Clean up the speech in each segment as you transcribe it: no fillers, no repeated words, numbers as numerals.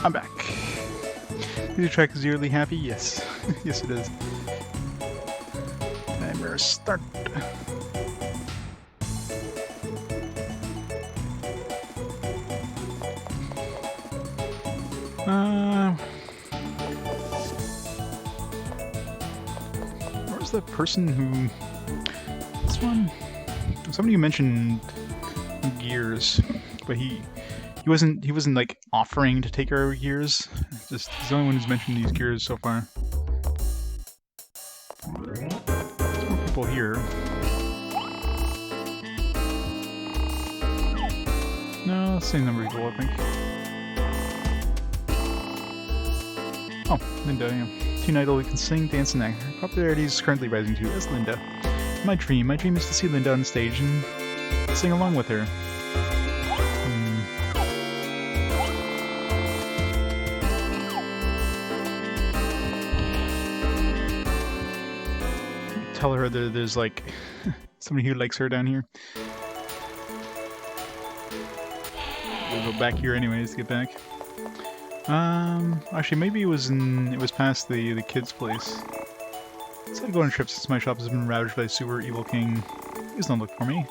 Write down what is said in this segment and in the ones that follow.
I'm back. The track is yearly happy? Yes. Yes, it is. Timer start. Where's the person who... This one? Somebody mentioned gears, but he wasn't like offering to take our gears. Just he's the only one who's mentioned these gears so far. There's more people here. No, same number of people, I think. Oh, Linda, yeah. Teen idol who can sing, dance, and act. Her popularity is currently rising too. That's Linda. My dream is to see Linda on stage and sing along with her. Tell her that there's like somebody who likes her down here. We'll go back here anyways to get back. Actually, maybe it was past the kid's place. So I go on trips since my shop has been ravaged by the super evil king. Please don't look for me.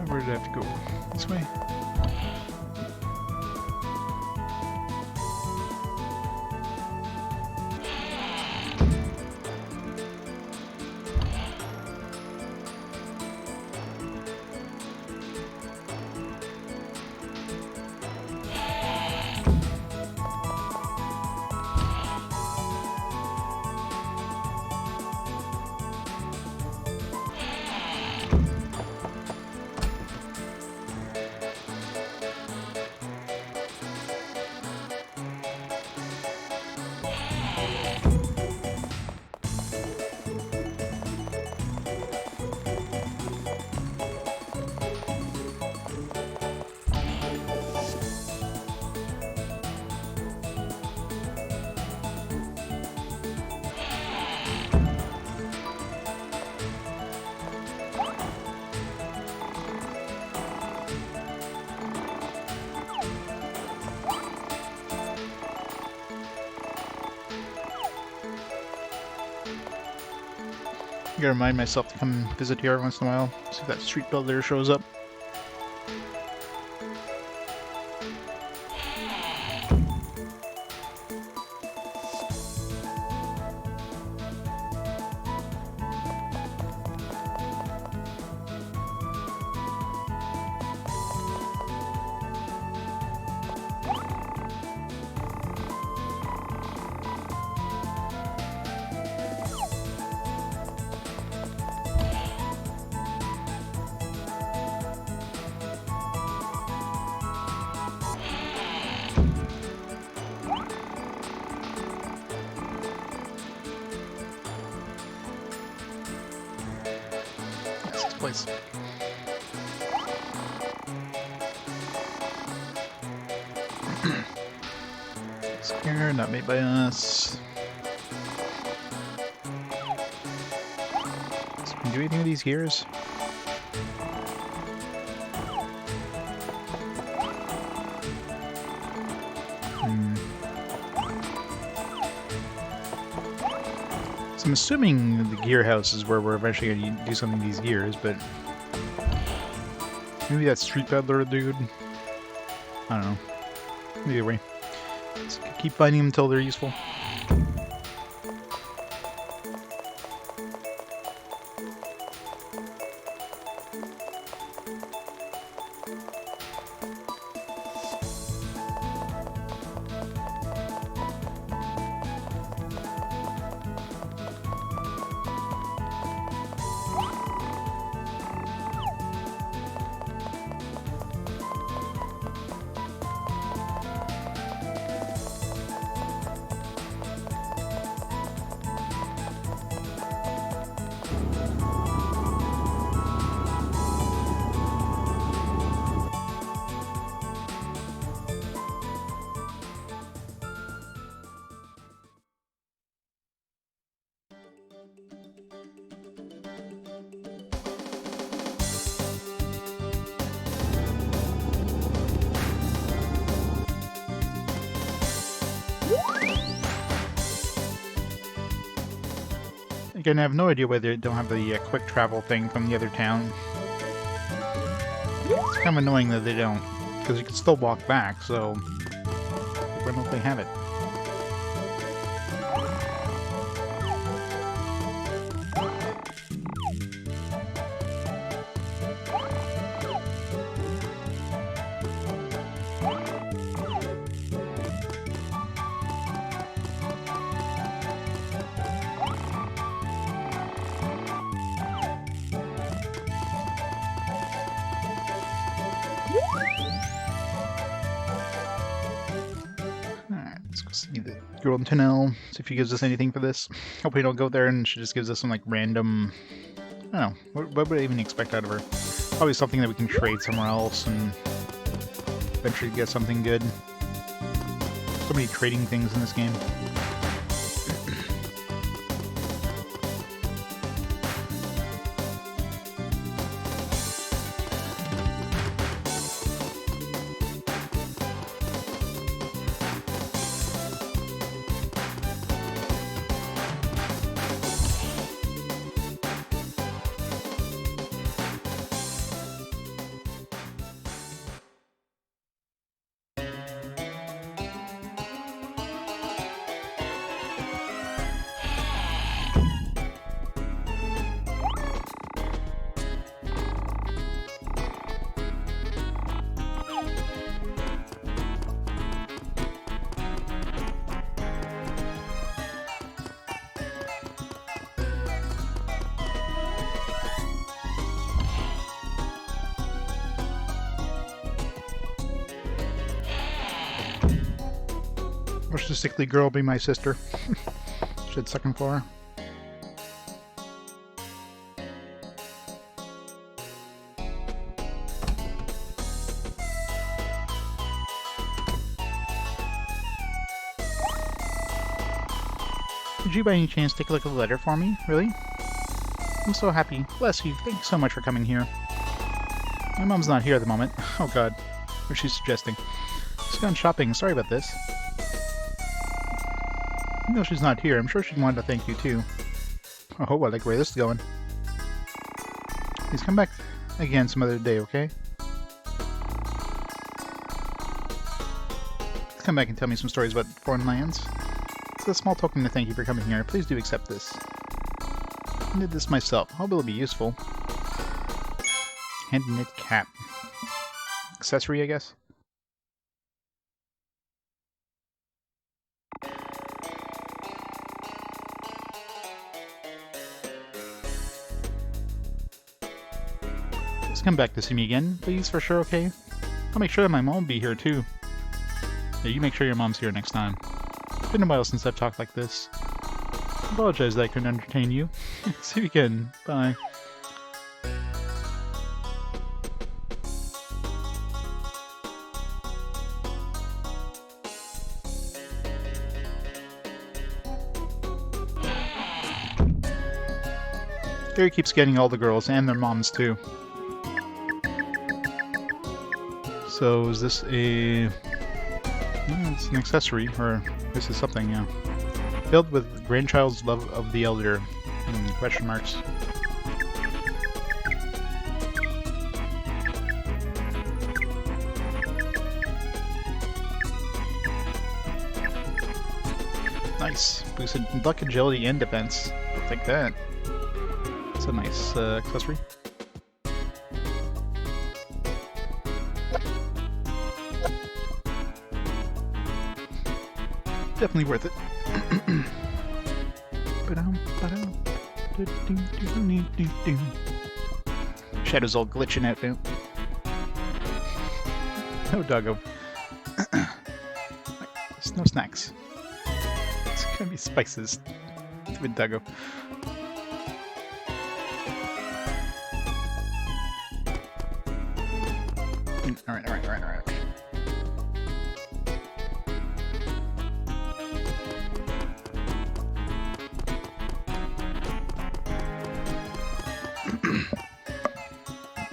Where did I have to go? This way? I gotta remind myself to come visit here once in a while, see if that street builder shows up. Place. Scare, not made by us. So can we do anything with these gears? I'm assuming the gear house is where we're eventually going to do something with these gears, but maybe that street peddler dude. I don't know. Either way, let's keep finding them until they're useful. Again, I have no idea why they don't have the quick travel thing from the other town. It's kind of annoying that they don't, because you can still walk back, so why don't they have it? See the girl in Tunnel, see if she gives us anything for this. Hope we don't go there and she just gives us some like random... I don't know, what would I even expect out of her? Probably something that we can trade somewhere else and eventually get something good. So many trading things in this game. Wish the sickly girl be my sister. Should second floor. Did you by any chance take a look at the letter for me? Really? I'm so happy. Bless you. Thank you so much for coming here. My mom's not here at the moment. Oh god. What's she suggesting? She's gone shopping. Sorry about this. Even though she's not here, I'm sure she'd want to thank you too. Oh, I like where this is going. Please come back again some other day, okay? Come back and tell me some stories about foreign lands. It's a small token to thank you for coming here. Please do accept this. I did this myself. Hope it'll be useful. Hand knit cap. Accessory, I guess? Just come back to see me again, please, for sure, okay? I'll make sure that my mom will be here, too. Yeah, you make sure your mom's here next time. It's been a while since I've talked like this. I apologize that I couldn't entertain you. See you again. Bye. Gary keeps getting all the girls and their moms too. So is this a... it's an accessory, or this is something, yeah. Filled with grandchild's love of the elder. Question marks. Nice. Boosted luck, agility, and defense. I'll take that. It's a nice accessory. Definitely worth it. Shadow's all glitching out now. No doggo. There's no snacks. It's gonna be spices. With doggo. Alright.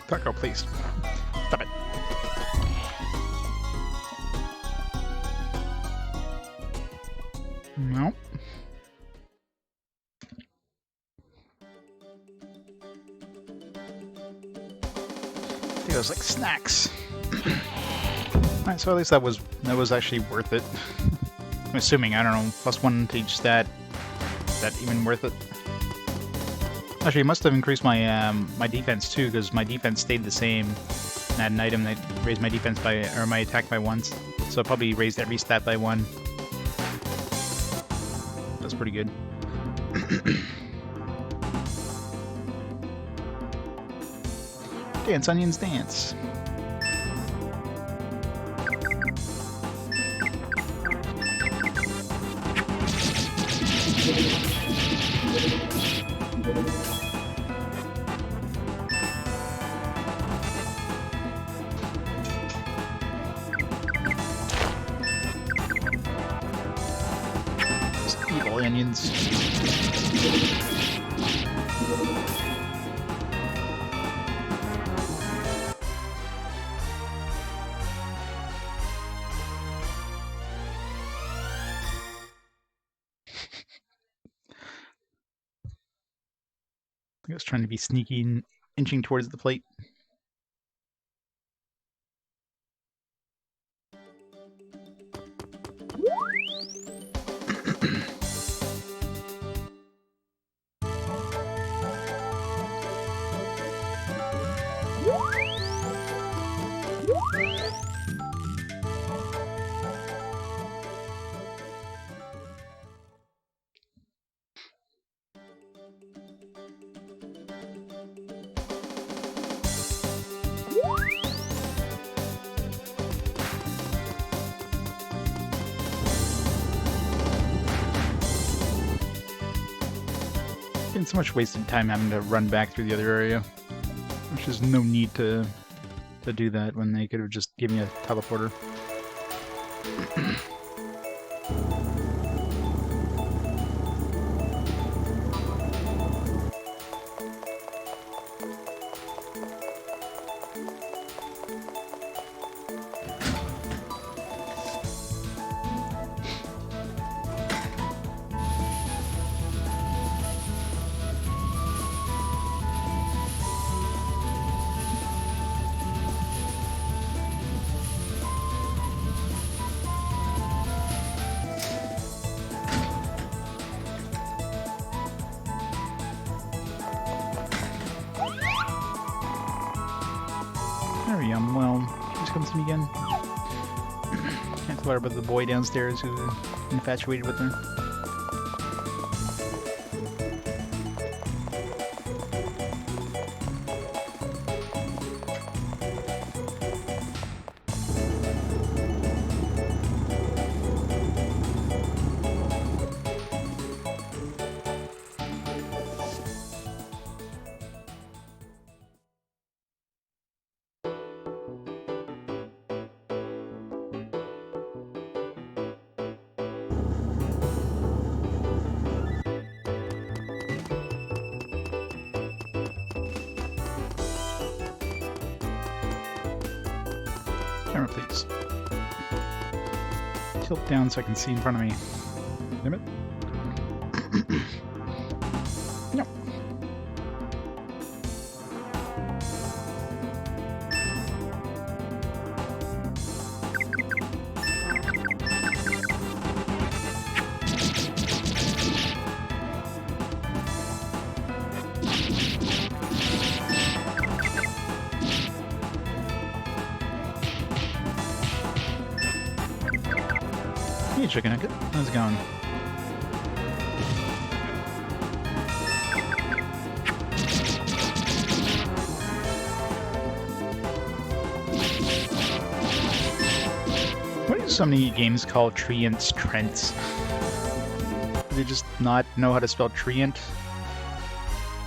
Taco, please. Stop it. No. Feels like snacks. Alright, so at least that was actually worth it. I'm assuming, I don't know, +1 to each stat. Is that even worth it? Actually, it must have increased my my defense too, because my defense stayed the same. And I had an item that raised my defense by, or my attack by once. So it probably raised every stat by 1. That's pretty good. Dance, onions, dance. Just evil onions. I was trying to be sneaky and inching towards the plate. Getting so much wasted time having to run back through the other area. There's just no need to do that when they could have just given me a teleporter. There we go. Well, she's come to me again. Can't tell her about the boy downstairs who's infatuated with her. Camera, please. Tilt down so I can see in front of me. Damn it. No. Hey, chicken nugget. How's it going? What do so many games call treants Trents? Do they just not know how to spell treant?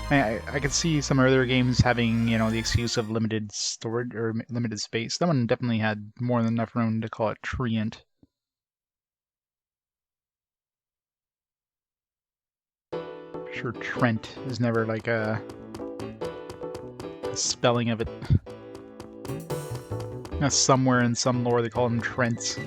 I could see some other games having, you know, the excuse of limited storage or limited space. That one definitely had more than enough room to call it treant. Sure, Trent is never like a spelling of it. Somewhere in some lore they call them Trents.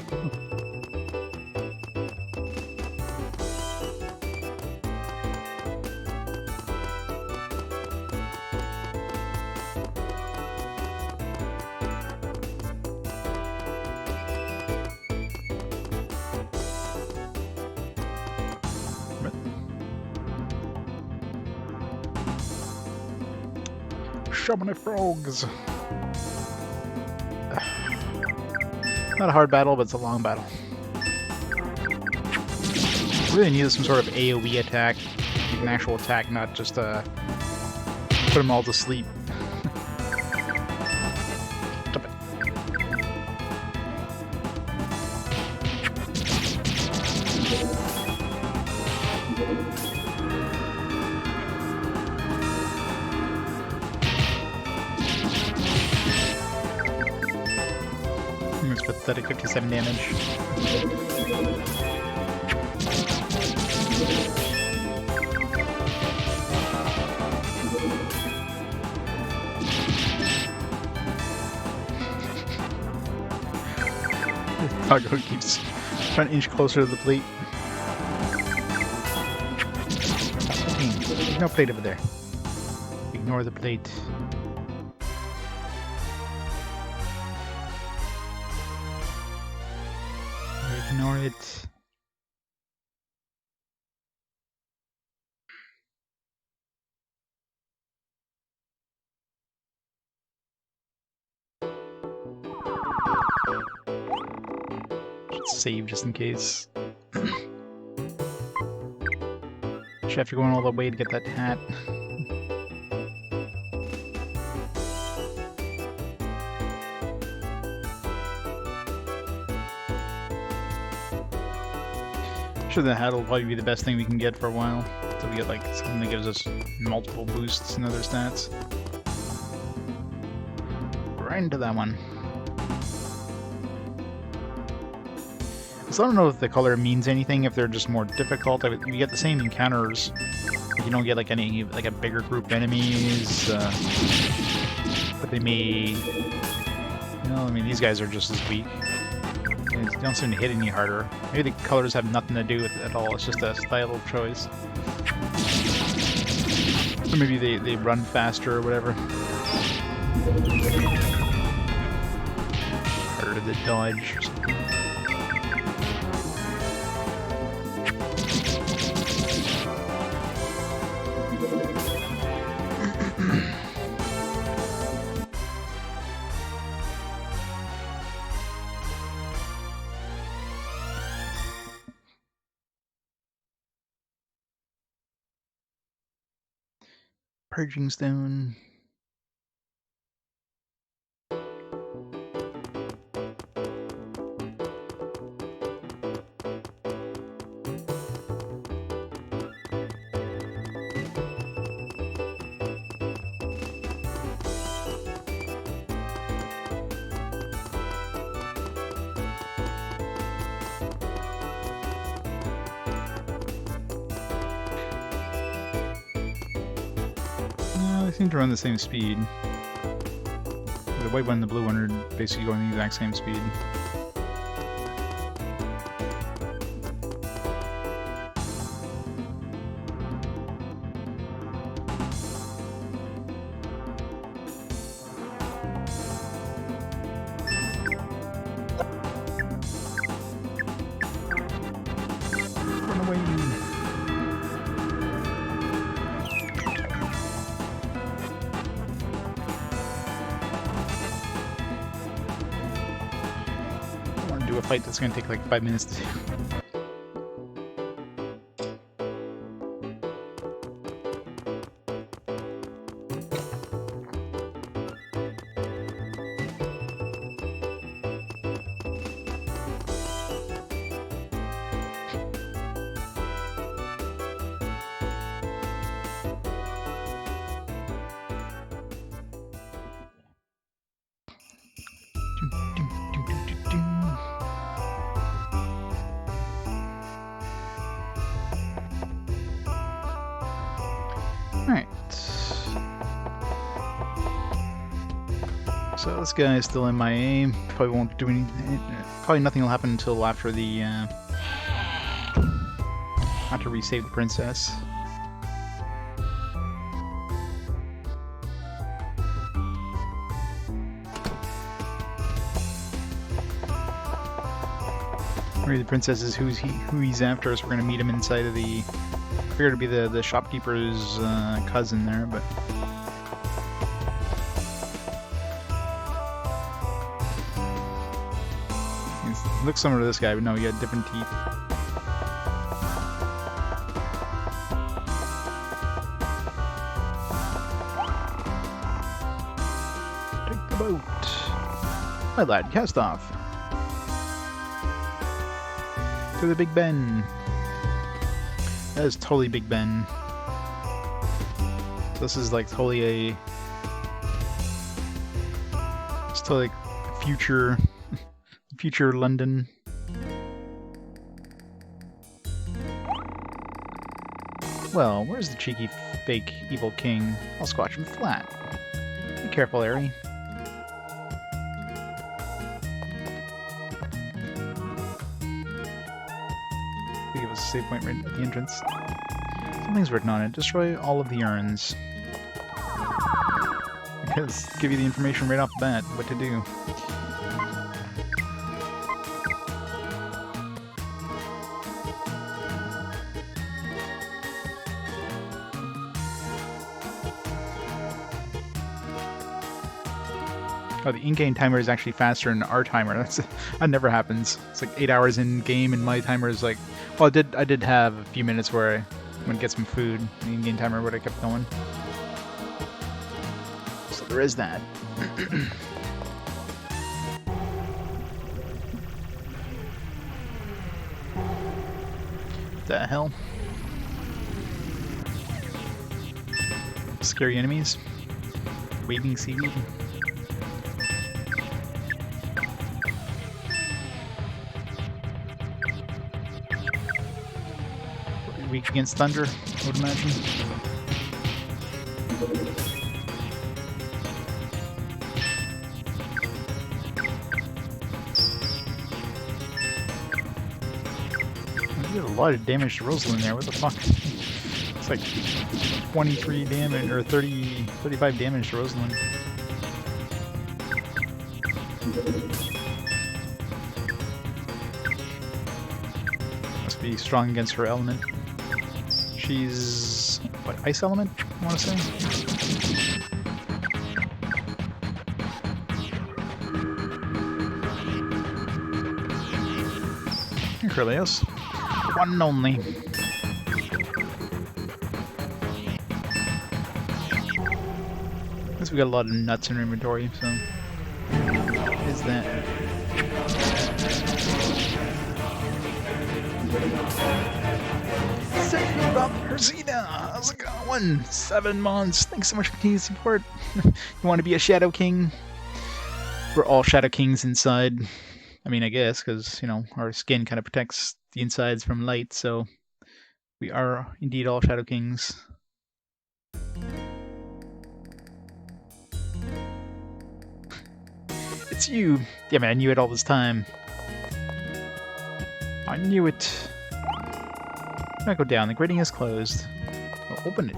Shamanic frogs! Not a hard battle, but it's a long battle. Really needed some sort of AoE attack, like an actual attack, not just put them all to sleep. Stop it. It's pathetic 57 damage. Okage keeps trying to inch closer to the plate. There's no plate over there. Ignore the plate. Ignore it. Save just in case. Should have to go all the way to get that hat. I'm sure the hat will probably be the best thing we can get for a while. So we get like something that gives us multiple boosts and other stats. Right into that one. So I don't know if the color means anything, if they're just more difficult. I mean, we get the same encounters. You don't get like any like a bigger group of enemies, but they may. Well, I mean, these guys are just as weak. They don't seem to hit any harder. Maybe the colors have nothing to do with it at all. It's just a style choice. Or maybe they run faster or whatever. Harder to dodge or something. Purging stone. They seem to run the same speed. The white one and the blue one are basically going the exact same speed. Run away! A fight that's going to take like 5 minutes to do. Alright. So this guy is still MIA. Probably won't do anything. Probably nothing will happen until after the after we save the princess. Maybe the princess is who he's after, so we're gonna meet him inside of the. I figured it'd be the shopkeeper's cousin there, but looks similar to this guy, but no, he had different teeth. Take the boat. My lad, cast off. To the Big Ben. That is totally Big Ben. This is like totally it's totally like future London. Well, where's the cheeky fake evil king? I'll squash him flat. Be careful, Harry. They give us a save point right at the entrance. Something's written on it. Destroy all of the urns. Because give you the information right off the bat what to do. Oh, the in-game timer is actually faster than our timer. That never happens. It's like 8 hours in game, and my timer is like. Well, I did have a few minutes where I went to get some food. The in-game timer would have kept going. So there is that. The hell? Scary enemies. Waving seaweed. Weak against thunder, I would imagine. You did a lot of damage to Rosalind there, what the fuck? It's like 23 damage, or 35 damage to Rosalind. Must be strong against her element. She's, what, ice element, I want to say? Here, Curlios. One and only. I guess we got a lot of nuts in our inventory, so... What is that? Rosina, how's it going? 7 months. Thanks so much for continued support. You want to be a Shadow King? We're all Shadow Kings inside. I mean, I guess, because, you know, our skin kind of protects the insides from light, so we are indeed all Shadow Kings. It's you. Yeah, man, I knew it all this time. I knew it. I'm gonna go down. The grating is closed. I'll open it.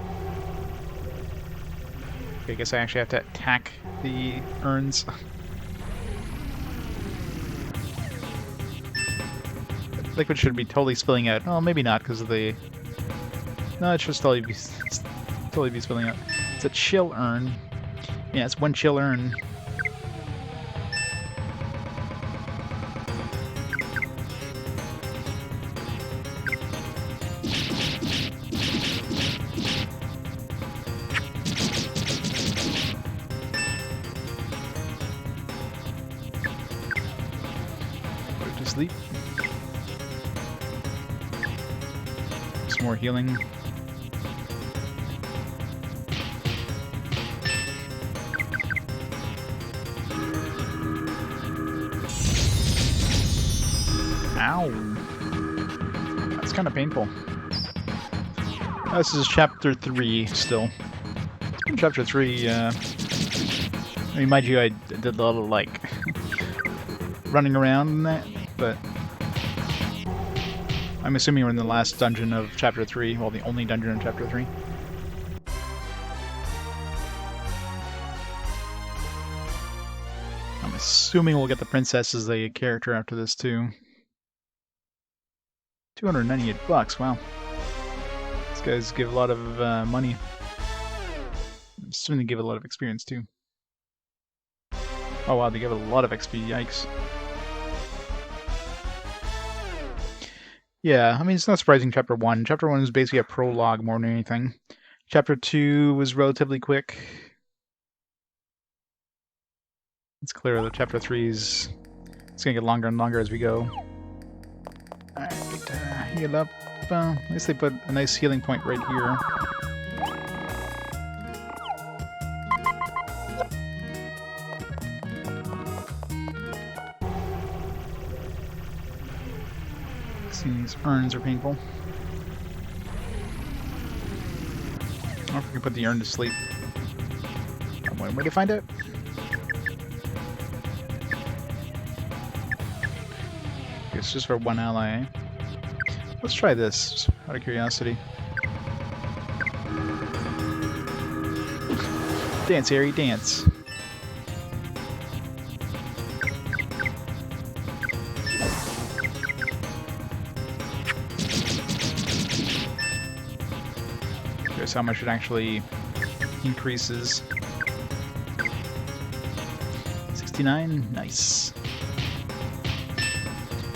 Okay, I guess I actually have to attack the urns. Liquid should be totally spilling out. Oh, maybe not because of the. No, it should totally be spilling out. It's a chill urn. Yeah, it's one chill urn. Sleep. Some more healing. Ow. That's kind of painful. This is chapter 3 still. In chapter 3, I mean, mind you, I did a lot of, like, running around and that. But I'm assuming we're in the last dungeon of Chapter 3, well, the only dungeon in Chapter 3. I'm assuming we'll get the princess as a character after this, too. 298 bucks, wow. These guys give a lot of money. I'm assuming they give a lot of experience, too. Oh wow, they give a lot of XP, yikes. Yeah, I mean, it's not surprising Chapter 1. Chapter 1 is basically a prologue more than anything. Chapter 2 was relatively quick. It's clear that Chapter 3 is... It's gonna get longer and longer as we go. Alright, heal up. At least they put a nice healing point right here. These urns are painful. I don't know if we can put the urn to sleep. One way to find out. It's just for one ally. Let's try this, just out of curiosity. Dance, Harry, dance. Here's how much it actually increases. 69, nice.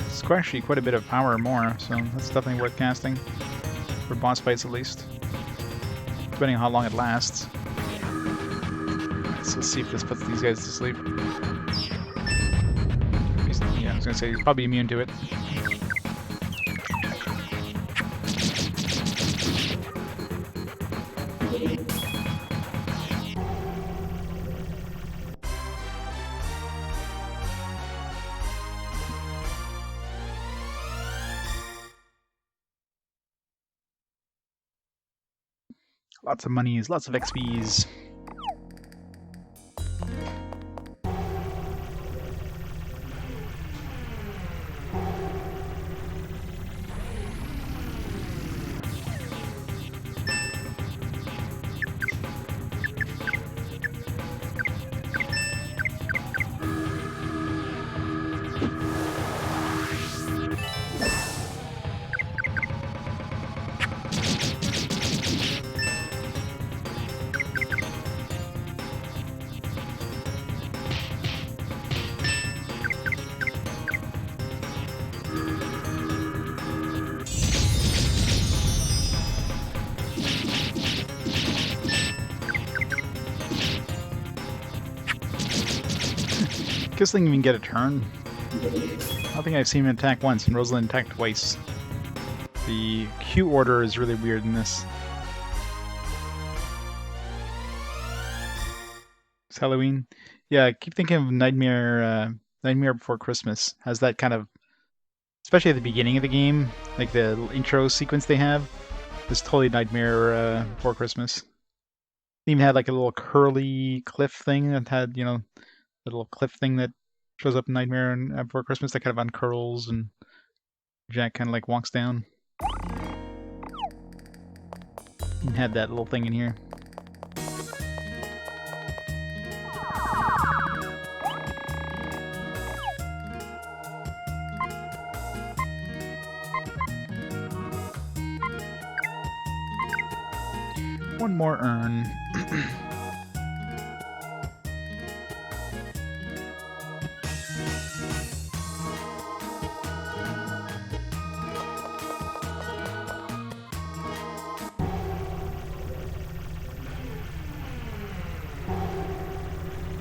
It's actually quite a bit of power more, so that's definitely worth casting. For boss fights at least. Depending on how long it lasts. Let's see if this puts these guys to sleep. Yeah, I was gonna say he's probably immune to it. Lots of monies, lots of XPs. This thing even get a turn? I don't think I've seen him attack once, and Rosalind attacked twice. The Q order is really weird in this. It's Halloween. Yeah, I keep thinking of Nightmare Before Christmas. Has that kind of, especially at the beginning of the game, like the intro sequence they have, is totally Nightmare Before Christmas. They even had like a little curly cliff thing that had, the little cliff thing that shows up in Nightmare and Before Christmas that kind of uncurls and Jack kind of like walks down. And had that little thing in here. One more urn.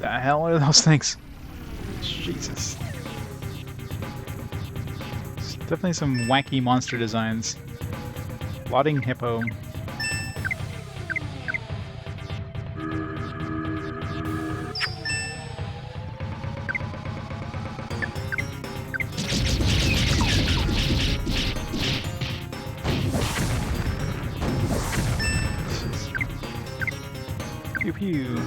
The hell are those things? Jesus. There's definitely some wacky monster designs. Blotting hippo. Pew pew.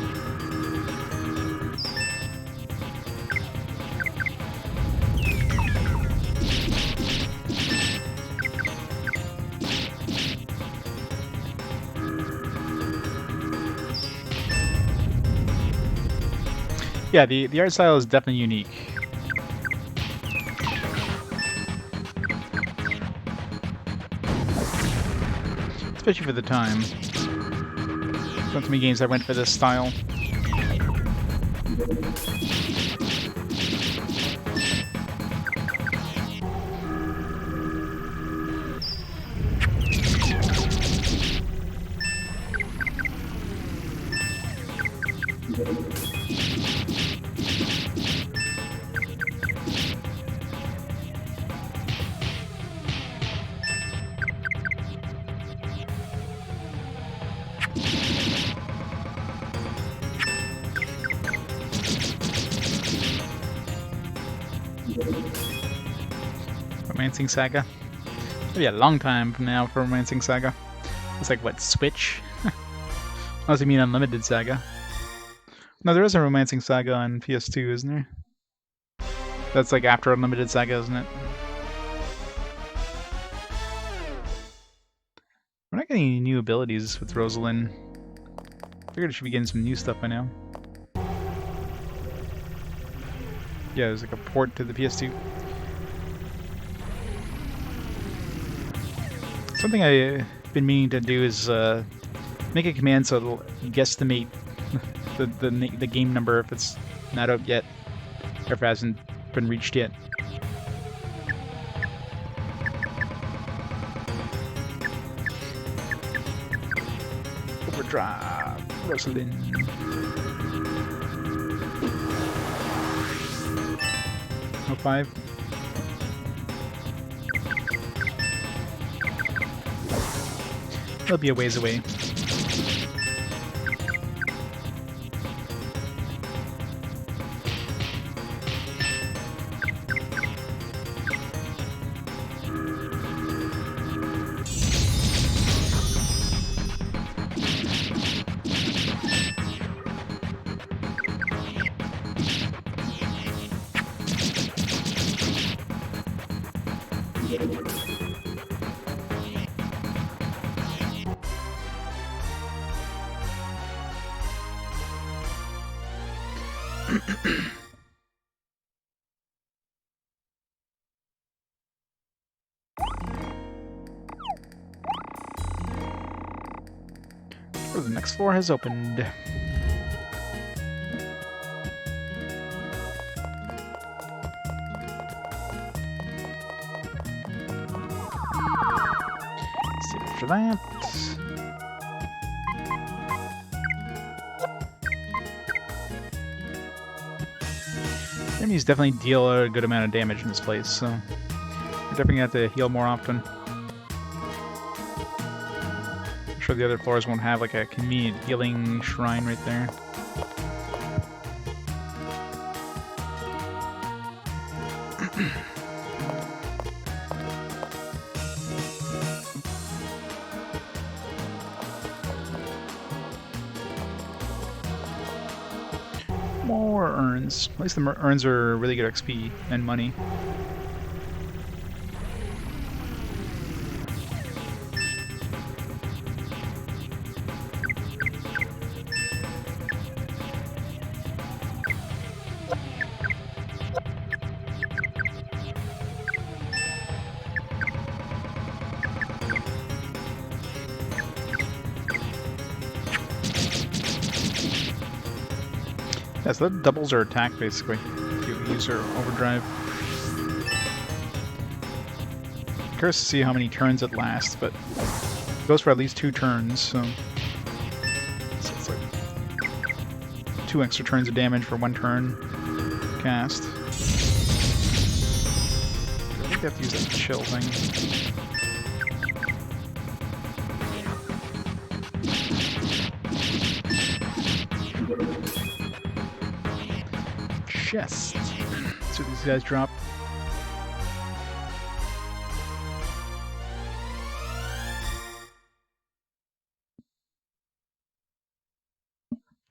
Yeah, the art style is definitely unique. Especially for the time. Not too many games that went for this style. Romancing Saga. It'll be a long time from now for Romancing Saga. It's like, what, Switch? Unless you mean Unlimited Saga. No, there is a Romancing Saga on PS2, isn't there? That's like after Unlimited Saga, isn't it? We're not getting any new abilities with Rosalind. I figured I should be getting some new stuff by now. Yeah, there's like a port to the PS2. Something I've been meaning to do is make a command so it'll guesstimate the game number if it's not out yet, or if it hasn't been reached yet. Overdrive, Rosalind. No 5. It'll be a ways away. Oh, the next floor has opened. See after that. Enemies definitely deal a good amount of damage in this place, so we're definitely gonna have to heal more often. I'm sure the other floors won't have like a convenient healing shrine right there. More urns. At least the urns are really good XP and money. Yeah, so that doubles our attack, basically, if you use our overdrive. Curious to see how many turns it lasts, but it goes for at least 2 turns, so it's like 2 extra turns of damage for 1 turn cast. I think I have to use that chill thing. Chest. So these guys drop.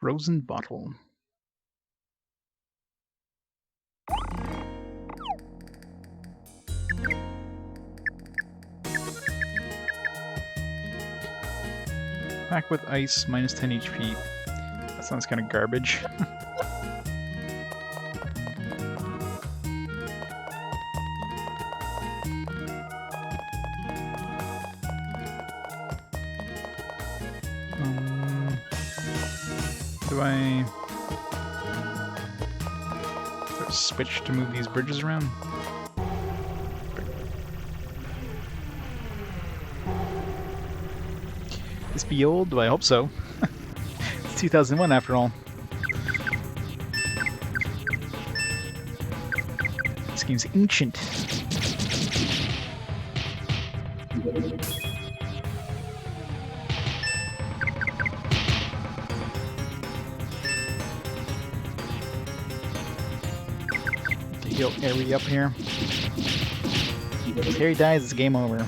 Frozen bottle. Pack with ice, minus 10 HP. That sounds kind of garbage. Do I switch to move these bridges around? This be old? Do I hope so? It's 2001 after all. This game's ancient. to heal Harry up here. If Harry dies, it's game over.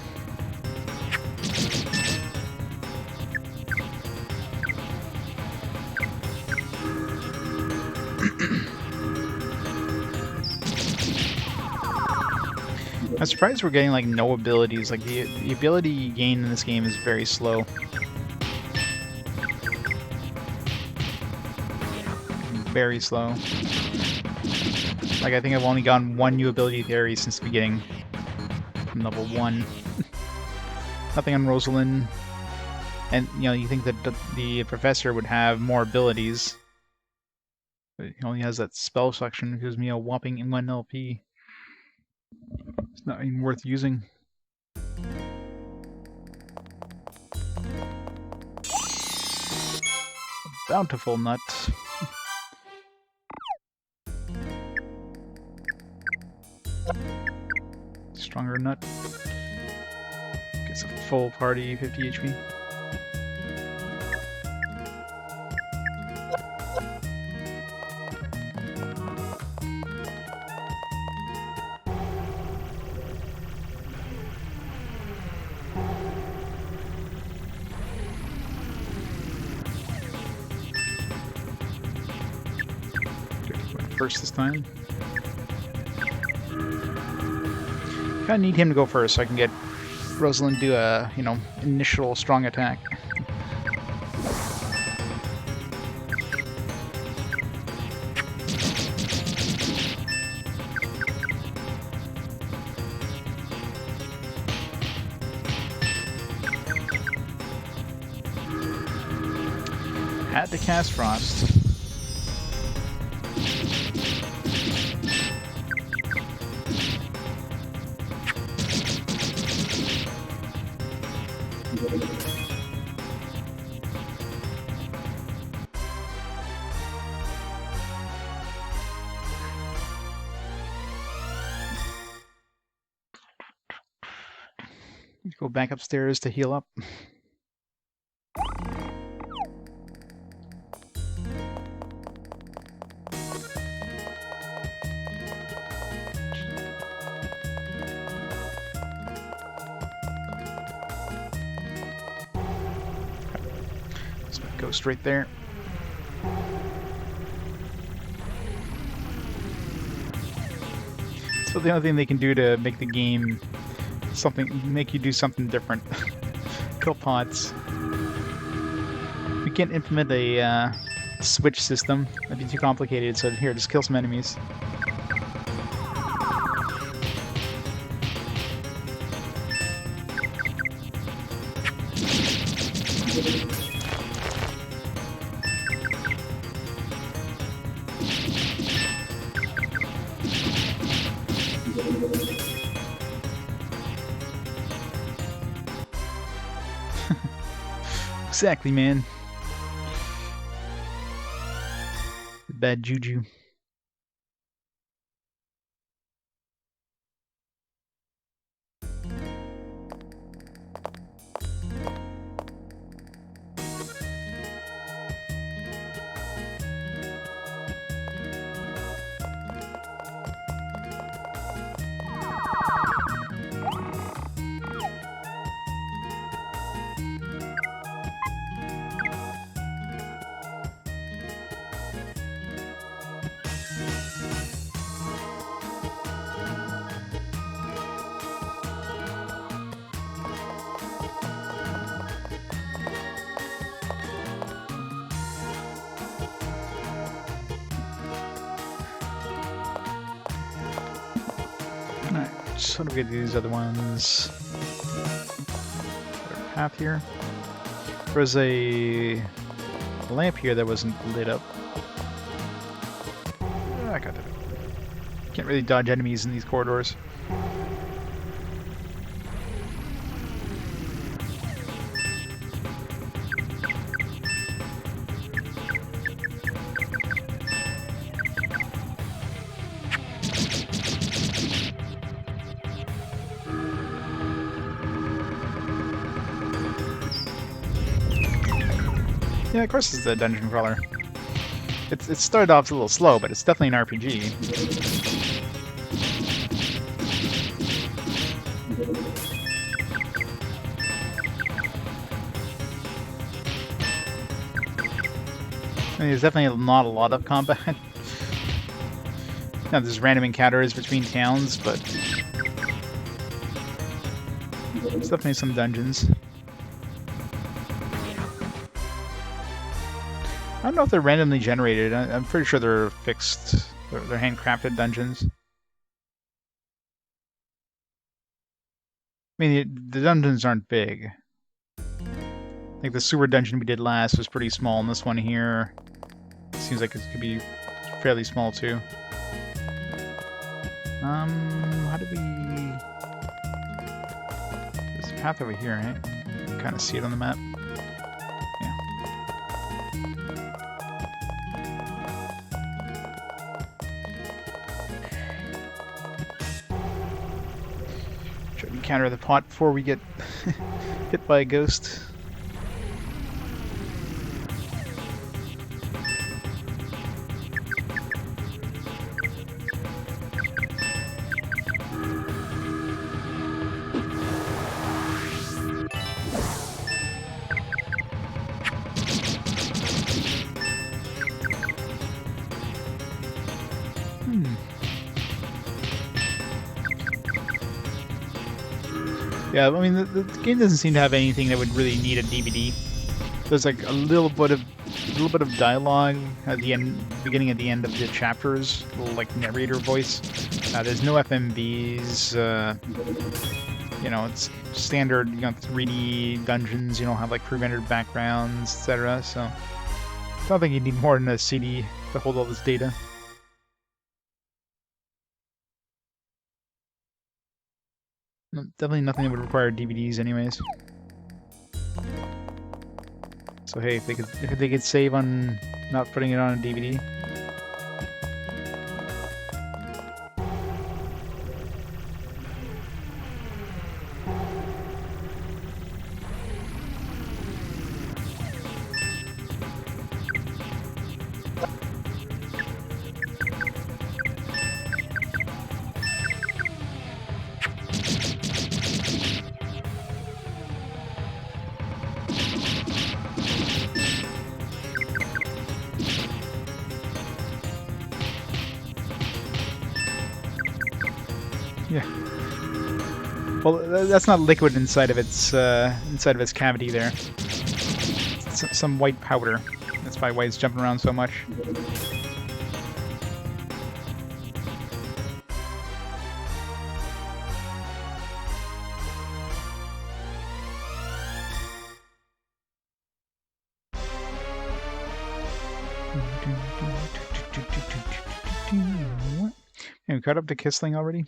I'm surprised we're getting like no abilities. Like the ability gain in this game is very slow. Very slow. Like I think I've only gotten one new ability theory since the beginning. From level 1. Nothing on Rosalind. And you know, you think that the professor would have more abilities. But he only has that spell section, which gives me a whopping 1 LP. It's not even worth using. Bountiful nut. Stronger nut. Gets a full party 50 HP. First this time. Kinda need him to go first so I can get Rosalind do a, you know, initial strong attack. Had to cast Frost. Go back upstairs to heal up. Just go straight there. So the only thing they can do to make the game make you do something different. Kill pots. We can't implement a switch system. That'd be too complicated, so here, just kill some enemies. Exactly, man. Bad juju. Alright, so do we get these other ones? Path here. There was a lamp here that wasn't lit up. I got it. Can't really dodge enemies in these corridors. Yeah, of course it's a dungeon crawler. It started off a little slow, but it's definitely an RPG. I mean, there's definitely not a lot of combat. Now, there's random encounters between towns, but there's definitely some dungeons. I don't know if they're randomly generated. I'm pretty sure they're fixed. They're handcrafted dungeons. I mean, the dungeons aren't big. Like the sewer dungeon we did last was pretty small, and this one here seems like it could be fairly small too. How do we... There's a path over here, right? You can kind of see it on the map. Yeah. Try to encounter the pot before we get hit by a ghost. Yeah, I mean, the game doesn't seem to have anything that would really need a DVD. There's like a little bit of dialogue at the end, beginning and the end of the chapters, a little like narrator voice. There's no FMVs. You know, it's standard, 3D dungeons. You don't have like pre-rendered backgrounds, etc. So I don't think you need more than a CD to hold all this data. Definitely nothing that would require DVDs anyways. So hey, if they could save on not putting it on a DVD. Yeah. Well, that's not liquid inside of its cavity there. It's some white powder. That's probably why it's jumping around so much. And we caught up to Kissling already?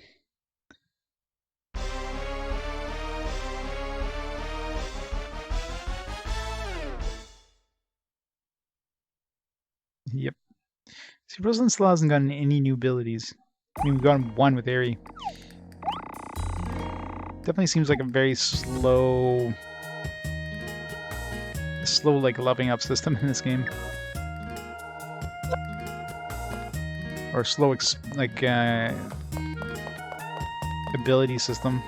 Yep. See, Rosalind still hasn't gotten any new abilities. I mean, we've gotten one with Aerie. Definitely seems like a very slow like leveling up system in this game. Or slow ability system.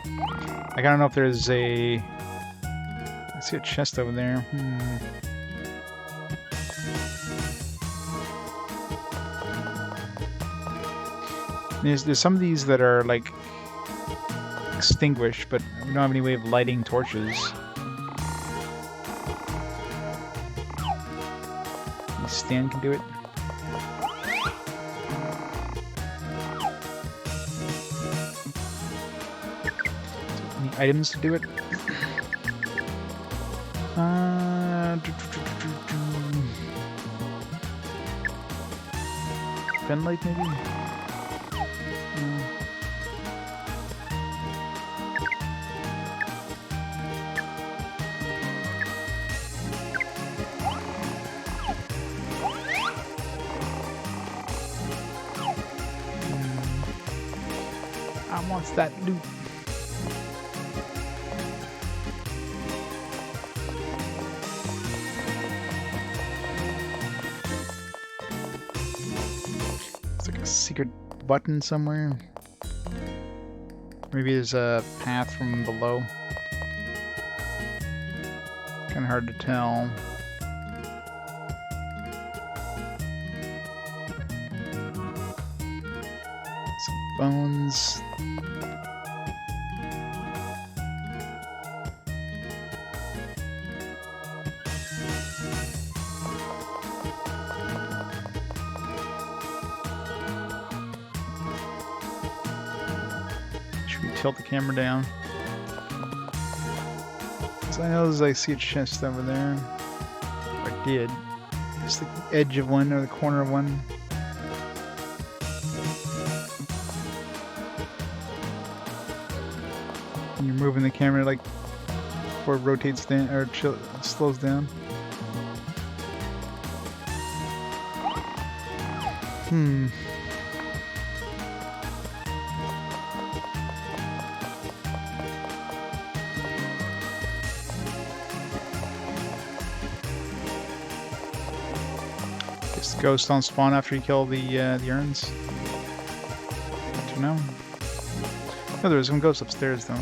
Like, I don't know if there's a... I see a chest over there. There's some of these that are like extinguished, but we don't have any way of lighting torches. Stan can do it. Any items to do it? Pen light maybe? I want that loot. It's like a secret button somewhere. Maybe there's a path from below. Kinda hard to tell. Some bones. Should we tilt the camera down? So I know I see a chest over there. Or I did. Just the edge of one or the corner of one. And you're moving the camera like before it rotates down or slows down. Guess the ghosts don't spawn after you kill the urns. Good to know. Oh, there's some ghosts upstairs though.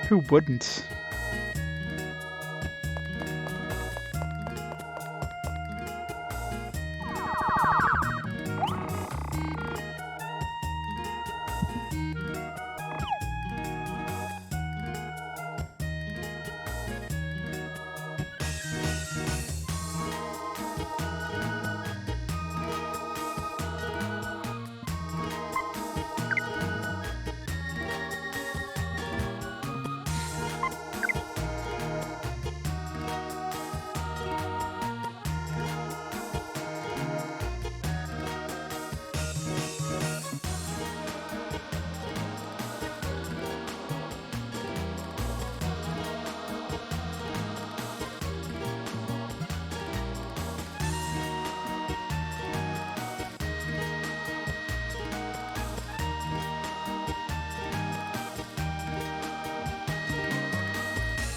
Who wouldn't?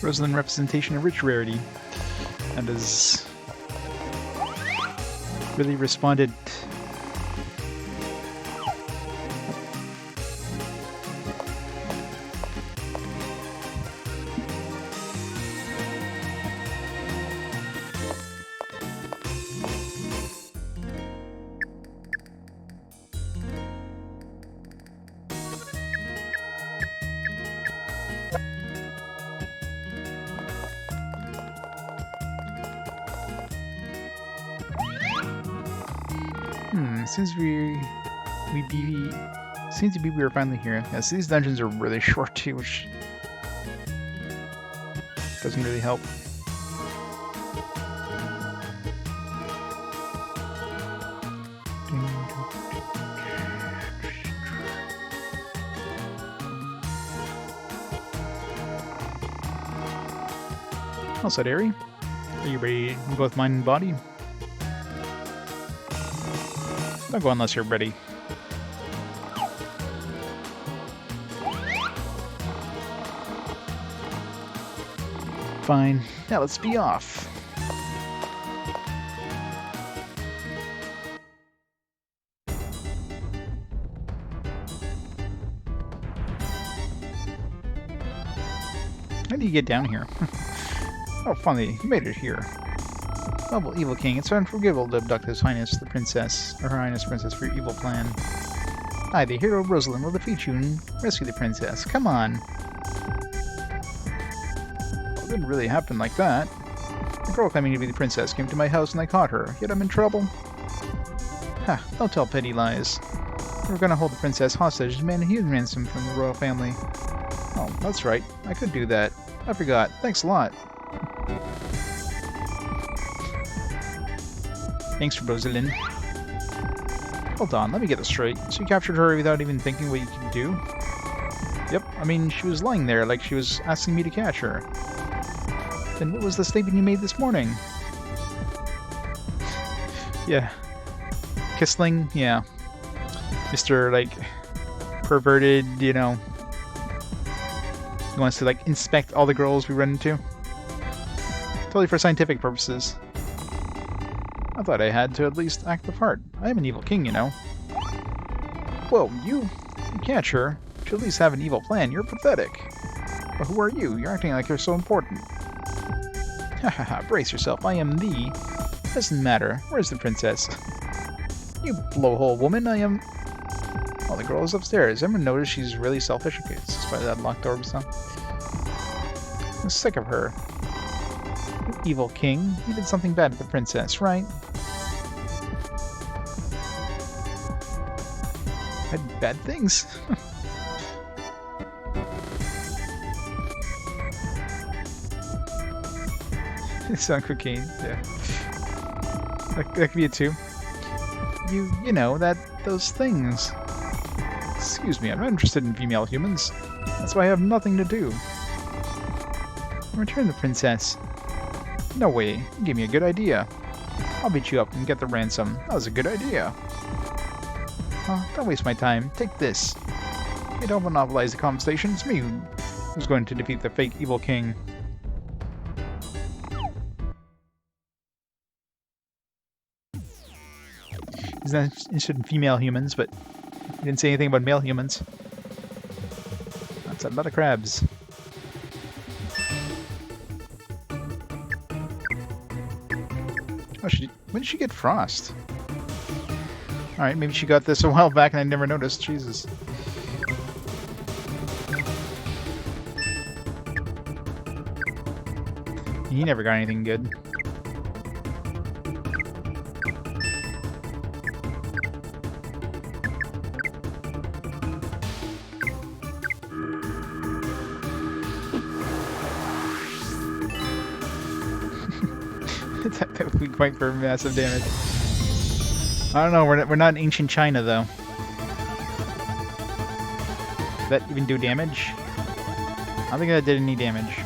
Rosalind representation of rich rarity. And has really responded. Seems we were finally here. Yes, these dungeons are really short too, which doesn't really help. All set, Ari. Are you ready to go with mind and body? Don't go unless you're ready. Fine. Now let's be off. How do you get down here? Oh, funny. You made it here. Noble evil king, it's unforgivable to abduct His Highness the Princess, or Her Highness Princess, for your evil plan. I, the hero Rosalind, will defeat you and rescue the princess. Come on! Well, it didn't really happen like that. The girl claiming to be the princess came to my house and I caught her, yet I'm in trouble. Ha, don't tell petty lies. We're gonna hold the princess hostage and demand a huge ransom from the royal family. Oh, that's right. I could do that. I forgot. Thanks a lot. Thanks, Rosalind. Hold on, let me get this straight. So you captured her without even thinking what you could do? Yep, I mean, she was lying there like she was asking me to catch her. Then what was the statement you made this morning? Yeah. Kissling? Yeah. Mr. like, perverted, you know, He wants to, like, inspect all the girls we run into. Totally for scientific purposes. I thought I had to at least act the part. I am an evil king, you know. Whoa, you catch her. You should at least have an evil plan. You're pathetic. But who are you? You're acting like you're so important. Hahaha, brace yourself. I am the... Doesn't matter. Where's the princess? You blowhole woman, I am... Oh, the girl is upstairs. Everyone noticed she's really selfish. Okay, it's just by that locked door we saw. I'm sick of her. You evil king. You did something bad to the princess, right? Bad things. It's on cocaine, yeah. That could be it too. You know, those things. Excuse me, I'm not interested in female humans. That's why I have nothing to do. Return the princess. No way, you gave me a good idea. I'll beat you up and get the ransom. That was a good idea. Oh, don't waste my time. Take this. You don't monopolize the conversation. It's me who's going to defeat the fake evil king. He's not interested in female humans, but he didn't say anything about male humans. That's a lot of crabs. Oh, when did she get frost? Alright, maybe she got this a while back and I never noticed. Jesus. He never got anything good. That would be quite for massive damage. I don't know, we're not in ancient China, though. Did that even do damage? I don't think that did any damage.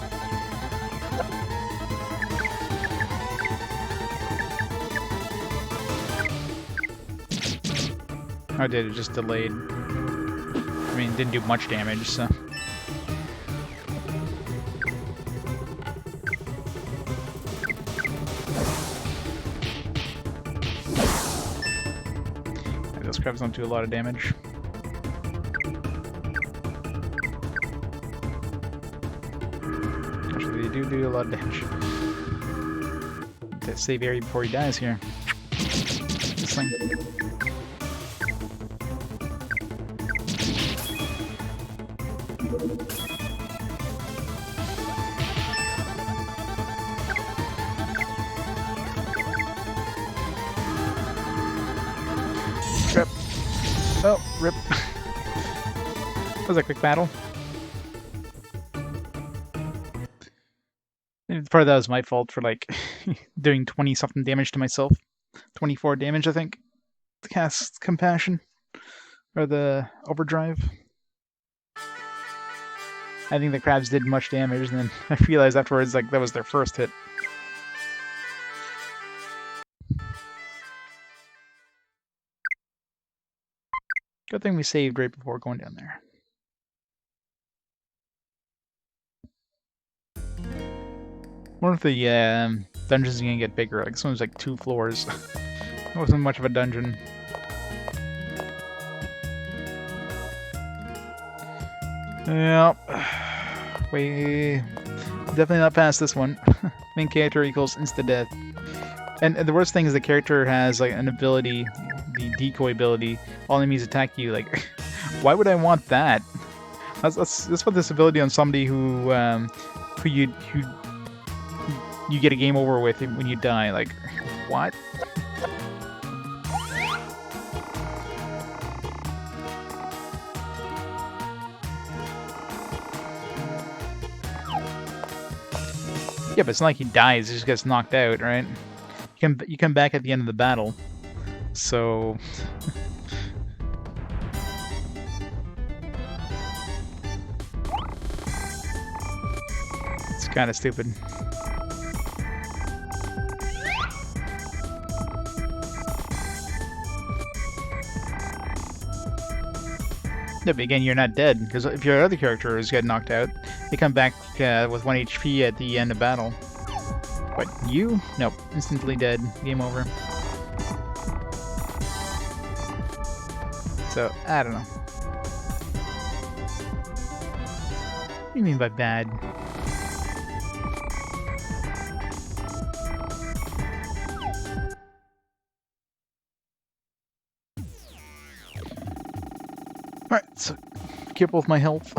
Oh, it did. It just delayed. I mean, it didn't do much damage, so... Those crabs don't do a lot of damage. Actually, they do a lot of damage. To save Ari before he dies here. This thing. Rip. Oh, rip. That was a quick battle. Part of that was my fault for, like, doing 20-something damage to myself. 24 damage, I think. The cast Compassion. Or the Overdrive. I think the crabs did much damage, and then I realized afterwards, like, that was their first hit. Good thing we saved right before going down there. Wonder if the dungeons are gonna get bigger. Like, this one was like 2 floors. It wasn't much of a dungeon. Yep. We definitely not past this one. Main character equals insta-death. And the worst thing is the character has like an ability, the decoy ability. All enemies attack you. Like, why would I want that? Let's put this ability on somebody who you get a game over with when you die. Like, what? Yeah, but it's not like he dies, he just gets knocked out, right? You come back at the end of the battle. So... it's kind of stupid. Yeah, but again, you're not dead, because if your other characters get knocked out, they come back with 1 HP at the end of battle. But you? Nope. Instantly dead. Game over. So, I don't know. What do you mean by bad? Alright, so careful with my health.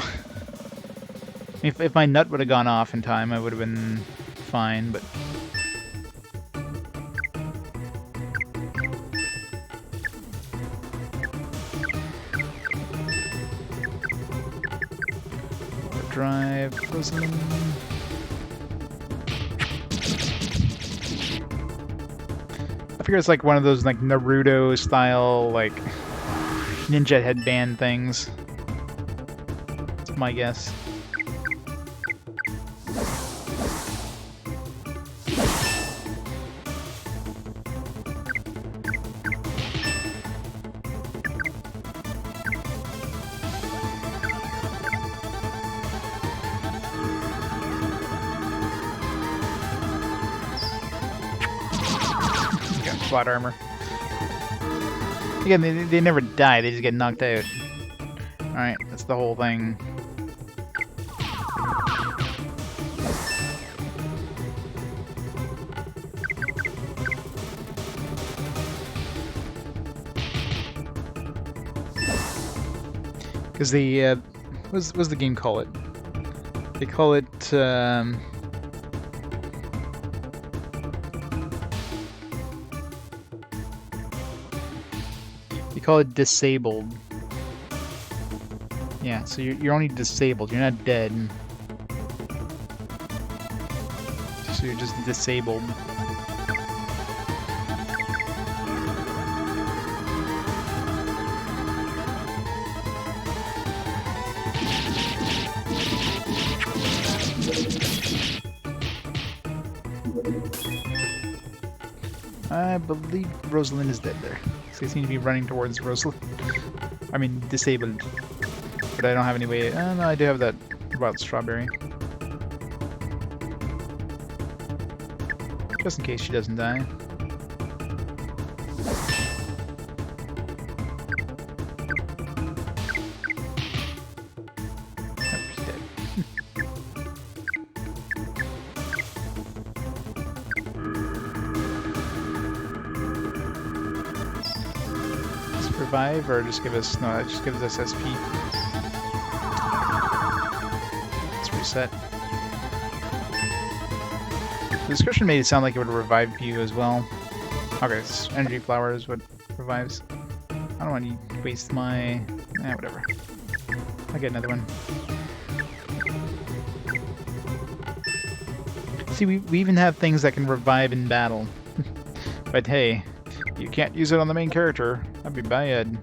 If my nut would have gone off in time, I would have been fine, but... Drive, Rosalind. I figure it's like one of those like Naruto style like ninja headband things. That's my guess. Plot armor. Again, they never die, they just get knocked out. Alright, that's the whole thing. Because the, what's the game call it? They call it, they call it disabled. Yeah, so you're only disabled, you're not dead. So you're just disabled. I believe Rosalind is dead there. So they seem to be running towards Rosalind. I mean, disabled. But I don't have any way... no, I do have that wild strawberry. Just in case she doesn't die. Oh, she's dead. Revive or just give us no, just give us SP. Let's reset. The description made it sound like it would revive you as well. Okay, it's energy flower is what revives. I don't want to waste my whatever. I'll get another one. See, we even have things that can revive in battle. But hey, you can't use it on the main character. That'd be bad.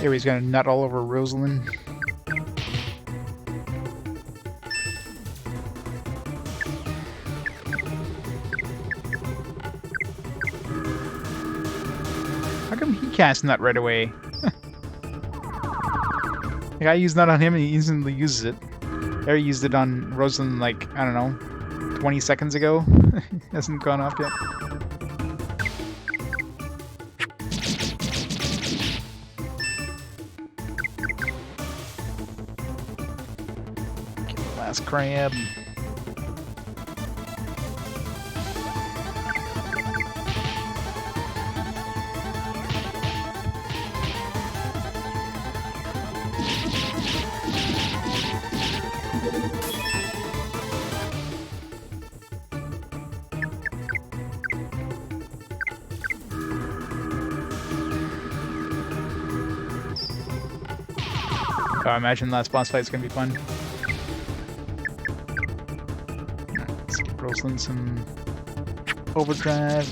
Here he's gonna nut all over Rosalind. How come he cast nut right away? Like I used nut on him and he instantly uses it. There he used it on Rosalind like, I don't know, 20 seconds ago. Hasn't gone off yet. Last crab. I imagine the last boss fight is gonna be fun. Let's give Rosalind some overdrive.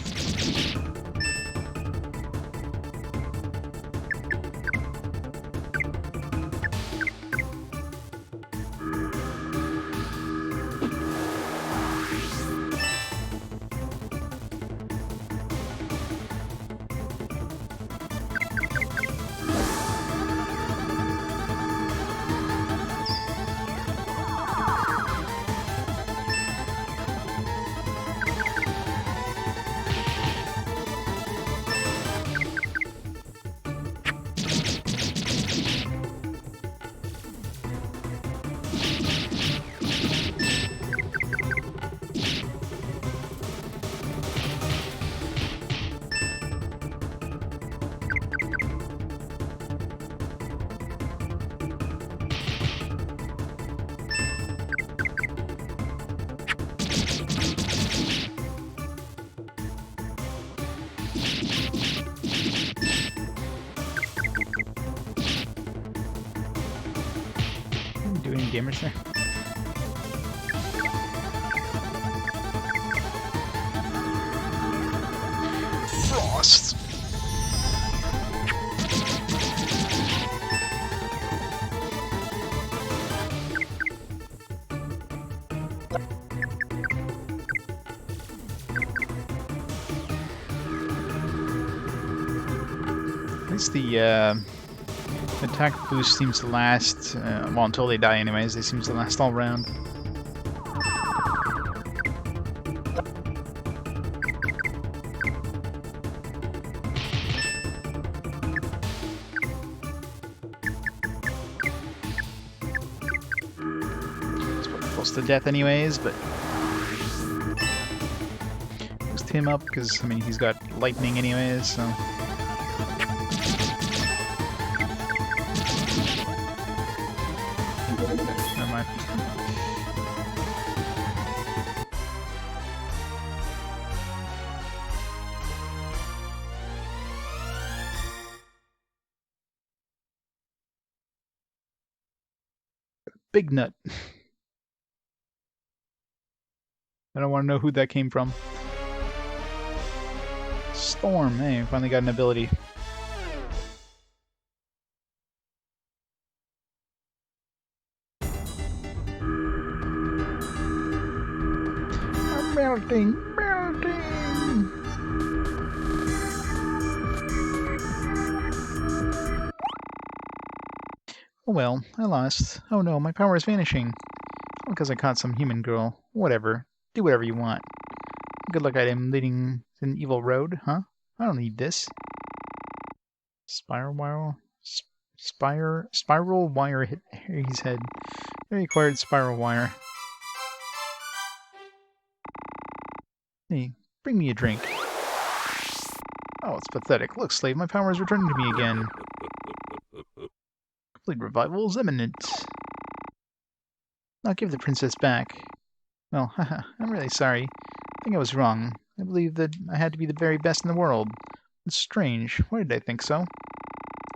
Do any damage there? Frost! At least the attack boost seems to last, well, until they die anyways, they seem to last all round. It's close to death anyways, but boost him up, because, I mean, he's got lightning anyways, so... Never mind. Big nut. I don't want to know who that came from. Storm, hey, finally got an ability. I'm melting, melting! Oh well, I lost. Oh no, my power is vanishing. Because I caught some human girl. Whatever. Do whatever you want. Good luck item leading to an evil road, huh? I don't need this. Spiral wire... Spiral wire hit Harry's head. Harry acquired spiral wire. Hey, bring me a drink. Oh, it's pathetic. Look, slave, my power is returning to me again. Complete revival is imminent. I'll give the princess back. Well, haha, I'm really sorry. I think I was wrong. I believe that I had to be the very best in the world. It's strange. Why did I think so?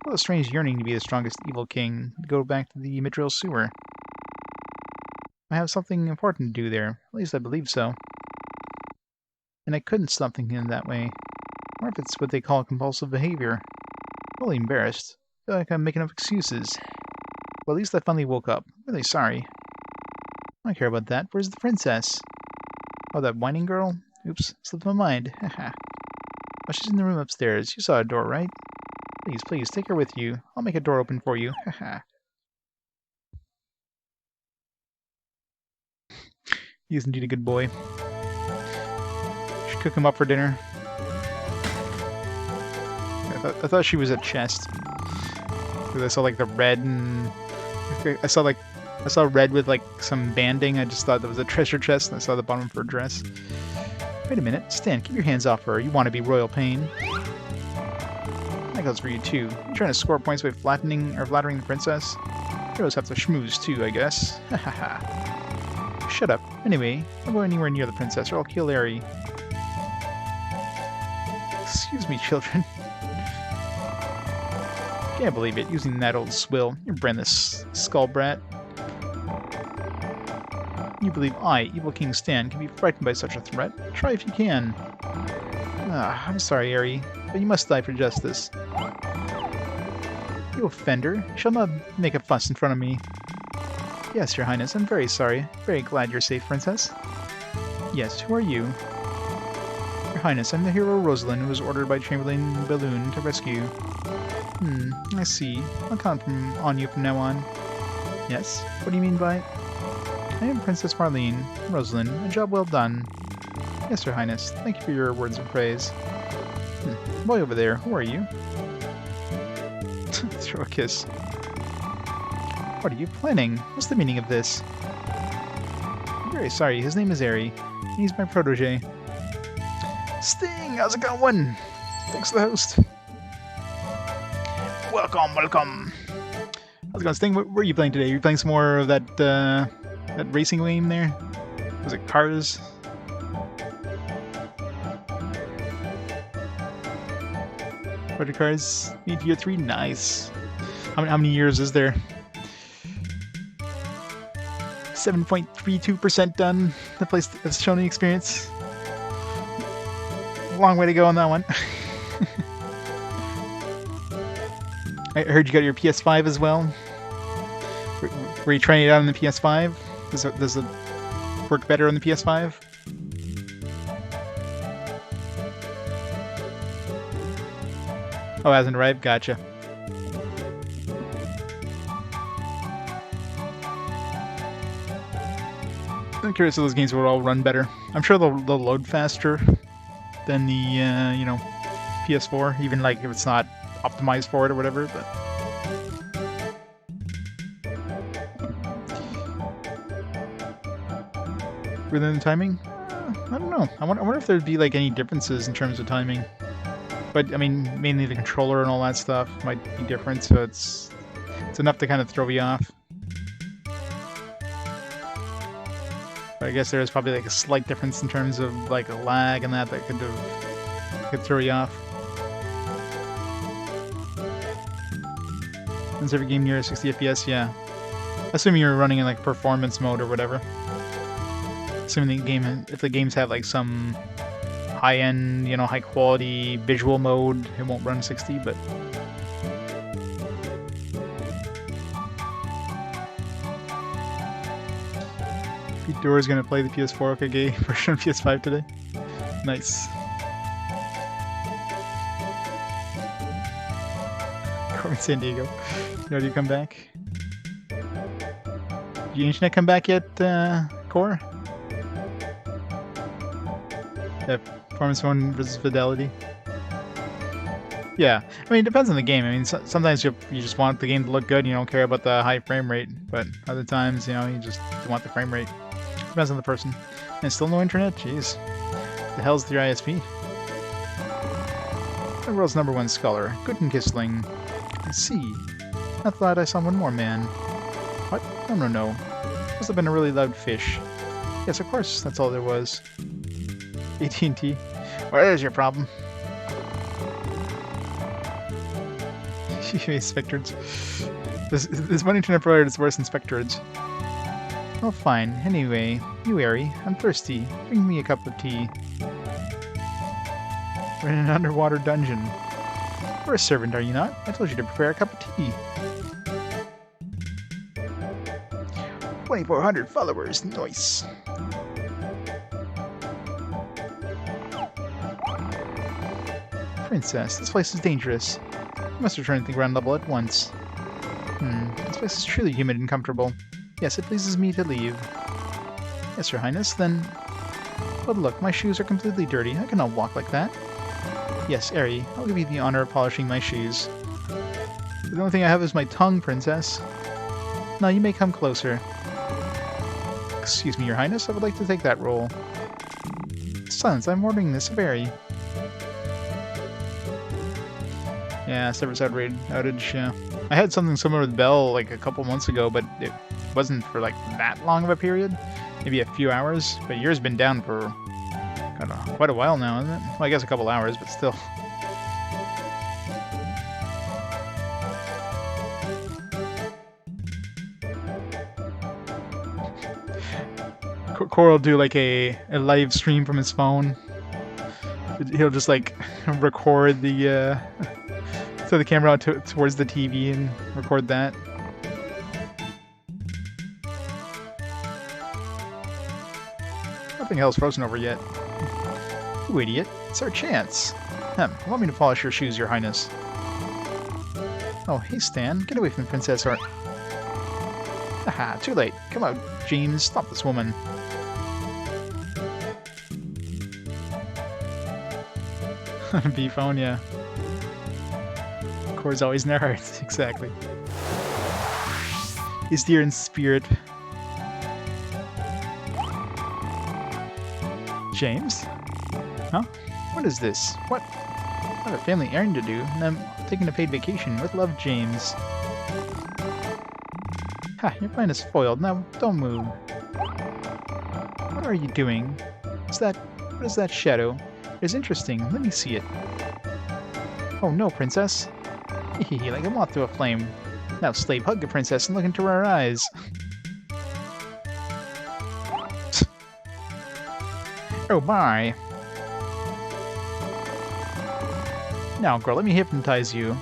What a strange yearning to be the strongest evil king, to go back to the Midrill sewer. I have something important to do there. At least I believe so. And I couldn't stop thinking in that way. Or if it's what they call compulsive behavior. I'm really embarrassed. I feel like I'm making up excuses. But at least I finally woke up. I'm really sorry. I don't care about that. Where's the princess? Oh, that whining girl? Oops, slipped my mind. Haha. Oh, she's in the room upstairs. You saw a door, right? Please, please, take her with you. I'll make a door open for you. Haha. He's indeed a good boy. Should cook him up for dinner. I thought she was a chest. Because I saw like the red and... I saw red with like some banding. I just thought that was a treasure chest, and I saw the bottom of her dress. Wait a minute. Stan, keep your hands off her. You want to be royal pain. That goes for you too. You trying to score points by flattering the princess? Heroes have to schmooze too, I guess. Ha ha ha. Shut up. Anyway, don't go anywhere near the princess or I'll kill Larry. Excuse me, children. Can't believe it, using that old swill. You're brainless, skull brat. You believe I, Evil King Stan, can be frightened by such a threat? Try if you can. Ah, I'm sorry, Eri, but you must die for justice. You offender! You shall not make a fuss in front of me. Yes, Your Highness, I'm very sorry. Very glad you're safe, Princess. Yes, who are you? Your Highness, I'm the hero Rosalind, who was ordered by Chamberlain Balloon to rescue. I see. I'll count on you from now on. Yes? What do you mean by... I am Princess Marlene. Rosalind, a job well done. Yes, Your Highness. Thank you for your words of praise. Boy over there, who are you? Throw a kiss. What are you planning? What's the meaning of this? I'm very sorry, his name is Eri. He's my protege. Sting, how's it going? Thanks for the host. Welcome, welcome. How's it going, Sting? What were you playing today? Are you playing some more of that, that racing game there? Was it Cars? Project Cars, Meteor 3, nice. How many years is there? 7.32% done. The place that's shown the experience. Long way to go on that one. I heard you got your PS5 as well. Were you trying it out on the PS5? Does it work better on the PS5? Oh, it hasn't arrived? Gotcha. I'm curious if those games will all run better. I'm sure they'll load faster than the, you know, PS4, even like if it's not optimized for it or whatever, but... Within the timing? I don't know. I wonder if there'd be like any differences in terms of timing. But, I mean, mainly the controller and all that stuff might be different, so it's enough to kind of throw you off. But I guess there's probably like a slight difference in terms of like a lag and that could throw you off. Is every game near 60 FPS? Yeah. Assuming you're running in like performance mode or whatever. Assuming the game, if the games have like some high-end, you know, high-quality visual mode, it won't run 60, but... Pete Doerr's gonna play the PS4 Okage version of PS5 today. Nice. Corbin San Diego. How do you come back? Did your internet come back yet, Core? Yeah, performance mode versus fidelity. Yeah, I mean, it depends on the game. I mean, sometimes you just want the game to look good and you don't care about the high frame rate, but other times, you know, you just want the frame rate. Depends on the person. And still no internet? Jeez. The hell's your ISP? The world's #1 scholar, Guten Kissling. I see. I thought I saw one more man. What? No. Must have been a really loud fish. Yes, of course, that's all there was. AT&T. What is your problem? Spectreds. This one internet provider is worse than Spectreds. Oh, fine. Anyway, you Eri, I'm thirsty. Bring me a cup of tea. We're in an underwater dungeon. You're a servant, are you not? I told you to prepare a cup of tea. 2,400 followers. Nice. Princess, this place is dangerous. You must return to the ground level at once. This place is truly humid and comfortable. Yes, it pleases me to leave. Yes, Your Highness, then... But look, my shoes are completely dirty. I cannot walk like that. Yes, Eri, I'll give you the honor of polishing my shoes. The only thing I have is my tongue, Princess. Now you may come closer. Excuse me, Your Highness, I would like to take that role. Silence, I'm ordering this of Eri. Yeah, server side raid outage, yeah. I had something similar with Bell like a couple months ago, but it wasn't for like that long of a period. Maybe a few hours, but yours been down for quite a while now, isn't it? Well, I guess a couple hours, but still. Core will do like a live stream from his phone. He'll just like record the so the camera out towards the TV and record that. Nothing else frozen over yet. You idiot! It's our chance. Allow me to polish your shoes, Your Highness. Oh, hey Stan, get away from the princess or... Haha, too late. Come on, James, stop this woman. B-phone, yeah. Core's always in their hearts, exactly. He's dear in spirit. James? Huh? What is this? What? I have a family errand to do, and I'm taking a paid vacation. With love, James. Ha, your plan is foiled. Now, don't move. What are you doing? What is that shadow? It's interesting. Let me see it. Oh no, princess. Hehe, like a moth to a flame. Now, slave, hug the princess and look into her eyes. Oh, bye. Now, girl, let me hypnotize you.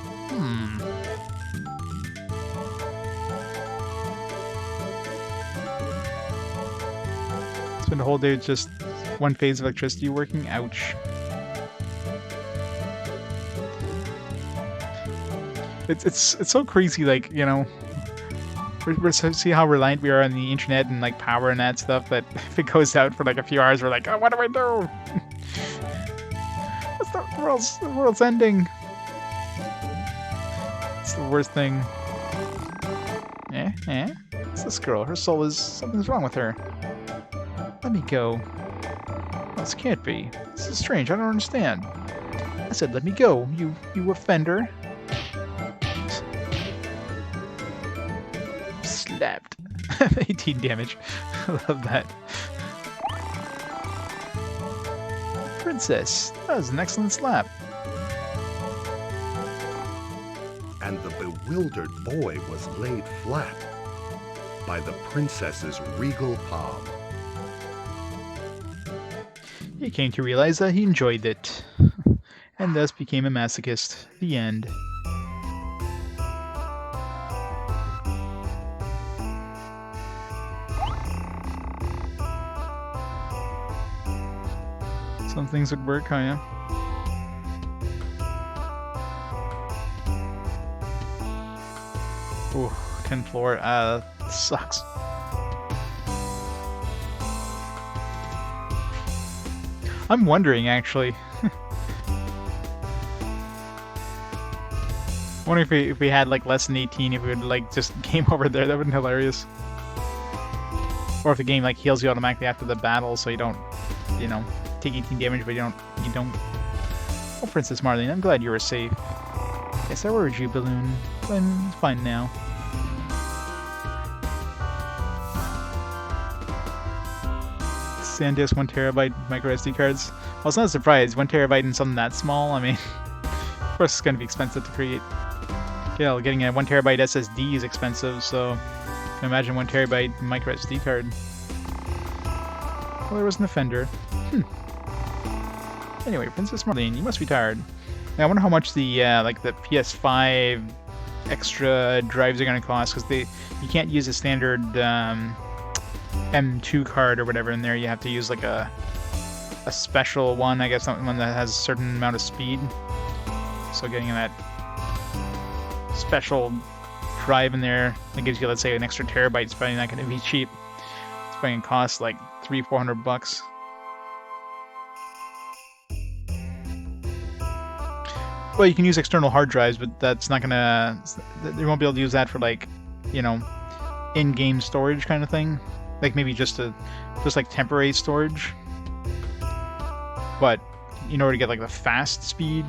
Spend a whole day with just one phase of electricity working. Ouch. It's so crazy, like, you know, we're see how reliant we are on the internet and like power and that stuff, that if it goes out for like a few hours, we're like, oh, what do I do? The world's ending. It's the worst thing. It's this girl. Her soul is... something's wrong with her. Let me go. Well, this can't be. This is strange. I don't understand. I said let me go, you offender. Slapped. 18 damage. I love that. Princess, that was an excellent slap. And the bewildered boy was laid flat by the princess's regal palm. He came to realize that he enjoyed it, and thus became a masochist. The end. Some things would work, huh, yeah? Ooh, 10th floor. Sucks. I'm wondering, actually. Wondering if we had like less than 18, if we would like just game over there. That would be hilarious. Or if the game like heals you automatically after the battle, so you don't, you know, take 18 damage, but you don't. Oh, Princess Marlene, I'm glad you were safe. Yes, I worried you, Balloon. But it's fine now. SanDisk 1TB micro SD cards. I was not surprised. 1TB and something that small. I mean, of course it's going to be expensive to create. Yeah, getting a 1TB SSD is expensive, so I can imagine 1TB micro SD card. Well, there was an offender. Anyway, Princess Marlene, you must be tired. Now, I wonder how much the like the PS5 extra drives are going to cost, because you can't use a standard M2 card or whatever in there. You have to use like a special one, I guess, one that has a certain amount of speed. So getting that special drive in there that gives you, let's say, an extra terabyte is probably not going to be cheap. It's probably going to cost like $300-400. Well, you can use external hard drives, but that's not gonna... They won't be able to use that for, like, you know, in-game storage kind of thing. Like, maybe just like temporary storage. But in order to get, like, the fast speed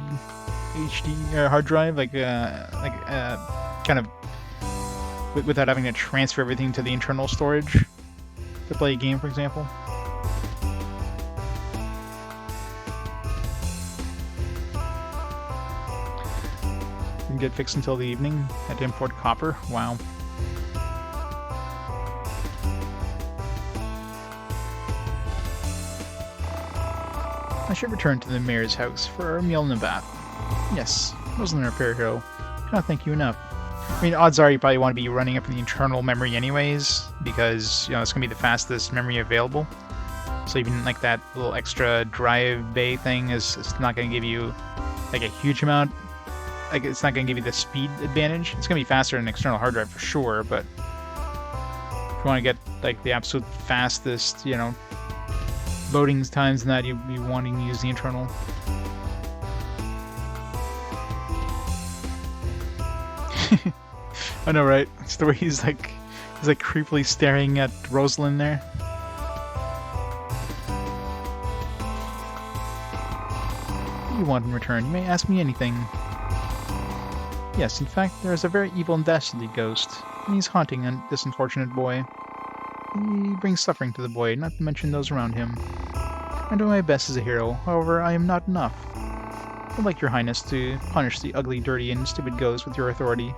HD hard drive, like kind of without having to transfer everything to the internal storage to play a game, for example. Didn't get fixed until the evening. Had to import copper. Wow. I should return to the mayor's house for a meal and a bath. Yes, Rosalind, our fair hero. Cannot thank you enough. I mean, odds are you probably want to be running up in the internal memory anyways, because, you know, it's going to be the fastest memory available. So even, like, that little extra drive bay thing is not going to give you, like, a huge amount. Like, it's not going to give you the speed advantage. It's going to be faster than an external hard drive for sure, but if you want to get, like, the absolute fastest, you know, loading times and that, you'd be wanting to use the internal. I know, right? It's the way he's creepily staring at Rosalind there. What do you want in return? You may ask me anything. Yes, in fact, there is a very evil and dastardly ghost, and he's haunting this unfortunate boy. He brings suffering to the boy, not to mention those around him. I'm doing my best as a hero, however, I am not enough. I'd like your highness to punish the ugly, dirty, and stupid ghost with your authority.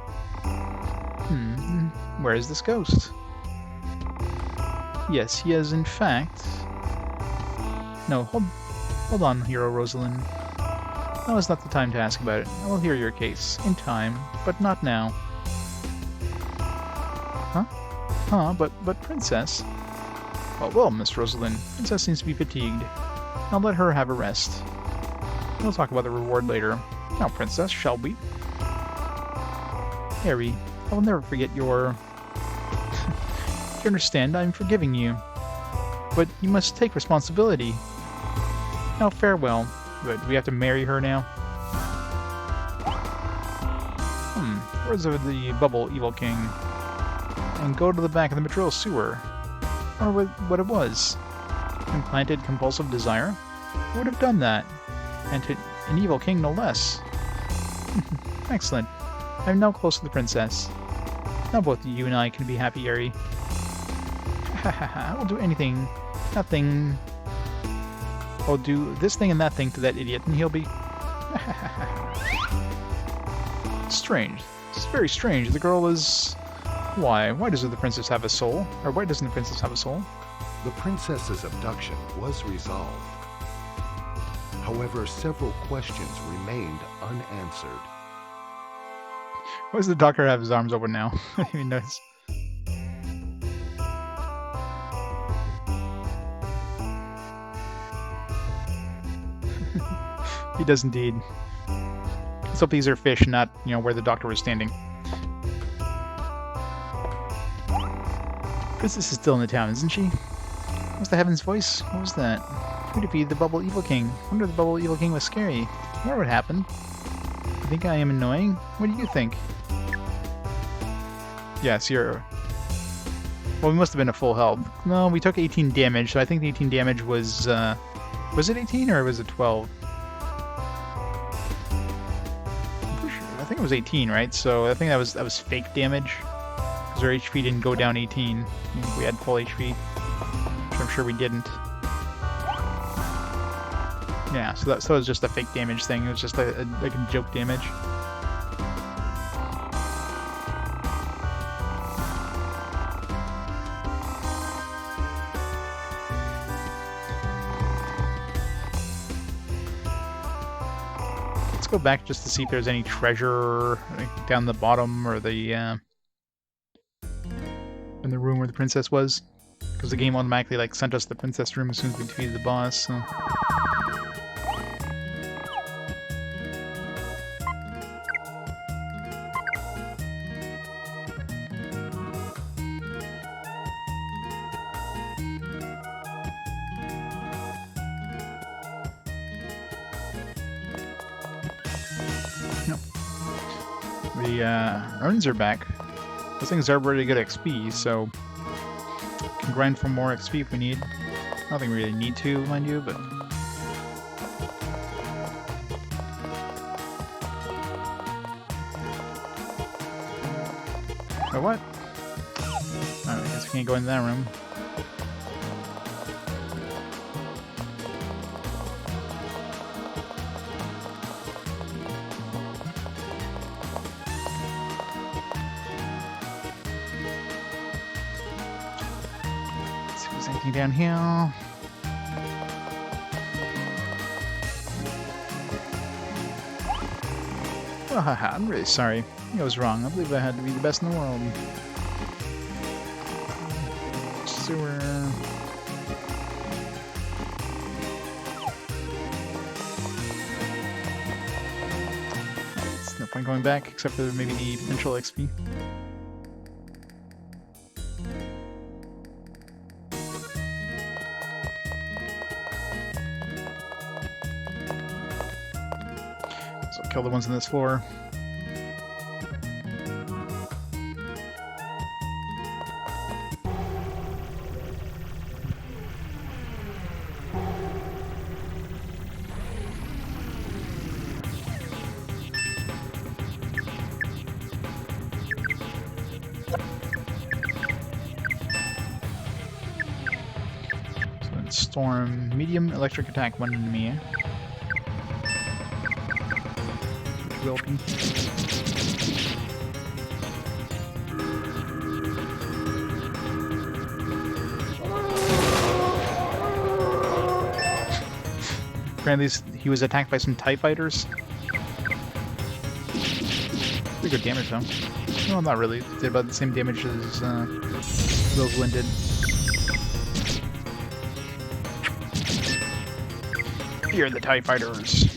Where is this ghost? Yes, he is, in fact... No, hold on, Hero Rosalind. Now is not the time to ask about it. I will hear your case, in time, but not now. But Princess... Well, Miss Rosalind, Princess seems to be fatigued. I'll let her have a rest. We'll talk about the reward later. Now, Princess, shall we? Harry, I will never forget your... You understand, I'm forgiving you. But you must take responsibility. Now, farewell. But we have to marry her now? Where's the bubble, Evil King? And go to the back of the Madrill sewer. Or what it was. Implanted compulsive desire? Who would have done that? And to an Evil King, no less. Excellent. I'm now close to the princess. Now both you and I can be happy, Harry. I will do anything, nothing. I'll do this thing and that thing to that idiot, and he'll be... Strange. It's very strange. The girl is... Why? Why doesn't the princess have a soul? Or why doesn't the princess have a soul? The princess's abduction was resolved. However, several questions remained unanswered. Why does the doctor have his arms open now? I didn't even notice. He does indeed. Let's hope these are fish, not, you know, where the doctor was standing. Princess is still in the town, isn't she? What's the heaven's voice? What was that? Who defeated the Bubble Evil King? I wonder if the Bubble Evil King was scary. I wonder what happened. You think I am annoying? What do you think? Yes, you're... Well, we must have been at full health. No, we took 18 damage, so I think the 18 damage was... Was it 18 or was it 12? I'm pretty sure. I think it was 18, right? So I think that was fake damage. Because our HP didn't go down 18. We had full HP. Which I'm sure we didn't. Yeah, so that was just a fake damage thing. It was just like a joke damage. Let's go back just to see if there's any treasure down the bottom or the in the room where the princess was, because the game automatically like sent us the princess room as soon as we defeated the boss. So. The urns are back. Those things are really good XP, so we can grind for more XP if we need. I don't think we really need to, mind you, but... Oh, what? Oh, I guess we can't go into that room. Down here. Oh, haha, I'm really sorry. I was wrong. I believe I had to be the best in the world. Sewer. There's no point going back, except for maybe the potential XP. So kill the ones on this floor. Storm, medium electric attack, one enemy. Which will be. Apparently he was attacked by some TIE fighters. Pretty good damage though. No, not really. Did about the same damage as Rosalind did. Here are the TIE fighters.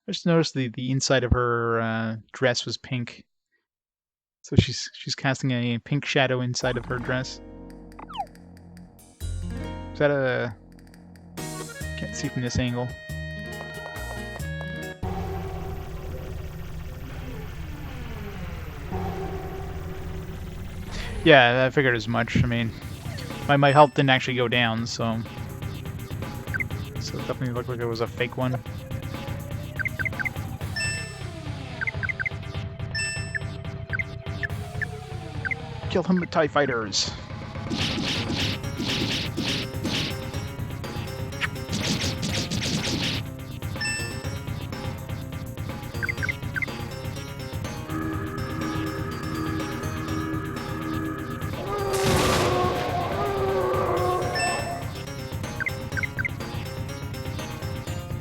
I just noticed the inside of her dress was pink, so she's casting a pink shadow inside of her dress. Is that a? Can't see from this angle. Yeah, I figured as much. I mean, my health didn't actually go down, so it definitely looked like it was a fake one. Kill him with TIE fighters.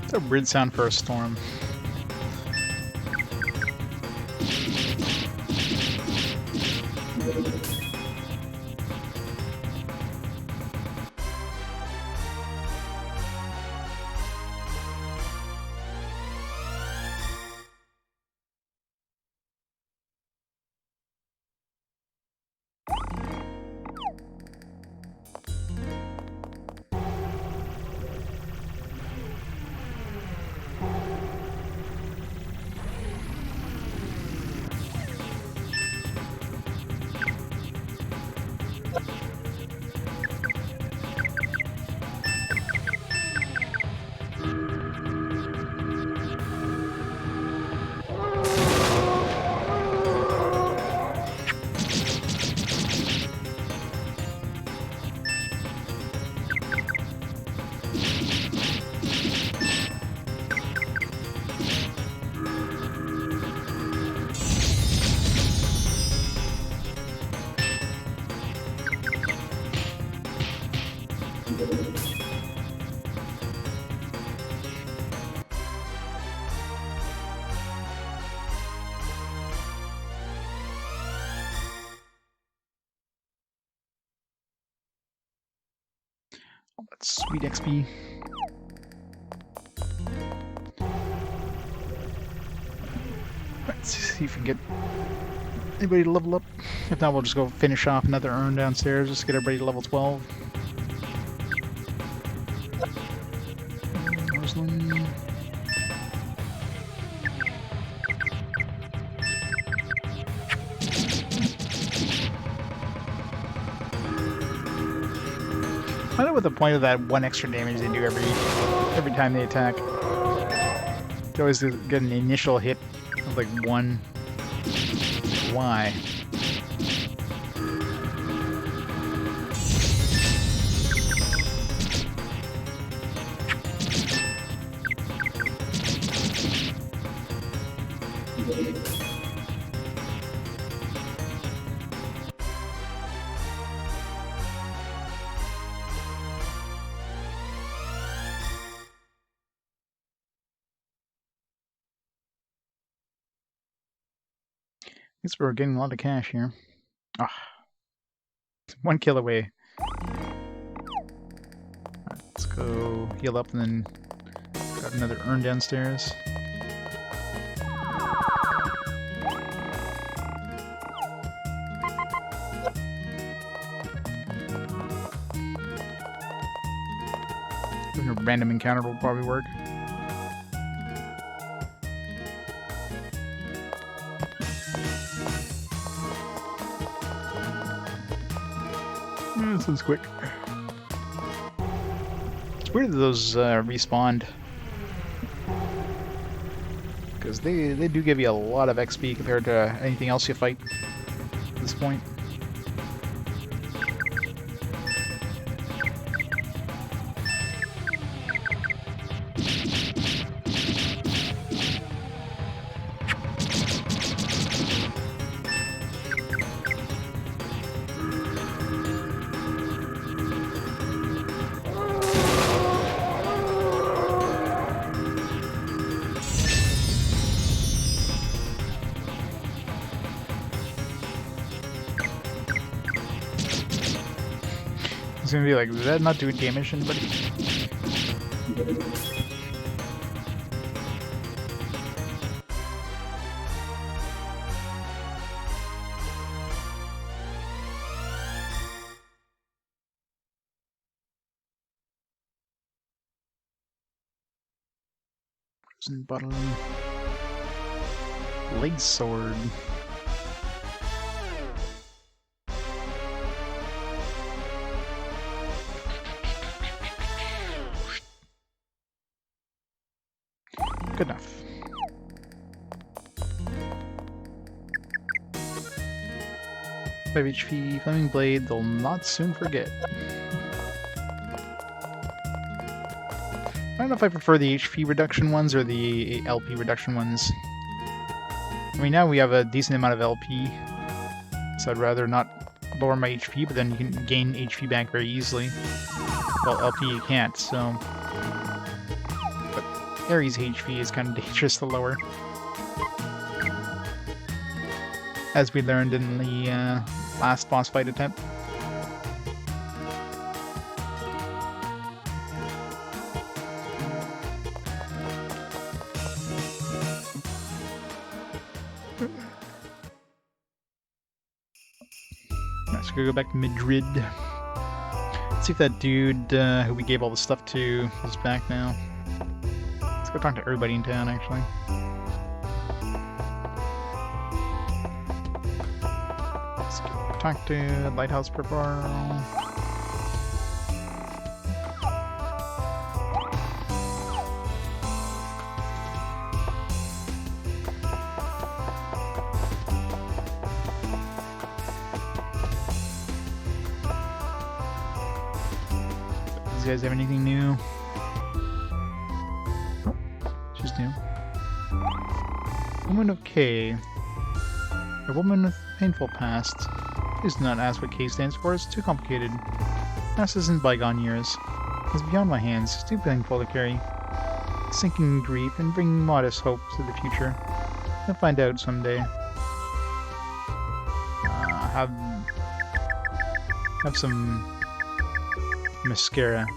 It's a weird sound for a storm. That's sweet XP. Let's see if we can get anybody to level up. If not, we'll just go finish off another urn downstairs. Just get everybody to level 12. Rosalind. I don't know what the point of that one extra damage they do every time they attack. They always get an initial hit of like one. Why? Guess we're getting a lot of cash here. Ah, 1 kill away. Alright, let's go heal up and then grab another urn downstairs. A random encounter will probably work. This is quick. It's weird that those respawned, because they do give you a lot of XP compared to anything else you fight at this point. It's gonna be like, is that not doing damage to anybody? Frozen bottle. Blade sword. Good enough. Five HP, Flaming Blade, they'll not soon forget. I don't know if I prefer the HP reduction ones or the LP reduction ones. I mean, now we have a decent amount of LP, so I'd rather not lower my HP, but then you can gain HP back very easily. Well, LP you can't, so... But Ares' HP is kind of dangerous to lower. As we learned in the last boss fight attempt. Alright, so we're gonna go back to Madrid. Let's see if that dude who we gave all the stuff to is back now. Let's go talk to everybody in town, actually. Let's go talk to Lighthouse Preparo. You guys have anything new? Oh, she's new. Woman of K. A woman with painful past. Please do not ask what K stands for, it's too complicated. Masters in bygone years. It's beyond my hands, too painful to carry. Sinking grief and bringing modest hope to the future. You'll find out someday. Have some mascara.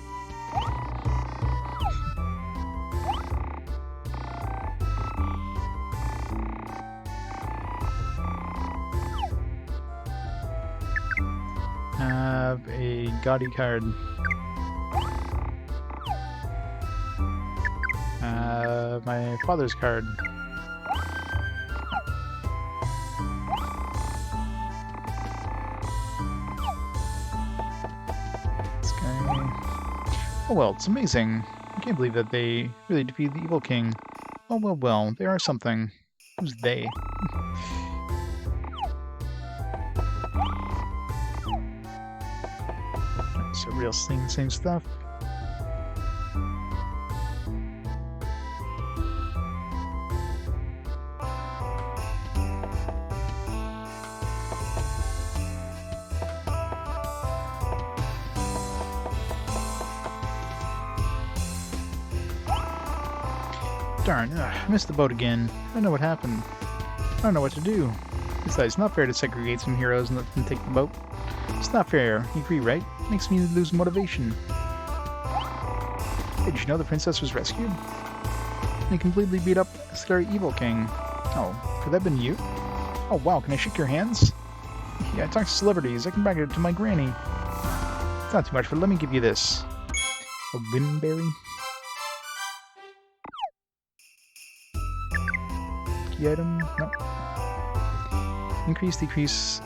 Have a gaudy card. My father's card. Oh well, it's amazing. I can't believe that they really defeated the evil king. Oh well, they are something. Who's they? So real same stuff. Darn, I missed the boat again. I don't know what happened. I don't know what to do. Besides, it's not fair to segregate some heroes and let them take the boat. It's not fair. You agree, right? Makes me lose motivation. Hey, did you know the princess was rescued? They completely beat up a scary evil king. Oh, could that have been you? Oh wow, can I shake your hands? Yeah, I talk to celebrities. I can back it to my granny. It's not too much, but let me give you this. A windberry? Key item? No. Increase, decrease.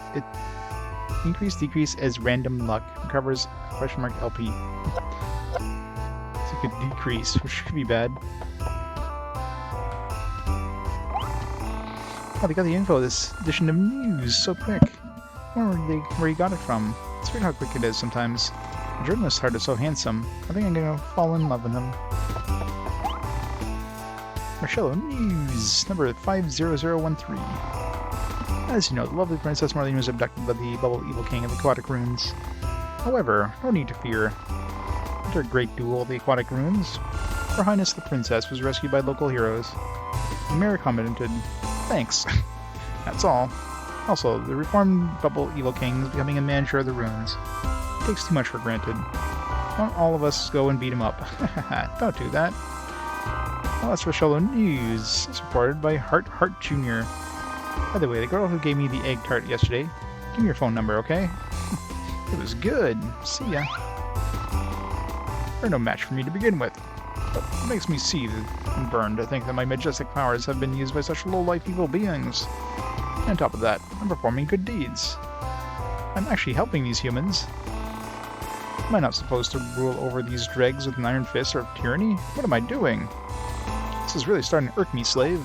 Increase, decrease as random luck. Recovers $LP. So it could decrease, which could be bad. Oh, they got the info of this edition of news so quick. I wonder where you got it from. It's weird how quick it is sometimes. The journalist art is so handsome. I think I'm gonna fall in love with him. Marcello News, number 50013. As you know, the lovely Princess Marlene was abducted by the Bubble Evil King of the Aquatic Ruins. However, no need to fear. After a great duel of the Aquatic Ruins, Her Highness the Princess was rescued by local heroes. The mayor commented, "Thanks." That's all. Also, the reformed Bubble Evil King is becoming a manager of the ruins. It takes too much for granted. Why don't all of us go and beat him up? Don't do that. Well, that's Rochelle News, supported by Hart Jr. By the way, the girl who gave me the egg tart yesterday, give me your phone number, okay? It was good. See ya. You're no match for me to begin with. But it makes me seethe and burn to think that my majestic powers have been used by such low-life evil beings. And on top of that, I'm performing good deeds. I'm actually helping these humans. Am I not supposed to rule over these dregs with an iron fist or tyranny? What am I doing? This is really starting to irk me, slave.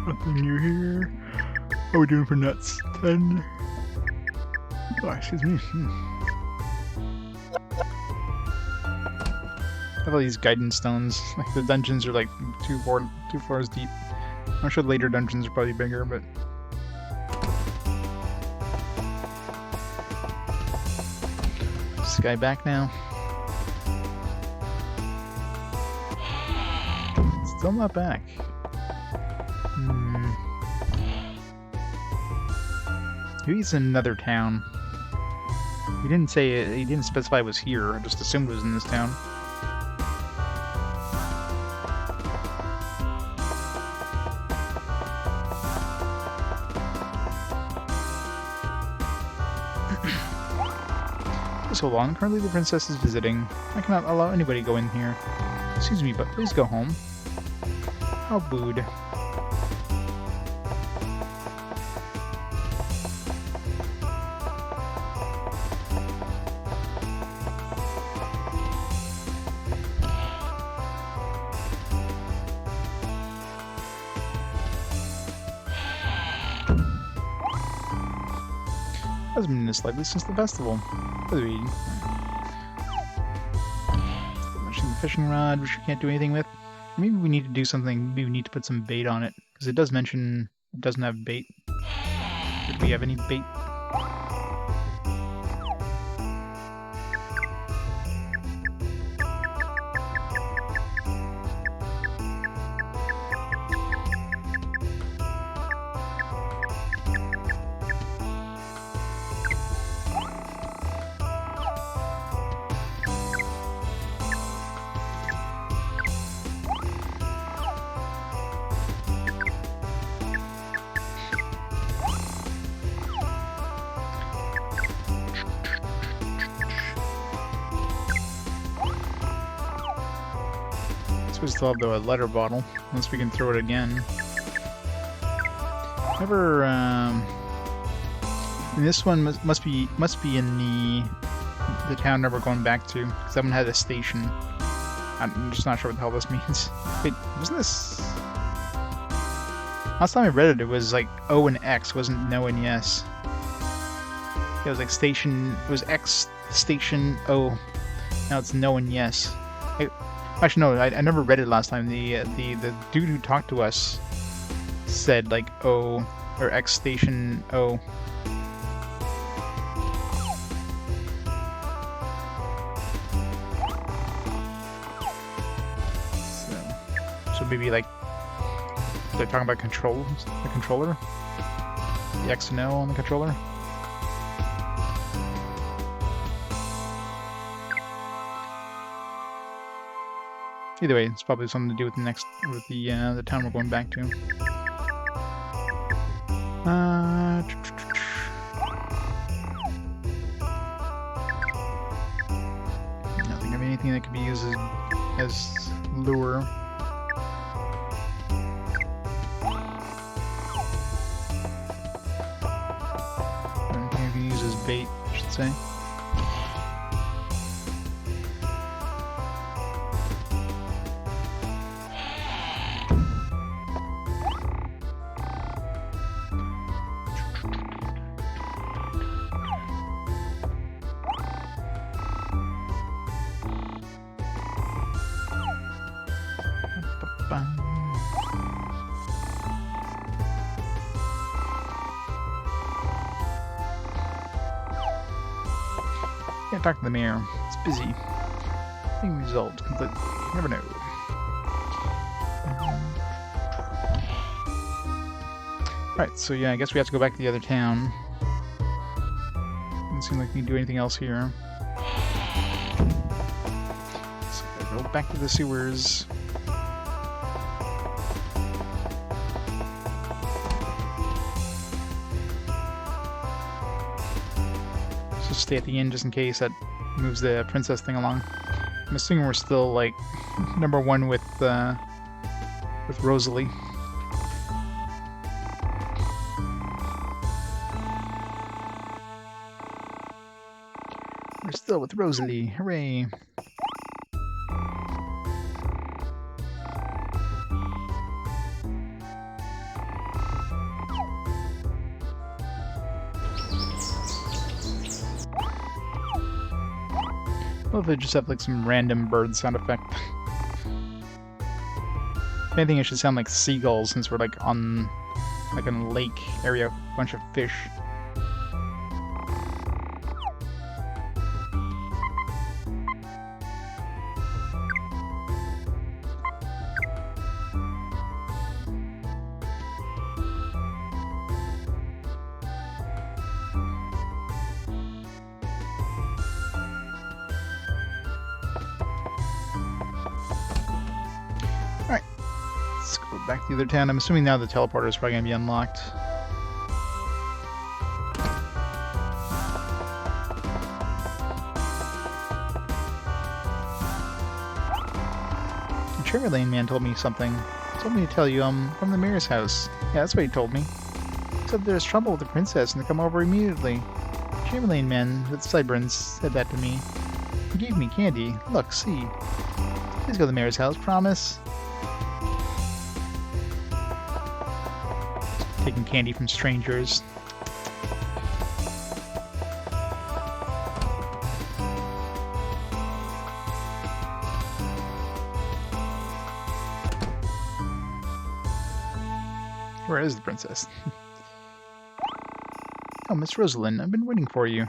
Nothing new here. How are we doing for nuts? 10. Oh, excuse me. I have all these guidance stones. Like the dungeons are like two floors deep. I'm sure later dungeons are probably bigger, but this guy back now. Still not back. Maybe it's another town. He didn't say it, he didn't specify it was here. I just assumed it was in this town. Please hold on. Currently the princess is visiting. I cannot allow anybody to go in here. Excuse me, but please go home. How booed. Hasn't been this lively since the festival. By the way, mentioned the fishing rod, which we can't do anything with. Maybe we need to do something. Maybe we need to put some bait on it, because it does mention it doesn't have bait. Do we have any bait? We still have the letter bottle, unless we can throw it again. Never. This one must be in the town that we're going back to, because that one had a station. I'm just not sure what the hell this means. Wait, wasn't this? Last time I read it, it was like O and X, wasn't no and yes. It was like station. It was X station O. Now it's no and yes. Actually, no, I never read it last time. The dude who talked to us said like O or X station O. So maybe like they're talking about controls, the controller, the X and O on the controller. Either way, it's probably something to do with the town we're going back to. Nothing of anything that could be used as lure. Anything you can use as bait, I should say. Can't talk to the mayor. It's busy. Being resolved completely. You never know. Right, so yeah, I guess we have to go back to the other town. Doesn't seem like we can do anything else here. So gotta go back to the sewers. Just stay at the inn just in case that moves the princess thing along. I'm assuming we're still like #1 with Rosalie. We're still with Rosalie. Hooray! Well, if they just have like some random bird sound effect. If anything, it should sound like seagulls since we're like on like in a lake area, a bunch of fish. Back to the other town. I'm assuming now the teleporter is probably going to be unlocked. The Cherry Lane man told me something. He told me to tell you, from the mayor's house. Yeah, that's what he told me. He said there's trouble with the princess and to come over immediately. Cherry Lane man with sideburns said that to me. He gave me candy. Look, see. Please go to the mayor's house, promise? Taking candy from strangers. Where is the princess? Oh, Miss Rosalind, I've been waiting for you.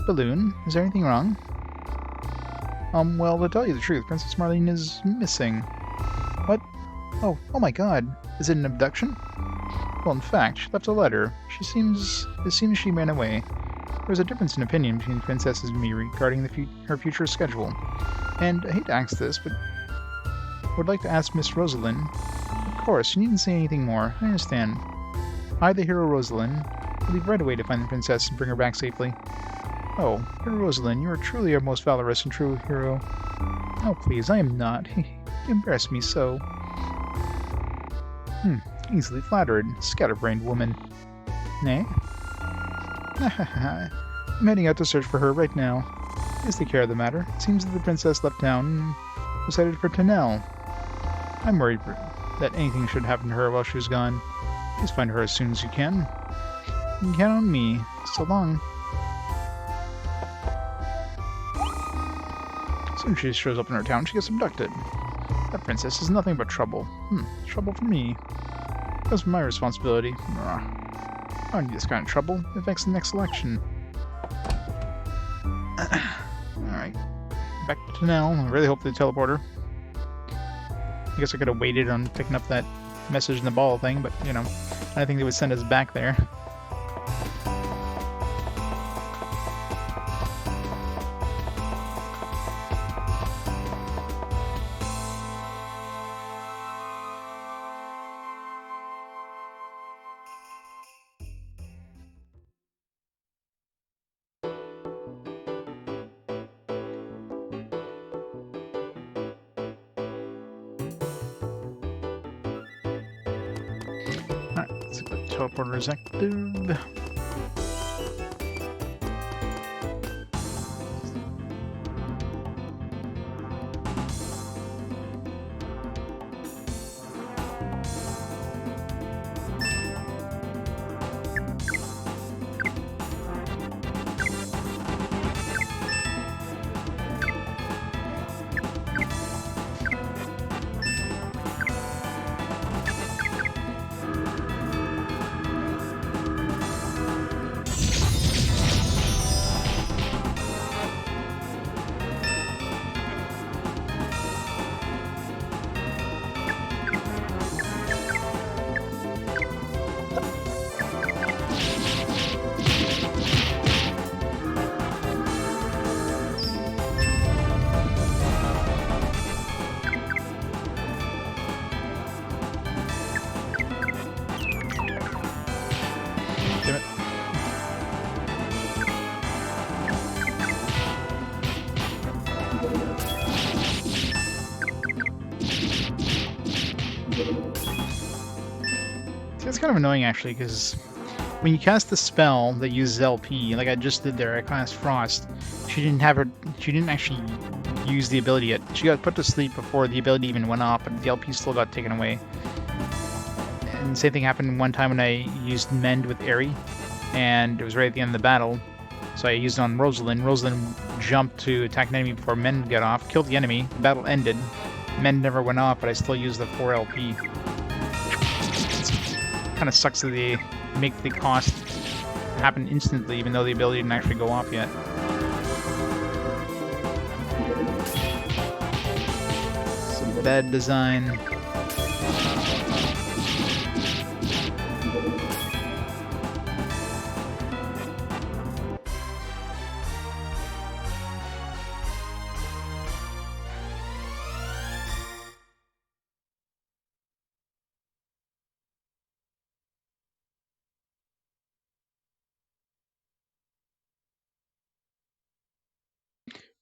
Balloon, is there anything wrong? Well, to tell you the truth, Princess Marlene is missing. What? Oh my god. Is it an abduction? Well, in fact, she left a letter. It seems she ran away. There's a difference in opinion between the princess and me regarding her future schedule. And I hate to ask this, but I would like to ask Miss Rosalind. Of course, you needn't say anything more. I understand. I, the hero Rosalind, will leave right away to find the princess and bring her back safely. Oh, hero Rosalind, you are truly our most valorous and true hero. Oh, please, I am not. You embarrass me so. Easily flattered, scatterbrained woman. Nay? I'm heading out to search for her right now. Please take care of the matter. It seems that the princess left town and was headed for Tanel. I'm worried that anything should happen to her while she was gone. Please find her as soon as you can. You can count on me. So long. So soon as she shows up in her town, she gets abducted. That princess is nothing but trouble. Trouble for me. That's my responsibility. I don't need this kind of trouble. It affects the next election. Alright. Back to Nell. I really hope they teleport her. I guess I could have waited on picking up that message in the ball thing, but, you know, I don't think they would send us back there. Alright, let's see if the teleporter is active. Damn it. See, it's kind of annoying actually, because when you cast the spell that uses LP, like I just did there, I cast Frost, she didn't actually use the ability yet. She got put to sleep before the ability even went off, but the LP still got taken away. And the same thing happened one time when I used Mend with Aerie, and it was right at the end of the battle. So I used it on Rosalind. Rosalind jumped to attack an enemy before Mend got off, killed the enemy, the battle ended. Mend never went off, but I still used the 4 LP. Kind of sucks that they make the cost happen instantly, even though the ability didn't actually go off yet. Some bad design.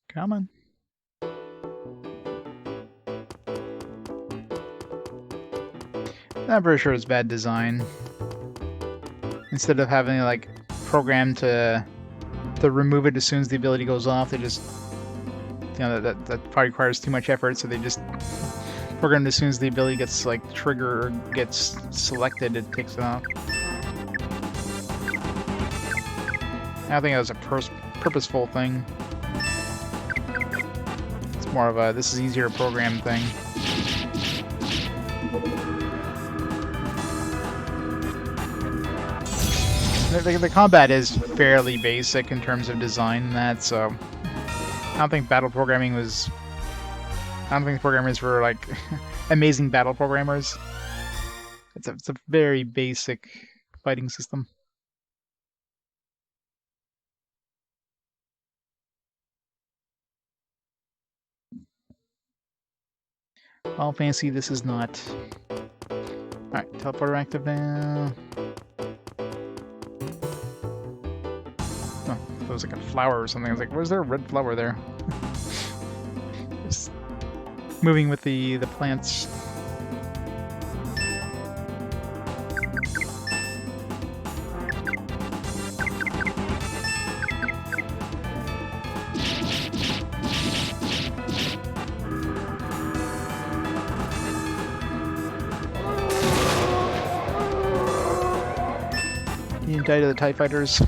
Come on. I'm pretty sure it's bad design. Instead of having like programmed to remove it as soon as the ability goes off, they just, you know, that probably requires too much effort, so they just program it as soon as the ability gets like trigger or gets selected, it takes it off. I think that was a purposeful thing. It's more of a this is easier to program thing. The combat is fairly basic in terms of design, so I don't think battle programming was. I don't think the programmers were like amazing battle programmers. It's a very basic fighting system. All fancy, this is not. Alright, teleporter active now. Oh, it was like a flower or something. I was like, where's there a red flower there? Just moving with the plants. You die to the TIE fighters.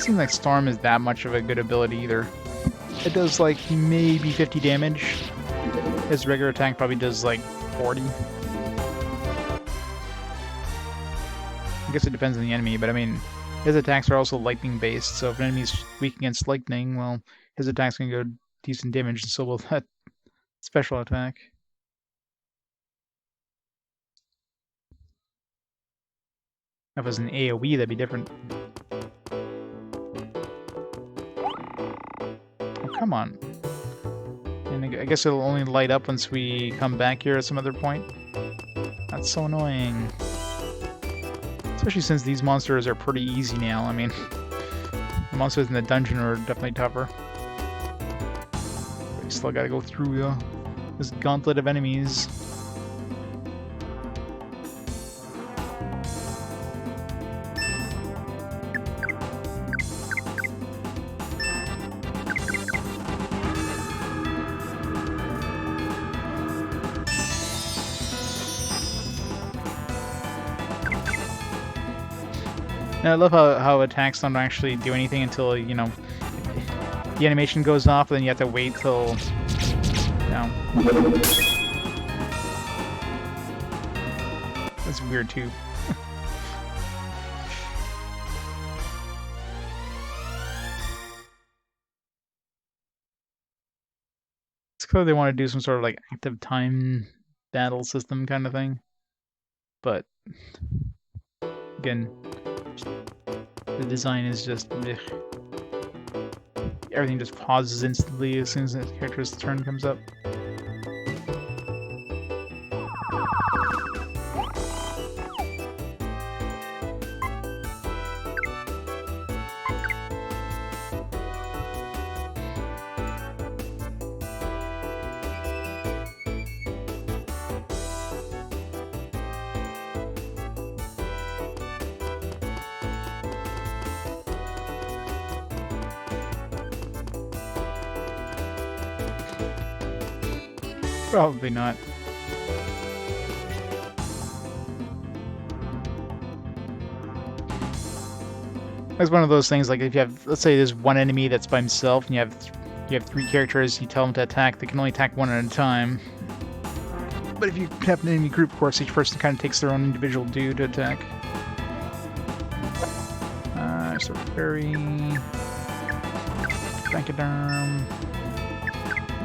seem like Storm is that much of a good ability either. It does like maybe 50 damage. His regular attack probably does like 40. I guess it depends on the enemy, but I mean, his attacks are also lightning based, so if an enemy's weak against lightning, well, his attack's gonna go decent damage, and so will that special attack. If it was an AoE, that'd be different. Oh, come on. And I guess it'll only light up once we come back here at some other point. That's so annoying. Especially since these monsters are pretty easy now. I mean, the monsters in the dungeon are definitely tougher. But you still gotta go through this gauntlet of enemies. And I love how attacks don't actually do anything until, you know, the animation goes off, then you have to wait till, you know. That's weird too. It's clear they want to do some sort of like active time battle system kind of thing. But again, the design is just ugh. Everything just pauses instantly as soon as the character's turn comes up. Probably not. It's one of those things, like if you have, let's say there's one enemy that's by himself, and you have 3 characters, you tell them to attack, they can only attack one at a time. But if you have an enemy group, of course, each person kind of takes their own individual dude to attack. So Fairy, Frankoderm,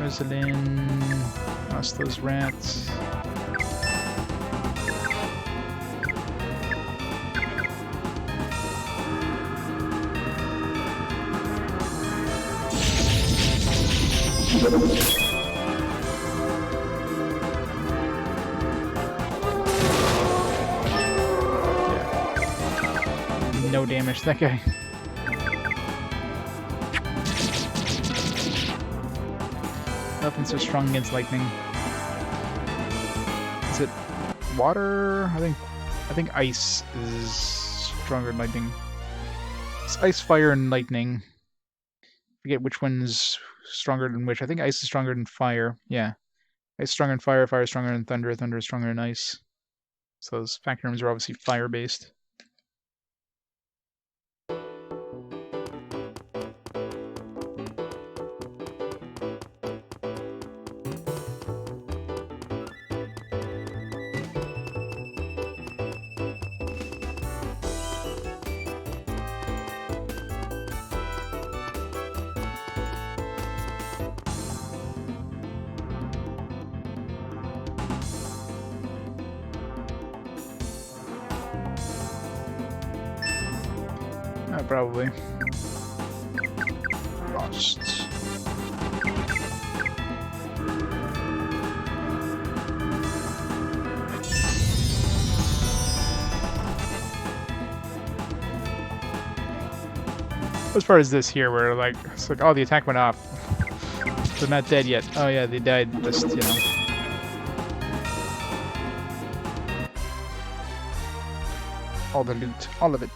Rosalind, lost those rats. Yeah. No damage to that guy. Nothing so strong against lightning. Is it water? I think ice is stronger than lightning. It's ice, fire, and lightning. I forget which one's stronger than which. I think ice is stronger than fire. Yeah. Ice is stronger than fire, fire is stronger than thunder, thunder is stronger than ice. So those factors are obviously fire-based. Probably. Frost. As far as this here, where like it's like, oh, the attack went off. They're not dead yet. Oh yeah, they died. Just, you know. All the loot, all of it.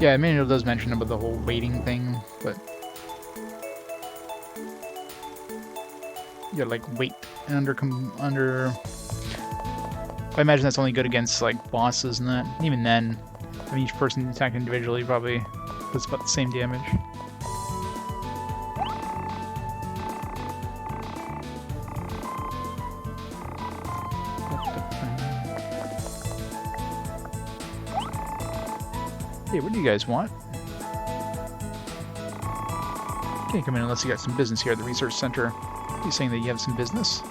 Yeah, manual does mention about the whole waiting thing, but you gotta like wait under. I imagine that's only good against like bosses and that. And even then, I mean, each person attacked individually probably does about the same damage. Hey, what do you guys want? Can't come in unless you got some business here at the research center. Are you saying that you have some business?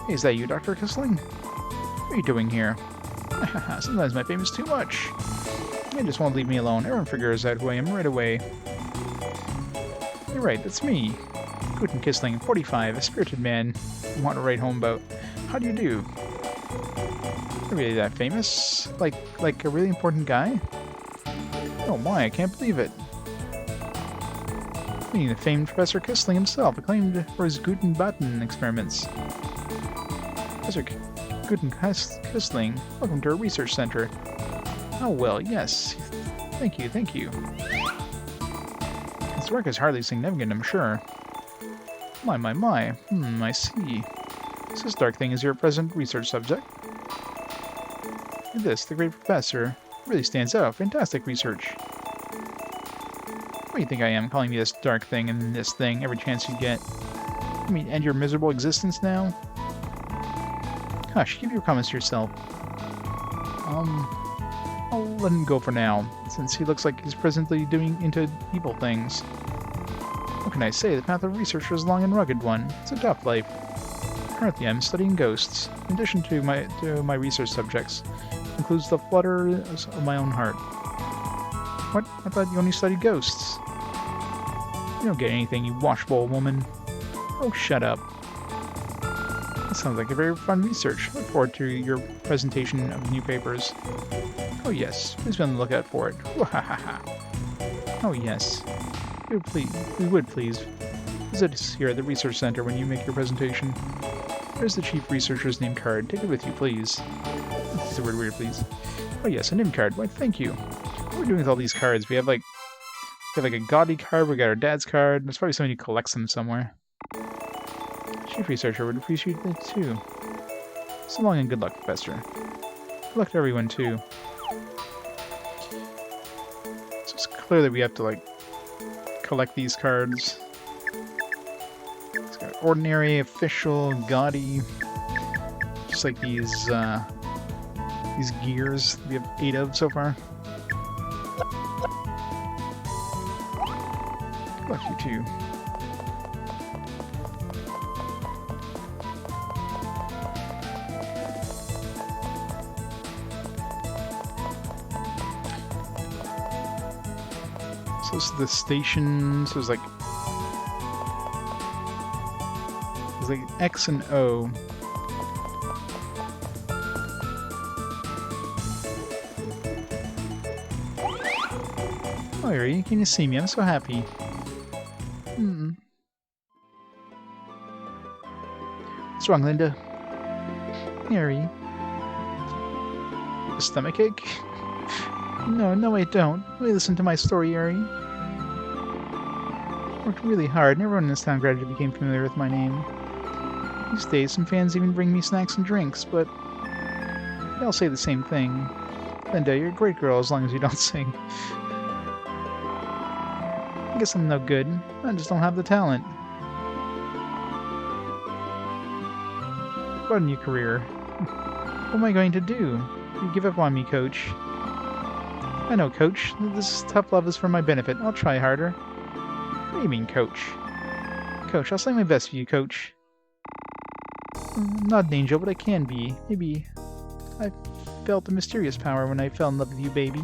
Hey, is that you, Dr. Kissling? What are you doing here? Sometimes my fame is too much. They just won't leave me alone. Everyone figures out who I am right away. You're right, that's me. Guten Kissling, 45, a spirited man I want to write home about. How do you do? You're really that famous? Like a really important guy? Oh my, I can't believe it. Me, the famed Professor Kissling himself, acclaimed for his Guten Baten experiments. Professor Guten Kissling, welcome to our research center. Oh well, yes. Thank you, thank you. His work is hardly significant, I'm sure. My. I see. This dark thing is your present research subject. This, the great professor, really stands out. Fantastic research. What do you think I am, calling me this dark thing and this thing every chance you get? I mean, end your miserable existence now? Hush, keep your comments to yourself. I'll let him go for now, since he looks like he's presently doing into evil things. What can I say? The path of research is a long and rugged one. It's a tough life. Currently, I'm studying ghosts. In addition to my research subjects, includes the flutter of my own heart. What? I thought you only studied ghosts. You don't get anything, you washbowl woman. Oh, shut up. That sounds like a very fun research. Look forward to your presentation of new papers. Oh yes, please be on the lookout for it. Oh yes. We would please. Visit us here at the research center when you make your presentation. There's the chief researcher's name card. Take it with you, please. That's the word weird, please. Oh yes, a name card. Why, thank you. What are we doing with all these cards? We have like a gaudy card, we got our dad's card. There's probably somebody who collects them somewhere. Chief researcher would appreciate that too. So long and good luck, Professor. Good luck to everyone too. So it's clear that we have to like collect these cards. It's got ordinary, official, gaudy, just like these gears. We have 8 of so far. Good luck you too. So this is the station, so it's like X and O. Oh, Yuri, can you see me? I'm so happy. What's wrong, Linda? Yuri. A stomachache? No, I don't. Really listen to my story, Yuri. Worked really hard, and everyone in this town gradually became familiar with my name. These days, some fans even bring me snacks and drinks, but they all say the same thing. Linda, you're a great girl as long as you don't sing. I guess I'm no good. I just don't have the talent. What a new career. What am I going to do? You give up on me, Coach. I know, Coach. This tough love is for my benefit. I'll try harder. What do you mean, Coach? Coach, I'll say my best for you, Coach. I'm not an angel, but I can be. Maybe I felt a mysterious power when I fell in love with you, baby.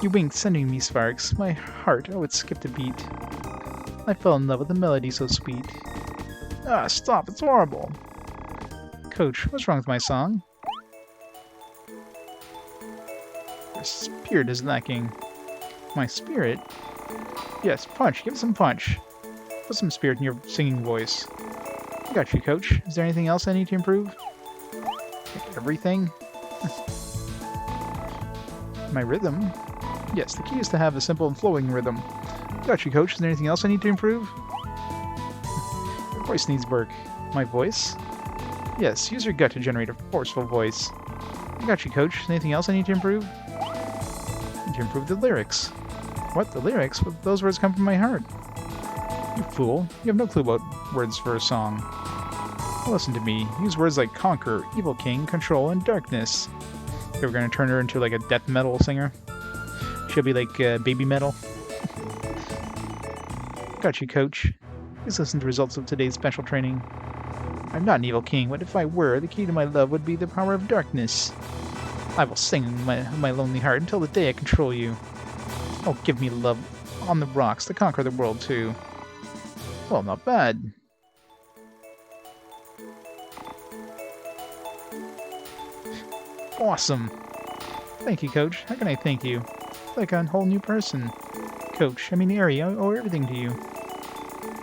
You winked, sending me sparks. My heart, oh, it skipped a beat. I fell in love with a melody so sweet. Ah, stop, it's horrible. Coach, what's wrong with my song? Your spirit is lacking. My spirit? Yes, punch, give it some punch. Put some spirit in your singing voice. I got you, Coach. Is there anything else I need to improve? Like everything? My rhythm? Yes, the key is to have a simple and flowing rhythm. Got you, coach. Is there anything else I need to improve? Your voice needs work. My voice? Yes, use your gut to generate a forceful voice. Got you, coach. Anything else I need to improve? I need to improve the lyrics. What? The lyrics? Well, those words come from my heart. You fool. You have no clue about words for a song. Listen to me. Use words like conquer, evil king, control, and darkness. Okay, we're gonna turn her into like a death metal singer. She'll be like baby metal. Got you, coach. Please listen to the results of today's special training. I'm not an evil king, but if I were, the key to my love would be the power of darkness. I will sing my lonely heart until the day I control you. Oh, give me love on the rocks to conquer the world too. Well, not bad. Awesome. Thank you, coach. How can I thank you? It's like a whole new person. Coach, I mean Ari, I owe everything to you.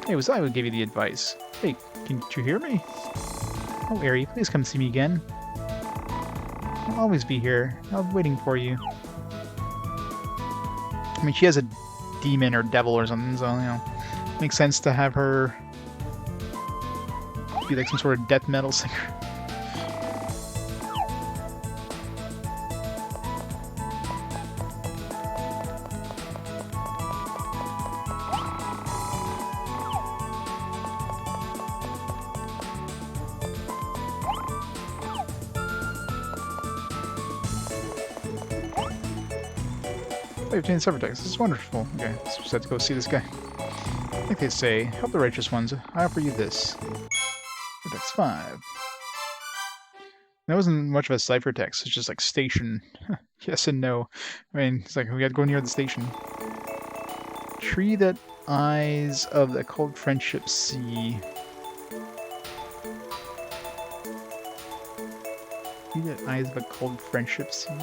It was I who gave you the advice. Hey, can't you hear me? Oh, Ari, please come see me again. I'll always be here. I'll be waiting for you. I mean, she has a demon or devil or something, so, you know, makes sense to have her be like some sort of death metal singer. I obtained several texts. This is wonderful. Okay, so we just have to go see this guy. Like they say, help the righteous ones. I offer you this. Text 5. That wasn't much of a ciphertext. It's just like station. Yes and no. I mean, it's like we gotta go near the station. Tree that eyes of the cold friendship see. Tree that eyes of a cold friendship see.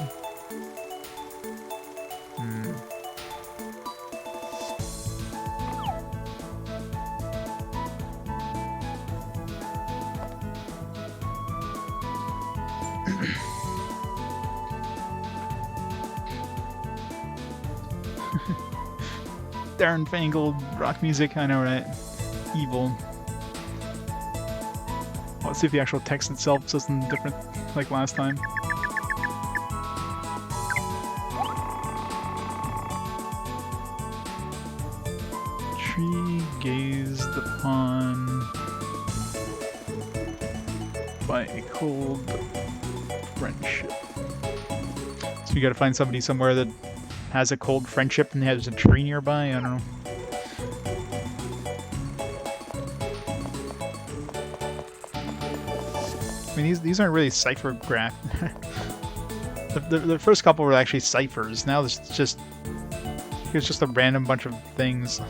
Darn fangled rock music, I know, right? Evil. Let's see if the actual text itself says something different, like last time. Tree gazed upon by a cold friendship. So you gotta find somebody somewhere that has a cold friendship and has a tree nearby? I don't know. I mean, these aren't really cipher graph. the first couple were actually ciphers. Now it's just a random bunch of things.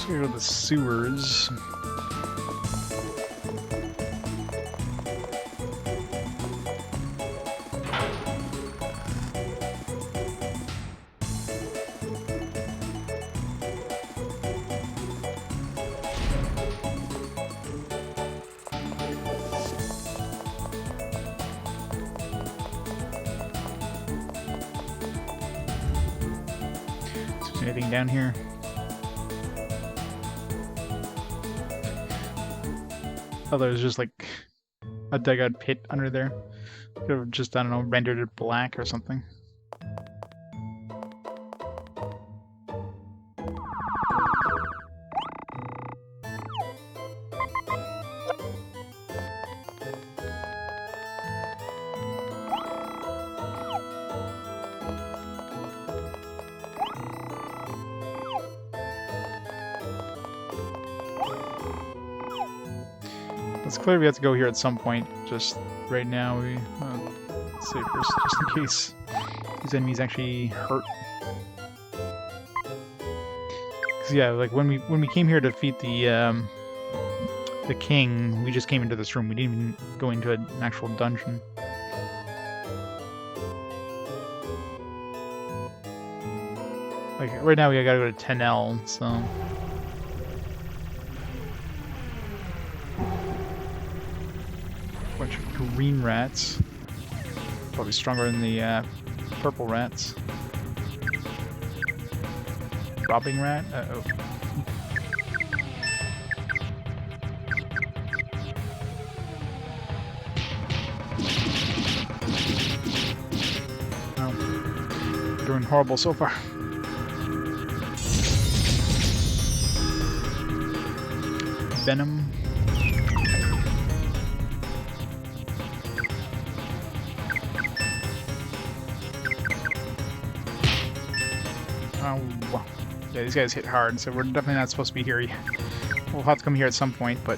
So here are the sewers. Is there anything down here? Oh, there's just like a dugout pit under there. Could have just, I don't know, rendered it black or something. It's clear we have to go here at some point. Just right now, we save first, just in case these enemies actually hurt. Cause yeah, like when we came here to defeat the king, we just came into this room. We didn't even go into an actual dungeon. Like right now, we gotta go to 10L. So. Bunch of green rats. Probably stronger than the purple rats. Robbing rat? Uh-oh. Oh. Doing horrible so far. Venom. Oh, yeah, these guys hit hard, so we're definitely not supposed to be here. We'll have to come here at some point, but...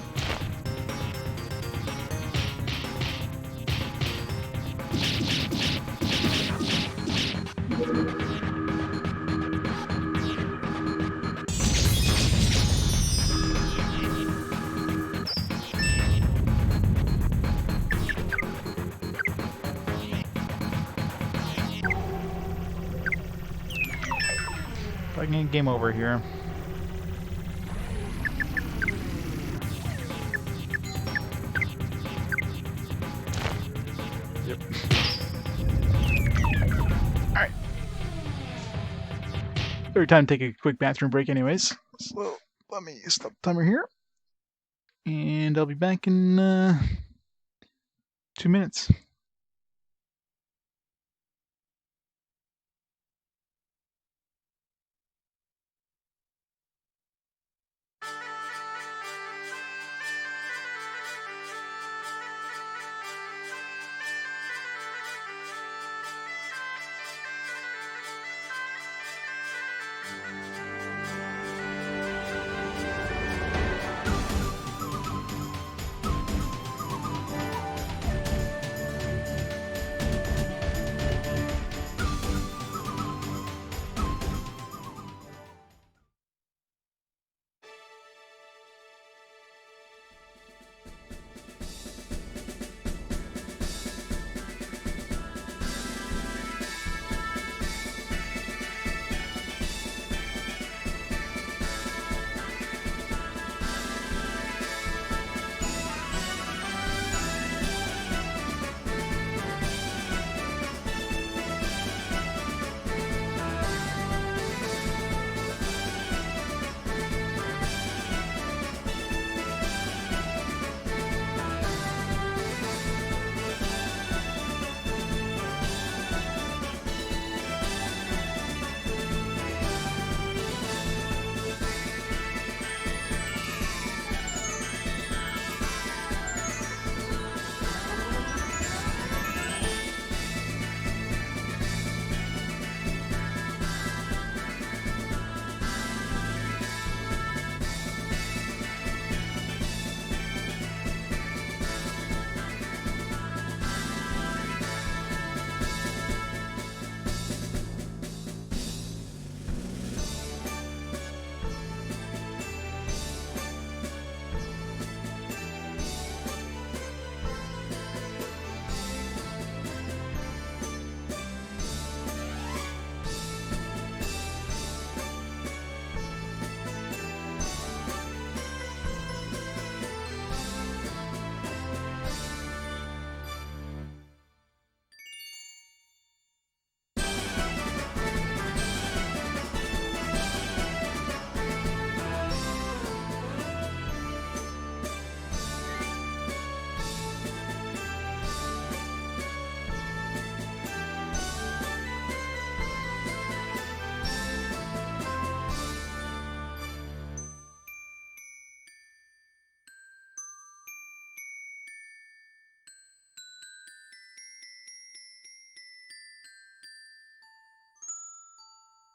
I can get game over here. Yep. Alright. Every time to take a quick bathroom break anyways. So let me stop the timer here. And I'll be back in 2 minutes.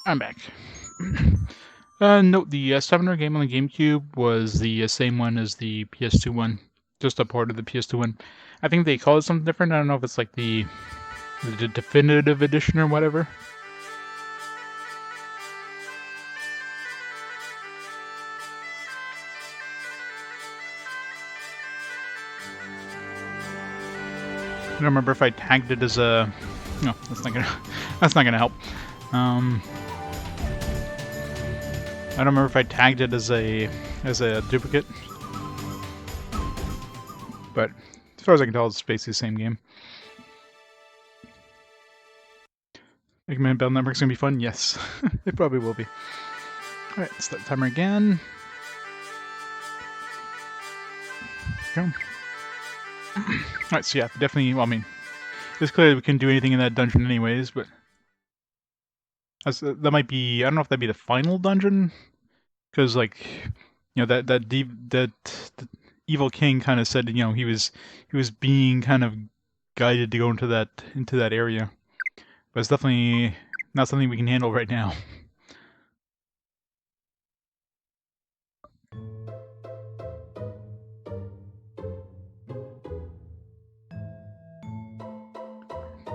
I'm back. Note, the Summoner game on the GameCube was the same one as the PS2 one. just a port of the PS2 one. I think they call it something different. I don't know if it's like the definitive edition or whatever. I don't remember if I tagged it as a... No, that's not gonna. That's not gonna help. I don't remember if I tagged it as a duplicate, but as far as I can tell, it's basically the same game. Mega Man Battle Network's gonna be fun. Yes, it probably will be. All right, start the timer again. Go. Alright, so yeah, definitely, well, I mean, it's clear we couldn't do anything in that dungeon anyways, but that might be, I don't know if that'd be the final dungeon, because, like, you know, that evil king kind of said, you know, he was being kind of guided to go into that area, but it's definitely not something we can handle right now.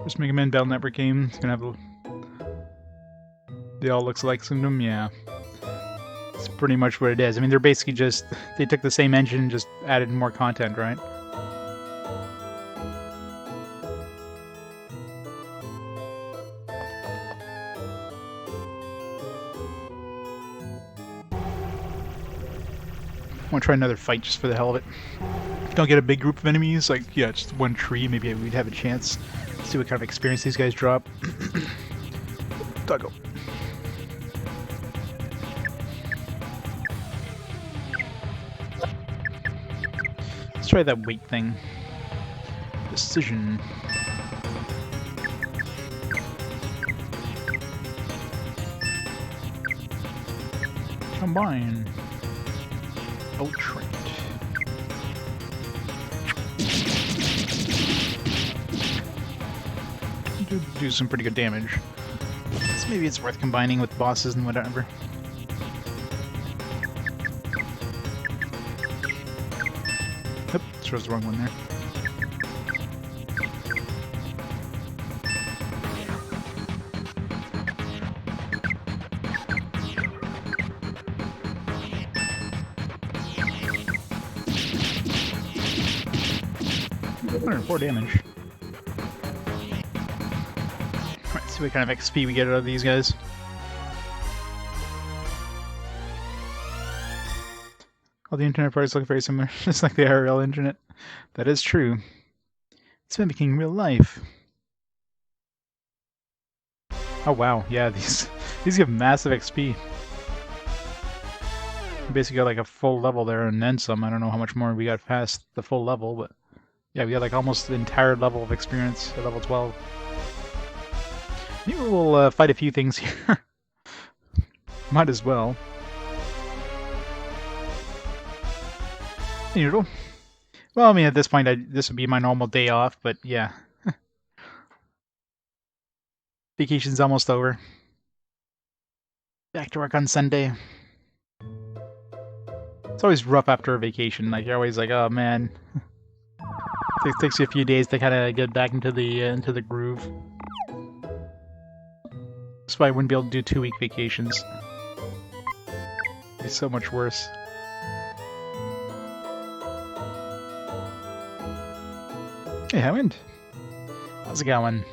First Mega Man Battle Network game. It's gonna have they all looks like them, yeah. It's pretty much what it is. I mean, they're basically just they took the same engine and just added more content, right? I want to try another fight just for the hell of it. Don't get a big group of enemies, like, yeah, just one tree, maybe we'd have a chance. See what kind of experience these guys drop. Doggo. Let's try that weight thing. Decision. Combine. Ultra. Do some pretty good damage. So maybe it's worth combining with bosses and whatever. Oop, chose the wrong one there. $104 damage. See what kind of XP we get out of these guys. All the internet parts look very similar, just like the IRL internet. That is true. It's mimicking real life. Oh wow, yeah, these give massive XP. We basically got like a full level there and then some. I don't know how much more we got past the full level, but yeah, we got like almost the entire level of experience at level 12. Maybe we'll fight a few things here. Might as well. Usual. Well, I mean, at this point, this would be my normal day off, but yeah. Vacation's almost over. Back to work on Sunday. It's always rough after a vacation. Like, you're always like, oh man. It takes you a few days to kind of get back into the groove. That's why I wouldn't be able to do 2-week vacations. It'd be so much worse. Hey, Howard. How's it going?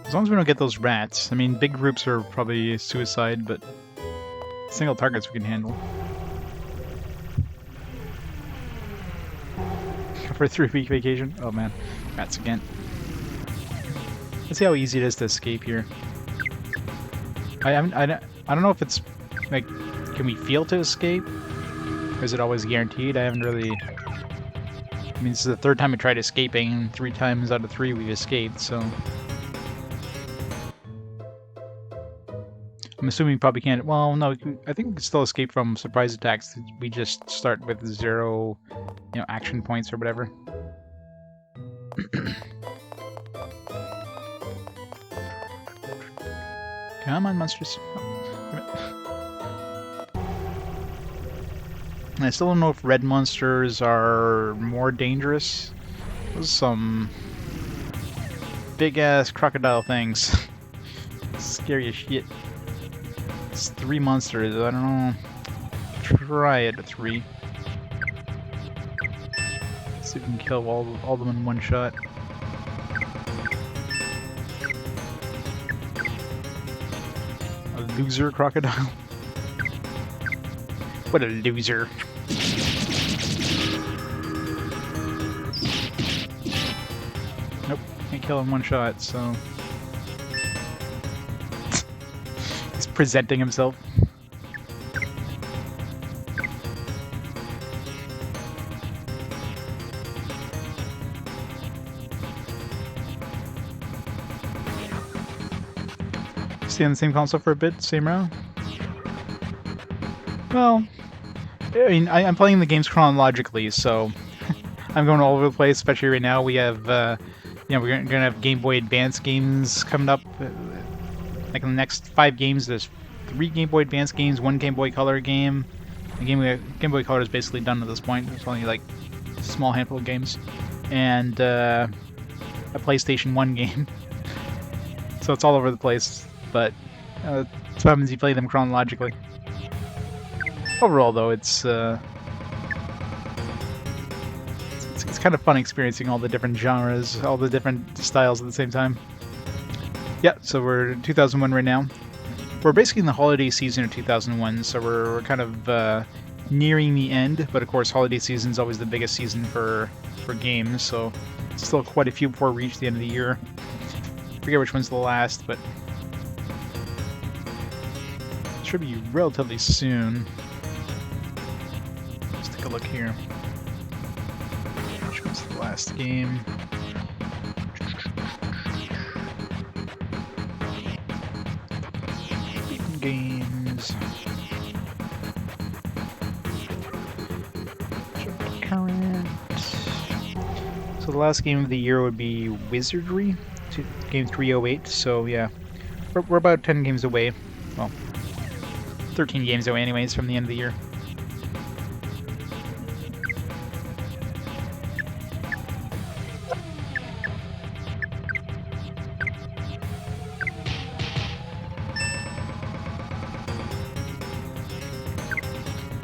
As long as we don't get those rats. I mean, big groups are probably suicide, but single targets we can handle. For a 3-week vacation? Oh man, rats again. Let's see how easy it is to escape here. I don't know if it's like, can we feel to escape? Or is it always guaranteed? I haven't really. I mean, this is the 3rd time I tried escaping, and 3 times out of 3 we've escaped. So I'm assuming we probably can't. Well, no, I think we can still escape from surprise attacks. We just start with 0, you know, action points or whatever. Come on, monsters. Oh, damn it. I still don't know if red monsters are more dangerous. Those some big-ass crocodile things. Scary as shit. It's 3 monsters, I don't know. Try it at 3. See if we can kill all of them in one shot. A loser crocodile. What a loser. Nope, can't kill in one shot, so... He's presenting himself. Stay on the same console for a bit, same round? Well, I mean, I'm playing the games chronologically, so I'm going all over the place, especially right now. We have, you know, we're gonna have Game Boy Advance games coming up. Like in the next 5 games, there's 3 Game Boy Advance games, 1 Game Boy Color game. The Game Boy Color is basically done at this point. There's only like a small handful of games. And a PlayStation 1 game. So it's all over the place, but that's what happens if you play them chronologically. Overall, though, it's kind of fun experiencing all the different genres, all the different styles at the same time. Yeah, so we're in 2001 right now. We're basically in the holiday season of 2001, so we're kind of nearing the end, but of course holiday season is always the biggest season for games, so still quite a few before we reach the end of the year. I forget which one's the last, but it should be relatively soon. Let's take a look here. Which one's the last game? Games. Current. So the last game of the year would be Wizardry, game 308. So yeah, we're about 10 games away. Well, 13 games away anyways from the end of the year.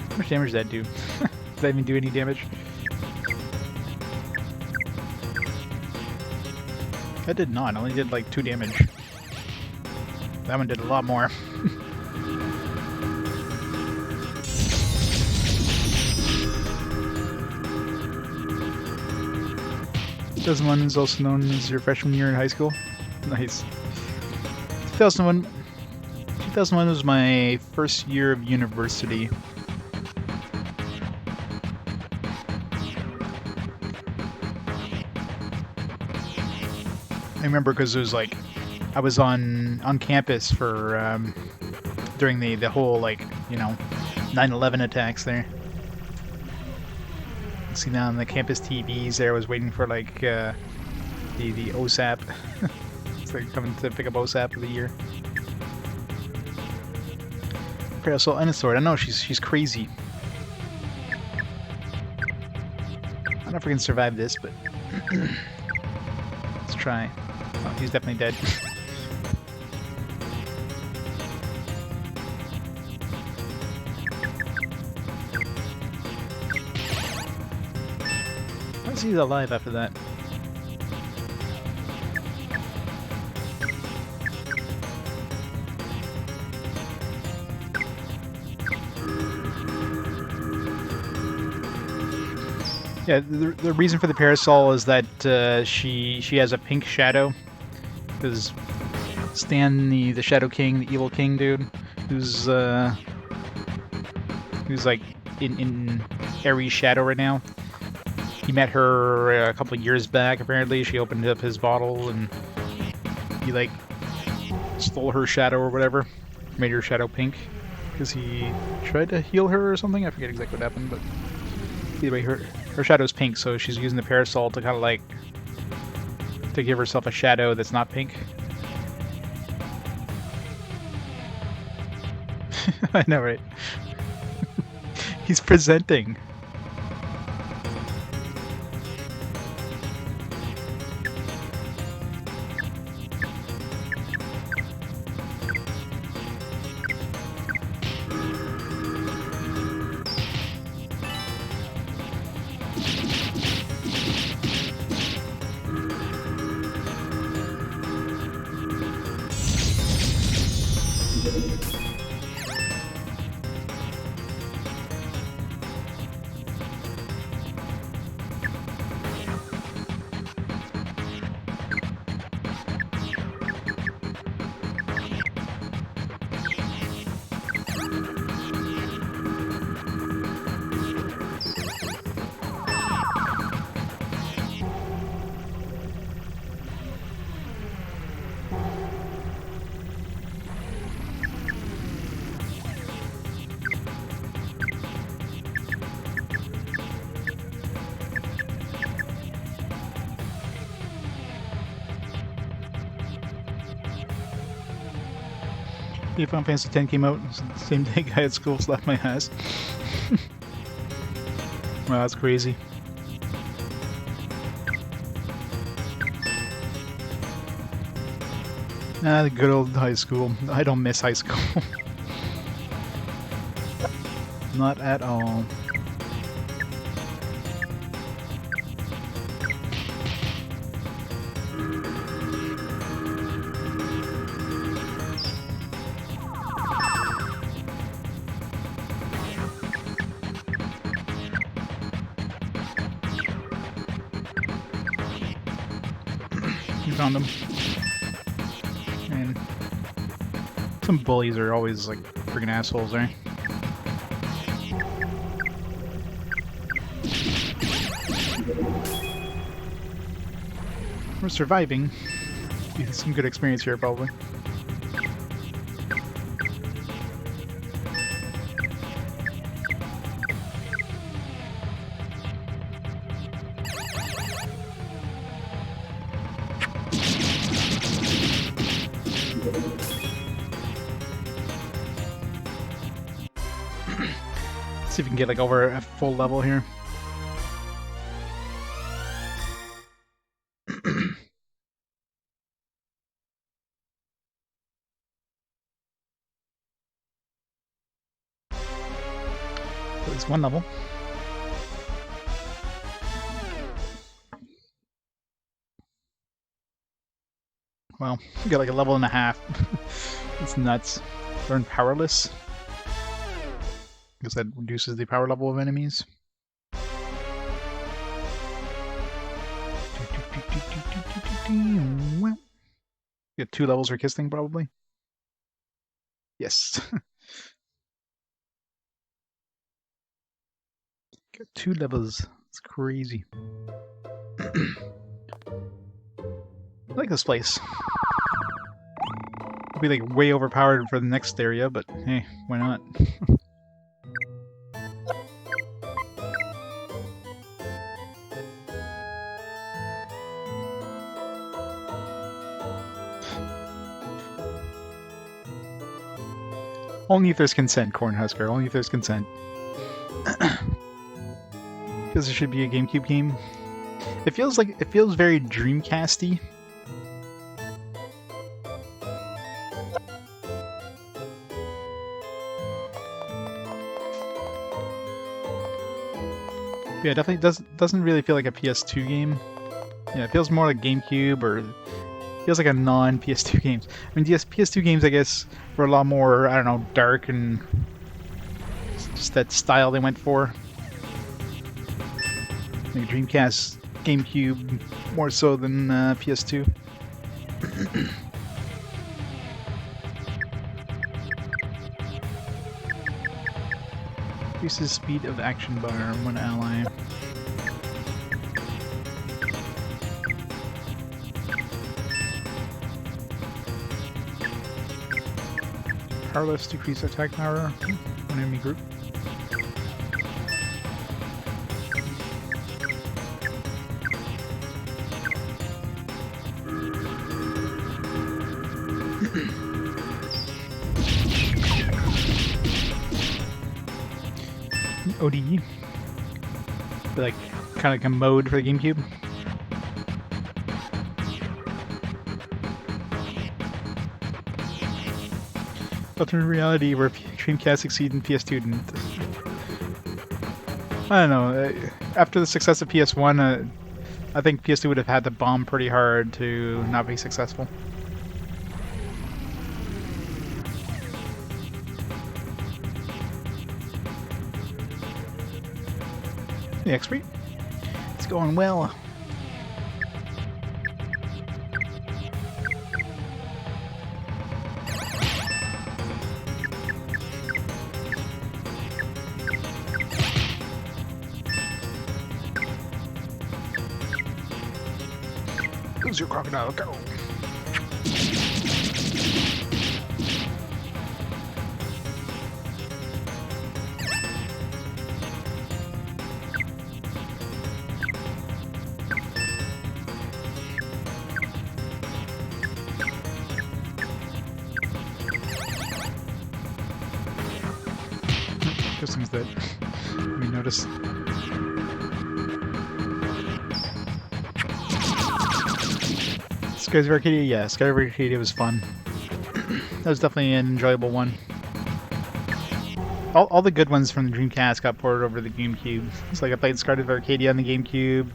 How much damage does that do? Does that even do any damage? That did not. It only did like 2 damage. That one did a lot more. 2001 is also known as your freshman year in high school. Nice. 2001 was my first year of university. I remember because it was like I was on campus for during the whole, like, you know, 9/11 attacks there. See now on the campus TVs there, I was waiting for like the OSAP. It's like coming to pick up OSAP of the year. Parasol and a sword. I know she's crazy. I don't know if we can survive this, but let's try. Oh, he's definitely dead. How's he alive after that? Yeah, the reason for the parasol is that she has a pink shadow. Because Stan, the Shadow King, the evil king dude, who's like in Ares' shadow right now. He met her a couple of years back. Apparently, she opened up his bottle and he like stole her shadow or whatever, made her shadow pink because he tried to heal her or something. I forget exactly what happened, but either way, her shadow's pink, so she's using the parasol to kind of like to give herself a shadow that's not pink. I know, right? He's presenting. Yeah, Final Fantasy X came out, the same day guy at school slapped my ass. Wow, that's crazy. Ah, the good old high school. I don't miss high school. Not at all. You found them. And some bullies are always like friggin' assholes, right? We're surviving. Some good experience here, probably. See if we can get like over a full level here. At least one level. Well, we got like a level and a half. It's nuts. Learn powerless. I guess that reduces the power level of enemies. Well, get 2 levels for kissing, probably. Yes. Got 2 levels. It's crazy. I like this place. It'll be like way overpowered for the next area, but hey, why not? Only if there's consent, Cornhusker. Only if there's consent. Because it should be a GameCube game. It feels very Dreamcasty. Yeah, it definitely doesn't really feel like a PS2 game. Yeah, it feels more like GameCube, or feels like a non-PS2 games. I mean, PS2 games, I guess, were a lot more, I don't know, dark and just that style they went for. Like Dreamcast, GameCube, more so than PS2. Increases speed of action bar when ally. Powerless, decrease attack power on enemy group. ODE. Like, kind of like a mode for the GameCube. Alternate reality where Dreamcast succeeded and PS2 didn't. I don't know. After the success of PS1, I think PS2 would have had to bomb pretty hard to not be successful. The X-Ray? It's going well. Who's your crocodile? Go! Those things that we notice. Skies of Arcadia, yeah, Skies of Arcadia was fun. That was definitely an enjoyable one. All the good ones from the Dreamcast got ported over to the GameCube. It's like I played Skies of Arcadia on the GameCube.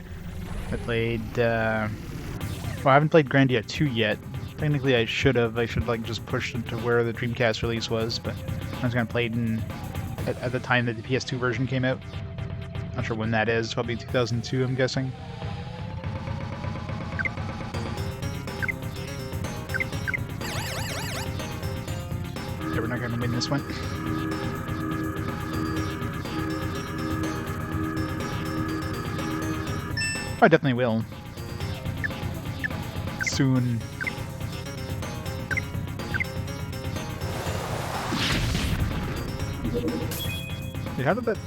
I played, well, I haven't played Grandia 2 yet. Technically I should have. I should like just pushed it to where the Dreamcast release was, but I was gonna play it at the time that the PS2 version came out. Not sure when that is, probably 2002 I'm guessing. Yeah, we're not gonna win this one. I definitely will. Soon. Dude, how did that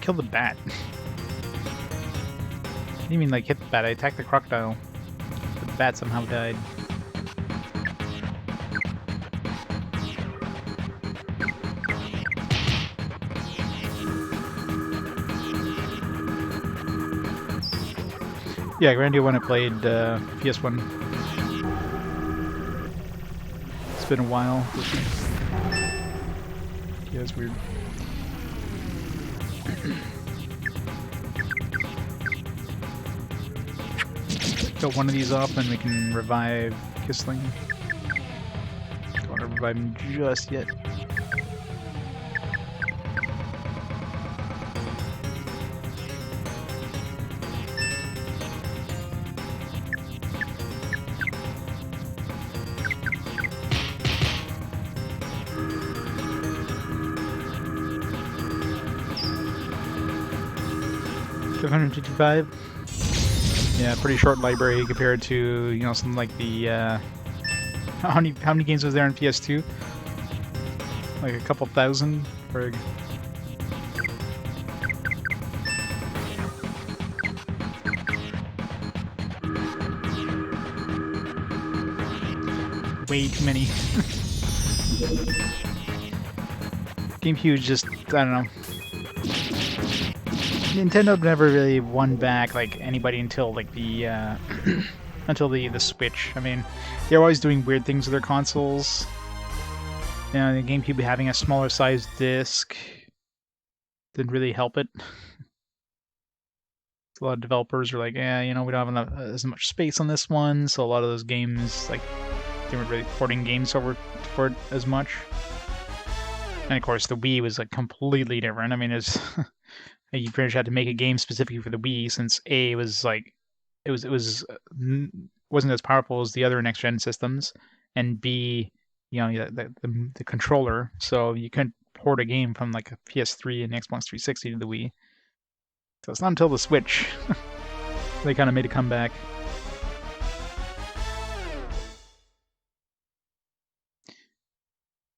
kill the bat? I didn't even like hit the bat, I attacked the crocodile. The bat somehow died. Yeah, Grandia when I played PS1. It's been a while. Yeah, it's weird. Kill one of these off, and we can revive Kissling. Don't want to revive him just yet. $555. Yeah, pretty short library compared to, you know, something like the how many games was there on PS2? Like a couple thousand for way too many. GameCube just, I don't know. Nintendo never really won back like anybody until like the until the Switch. I mean, they're always doing weird things with their consoles. You know, the GameCube having a smaller size disc didn't really help it. A lot of developers were like, yeah, you know, we don't have enough as much space on this one, so a lot of those games like they weren't really porting games over for it as much. And of course, the Wii was like completely different. I mean, it's you pretty much had to make a game specifically for the Wii, since A was like it wasn't as powerful as the other next gen systems, and B, you know, the controller, so you couldn't port a game from like a PS3 and Xbox 360 to the Wii. So it's not until the Switch they kind of made a comeback.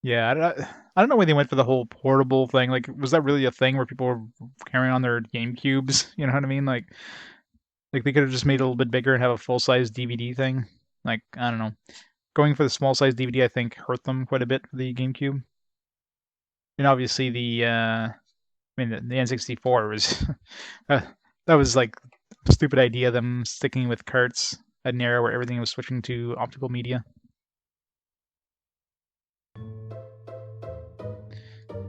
Yeah, I don't know why they went for the whole portable thing. Like, was that really a thing where people were carrying on their GameCubes? You know what I mean? Like they could have just made it a little bit bigger and have a full-size DVD thing. Like, I don't know. Going for the small-size DVD, I think, hurt them quite a bit for the GameCube. And obviously the I mean, the N64 was that was like a stupid idea. Them sticking with carts at an era where everything was switching to optical media.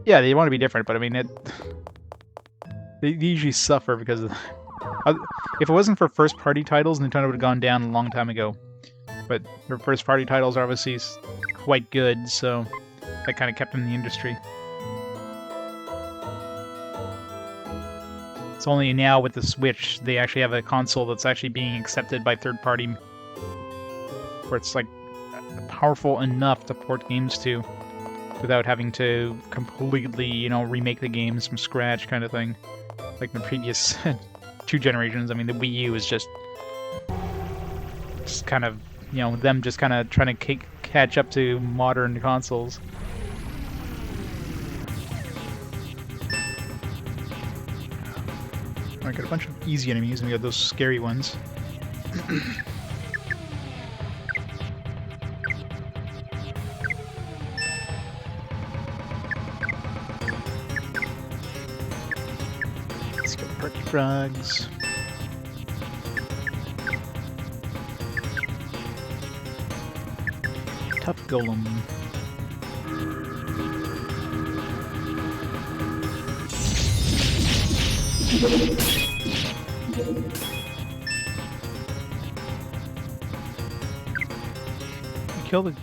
Yeah, they want to be different, but I mean, they usually suffer because of. If it wasn't for first-party titles, Nintendo would have gone down a long time ago. But their first-party titles are obviously quite good, so that kind of kept them in the industry. It's only now with the Switch they actually have a console that's actually being accepted by third-party, where it's like powerful enough to port games to, without having to completely, you know, remake the games from scratch, kind of thing, like the previous 2 generations. I mean, the Wii U is just kind of, you know, them just kind of trying to catch up to modern consoles. I got a bunch of easy enemies, and we got those scary ones. Let's get perky frogs. Tough golem. We killed the...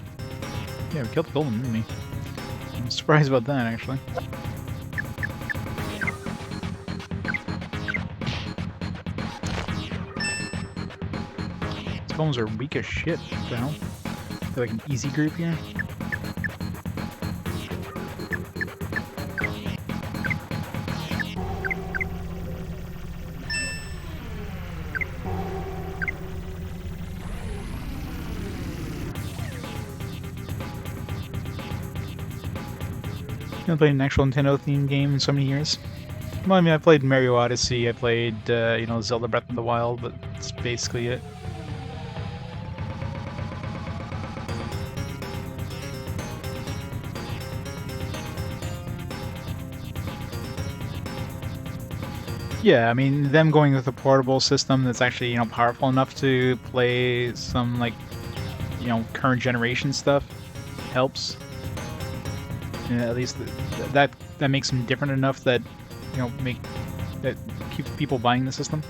Yeah, we killed the golem, didn't we? I'm surprised about that, actually. These golems are weak as shit. What the hell? They're like an easy group here. I haven't played an actual Nintendo-themed game in so many years. Well, I mean, I played Mario Odyssey, I played, you know, Zelda Breath of the Wild, but that's basically it. Yeah, I mean, them going with a portable system that's actually, you know, powerful enough to play some, like, you know, current generation stuff helps. Yeah, at least that makes them different enough that, you know, that keeps people buying the system.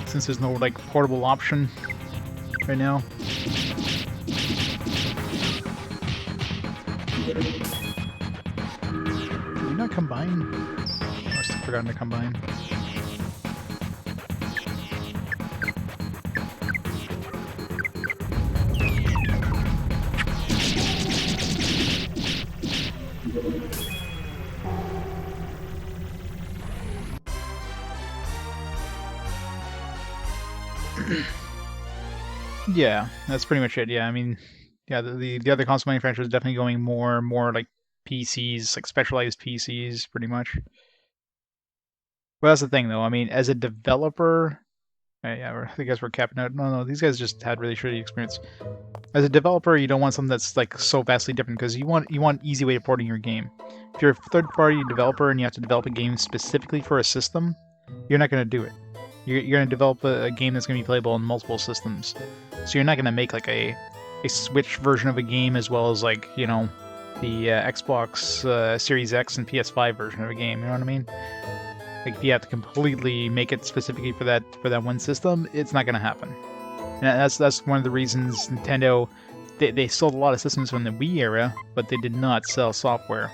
Since there's no, like, portable option right now. Did we not combine? I must have forgotten to combine. Yeah, that's pretty much it. Yeah, I mean, yeah, the other console manufacturers are definitely going more like PCs, like specialized PCs, pretty much. Well, that's the thing, though. I mean, as a developer, yeah, I guess we're capping out. No, these guys just had really shitty experience. As a developer, you don't want something that's like so vastly different because you want easy way of porting your game. If you're a third-party developer and you have to develop a game specifically for a system, you're not going to do it. You're going to develop a game that's going to be playable on multiple systems. So you're not going to make like a Switch version of a game as well as, like, you know, the Xbox Series X and PS5 version of a game. You know what I mean? Like, if you have to completely make it specifically for that one system, it's not going to happen. And that's one of the reasons Nintendo they sold a lot of systems from the Wii era, but they did not sell software.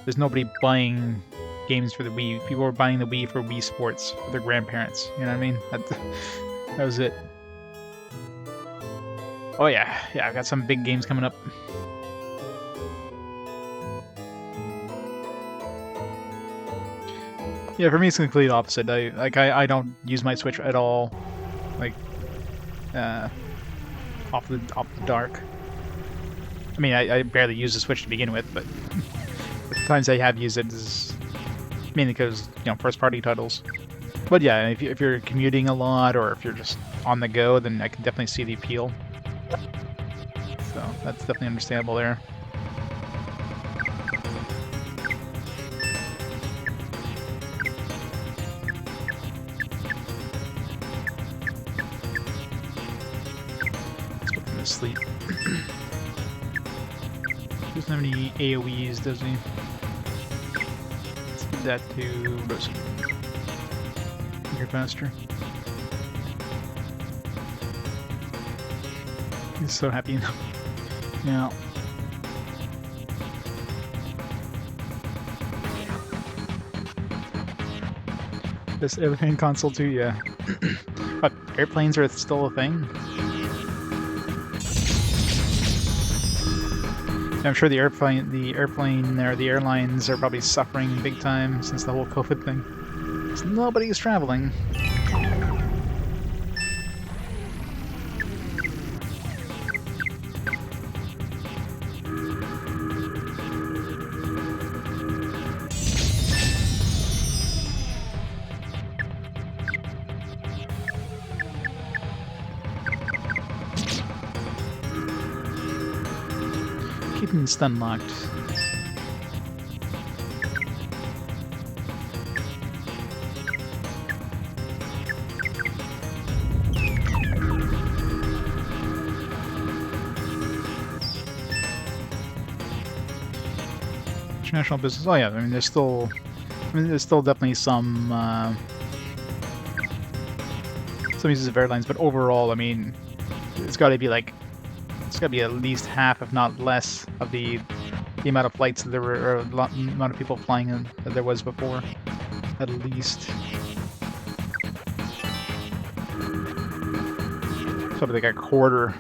There's nobody buying games for the Wii. People were buying the Wii for Wii Sports for their grandparents. You know what I mean? That was it. Oh yeah, I've got some big games coming up. Yeah, for me it's the complete opposite. I don't use my Switch at all. Like, off the dark. I mean, I barely use the Switch to begin with, but the times I have used it is mainly because, you know, first-party titles. But yeah, if you're commuting a lot or if you're just on the go, then I can definitely see the appeal. So that's definitely understandable there. sleep. Doesn't have any AoEs, does he? Let's give that to Rosie. You're faster. He's so happy now. Yeah. This airplane console too, yeah. But airplanes are still a thing? I'm sure the airlines are probably suffering big time since the whole COVID thing. So nobody's traveling. Keeping stun locked. International business. Oh yeah, I mean there's still definitely some uses of airlines, but overall, I mean, it's got to be like. It's got to be at least half, if not less, of the amount of flights that there were, or amount of people flying in that there was before. At least. Probably like a quarter.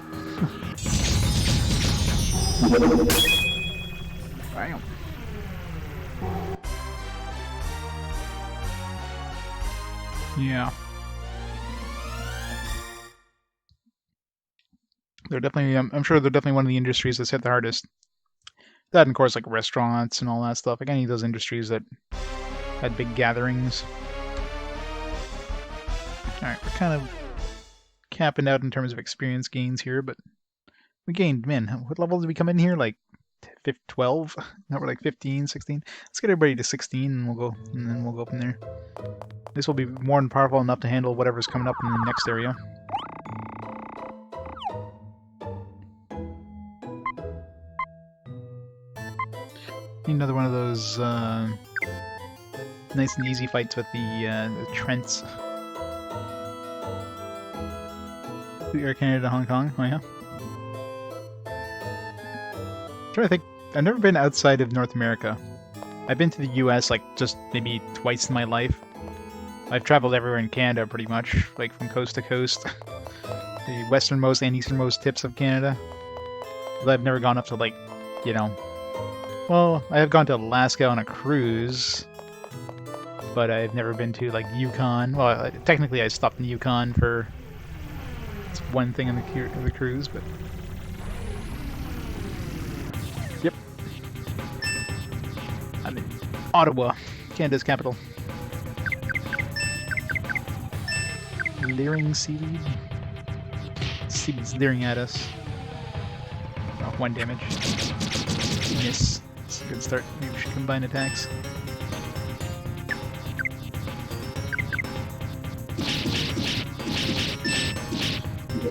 Bam. Yeah. They're definitely, I'm sure they're definitely one of the industries that's hit the hardest. That and of course like restaurants and all that stuff. Like any of those industries that had big gatherings. Alright, we're kind of capping out in terms of experience gains here, but we gained, man, what level did we come in here? Like 12? Now we're like 15, 16? Let's get everybody to 16 and then we'll go from there. This will be more than powerful enough to handle whatever's coming up in the next area. Another one of those nice and easy fights with the Trents. Air Canada to Hong Kong, oh yeah. I'm trying to think, I've never been outside of North America. I've been to the US like just maybe twice in my life. I've traveled everywhere in Canada pretty much, like from coast to coast. The westernmost and easternmost tips of Canada. But I've never gone up to like, you know, well, I have gone to Alaska on a cruise, but I've never been to, like, Yukon. Well, technically I stopped in Yukon for one thing in the cruise, but... Yep. I'm in Ottawa, Canada's capital. Leering seaweed? Seaweed's leering at us. Oh, 1 damage. Miss. That's a good start. Maybe we should combine attacks.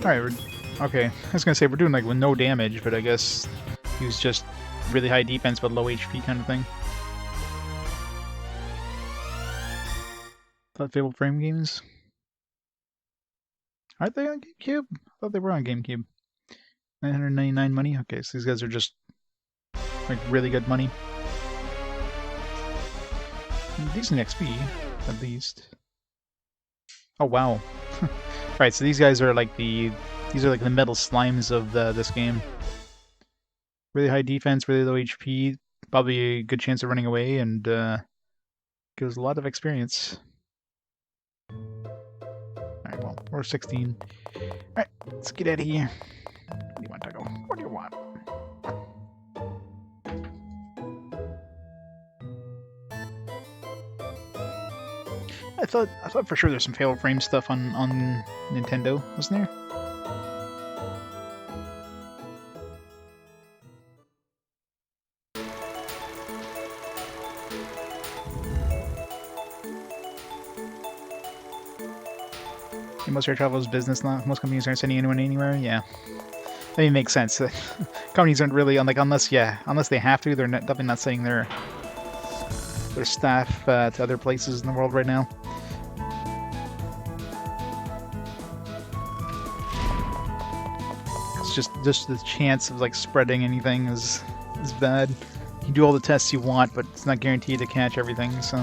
Alright, okay. I was gonna say we're doing like with no damage, but I guess he was just really high defense but low HP kind of thing. Thought Fabled Frame games? Aren't they on GameCube? I thought they were on GameCube. 999 money? Okay, so these guys are just like really good money. Decent XP, at least. Oh wow. Right, so these guys are like the metal slimes of this game. Really high defense, really low HP, probably a good chance of running away, and gives a lot of experience. Alright, well, we're 16. Alright, let's get out of here. Where do you want to go? What do you want? I thought for sure there's some Fabled Frame stuff on Nintendo, wasn't there? Yeah, most air travel is business now. Most companies aren't sending anyone anywhere. Yeah, I mean, it makes sense. Companies aren't really unless they have to, they're definitely not sending their staff to other places in the world right now. It's just the chance of like spreading anything is bad. You can do all the tests you want, but it's not guaranteed to catch everything. So,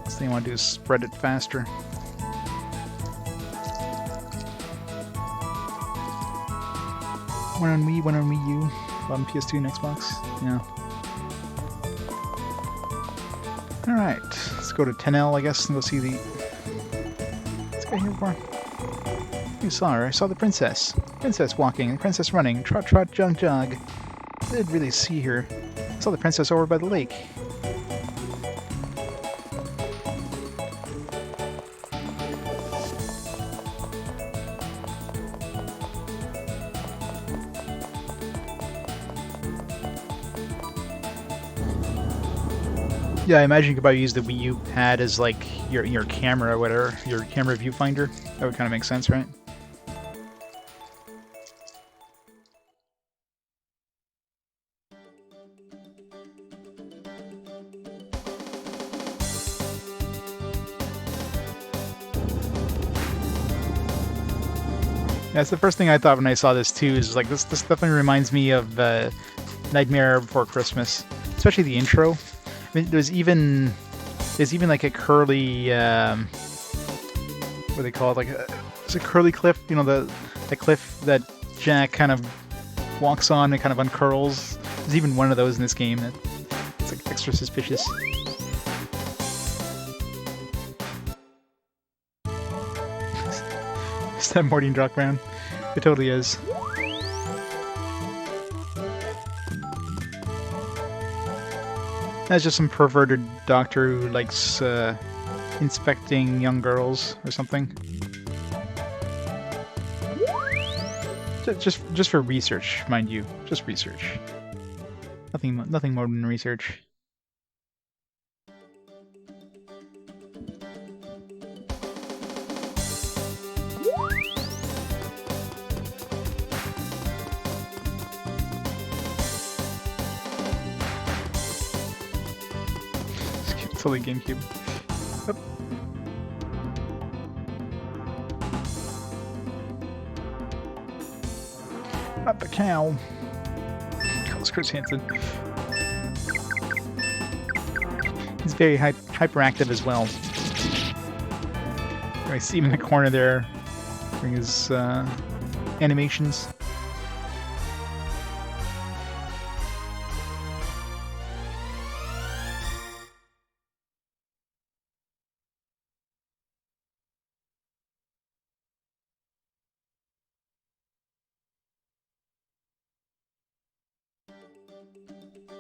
last thing you want to do is spread it faster. One on Wii, one on Wii U, on PS2 and Xbox. Yeah. Alright, let's go to 10L, I guess, and go see the... What's guy here for? You saw her. I saw the princess. Princess walking, the princess running. Trot, trot, jog, jog. I didn't really see her. I saw the princess over by the lake. Yeah, I imagine you could probably use the Wii U pad as like your camera or whatever, your camera viewfinder. That would kind of make sense, right? That's the first thing I thought when I saw this too. Is like this definitely reminds me of Nightmare Before Christmas, especially the intro. I mean, there's even like a curly what do they call it? Like it's a curly cliff. You know, the cliff that Jack kind of walks on and kind of uncurls. There's even one of those in this game that it's like extra suspicious. Is that Morty and Jock Brown? It totally is. That's just some perverted doctor who likes inspecting young girls or something. Just for research, mind you. Just research. Nothing more than research. Totally GameCube. Yep. Up a cow. Calls Chris Hansen. He's very hyperactive as well. I see him in the corner there doing his animations.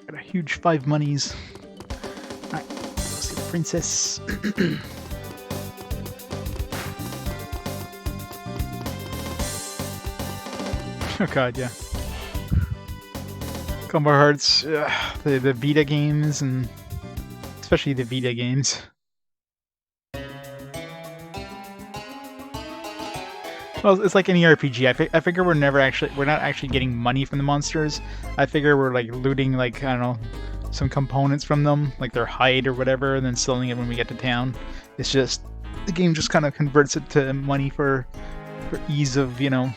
Got a huge 5 monies. Alright, let's see the princess. Oh god, yeah. Combo Hearts, the Vita games, and especially the Vita games. Well, it's like any RPG. I figure we're not actually getting money from the monsters. I figure we're like looting, like, I don't know, some components from them, like their hide or whatever, and then selling it when we get to town. It's just the game just kind of converts it to money for ease of, you know,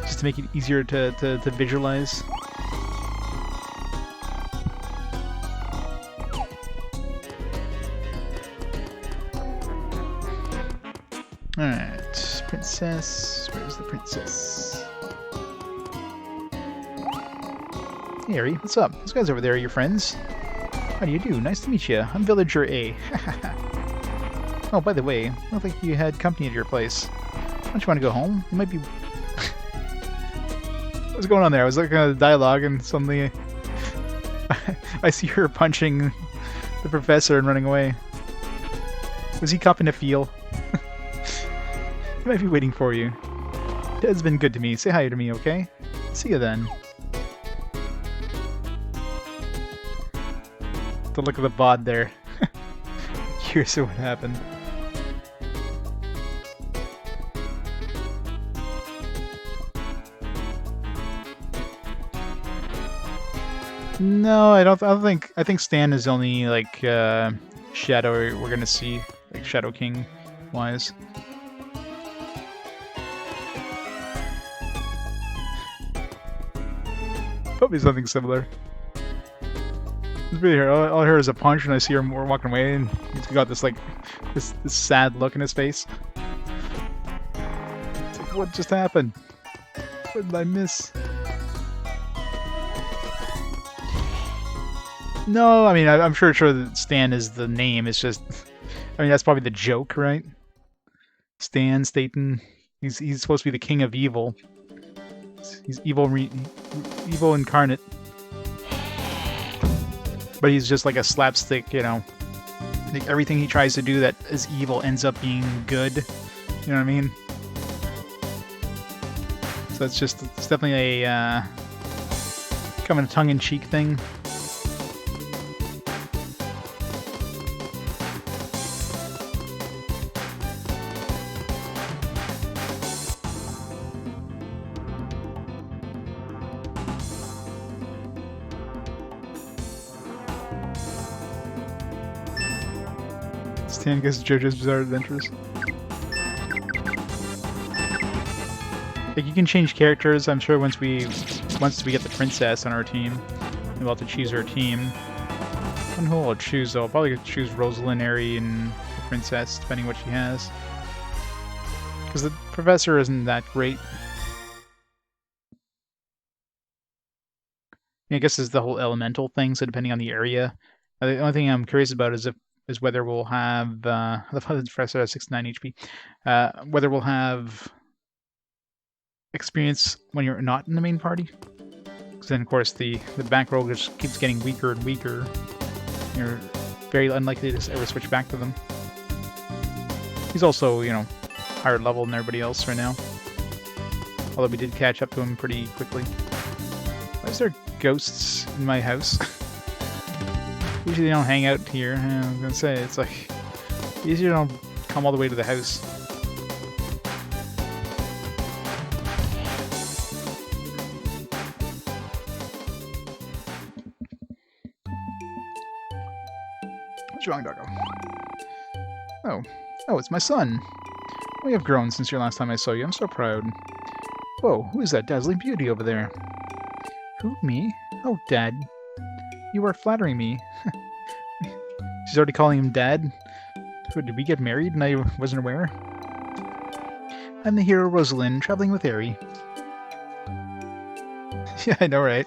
just to make it easier to visualize. Alright, princess. Where's the princess? Hey, Ari, what's up? Those guys over there are your friends. How do you do? Nice to meet you. I'm Villager A. Oh, by the way, looked like you had company at your place. Don't you want to go home? You might be... What's going on there? I was looking at the dialogue and suddenly I see her punching the professor and running away. Was he copping a feel? He might be waiting for you. Ted's been good to me. Say hi to me, okay? See you then. The look of the bod there. Curious what happened. No, I don't think. I think Stan is only like Shadow we're gonna see, like Shadow King wise. Probably something similar. It's really here. All I hear is a punch, and I see her walking away, and he's got this like this sad look in his face. It's like, what just happened? What did I miss? No, I mean I'm sure that Stan is the name. It's just, I mean that's probably the joke, right? Stan Staten. He's supposed to be the king of evil. He's evil, evil incarnate. But he's just like a slapstick, you know. Like everything he tries to do that is evil ends up being good. You know what I mean? So it's definitely a kind of a tongue-in-cheek thing. Stan gets JoJo's Bizarre Adventures. Like you can change characters. I'm sure once we get the princess on our team, we'll have to choose her team. I don't know who I'll choose though. I'll probably choose Rosalind, Aerie, and the princess, depending what she has. Because the professor isn't that great. I guess it's the whole elemental thing. So depending on the area, the only thing I'm curious about is whether we'll have the professor has 69 HP. Whether we'll have experience when you're not in the main party, because then of course the back row just keeps getting weaker and weaker. You're very unlikely to ever switch back to them. He's also, you know, higher level than everybody else right now. Although we did catch up to him pretty quickly. Why is there ghosts in my house? Usually they don't hang out here. I was gonna say, it's like, usually they don't come all the way to the house. What's wrong, doggo? Oh, it's my son. We have grown since your last time I saw you. I'm so proud. Whoa, who is that dazzling beauty over there? Who, me? Oh, Dad. You are flattering me. She's already calling him Dad. Did we get married and I wasn't aware? I'm the hero Rosalind, traveling with Aerie. Yeah, I know, right?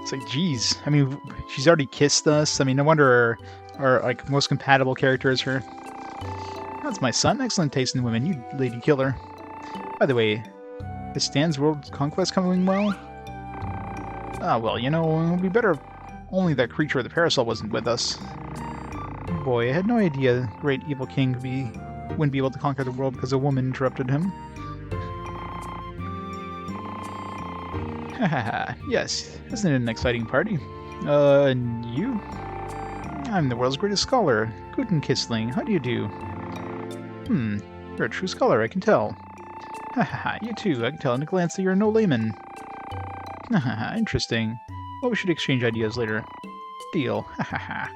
It's like, geez. I mean, she's already kissed us. I mean, no wonder our like most compatible character is her. That's my son. Excellent taste in women, you lady killer. By the way, is Stan's world conquest coming well? Ah, well, you know, it would be better if only that creature with the parasol wasn't with us. Boy, I had no idea the great evil king wouldn't be able to conquer the world because a woman interrupted him. Hahaha, yes, isn't it an exciting party? And you? I'm the world's greatest scholar, Guten Kissling. How do you do? You're a true scholar, I can tell. Hahaha, you too, I can tell in a glance that you're no layman. Hahaha, interesting. Well, we should exchange ideas later. Deal. Hahaha.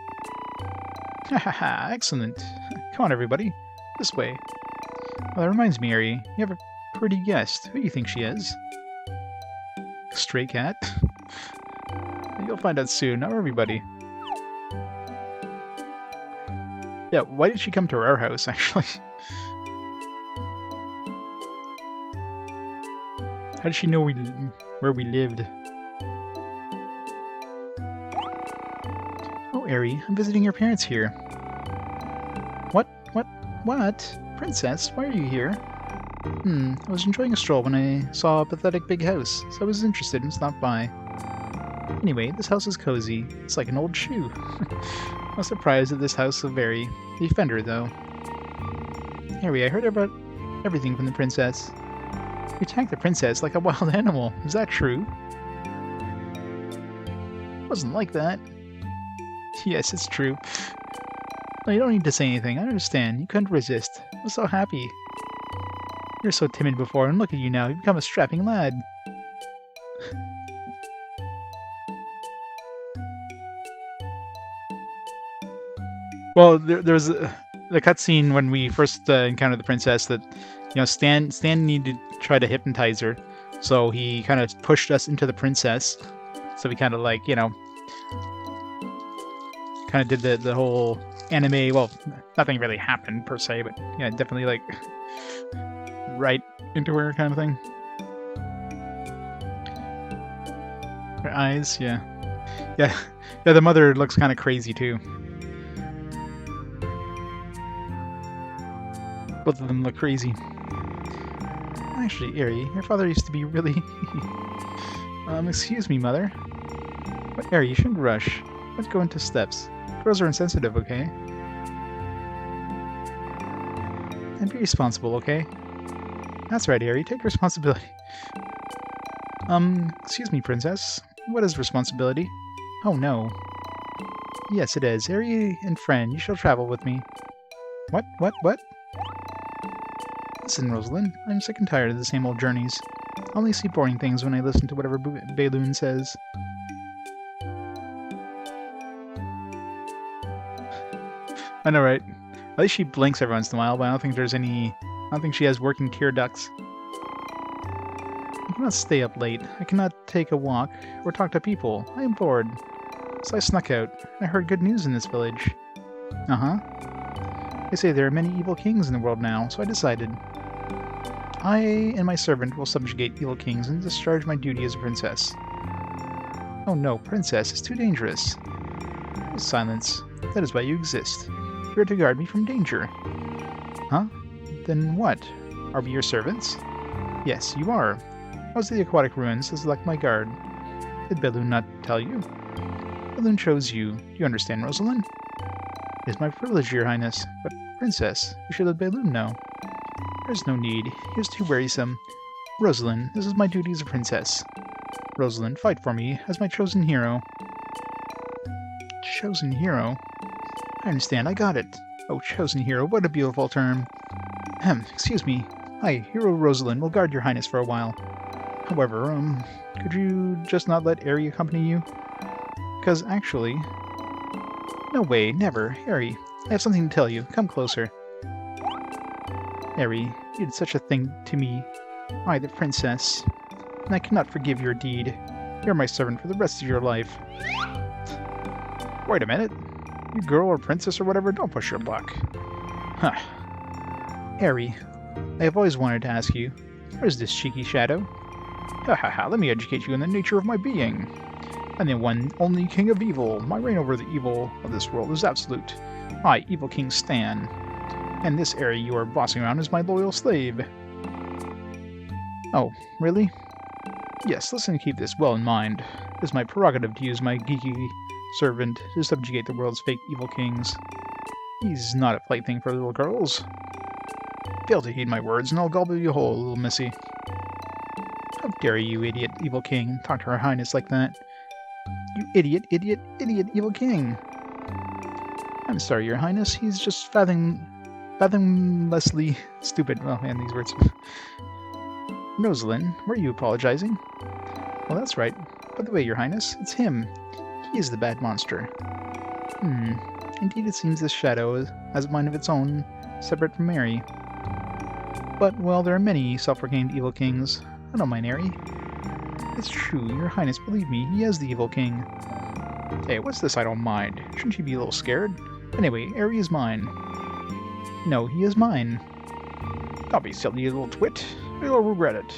Hahaha, excellent. Come on, everybody. This way. Well, that reminds me, Aerie. You have a pretty guest. Who do you think she is? Stray cat? You'll find out soon, not everybody. Yeah, why did she come to our house, actually? How did she know where we lived? Oh, Aerie, I'm visiting your parents here. What? Princess, why are you here? I was enjoying a stroll when I saw a pathetic big house, so I was interested and stopped by. Anyway, this house is cozy. It's like an old shoe. I'm surprised at this house of Aerie. The offender, though. Aerie, I heard about everything from the princess. You attacked the princess like a wild animal. Is that true? It wasn't like that. Yes, it's true. No, you don't need to say anything. I understand. You couldn't resist. I was so happy. You were so timid before, and look at you now. You've become a strapping lad. Well, there was the cutscene when we first encountered the princess that, Stan needed to try to hypnotize her, so he kind of pushed us into the princess. So we kind of like, kind of did the whole anime. Well, nothing really happened per se, but yeah, definitely like right into her kind of thing. Her eyes, yeah. The mother looks kind of crazy too. Both of them look crazy. Actually, Eri, your father used to be really... excuse me, mother. But Eri, you shouldn't rush. Let's go into steps. Girls are insensitive, okay? And be responsible, okay? That's right, Eri, take responsibility. Excuse me, princess. What is responsibility? Oh, no. Yes, it is. Eri and friend, you shall travel with me. What? Listen, Rosalind, I'm sick and tired of the same old journeys. I only see boring things when I listen to whatever Balloon says. I know, right? At least she blinks every once in a while, but I don't think she has working tear ducts. I cannot stay up late. I cannot take a walk or talk to people. I am bored. So I snuck out. I heard good news in this village. Uh-huh. They say there are many evil kings in the world now, so I decided. I and my servant will subjugate evil kings and discharge my duty as a princess. Oh no, princess, it's too dangerous. Silence. That is why you exist. You are to guard me from danger. Huh? Then what? Are we your servants? Yes, you are. I was the aquatic ruins to select my guard. Did Balloon not tell you? Balloon chose you. Do you understand, Rosalind? It is my privilege, your highness, but princess, you should let Balloon know. There's no need. He is too wearisome. Rosalind, this is my duty as a princess. Rosalind, fight for me as my chosen hero. Chosen hero? I understand, I got it. Oh, chosen hero, what a beautiful term. Excuse me. Hi, Hero Rosalind will guard your highness for a while. However, could you just not let Eri accompany you? Because actually... No way, never. Eri, I have something to tell you. Come closer. Eri, you did such a thing to me. I, the princess. And I cannot forgive your deed. You're my servant for the rest of your life. Wait a minute. You girl or princess or whatever, don't push your luck. Huh. Eri, I have always wanted to ask you, where's this cheeky shadow? Ha ha ha, let me educate you in the nature of my being. I'm the one only king of evil. My reign over the evil of this world is absolute. I, Evil King Stan. And this area you are bossing around is my loyal slave. Oh, really? Yes, listen and keep this well in mind. It is my prerogative to use my geeky servant to subjugate the world's fake evil kings. He's not a plaything for little girls. Fail to heed my words and I'll gobble you whole, little missy. How dare you, idiot evil king, talk to her highness like that? You idiot, evil king. I'm sorry, your highness, he's just fathomlessly stupid. Oh man, these words. Rosalind, were you apologizing? Well, that's right. By the way, your highness, it's him. He is the bad monster. Indeed, it seems this shadow has a mind of its own, separate from Eri. But, well, there are many self-proclaimed evil kings. I don't mind Eri. It's true, your highness, believe me, he is the evil king. Hey, what's this I don't mind? Shouldn't you be a little scared? Anyway, Eri is mine. No, he is mine. Don't be silly, you little twit. You'll regret it.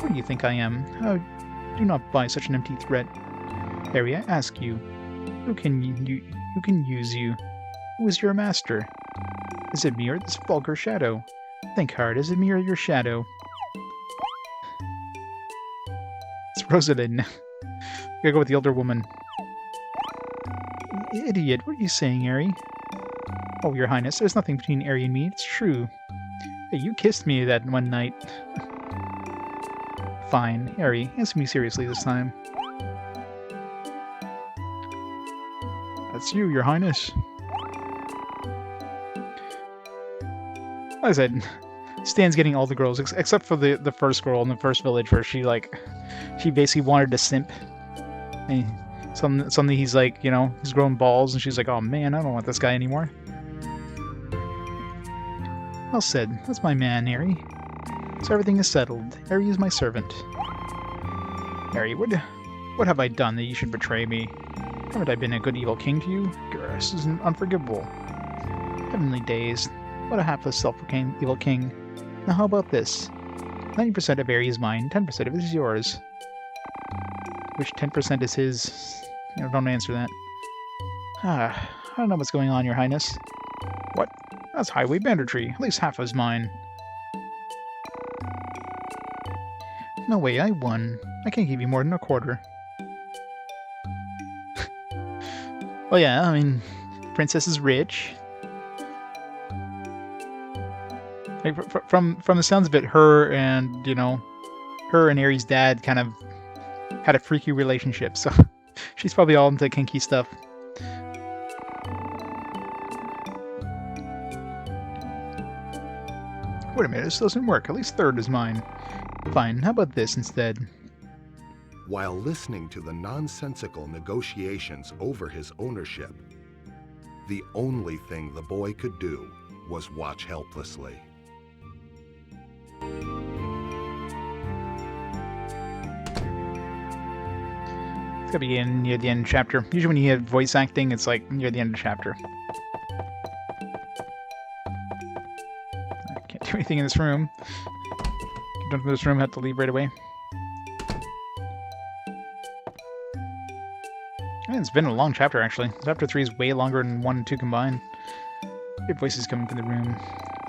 What do you think I am? Oh, do not buy such an empty threat. Eri, I ask you, who can use you? Who is your master? Is it me or this vulgar shadow? Think hard, is it me or your shadow? It's Rosalind. Gotta go with the older woman. Idiot, what are you saying, Eri? Oh, your highness, there's nothing between Eri and me, it's true. Hey, you kissed me that one night. Fine, Eri, answer me seriously this time. That's you, your highness. Like I said, Stan's getting all the girls, except for the first girl in the first village where she basically wanted to simp. And Suddenly he's like, you know, he's growing balls, and she's like, oh man, I don't want this guy anymore. Well said. That's my man, Eri. So everything is settled. Eri is my servant. Eri, what have I done that you should betray me? Haven't I been a good evil king to you? This is unforgivable. Heavenly days. What a hapless self-proclaimed evil king. Now how about this? 90% of Eri is mine, 10% of it is yours. Which 10% is his? You know, don't answer that. I don't know what's going on, Your Highness. What? That's highway banditry. At least half is mine. No way, I won. I can't give you more than a quarter. Well, yeah, I mean, Princess is rich. Like, from the sounds of it, her and Eri's dad kind of had a freaky relationship, so she's probably all into kinky stuff. Wait a minute, this doesn't work. At least third is mine. Fine, how about this instead? While listening to the nonsensical negotiations over his ownership, the only thing the boy could do was watch helplessly. It's gotta be near the end of the chapter. Usually when you have voice acting, it's like near the end of the chapter. I can't do anything in this room. Get done from this room, have to leave right away. And it's been a long chapter, actually. Chapter 3 is way longer than 1 and 2 combined. Weird voices coming from the room.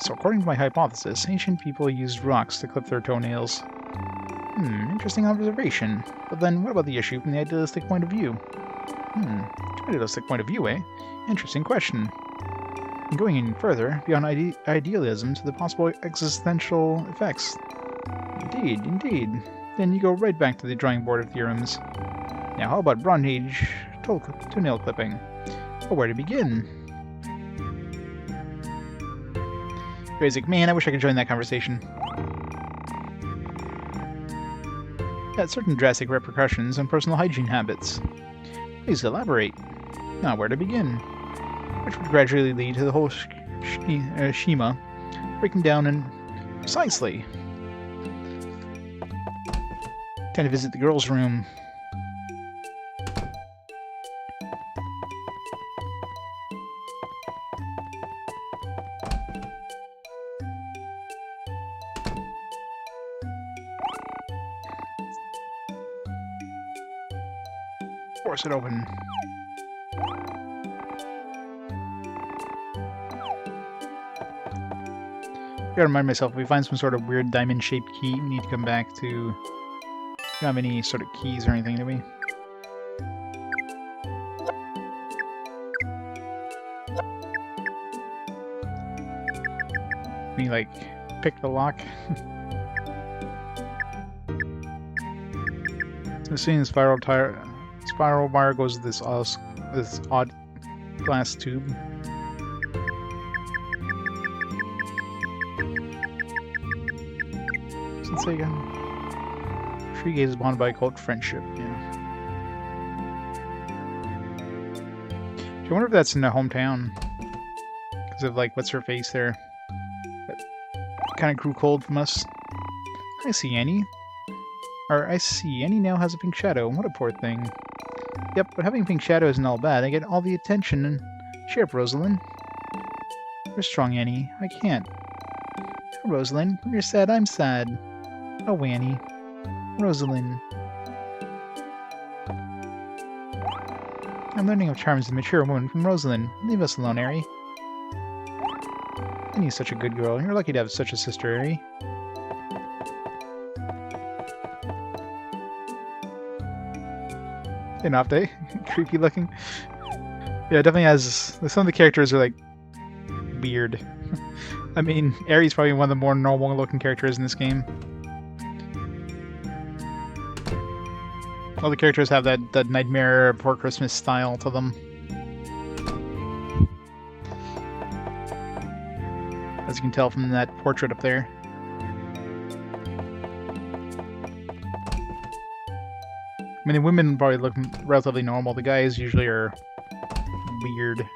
So according to my hypothesis, ancient people used rocks to clip their toenails. Interesting observation. But then what about the issue from the idealistic point of view? Idealistic point of view, eh? Interesting question. And going in further, beyond idealism to the possible existential effects. Indeed. Then you go right back to the drawing board of theorems. Now how about Bronze Age toenail clipping? Or where to begin? Basic, man, I wish I could join that conversation. It had certain drastic repercussions on personal hygiene habits. Please elaborate. Now, where to begin? Which would gradually lead to the whole schema breaking down and precisely. Time to visit the girls' room. Force it open. Gotta remind myself, if we find some sort of weird diamond-shaped key, we need to come back to... We don't have any sort of keys or anything, do we? We, like, pick the lock. The scene spiral wire goes to this odd glass tube. Since they tree gaze is bonded by cult friendship. Yeah. I wonder if that's in the hometown because of like what's her face there. That kind of grew cold from us. I see Annie. I see Annie now has a pink shadow. What a poor thing. Yep, but having pink shadow isn't all bad. I get all the attention and cheer up, Rosalind. You're strong, Annie. I can't. Oh, Rosalind, when you're sad, I'm sad. Oh, Annie. Rosalind. I'm learning of charms and mature woman from Rosalind. Leave us alone, Eri. Annie's such a good girl. You're lucky to have such a sister, Eri. Enough day. Creepy looking. Yeah, it definitely has... Some of the characters are, like, weird. I mean, Eri's probably one of the more normal looking characters in this game. All the characters have that Nightmare Before Christmas style to them. As you can tell from that portrait up there. mean, the women probably look relatively normal. The guys usually are weird.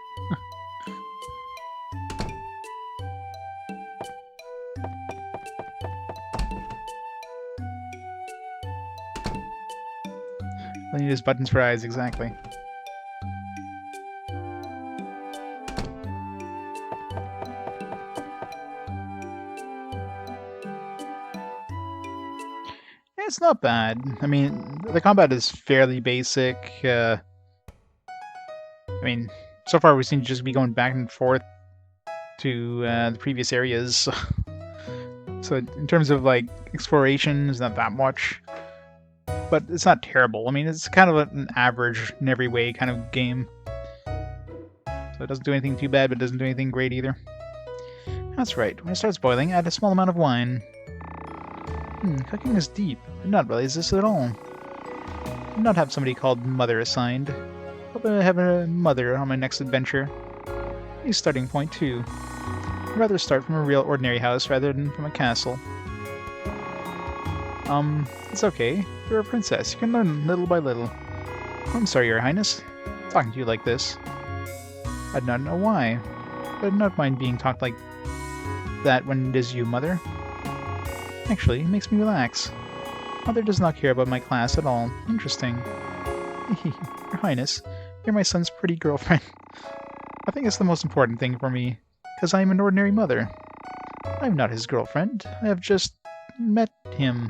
All you need is buttons for eyes, exactly. It's not bad. I mean, the combat is fairly basic. I mean, so far we seem to just be going back and forth to the previous areas. So in terms of, like, exploration, it's not that much. But it's not terrible. I mean, it's kind of an average in every way kind of game. So it doesn't do anything too bad, but it doesn't do anything great either. That's right. When it starts boiling, add a small amount of wine. Cooking is deep. I did not realize this at all. I did not have somebody called Mother assigned. Hope I have a mother on my next adventure. A starting point, too. I'd rather start from a real ordinary house rather than from a castle. It's okay. You're a princess. You can learn little by little. I'm sorry, Your Highness. Talking to you like this. I do not know why, but I do not mind being talked like that when it is you, Mother. Actually, it makes me relax. Mother does not care about my class at all. Interesting. Your Highness, you're my son's pretty girlfriend. I think it's the most important thing for me, because I am an ordinary mother. I'm not his girlfriend. I have just met him.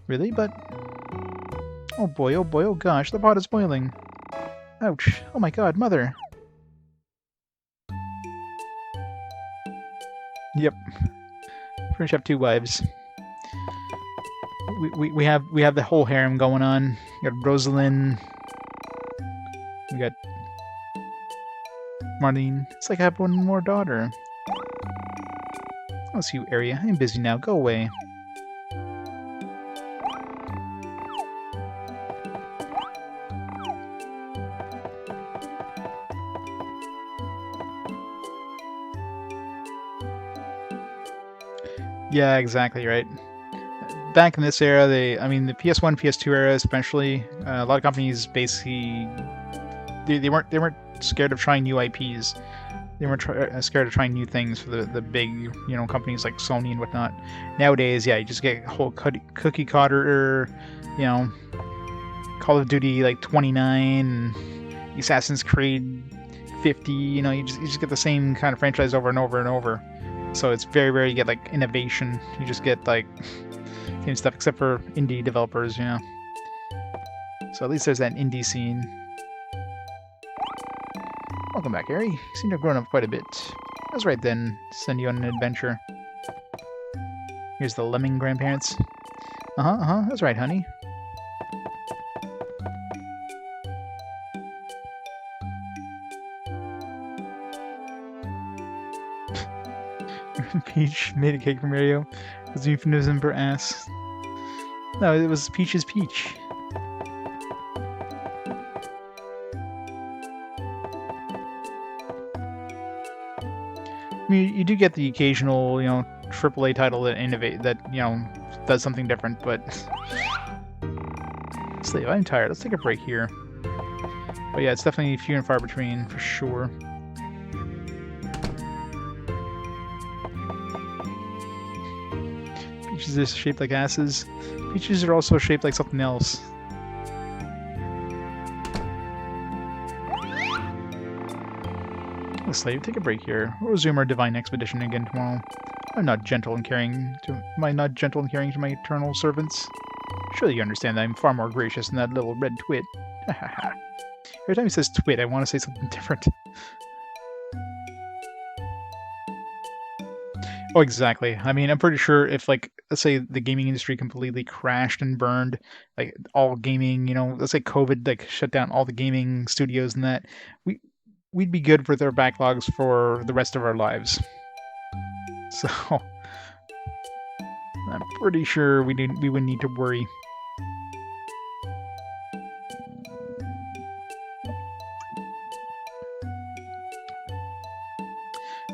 Really? But... oh boy, oh gosh, the pot is boiling. Ouch. Oh my god, Mother. Yep. Pretty much have two wives. We have the whole harem going on. We got Rosalind. We got Marlene. It's like I have one more daughter. I'll see you, Area. I'm busy now. Go away. Yeah, exactly right. Back in this era, I mean, the PS1, PS2 era especially, a lot of companies basically, they weren't scared of trying new IPs. They weren't scared of trying new things for the big, you know, companies like Sony and whatnot. Nowadays, yeah, you just get a whole cookie cutter, you know, Call of Duty like 29, Assassin's Creed 50. You know, you just get the same kind of franchise over and over and over. So it's very rare you get like innovation. You just get like same stuff, except for indie developers, you know. So at least there's that indie scene. Welcome back, Harry. You seem to have grown up quite a bit. I was right then, send you on an adventure. Here's the lemming grandparents. That's right, honey. Peach made a cake for Mario. It was a euphemism for ass. No, it was Peach's peach. I mean, you do get the occasional, you know, AAA title that you know, does something different, but... Slave, I'm tired. Let's take a break here. But yeah, it's definitely few and far between, for sure. Peaches are shaped like asses. Peaches are also shaped like something else. Slave, take a break here. We'll resume our divine expedition again tomorrow. Am I not gentle in caring to my eternal servants? Surely you understand that I'm far more gracious than that little red twit. Every time he says twit, I want to say something different. Oh, exactly. I mean, I'm pretty sure if, like, let's say the gaming industry completely crashed and burned, like, all gaming, you know, let's say COVID, like, shut down all the gaming studios and that, we'd be good with our backlogs for the rest of our lives. So, I'm pretty sure we wouldn't need to worry.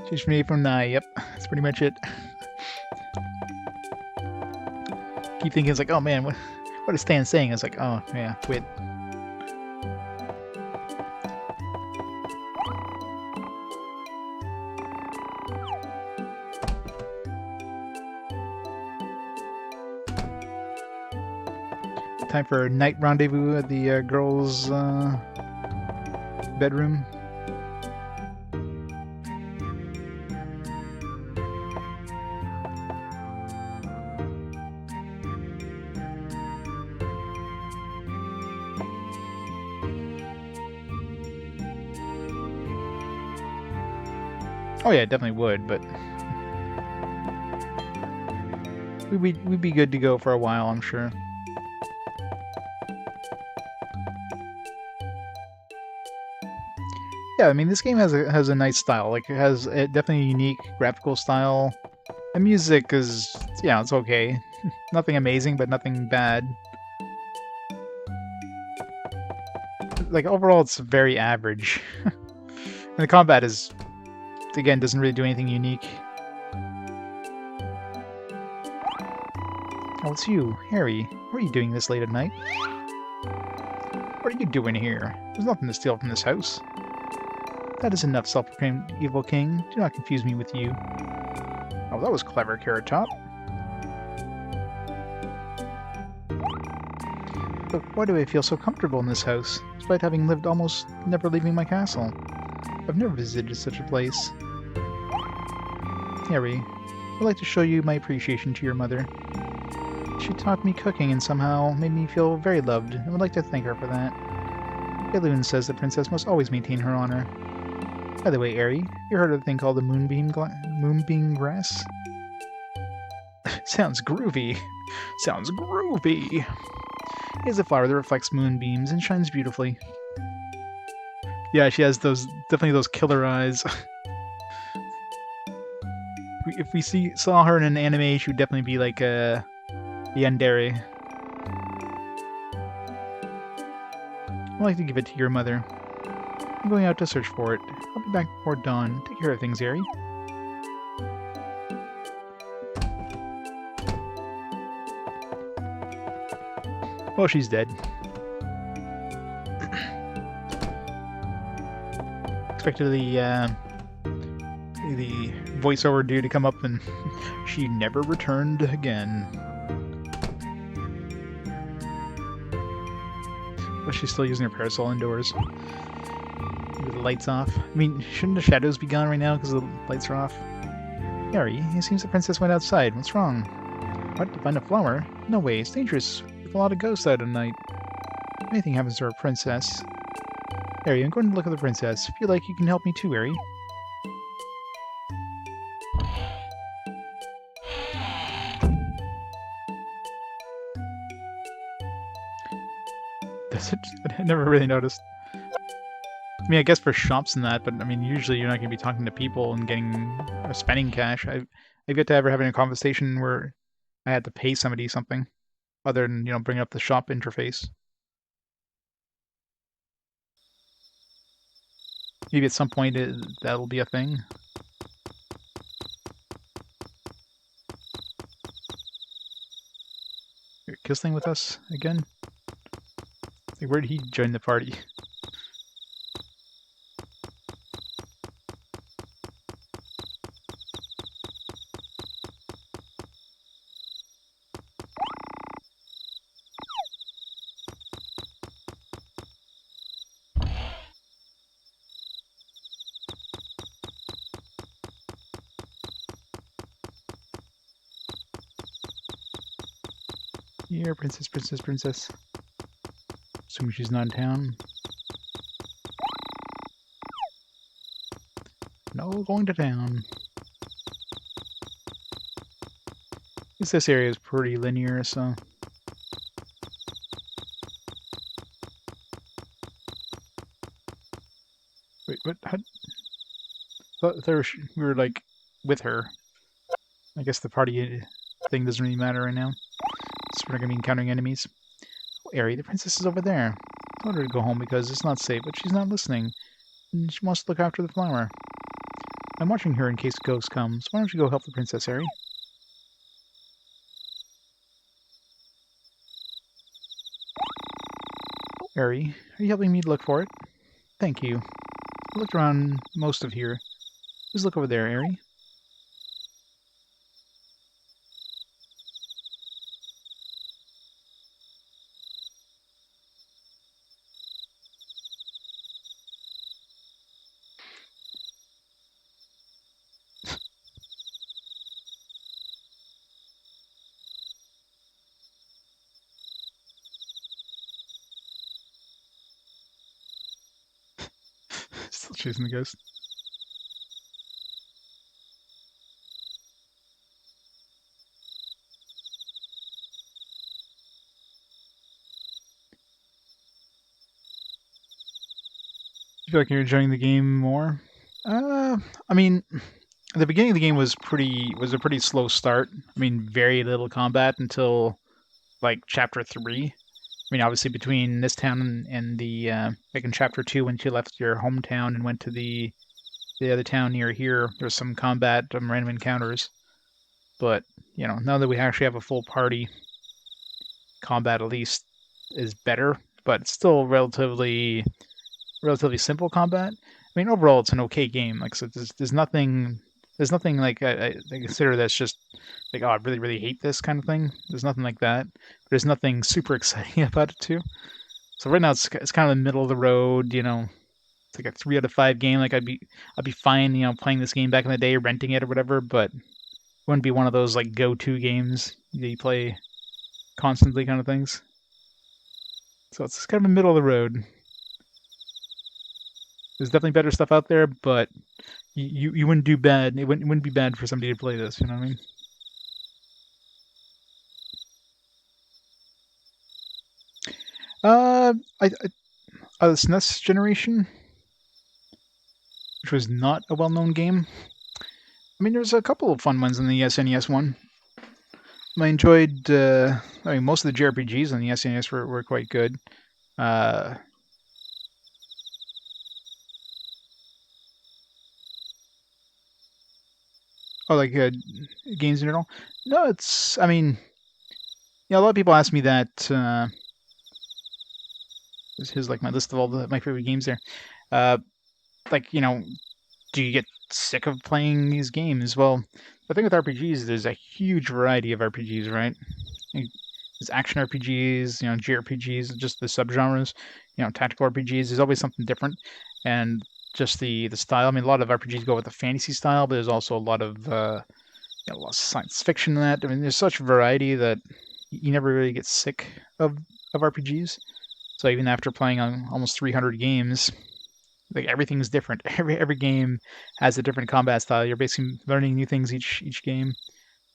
Change me from nigh, yep, that's pretty much it. Keep thinking it's like, oh man, what what Stan's saying is like, oh yeah, quit. Time for a night rendezvous at the girls' bedroom. Oh yeah, definitely would, but we'd be good to go for a while, I'm sure. Yeah, I mean, this game has a nice style. Like, it has definitely a unique graphical style. The music is, yeah, it's okay. Nothing amazing, but nothing bad. Like, overall, it's very average. And the combat is, again, doesn't really do anything unique. Oh, it's you, Harry. What are you doing this late at night? What are you doing here? There's nothing to steal from this house. That is enough, self-proclaimed evil king. Do not confuse me with you. Oh, that was clever, Carrot Top. But why do I feel so comfortable in this house, despite having lived almost never leaving my castle? I've never visited such a place. Harry, I'd like to show you my appreciation to your mother. She taught me cooking and somehow made me feel very loved, and would like to thank her for that. Balloon says the princess must always maintain her honor. By the way, Airy, you heard of a thing called the moonbeam grass? Sounds groovy. Sounds groovy. It is a flower that reflects moonbeams and shines beautifully. Yeah, she has definitely those killer eyes. If we saw her in an anime, she would definitely be like the Yandere. I'd like to give it to your mother. I'm going out to search for it. I'll be back before dawn. Take care of things, Airy. Well, she's dead. Expected the voiceover dude to come up and she never returned again. But she's still using her parasol indoors. With the lights off. I mean, shouldn't the shadows be gone right now because the lights are off? Harry, it seems the princess went outside. What's wrong? What? To find a flower? No way, it's dangerous. With a lot of ghosts out at night. If anything happens to our princess. Harry, I'm going to look at the princess. Feel like you can help me too, Harry. Does it? I never really noticed. I mean, I guess for shops and that, but I mean, usually you're not going to be talking to people and spending cash. I've yet to ever having a conversation where I had to pay somebody something, other than bringing up the shop interface. Maybe at some point that'll be a thing. Kissling with us again? Like, where did he join the party? Here, princess, princess, princess. Assuming she's not in town. No going to town. I guess this area is pretty linear, so... Wait, what? How... thought we were, like, with her. I guess the party thing doesn't really matter right now. So we're not going to be encountering enemies. Oh, Airy, the princess is over there. I told her to go home because it's not safe, but she's not listening. And she wants to look after the flower. I'm watching her in case ghosts come, so why don't you go help the princess, Airy? Ari, are you helping me look for it? Thank you. I looked around most of here. Just look over there, Ari. Still chasing the ghost. I feel like you're enjoying the game more. I mean, the beginning of the game was a pretty slow start. I mean, very little combat until like chapter 3. I mean, obviously between this town and the like in chapter 2 when you left your hometown and went to the other town near here, there was some combat, random encounters. But now that we actually have a full party, combat at least is better, but it's still relatively simple combat. I mean, overall, it's an okay game. Like I said, there's nothing like I consider that's just like, oh, I really, really hate this kind of thing. There's nothing like that. There's nothing super exciting about it too. So right now, it's kind of the middle of the road. It's like a 3 out of 5 game. Like I'd be fine, playing this game back in the day, renting it or whatever. But it wouldn't be one of those like go-to games that you play constantly kind of things. So it's kind of a middle of the road. There's definitely better stuff out there, but you wouldn't do bad. It wouldn't be bad for somebody to play this. You know what I mean? Uh, the SNES generation, which was not a well-known game. I mean, there's a couple of fun ones in the SNES one. I enjoyed. I mean, most of the JRPGs on the SNES were quite good. Uh, like games in general. No, it's. I mean, a lot of people ask me that. Here's like my list of all my favorite games there. Uh, like do you get sick of playing these games? Well, the thing with RPGs, there's a huge variety of RPGs, right? There's action RPGs, JRPGs, just the subgenres, tactical RPGs. There's always something different, and just the style. I mean, a lot of RPGs go with the fantasy style, but there's also a lot of science fiction in that. I mean, there's such variety that you never really get sick of RPGs. So even after playing on almost 300 games, like everything's different. Every game has a different combat style. You're basically learning new things each game.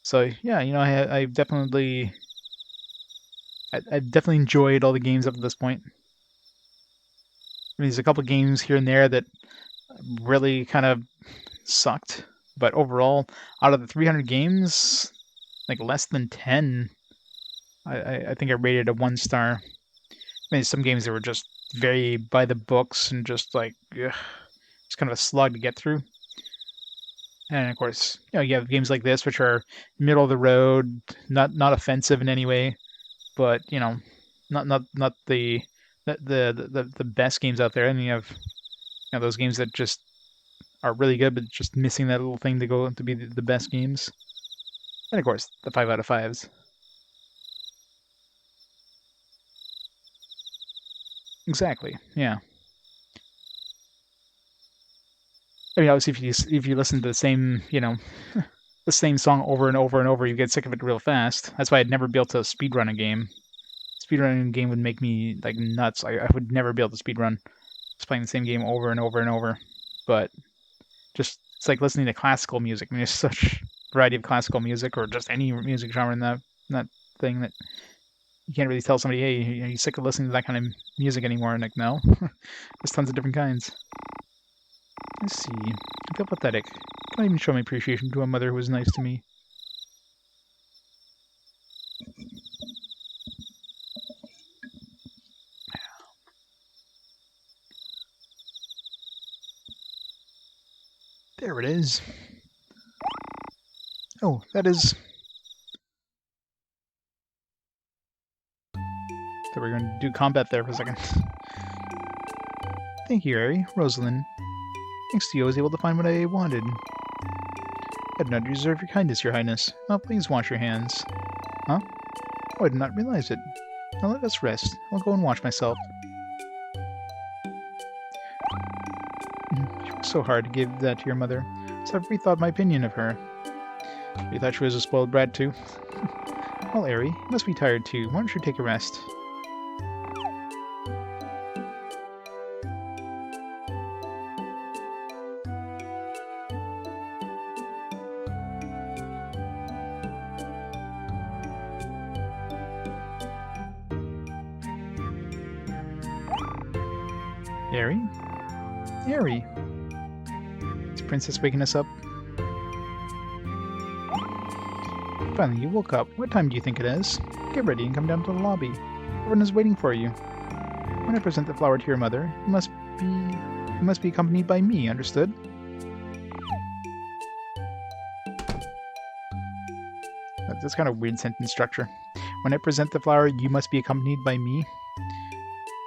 So yeah, I've definitely enjoyed all the games up to this point. I mean, there's a couple games here and there that really kind of sucked, but overall, out of the 300 games, like less than 10, I think I rated a 1 star. I mean, some games that were just very by the books and just like it's kind of a slug to get through. And of course, you have games like this which are middle of the road, not offensive in any way, but not the best games out there. And you have those games that just are really good, but just missing that little thing to go to be the best games. And of course, the 5 out of 5s. Exactly. Yeah. I mean, obviously, if you listen to the same the same song over and over and over, you get sick of it real fast. That's why I'd never be able to speedrun a game. Speedrunning a game would make me like nuts. I would never be able to speedrun just playing the same game over and over and over. But just it's like listening to classical music. I mean, there's such variety of classical music or just any music genre in that thing that you can't really tell somebody, hey, are you sick of listening to that kind of music anymore? And like, no, there's tons of different kinds. Let's see. I feel pathetic. I can't even show my appreciation to a mother who was nice to me. There it is. Oh, that is... So we're going to do combat there for a second. Thank you, Ari. Rosalind. Thanks to you, I was able to find what I wanted. I do not deserve your kindness, Your Highness. Oh, please wash your hands. Huh? Oh, I did not realize it. Now let us rest. I'll go and wash myself. She worked so hard to give that to your mother, so I've rethought my opinion of her. You thought she was a spoiled brat, too? Well, Ari, you must be tired, too. Why don't you take a rest? Ari? Ari? Is Princess waking us up? Finally, you woke up. What time do you think it is? Get ready and come down to the lobby. Everyone is waiting for you. When I present the flower to your mother, you must be accompanied by me, understood? That's kind of weird sentence structure. When I present the flower, you must be accompanied by me?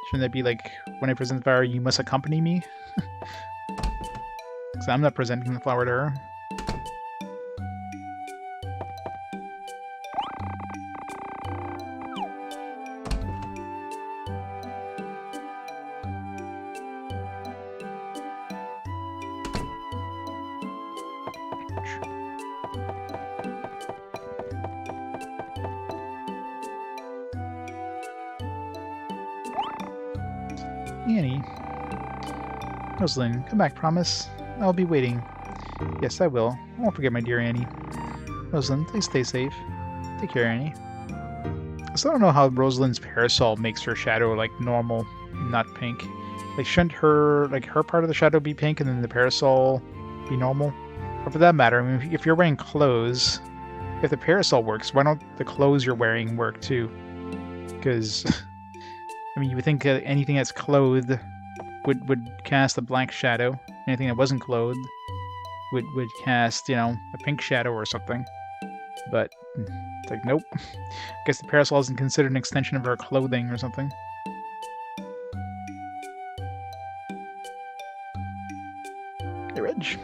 Shouldn't that be like, when I present the flower, you must accompany me? Because I'm not presenting the flower to her. Annie. Rosalind, come back, promise. I'll be waiting. Yes, I will. I won't forget, my dear Annie. Rosalind, please stay safe. Take care, Annie. So I don't know how Rosalind's parasol makes her shadow, like, normal, not pink. Like, shouldn't her, like, her part of the shadow be pink and then the parasol be normal? Or for that matter, I mean, if you're wearing clothes, if the parasol works, why don't the clothes you're wearing work too? Because, I mean, you would think anything that's clothed would cast a black shadow. Anything that wasn't clothed would cast, you know, a pink shadow or something. But it's like, nope. I guess the parasol isn't considered an extension of her clothing or something. Hey, Reg.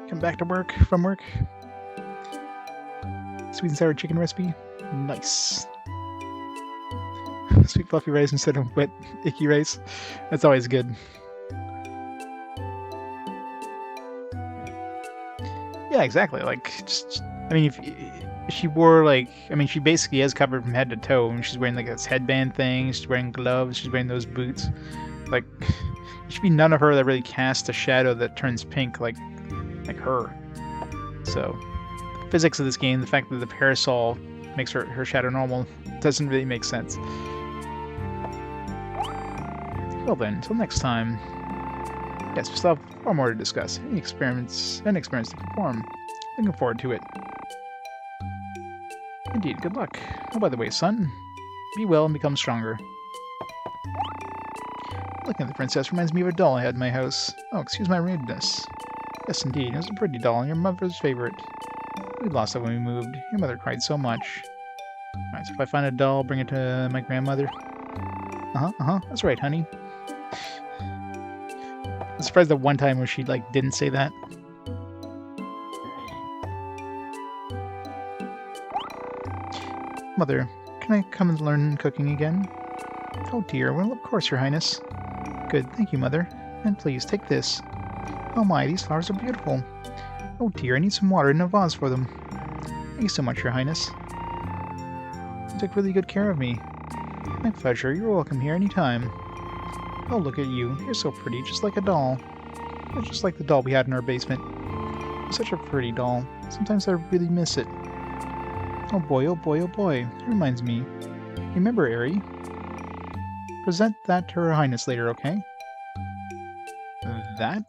Come back to work from work. Sweet and sour chicken recipe. Nice. Sweet fluffy rice instead of wet icky rice. That's always good. Yeah, exactly. Like, just I mean, if she wore, like, I mean, she basically is covered from head to toe. And she's wearing like this headband thing. She's wearing gloves. She's wearing those boots. Like, there should be none of her that really casts a shadow that turns pink like her. So, the physics of this game, the fact that the parasol makes her shadow normal, doesn't really make sense. Well then, until next time. Yes, we still have far more to discuss. Any experiments to perform. Looking forward to it. Indeed, good luck. Oh, by the way, son, be well and become stronger. Looking at the princess reminds me of a doll I had in my house. Oh, excuse my rudeness. Yes, indeed, it was a pretty doll, and your mother's favorite. We lost it when we moved. Your mother cried so much. Alright, so if I find a doll, bring it to my grandmother. That's right, honey. I'm surprised that one time where she, like, didn't say that. Mother, can I come and learn cooking again? Oh dear, well, of course, Your Highness. Good, thank you, Mother. And please, take this. Oh my, these flowers are beautiful. Oh dear, I need some water in a vase for them. Thank you so much, Your Highness. You took really good care of me. My pleasure, you're welcome here anytime. Oh, look at you. You're so pretty, just like a doll. You're just like the doll we had in our basement. You're such a pretty doll. Sometimes I really miss it. Oh boy, oh boy, oh boy. That reminds me. Remember, Ari? Present that to Her Highness later, okay? That?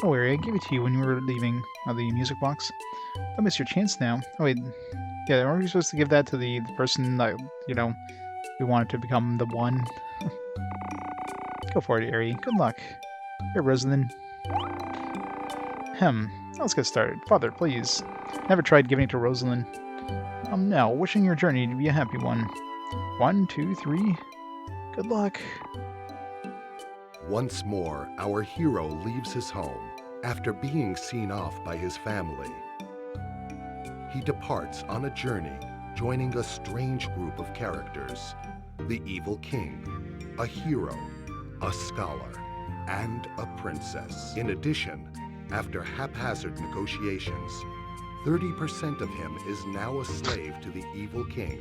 Oh, Ari, I gave it to you when you were leaving the music box. Don't miss your chance now. Oh, wait. Yeah, aren't we supposed to give that to the person that, you know, we wanted to become the one? Go for it, Ari. Good luck. Here, Rosalind. Let's get started. Father, please. Never tried giving it to Rosalind. Now, wishing your journey to be a happy one. 1, 2, 3. Good luck. Once more, our hero leaves his home after being seen off by his family. He departs on a journey, joining a strange group of characters: the evil king, a hero, a scholar, and a princess. In addition, after haphazard negotiations, 30% of him is now a slave to the evil king,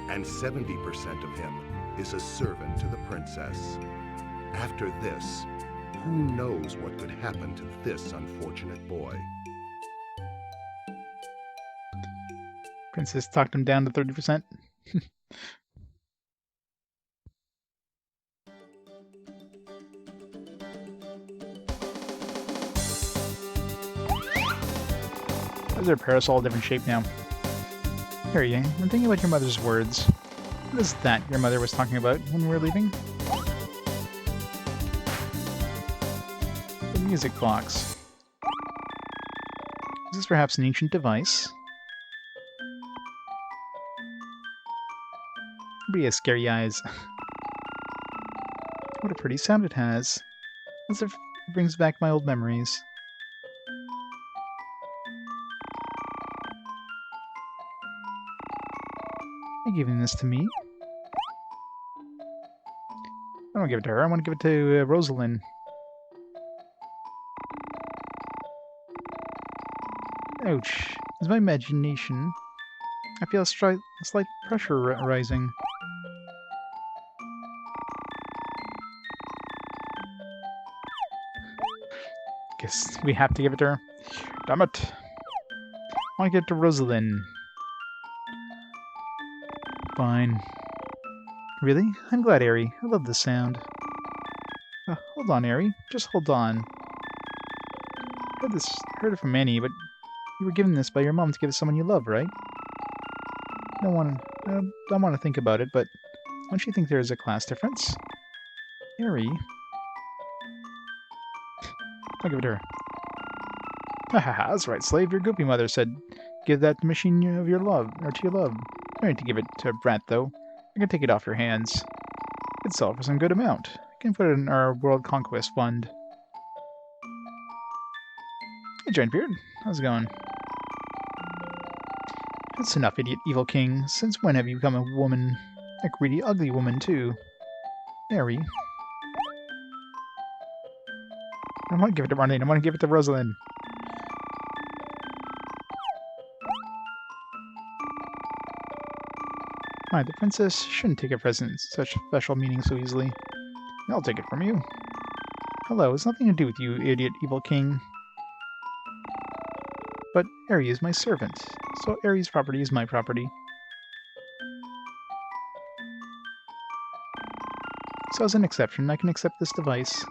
and 70% of him is a servant to the princess. After this, who knows what could happen to this unfortunate boy? Princess talked him down to 30%. Why is their parasol a different shape now? Here, I'm thinking about your mother's words. What is that your mother was talking about when we were leaving? The music box. Is this perhaps an ancient device? Everybody has scary eyes. What a pretty sound it has. As if it brings back my old memories. Are you giving this to me? I don't give it to her. I want to give it to Rosalind. Ouch. Is my imagination? I feel a slight pressure rising. Guess we have to give it to her. Damn it. I want to give it to Rosalind. Fine. Really? I'm glad, Aerie. I love this sound. Hold on, Aerie. Just hold on. Heard it from Annie, but you were given this by your mom to give to someone you love, right? I don't want to think about it, but don't you think there is a class difference? Aerie? I'll give it to her. Haha, that's right, slave. Your goopy mother said, give that machine of your love, or to your love. I don't need to give it to a brat, though. I can take it off your hands. It'd sell for some good amount. I can put it in our World Conquest Fund. Hey, Giant Beard. How's it going? That's enough, idiot evil king. Since when have you become a woman? A greedy, ugly woman, too. Mary. I don't want to give it to Marlene. I want to give it to Rosalind. Why, the princess shouldn't take a present with such special meaning so easily. I'll take it from you. Hello, it's nothing to do with you, idiot evil king. But Aerie is my servant, so Aerie's property is my property. So as an exception, I can accept this device.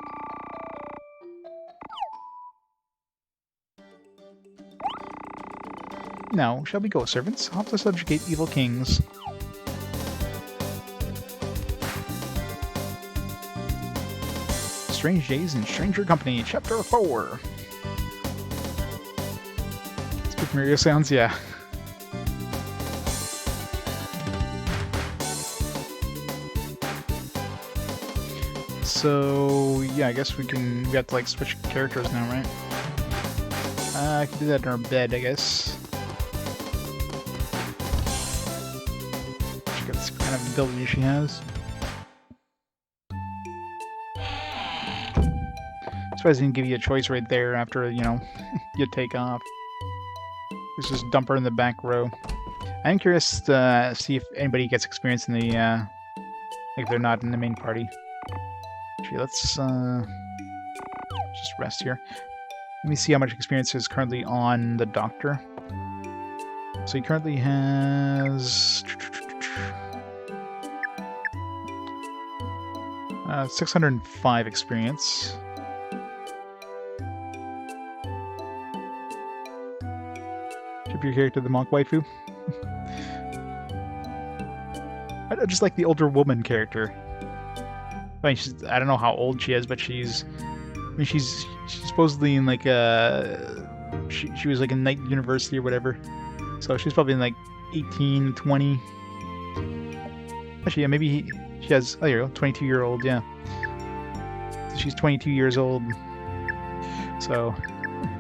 Now, shall we go, servants? Help us subjugate evil kings. Strange Days in Stranger Company, Chapter 4. Super Mario sounds, yeah. So, yeah, I guess we have to, like, switch characters now, right? I can do that in our bed, I guess. Check out this kind of ability she has. Surprised I didn't give you a choice right there after, you know, you take off. Let's just dump her in the back row. I'm curious to see if anybody gets experience in the, like if they're not in the main party. Actually, let's just rest here. Let me see how much experience is currently on the Doctor. So he currently has 605 experience. Ship your character the monk waifu. I just like the older woman character. I mean, I don't know how old she is, but she's supposedly in like she was like in Knight University or whatever. So she's probably in like 18, 20. Actually, yeah, maybe she has, oh, here you go, 22-year-old, yeah. she's 22 years old. So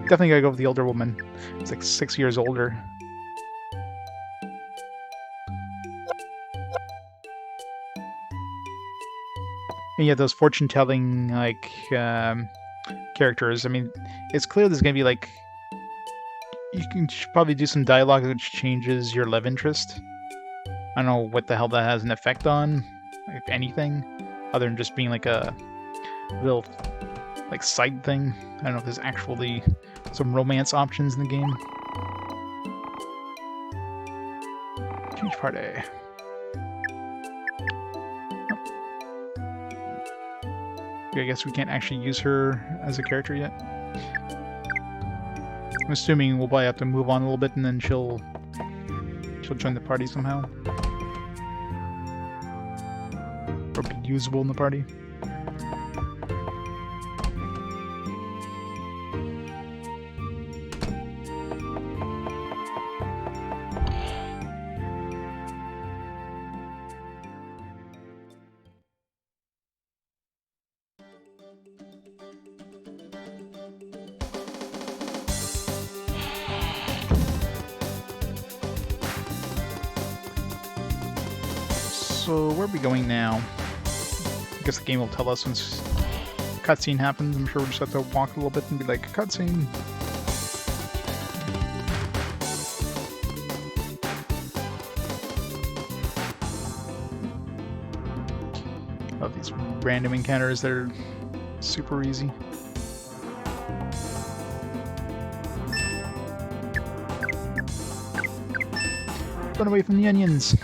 definitely gotta go with the older woman. It's like 6 years older. And yet those fortune-telling like characters. I mean, it's clear there's gonna be like you can probably do some dialogue which changes your love interest. I don't know what the hell that has an effect on, if anything, other than just being like a little like side thing. I don't know if there's actually some romance options in the game. Change party. I guess we can't actually use her as a character yet. I'm assuming we'll probably have to move on a little bit and then she'll join the party somehow. Or be usable in the party. So where are we going now? I guess the game will tell us once cutscene happens. I'm sure we'll just have to walk a little bit and be like, cutscene. Oh, these random encounters, they're super easy. Run away from the onions.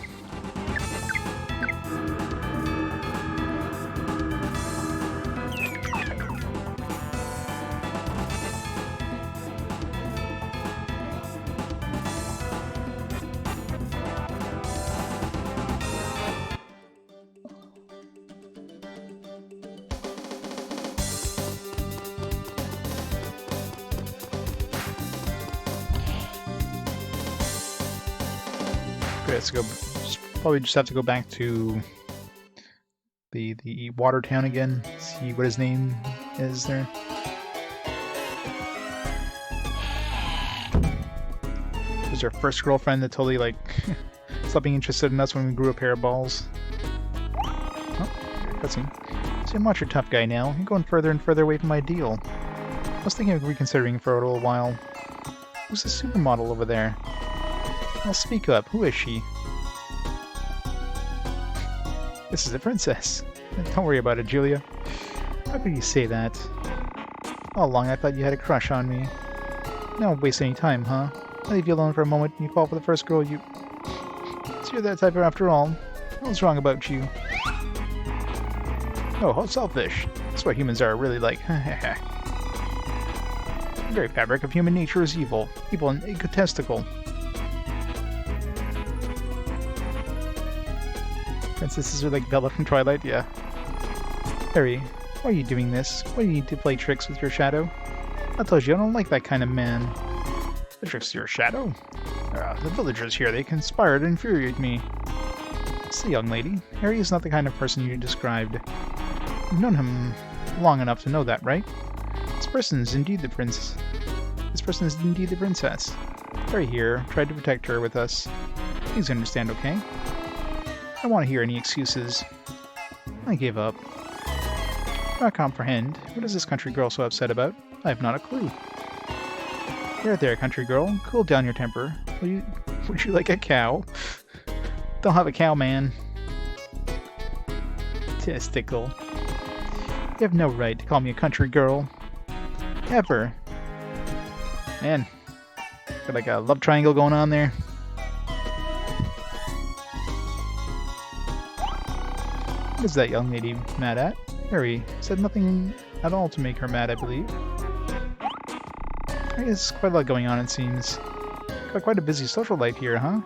Let's go. Probably just have to go back to the water town again. See what his name is there. There's our first girlfriend that totally like stopped being interested in us when we grew a pair of balls. Oh, cutscene. See, I'm not your tough guy now. You're going further and further away from my deal. I was thinking of reconsidering for a little while. Who's the supermodel over there? Well, speak up. Who is she? This is the princess. Don't worry about it, Julia. How could you say that? All along I thought you had a crush on me. Don't waste any time, huh? I'll leave you alone for a moment and you fall for the first girl you... So you're that type after all. What's wrong about you? Oh, how selfish. That's what humans are really like. The very fabric of human nature is evil. Evil and egotistical. Princesses are like Bella from Twilight, yeah. Harry, why are you doing this? Why do you need to play tricks with your shadow? I told you I don't like that kind of man. The tricks to your shadow? The villagers here, they conspire to infuriate me. See, young lady, Harry is not the kind of person you described. You've known him long enough to know that, right? This person is indeed the princess. Harry here tried to protect her with us. Please understand, okay? I don't want to hear any excuses. I gave up. I comprehend. What is this country girl so upset about? I have not a clue. There, country girl. Cool down your temper. Would you like a cow? Don't have a cow, man. Testicle. You have no right to call me a country girl. Ever. Man. Got like a love triangle going on there. What is that young lady mad at? Harry said nothing at all to make her mad, I believe. I guess quite a lot going on, it seems. Got quite a busy social life here, huh?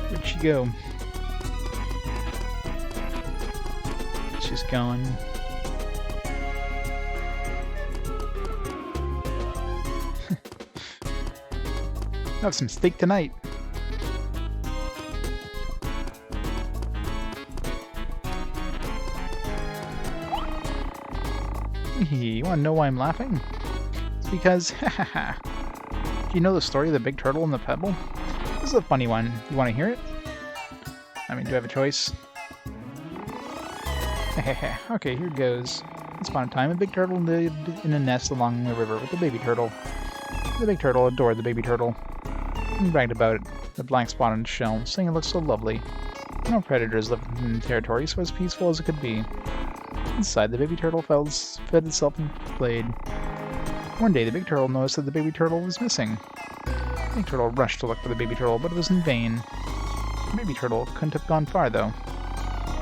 Where'd she go? she's going. Have some steak tonight. You wanna know why I'm laughing? It's because, hahaha. Do you know the story of the big turtle and the pebble? This is a funny one. You wanna hear it? I mean, do I have a choice? Okay, here goes. Once upon a time, a big turtle lived in a nest along the river with a baby turtle. The big turtle adored the baby turtle and bragged about it, the black spot on its shell, saying it looked so lovely. No predators lived in the territory, so as peaceful as it could be. Inside, the baby turtle fed itself and played. One day, the big turtle noticed that the baby turtle was missing. The big turtle rushed to look for the baby turtle, but it was in vain. The baby turtle couldn't have gone far, though.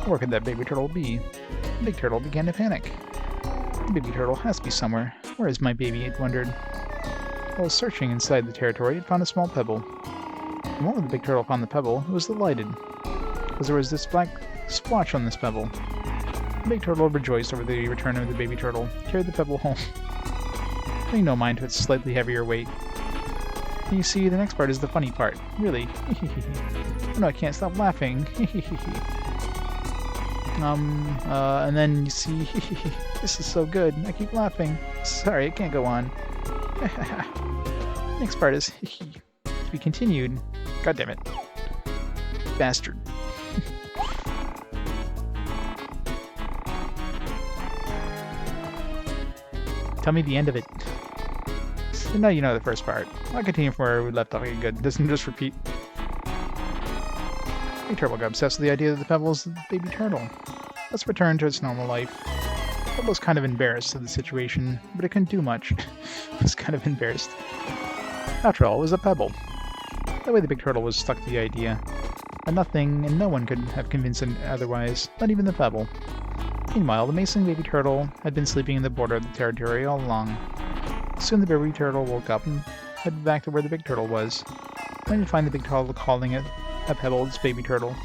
Where could that baby turtle be? The big turtle began to panic. The baby turtle has to be somewhere. Where is my baby? It wondered. While searching inside the territory, it found a small pebble. The moment the big turtle found the pebble, it was delighted, because there was this black splotch on this pebble. The big turtle rejoiced over the return of the baby turtle, carried the pebble home, paying no mind to its slightly heavier weight. And you see, the next part is the funny part. Really. Oh no, I can't stop laughing. And then you see, this is so good. I keep laughing. Sorry, I can't go on. Next part is to be continued. God damn it. Bastard. Tell me the end of it. So now you know the first part. I'll continue from where we left off. Okay, good. Doesn't just repeat. Big Turtle got obsessed with the idea that the pebble is the baby turtle. Let's return to its normal life. Pebble was kind of embarrassed of the situation, but it couldn't do much. It was kind of embarrassed. After all, it was a pebble. That way the big turtle was stuck to the idea. And nothing and no one could have convinced him otherwise, not even the pebble. Meanwhile, the Mason baby turtle had been sleeping in the border of the territory all along. Soon the baby turtle woke up and headed back to where the big turtle was. Then you'd find the big turtle calling it a pebble its baby turtle.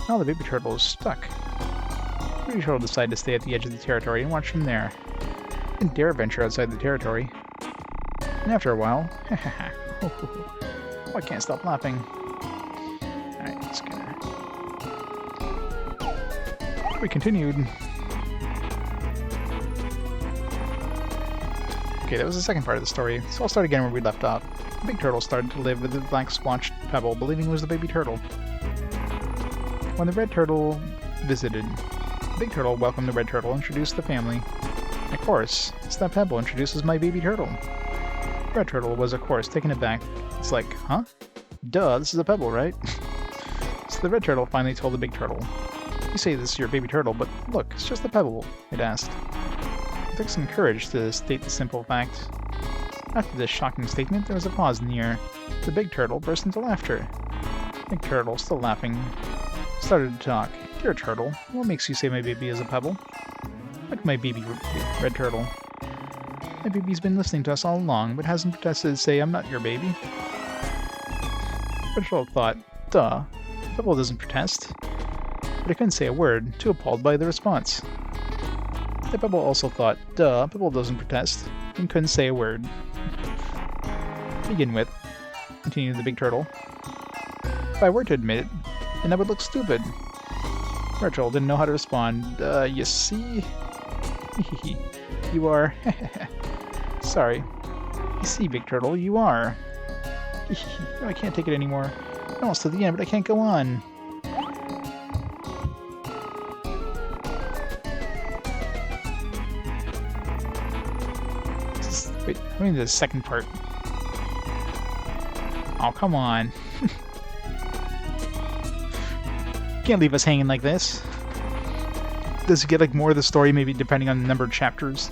Now the baby turtle is stuck. The baby turtle decided to stay at the edge of the territory and watch from there. It didn't dare venture outside the territory. And after a while, oh, I can't stop laughing. Alright, just gonna... We continued. Okay, that was the second part of the story, so I'll start again where we left off. The big turtle started to live with the black splotched pebble, believing it was the baby turtle. When the red turtle visited, the big turtle welcomed the red turtle and introduced the family. Of course, it's that pebble introduces my baby turtle. The red turtle was, of course, taken aback. It's like, huh? Duh, this is a pebble, right? So the red turtle finally told the big turtle, "You say this is your baby turtle, but look, it's just a pebble," it asked. It took some courage to state the simple fact. After this shocking statement, there was a pause in the air. The big turtle burst into laughter. The big turtle, still laughing, started to talk. "Dear turtle, what makes you say my baby is a pebble?" "Like my baby red turtle. My baby's been listening to us all along, but hasn't protested to say I'm not your baby." Red turtle thought, duh, pebble doesn't protest. But it couldn't say a word, too appalled by the response. The pebble also thought, duh, pebble doesn't protest, and couldn't say a word. To begin with, continued the big turtle, if I were to admit it, then I would look stupid. Red turtle didn't know how to respond. You see? You are... Sorry. You see, big turtle, you are. I can't take it anymore. I'm almost to the end, but I can't go on. Wait, I mean the second part. Oh, come on. Can't leave us hanging like this. Does it get like more of the story, maybe depending on the number of chapters?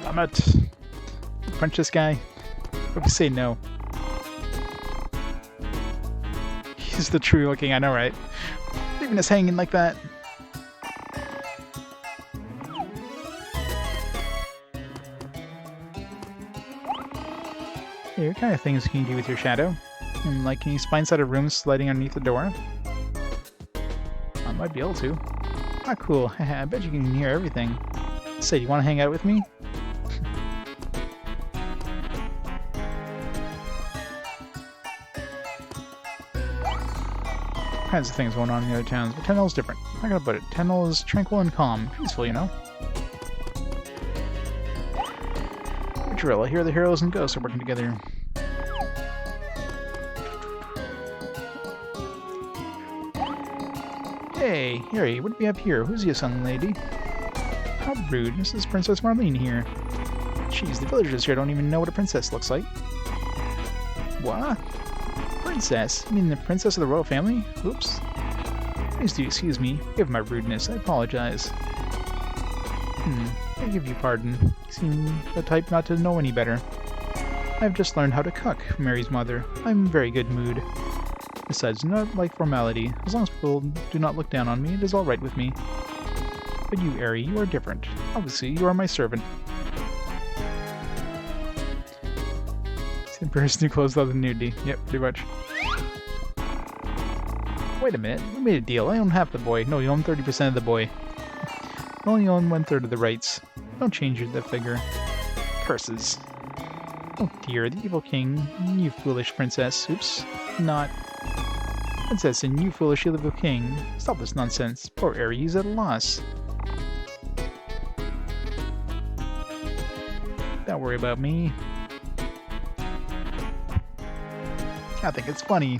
Damn it. Punch this guy. What if we say no? He's the true looking, I know, right? Leaving us hanging like that. Hey, what kind of things can you do with your shadow? And, like, can you spy inside a room sliding underneath the door? I might be able to. Ah, cool. I bet you can hear everything. Say, do you want to hang out with me? All kinds of things going on in the other towns, but Tenel's different. I gotta put it. Tenel is tranquil and calm. Peaceful, you know? Drill. I hear the heroes and ghosts are working together. Hey, Harry, what do we have here? Who's this young lady? How rude. This is Princess Marlene here. Jeez, the villagers here don't even know what a princess looks like. What? Princess? You mean the princess of the royal family? Oops. Please do excuse me. Forgive my rudeness. I apologize. I give you pardon. You seem the type not to know any better. I've just learned how to cook, Mary's mother. I'm in a very good mood. Besides, not like formality. As long as people do not look down on me, it is all right with me. But you, Airy, you are different. Obviously, you are my servant. Same person who closed out the nudity. Yep, pretty much. Wait a minute, we made a deal. I own half the boy. No, you own 30% of the boy. You only own 1/3 of the rights. Don't change the figure. Curses. Oh dear, the evil king. You foolish princess. Oops. Not. Princess and you foolish evil king. Stop this nonsense. Poor Airy, he's at a loss. Don't worry about me. I think it's funny.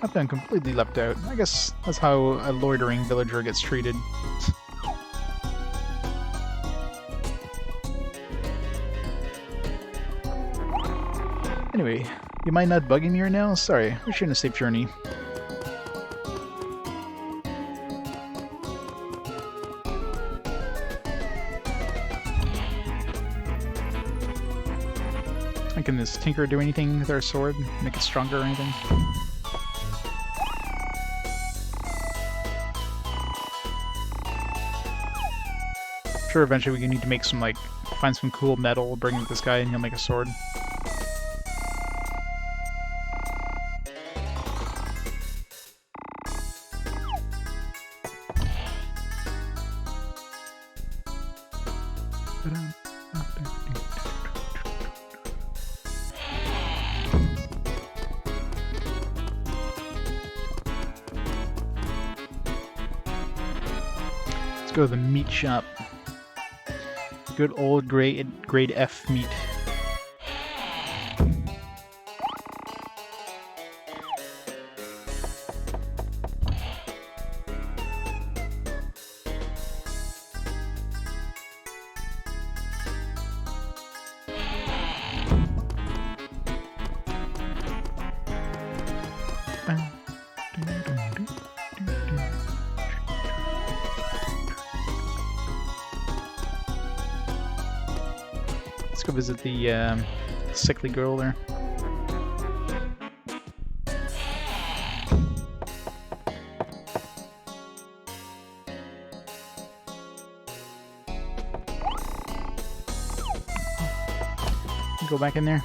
I've been completely left out. I guess that's how a loitering villager gets treated. Anyway, you mind not bugging me right now? Sorry, wish you a safe journey. Can this tinker do anything with our sword? Make it stronger or anything? I'm sure eventually we need to make some, like, find some cool metal, bring it with this guy, and he'll make a sword. Go to the meat shop. Good old grade F meat. Let's go visit the sickly girl there. Go back in there.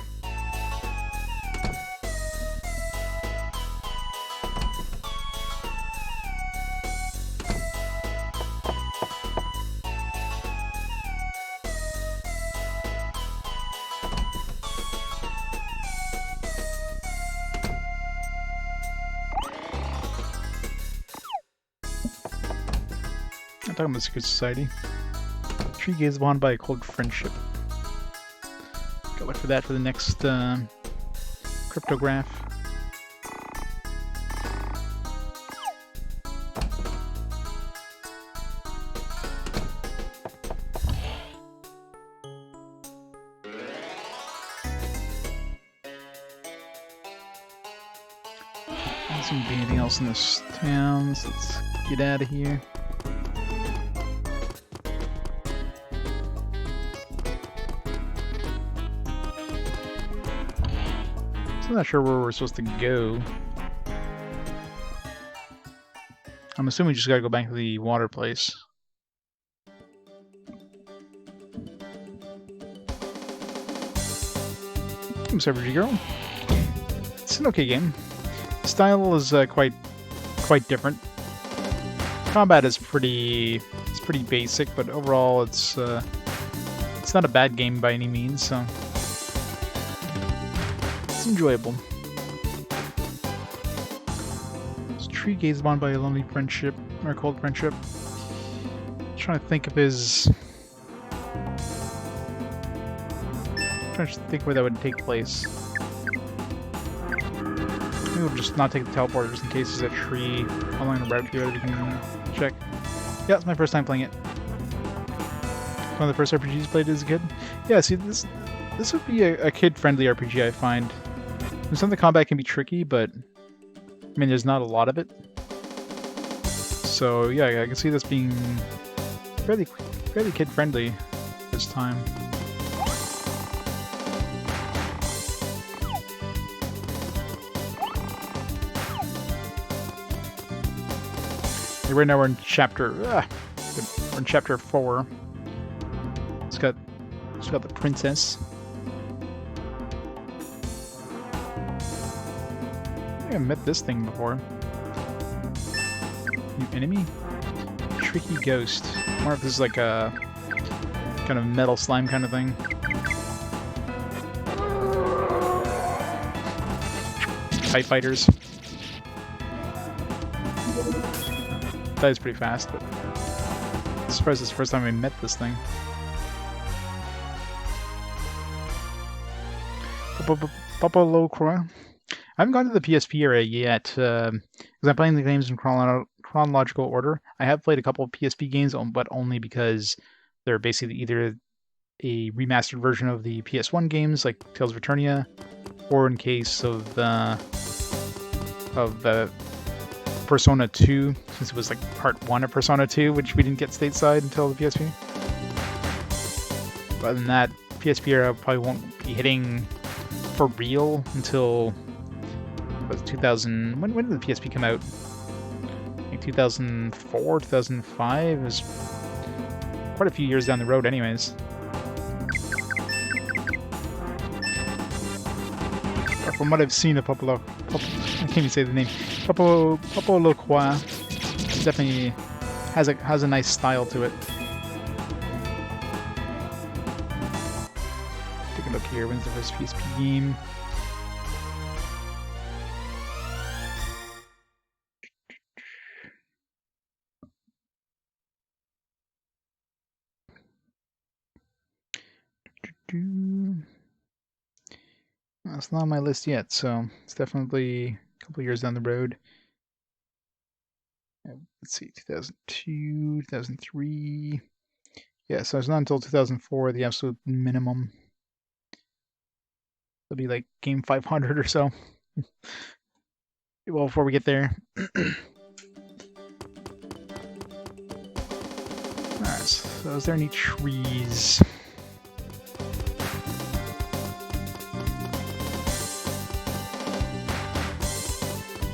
Talking about secret society. Tree gaze bond by a cold friendship. Gotta look for that for the next cryptograph. Doesn't seem to be anything else in this town, so let's get out of here. I'm not sure where we're supposed to go. I'm assuming we just gotta go back to the water place. I'm RPG Girl. It's an okay game. Style is quite different. Combat is pretty basic, but overall it's not a bad game by any means. So it's enjoyable. This tree gazed upon by a lonely friendship or cold friendship. Trying to think of his. Trying to think where that would take place. Maybe we'll just not take the teleporter just in case there's a tree along the route here that we can check. Yeah, it's my first time playing it. One of the first RPGs played as a kid. Yeah, see, this would be a kid-friendly RPG, I find. Some of the combat can be tricky, but I mean, there's not a lot of it. So yeah, I can see this being fairly kid-friendly this time. Right now we're in chapter. We're in chapter 4. It's got the princess. I think I met this thing before. New enemy? Tricky ghost. I wonder if this is like a kind of metal slime kind of thing. TIE fighters. That is pretty fast, but I'm surprised it's the first time we met this thing. Papa Lo Croix. I haven't gone to the PSP area yet, because I'm playing the games in chronological order. I have played a couple of PSP games, but only because they're basically either a remastered version of the PS1 games, like Tales of Eternia, or in case of Persona 2, since it was like part 1 of Persona 2, which we didn't get stateside until the PSP. Other than that, PSP era probably won't be hitting for real until 2000. When did the PSP come out? Like 2004, 2005? It was quite a few years down the road, anyways. But from what I've seen of I can't even say the name. Papa Lo Croix definitely has a nice style to it. Take a look here. When's the first PSP game? It's not on my list yet, so it's definitely a couple years down the road. Let's see, 2002, 2003. Yeah, so it's not until 2004, the absolute minimum. It'll be like game 500 or so. Well, before we get there. Alright, so is there any trees?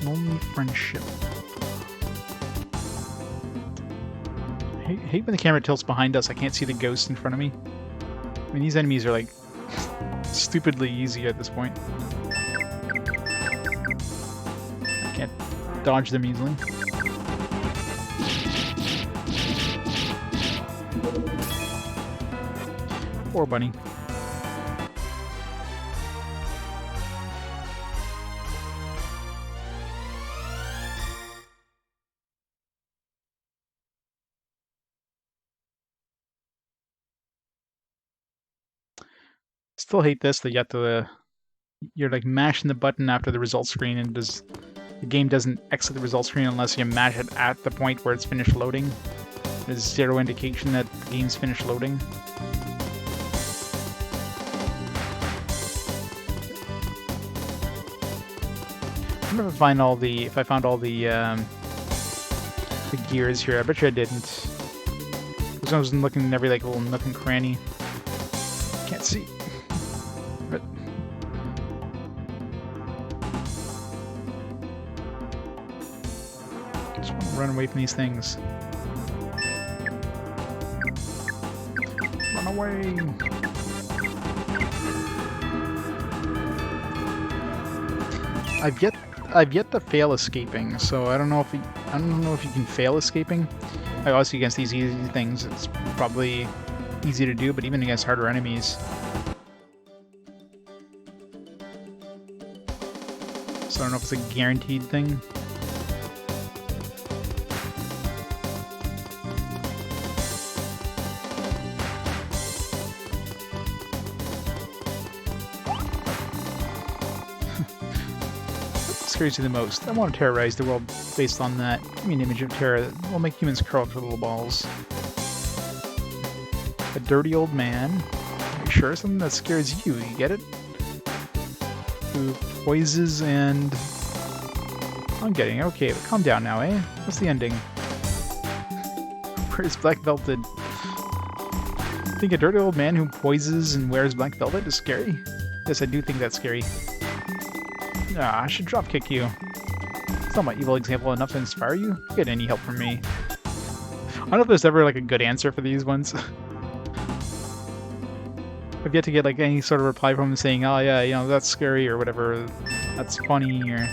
Lonely friendship. I hate when the camera tilts behind us. I can't see the ghost in front of me. I mean, these enemies are like stupidly easy at this point. I can't dodge them easily. Poor bunny. Still hate this that you have to you're like mashing the button after the result screen, and the game doesn't exit the result screen unless you mash it at the point where it's finished loading. There's zero indication that the game's finished loading. I wonder if I found all the gears here. I bet you I didn't. Because I was looking in every like little nook and cranny. Can't see. But just want to run away from these things. Run away! I've yet to fail escaping, so I don't know if you can fail escaping. Like, obviously against these easy things, it's probably easy to do, but even against harder enemies. So I don't know if it's a guaranteed thing. Scares you the most? I want to terrorize the world based on that. Give me an image of terror that will make humans curl up to little balls. A dirty old man. Are you sure? Something that scares you. You get it? Who poises and... I'm getting it. Okay, but calm down now, eh? What's the ending? Where's black velvet? Think a dirty old man who poises and wears black velvet is scary? Yes, I do think that's scary. Ah, I should dropkick you. It's not my evil example enough to inspire you. Get any help from me. I don't know if there's ever like a good answer for these ones. I've yet to get like any sort of reply from him saying, "Oh yeah, you know that's scary" or whatever. That's funny, or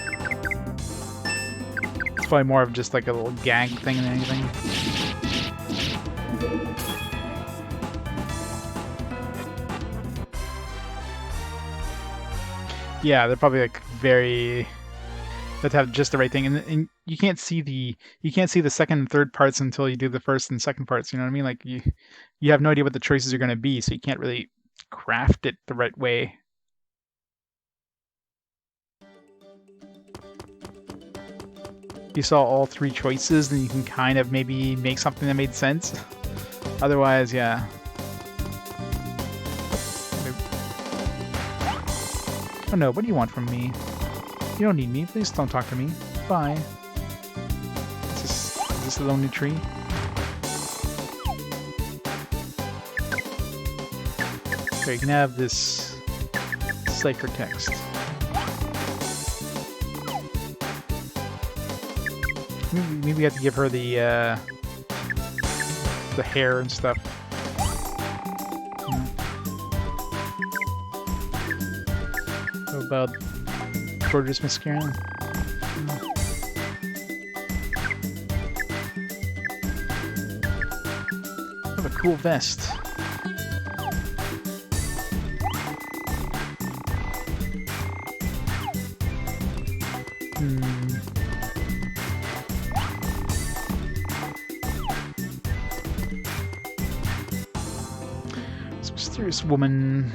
it's probably more of just like a little gag thing than anything. Yeah, they're probably like very that have just the right thing, and you can't see the second and third parts until you do the first and second parts. You know what I mean? Like you have no idea what the choices are going to be, so you can't really craft it the right way. If you saw all three choices, then you can kind of maybe make something that made sense. Otherwise, yeah. Oh no, what do you want from me? You don't need me. Please don't talk to me. Bye. Is this a lonely tree? Okay, you can have this ciphertext. Maybe we have to give her the hair and stuff. What about gorgeous mascara? I have a cool vest. This mysterious woman.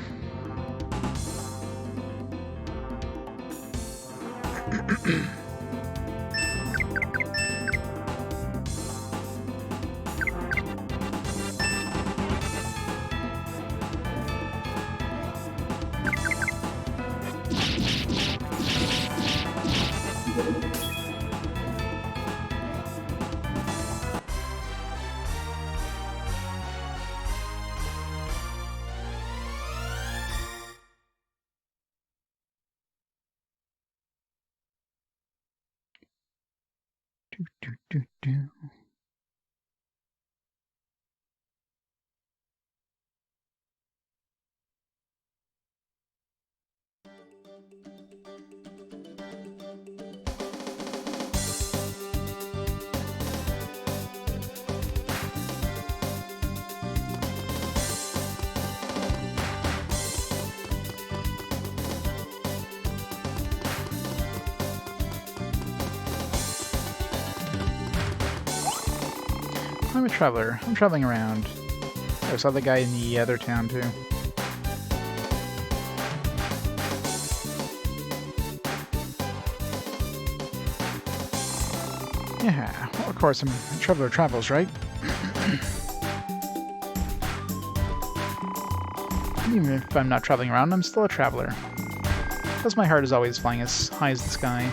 I'm a traveler. I'm traveling around. I saw the guy in the other town too. Yeah, well, of course, I'm a traveler travels, right? Even if I'm not traveling around, I'm still a traveler. Because my heart is always flying as high as the sky.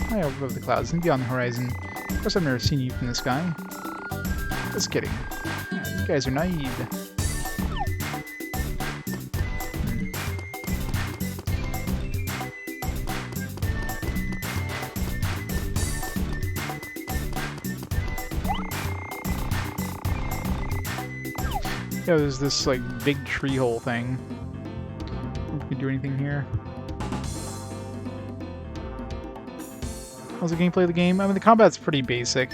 High above the clouds and beyond the horizon. Of course, I've never seen you from the sky. Just kidding. Yeah, you guys are naive. Yeah, there's this like big tree hole thing. If we can do anything here. How's the gameplay of the game? I mean, the combat's pretty basic.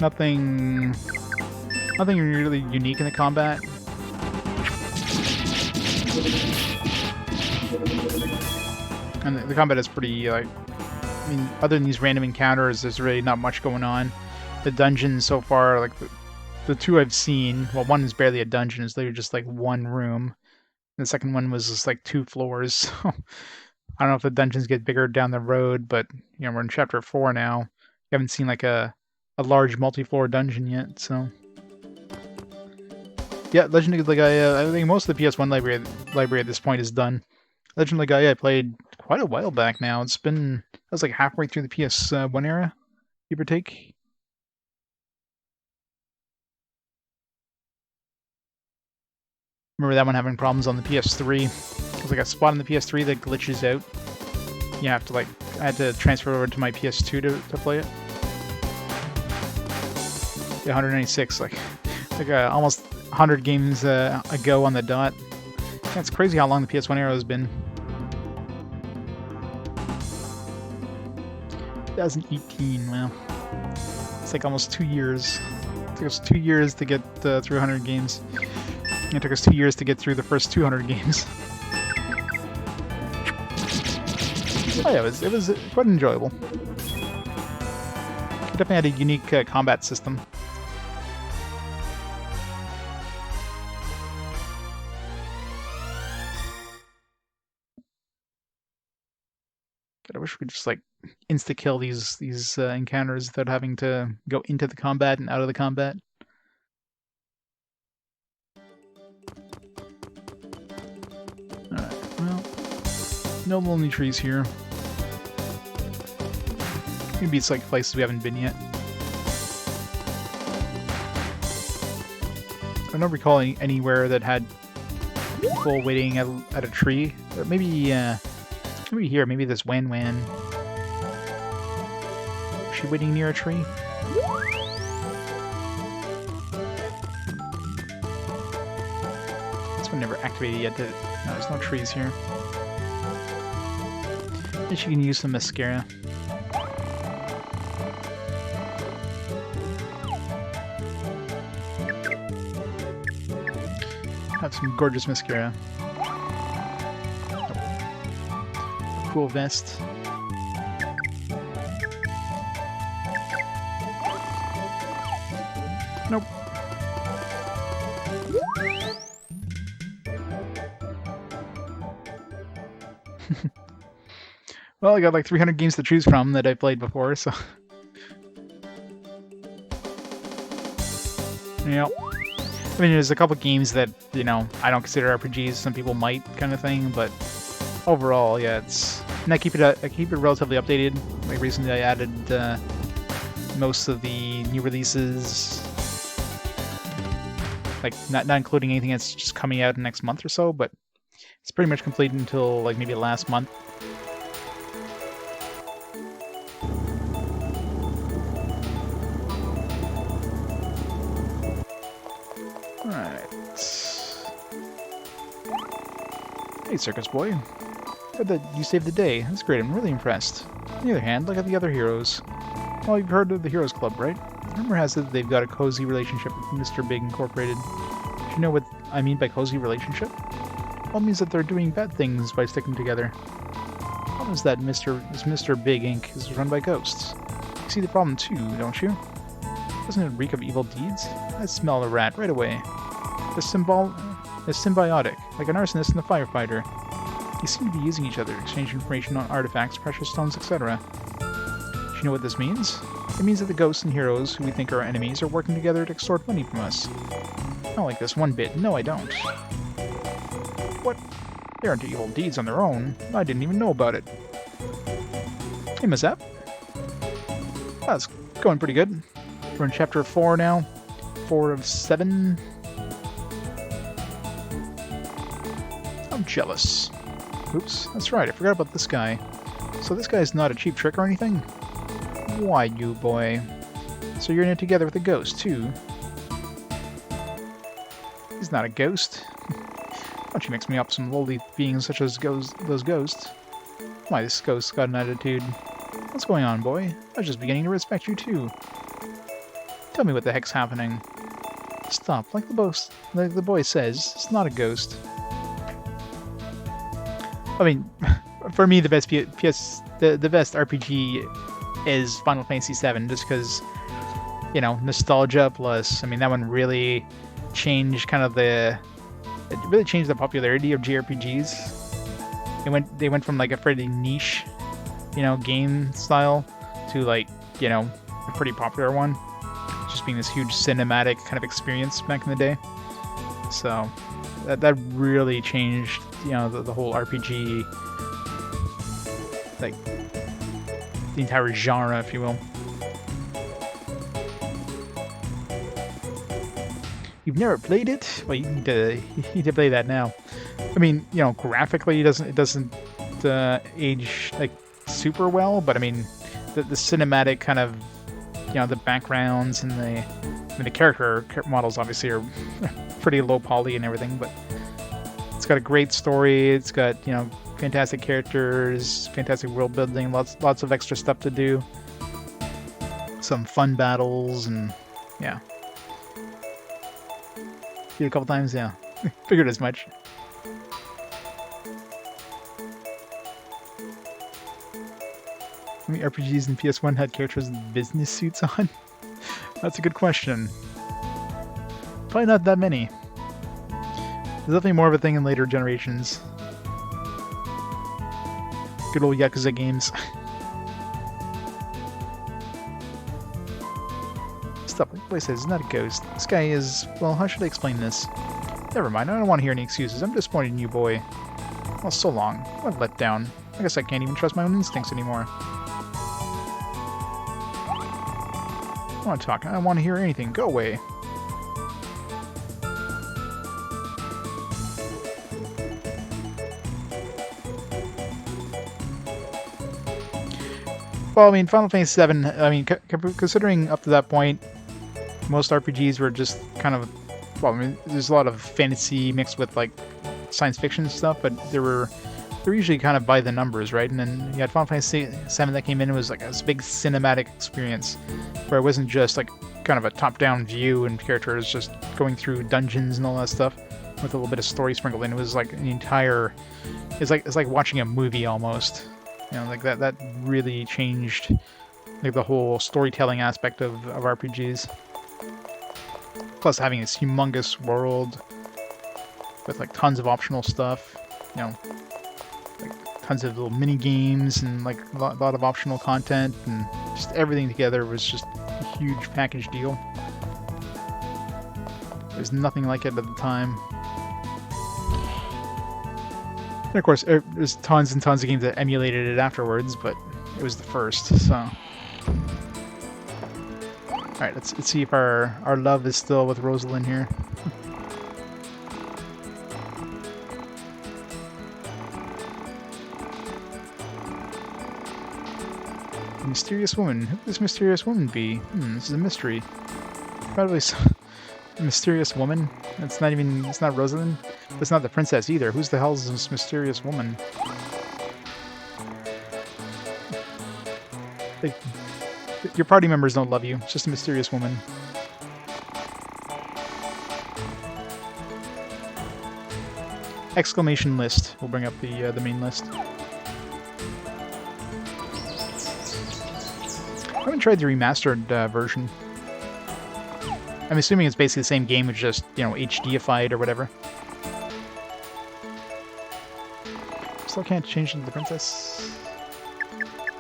Nothing really unique in the combat. And the combat is pretty, like, I mean, other than these random encounters, there's really not much going on. The dungeons so far, like, the two I've seen, well, one is barely a dungeon, it's literally just, like, one room. The second one was just, like, 2 floors, so I don't know if the dungeons get bigger down the road, but, you know, we're in Chapter 4 now. We haven't seen, like, a large multi-floor dungeon yet, so... Yeah, Legend of Gaia, I think most of the PS1 library at this point is done. Legend of Gaia I played quite a while back now. It's been... That was like halfway through the PS1 era, give or take. Remember that one having problems on the PS3. There's like a spot on the PS3 that glitches out. You have to like... I had to transfer over to my PS2 to play it. Yeah, 196, like almost 100 games ago on the dot. Yeah, it's crazy how long the PS1 era has been. 2018, wow. It's like almost 2 years. It took us 2 years to get through 100 games. And it took us 2 years to get through the first 200 games. Oh yeah, it was quite enjoyable. It definitely had a unique combat system. God, I wish we could just like insta-kill these encounters without having to go into the combat and out of the combat. Alright, well, no lonely trees here. Maybe it's like places we haven't been yet. I don't recall anywhere that had people waiting at a tree. But maybe here, maybe this Wan. Is she waiting near a tree? This one never activated yet, did it? No, there's no trees here. Maybe she can use some mascara. Have some gorgeous mascara. A cool vest. Nope. Well, I got like 300 games to choose from that I played before, so... Yep. I mean, there's a couple games that, you know, I don't consider RPGs, some people might, kind of thing, but overall, yeah, it's... And I keep it relatively updated. Like, recently I added most of the new releases. Like, not including anything that's just coming out next month or so, but it's pretty much complete until, like, maybe last month. Hey, Circus Boy. Heard that you saved the day. That's great, I'm really impressed. On the other hand, look at the other heroes. Well, you've heard of the Heroes Club, right? Rumor has it that they've got a cozy relationship with Mr. Big Incorporated. Do you know what I mean by cozy relationship? Well, it means that they're doing bad things by sticking together. The problem is that Mr. Big Inc. is run by ghosts. You see the problem too, don't you? Doesn't it reek of evil deeds? I smell a rat right away. They're symbiotic, like an arsonist and a firefighter. They seem to be using each other, exchange information on artifacts, precious stones, etc. Do you know what this means? It means that the ghosts and heroes who we think are our enemies are working together to extort money from us. I don't like this one bit. No, I don't. What? They aren't evil deeds on their own. I didn't even know about it. Hey, Mazep. That's going pretty good. We're in Chapter 4 now. 4 of 7. I'm jealous. Oops, that's right, I forgot about this guy. So this guy's not a cheap trick or anything? Why, you boy? So you're in it together with a ghost, too? He's not a ghost. Why don't you mix me up some lowly beings such as those ghosts? Why, this ghost's got an attitude. What's going on, boy? I was just beginning to respect you too. Tell me what the heck's happening. Stop, like the boy says, it's not a ghost. I mean, for me, the best the best RPG is Final Fantasy VII, just because, you know, nostalgia plus. I mean, that one really changed it really changed the popularity of JRPGs. They went from like a pretty niche, you know, game style to like, you know, a pretty popular one, just being this huge cinematic kind of experience back in the day. So that really changed, you know, the whole RPG, like the entire genre, if you will. You've never played it? Well, you need to play that now. I mean, you know, graphically it doesn't age like super well, but I mean, the cinematic kind of, you know, the backgrounds and the character models obviously are pretty low poly and everything, but it's got a great story. It's got, you know, fantastic characters, fantastic world building, lots of extra stuff to do, some fun battles, and yeah. Did a couple times, yeah. Figured as much. How many RPGs in PS1 had characters with business suits on? That's a good question. Probably not that many. There's definitely more of a thing in later generations. Good old Yakuza games. Stop. Like I said, it's not a ghost. This guy is... Well, how should I explain this? Never mind, I don't want to hear any excuses. I'm disappointed in you, boy. Well, so long. What a letdown. I guess I can't even trust my own instincts anymore. I don't want to talk. I don't want to hear anything. Go away. Well, I mean, Final Fantasy VII, I mean, considering up to that point, most RPGs were just kind of, well, I mean, there's a lot of fantasy mixed with, like, science fiction stuff, but they were usually kind of by the numbers, right? And then you had Final Fantasy VII that came in, it was like this big cinematic experience, where it wasn't just, like, kind of a top-down view and characters just going through dungeons and all that stuff, with a little bit of story sprinkled in. It was like an entire, it's like watching a movie almost. You know, like that really changed like the whole storytelling aspect of RPGs. Plus having this humongous world with like tons of optional stuff, you know, like tons of little mini games and like a lot of optional content, and just everything together was just a huge package deal. There's nothing like it at the time. And of course, there's tons and tons of games that emulated it afterwards, but it was the first, so... Alright, let's see if our love is still with Rosalind here. Mysterious woman. Who could this mysterious woman be? This is a mystery. Probably a mysterious woman? It's not Rosalind? It's not the princess either. Who's the hell is this mysterious woman? Like, your party members don't love you. It's just a mysterious woman. Exclamation list will bring up the main list. I haven't tried the remastered version. I'm assuming it's basically the same game, it's just, you know, HDified or whatever. Still can't change into the princess.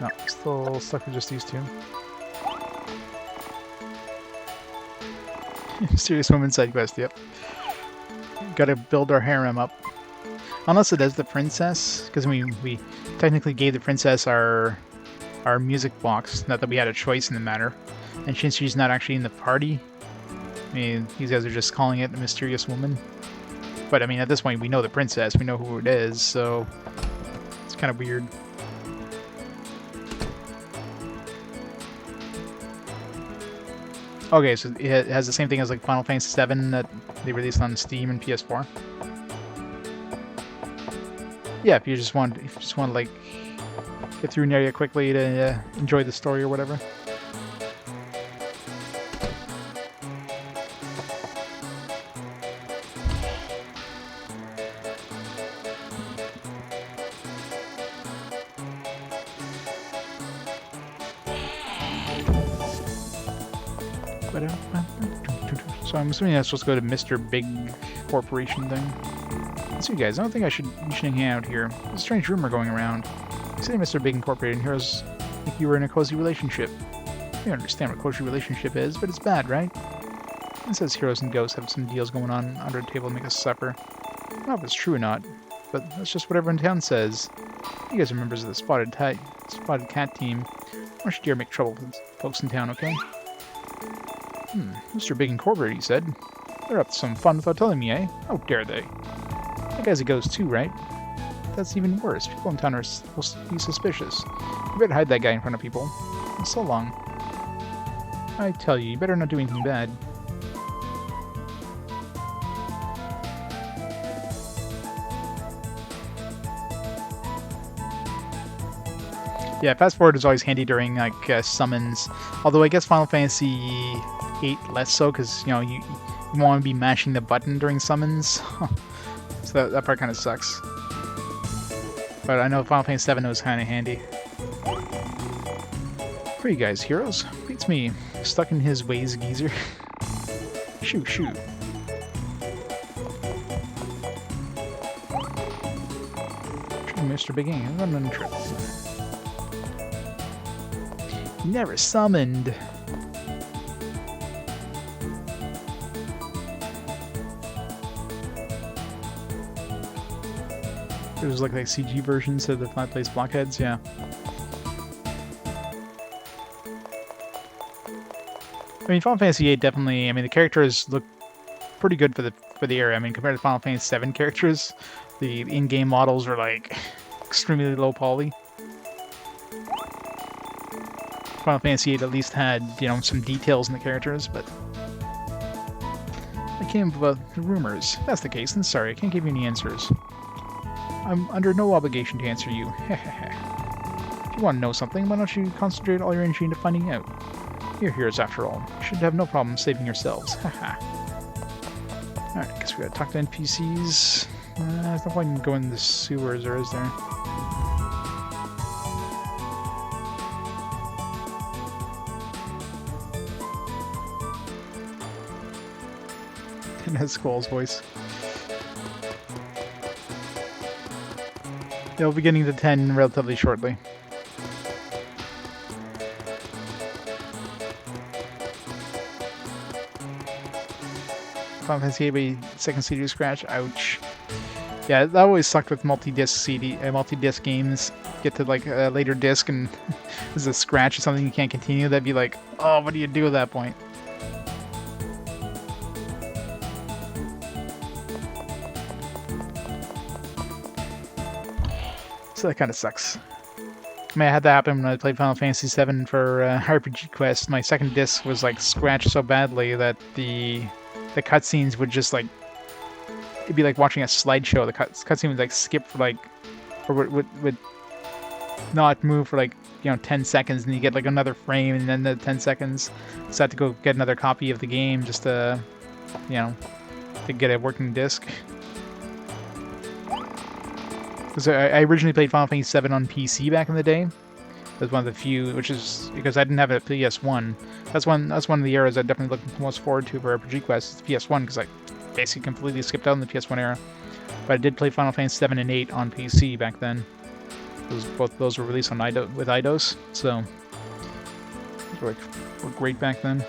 No, still stuck with just these two. Mysterious woman side quest, yep. Gotta build our harem up. Unless it is the princess, because we technically gave the princess our music box, not that we had a choice in the matter. And since she's not actually in the party, I mean, these guys are just calling it the mysterious woman. But I mean, at this point, we know the princess, we know who it is, so it's kind of weird. Okay, so it has the same thing as like Final Fantasy VII that they released on Steam and PS4. Yeah, if you just want like get through an area quickly to enjoy the story or whatever. So I'm assuming that's supposed to go to Mr. Big Corporation thing. So you guys, I don't think you should hang out here. There's a strange rumor going around. You say Mr. Big Incorporated and heroes think you were in a cozy relationship. You don't understand what cozy relationship is, but it's bad, right? It says heroes and ghosts have some deals going on under the table to make us suffer. I don't know if it's true or not, but that's just what everyone in town says. You guys are members of the Spotted Cat team. Why should you make trouble with folks in town, okay? Mr. Big Incorporated, he said. They're up to some fun without telling me, eh? How dare they? That guy's a ghost too, right? That's even worse. People in town are supposed to be suspicious. You better hide that guy in front of people. So long. I tell you, you better not do anything bad. Yeah, fast forward is always handy during like summons. Although I guess Final Fantasy 8 less so, because you know you want to be mashing the button during summons. So that part kind of sucks. But I know Final Fantasy 7 was kind of handy. Where are you guys, heroes? Beats me. Stuck in his ways, geezer. Shoot. Mr. Big Game, I'm on a trip. Never summoned. There's like CG versions of the flat-place blockheads, yeah. I mean, Final Fantasy VIII definitely. I mean, the characters look pretty good for the era. I mean, compared to Final Fantasy VII characters, the in-game models are like extremely low poly. Final Fantasy VIII at least had, you know, some details in the characters, but I came up with rumors. If that's the case, then sorry, I can't give you any answers. I'm under no obligation to answer you. If you want to know something, why don't you concentrate all your energy into finding out? You're heroes after all. You should have no problem saving yourselves. Haha. Alright, guess we gotta talk to NPCs. There's no point in going in the sewers, or is there? It has Squall's voice. They'll be getting to 10 relatively shortly. Final Fantasy VIII second CD scratch. Ouch. Yeah, that always sucked with multi-disc games. Get to like a later disc and there's a scratch or something you can't continue. That'd be like, oh, what do you do at that point? So that kind of sucks. I mean, I had that happen when I played Final Fantasy VII for RPG Quest. My second disc was like scratched so badly that the cutscenes would just like, it'd be like watching a slideshow. The cutscene would like skip for like, or would not move for like, you know, 10 seconds, and you get like another frame, and then the 10 seconds. So I had to go get another copy of the game just to, you know, to get a working disc. Because I originally played Final Fantasy VII on PC back in the day. That was one of the few, which is because I didn't have a PS1. That's one of the eras I definitely look most forward to for RPG Quest. It's PS1 because I basically completely skipped out in the PS1 era. But I did play Final Fantasy VII and 8 on PC back then. Both those were released on with IDOS, so those were great back then.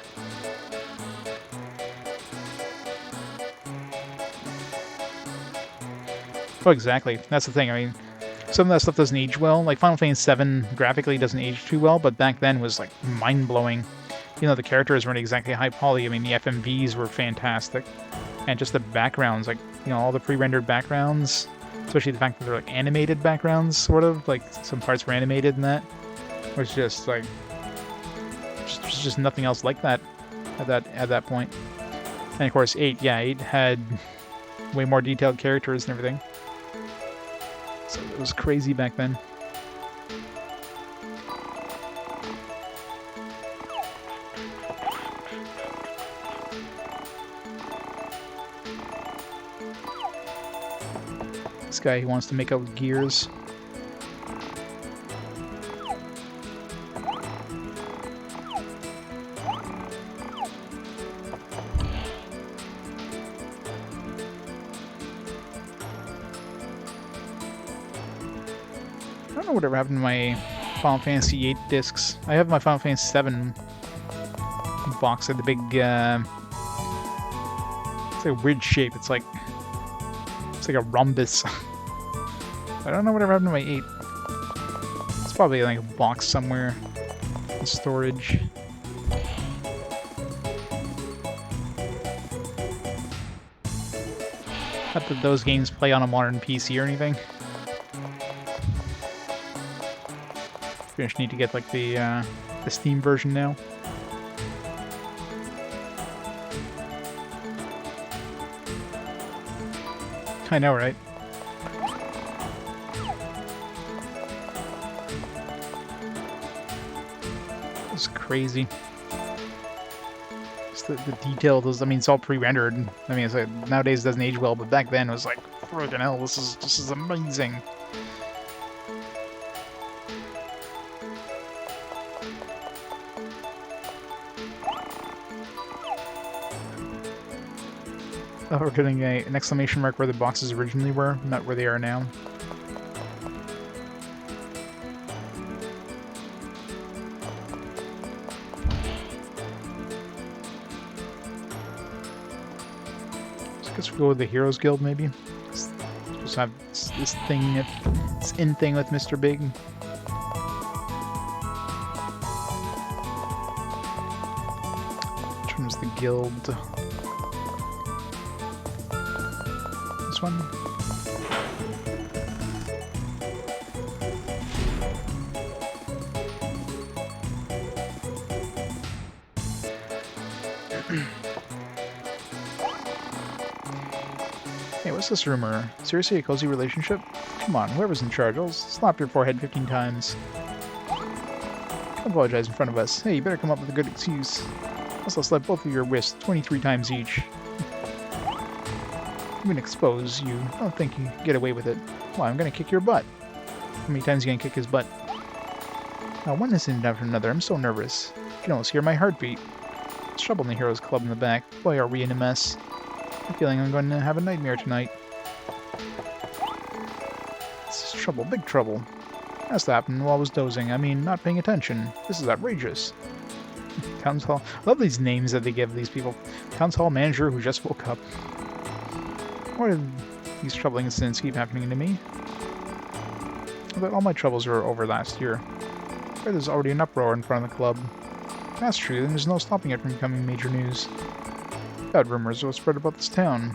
Oh, exactly. That's the thing. I mean, some of that stuff doesn't age well. Like Final Fantasy VII graphically doesn't age too well, but back then was like mind-blowing. You know, the characters weren't exactly high poly. I mean, the FMVs were fantastic, and just the backgrounds, like, you know, all the pre-rendered backgrounds, especially the fact that they're like animated backgrounds, sort of like some parts were animated in that, was just like just nothing else like that at that point. And of course, 8 had way more detailed characters and everything. So it was crazy back then. This guy who wants to make out with gears. I don't know whatever happened to my Final Fantasy VIII discs. I have my Final Fantasy VII box at the big, it's like a weird shape. It's like a rhombus. I don't know whatever happened to my 8. It's probably like a box somewhere in storage. Not that those games play on a modern PC or anything. We just need to get like the Steam version now. I know, right? It's crazy. Just the detail of those. I mean, it's all pre-rendered. I mean, it's like, nowadays it doesn't age well, but back then it was like, freaking hell, this is amazing. Oh, we're getting an exclamation mark where the boxes originally were, not where they are now. So I guess we'll go with the Heroes Guild, maybe. Just have this thing, this in thing with Mr. Big. Which one's the guild? One. Hey, what's this rumor? Seriously, a cozy relationship? Come on, whoever's in charge, I'll slap your forehead 15 times. Don't apologize in front of us. Hey, you better come up with a good excuse. Else I'll slap both of your wrists 23 times each. I'm gonna expose you. I don't think you can get away with it. Well, I'm gonna kick your butt. How many times are you gonna kick his butt? One incident after another. I'm so nervous. You can almost hear my heartbeat. There's trouble in the Heroes Club in the back. Boy, are we in a mess. I'm feeling I'm going to have a nightmare tonight. This is trouble. Big trouble. That's happened while I was dozing. I mean, not paying attention. This is outrageous. Town Hall. I love these names that they give these people. Town Hall manager who just woke up. Why do these troubling incidents keep happening to me? I thought all my troubles were over last year. But there's already an uproar in front of the club. That's true, then there's no stopping it from becoming major news. Bad rumors will spread about this town.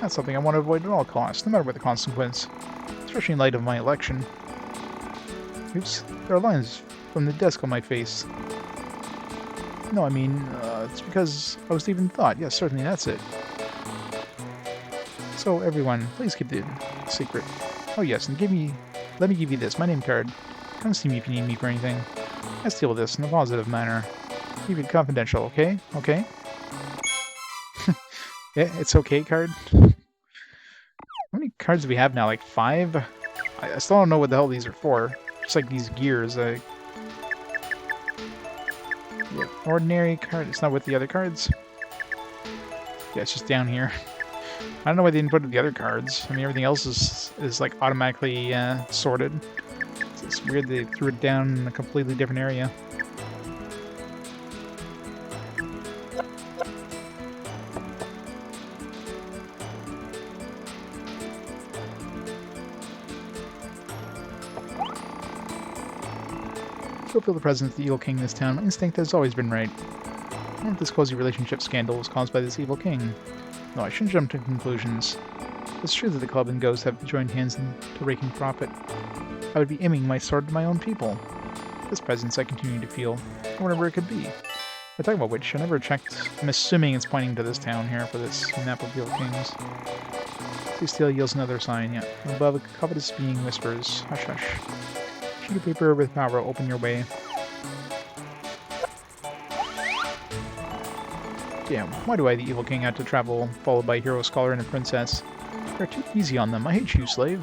That's something I want to avoid at all costs, no matter what the consequence. Especially in light of my election. Oops, there are lines from the desk on my face. No, I mean, it's because I was leaving thought. Yes, certainly, that's it. So, everyone, please keep the secret. Oh yes, and let me give you this, my name card. Come see me if you need me for anything. Let's deal with this in a positive manner. Keep it confidential, okay? Okay? Yeah, it's okay card. How many cards do we have now? Like 5? I still don't know what the hell these are for. Just like these gears. Yeah, ordinary card. It's not with the other cards. Yeah, it's just down here. I don't know why they didn't put it with the other cards. I mean, everything else is like automatically sorted. It's weird they threw it down in a completely different area. To feel the presence of the Evil King in this town, my instinct has always been right. I wonder if this cozy relationship scandal was caused by this Evil King. No, I shouldn't jump to conclusions. It's true that the club and Ghost have joined hands into raking profit. I would be aiming my sword at my own people. This presence I continue to feel. I wonder where it could be. I talk about which, I never checked. I'm assuming it's pointing to this town here for this map of Evil Kings. Please still yields another sign, yeah. Above, a covetous being whispers. Hush, hush. Sheet of paper with power, open your way. Damn, why do I, the evil king, have to travel, followed by a hero, scholar, and a princess? You're too easy on them. I hate you, slave.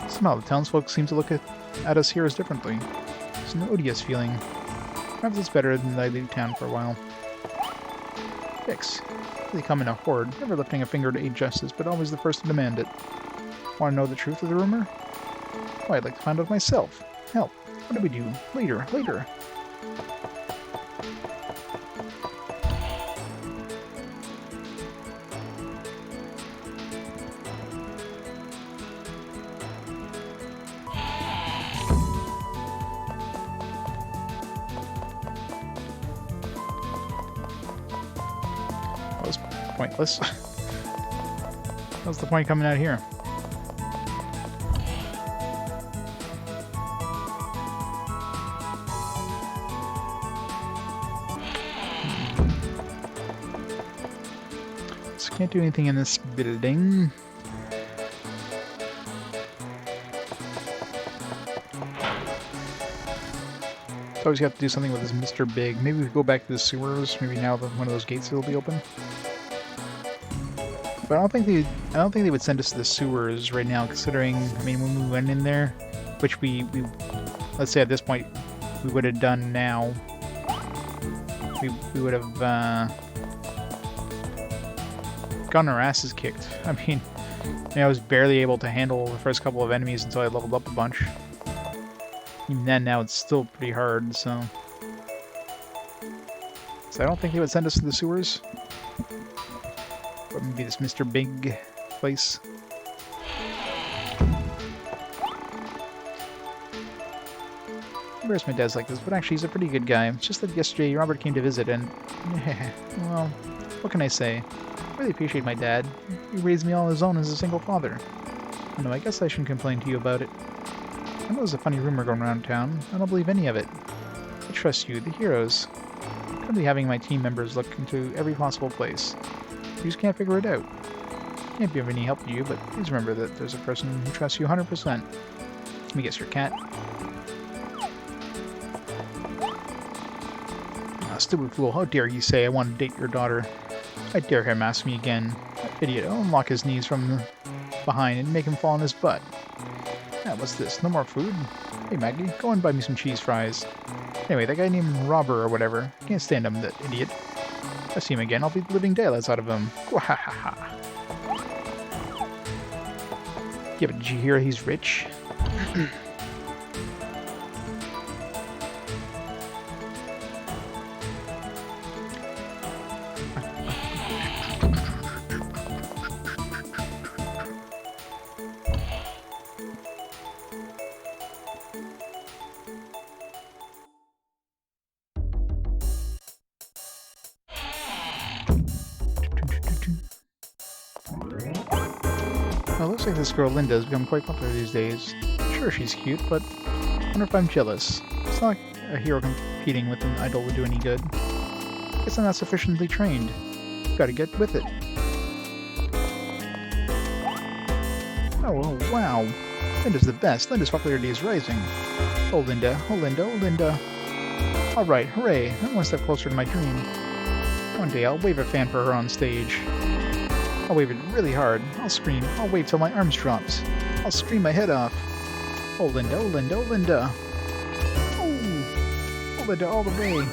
Somehow the townsfolk seem to look at us heroes differently. It's an odious feeling. Perhaps it's better than I leave town for a while. Dicks. They come in a horde, never lifting a finger to aid justice, but always the first to demand it. Want to know the truth of the rumor? Why, I'd like to find out myself. Help. What do we do? Later. That was pointless. What's the point coming out here? So can't do anything in this building. So always have to do something with this Mr. Big. Maybe we go back to the sewers. Maybe now that one of those gates will be open. But I don't think they would send us to the sewers right now, considering, I mean, when we went in there, which we let's say at this point we would have done now. We would have gotten our asses kicked. I mean, I was barely able to handle the first couple of enemies until I leveled up a bunch. Even then, now it's still pretty hard, so I don't think they would send us to the sewers. But maybe this Mr. Big place. Where's my dad's like this, but actually he's a pretty good guy. It's just that yesterday Robert came to visit and... well, what can I say? I really appreciate my dad. He raised me all on his own as a single father. I know, I guess I shouldn't complain to you about it. I know there's a funny rumor going around town. I don't believe any of it. I trust you, the heroes. I'm currently having my team members look into every possible place. You just can't figure it out. Can't be of any help to you, but please remember that there's a person who trusts you 100%. Let me guess, your cat? Ah, stupid fool, how dare you say I want to date your daughter? I dare him ask me again. That idiot, I'll unlock his knees from behind and make him fall on his butt. Yeah, what's this? No more food? Hey Maggie, go and buy me some cheese fries. Anyway, that guy named Robber or whatever, I can't stand him, that idiot. If I see him again, I'll be living daylights out of him. Wahahaha. Yeah, but did you hear he's rich? Well, it looks like this girl Linda has become quite popular these days. Sure, she's cute, but I wonder if I'm jealous. It's not like a hero competing with an idol would do any good. Guess I'm not sufficiently trained. Gotta get with it. Oh, wow. Linda's the best. Linda's popularity is rising. Oh, Linda. Oh, Linda. Oh, Linda. Alright, hooray. I'm one step closer to my dream. One day I'll wave a fan for her on stage. I'll wave it really hard. I'll scream. I'll wave till my arms drops. I'll scream my head off. Oh, Linda. Oh, Linda. Oh, Linda. Oh, Linda all the way.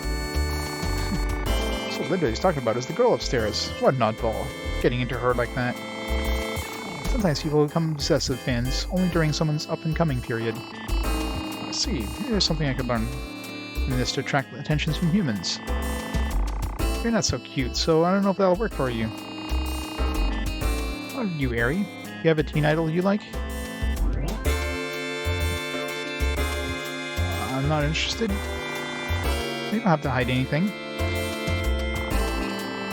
So Linda he's talking about is the girl upstairs. What an oddball. Getting into her like that. Sometimes people become obsessive fans, only during someone's up-and-coming period. I see. Here's something I could learn from this to attract attentions from humans. You're not so cute, so I don't know if that'll work for you. What are you, Aerie? You have a teen idol you like? I'm not interested. You don't have to hide anything.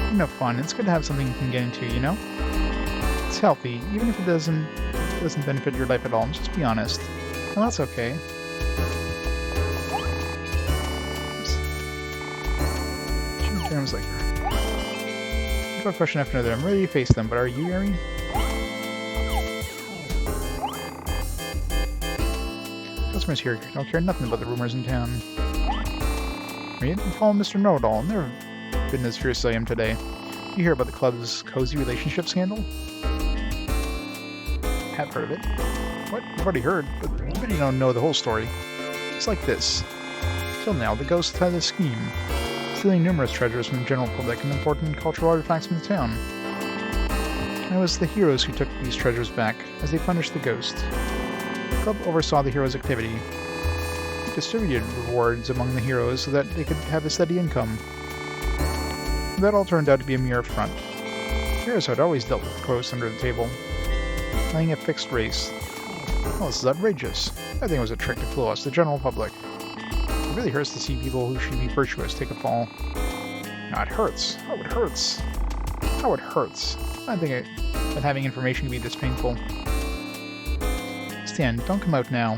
You know, fun. It's good to have something you can get into, you know? It's healthy, even if it doesn't benefit your life at all. Just be honest. Well, that's okay. Terms like one question after another. I'm ready to face them, but are you, Aerie? Customers here don't care nothing about the rumors in town. Read and follow Mr. Know-It-All. Never been as fierce as I am today. You hear about the club's cozy relationship scandal? Have heard of it. What? I've already heard, but I bet you don't know the whole story. It's like this. Till now, the ghost had a scheme, stealing numerous treasures from the general public and important cultural artifacts from the town. It was the heroes who took these treasures back, as they punished the ghost. The club oversaw the heroes' activity. It distributed rewards among the heroes so that they could have a steady income. That all turned out to be a mere front. Heroes had always dealt with ghosts under the table, playing a fixed race. Well, this is outrageous. I think it was a trick to fool us, the general public. It really hurts to see people who should be virtuous take a fall. No, it hurts. Oh, it hurts. How it hurts. I think that having information can be this painful. Stan, don't come out now.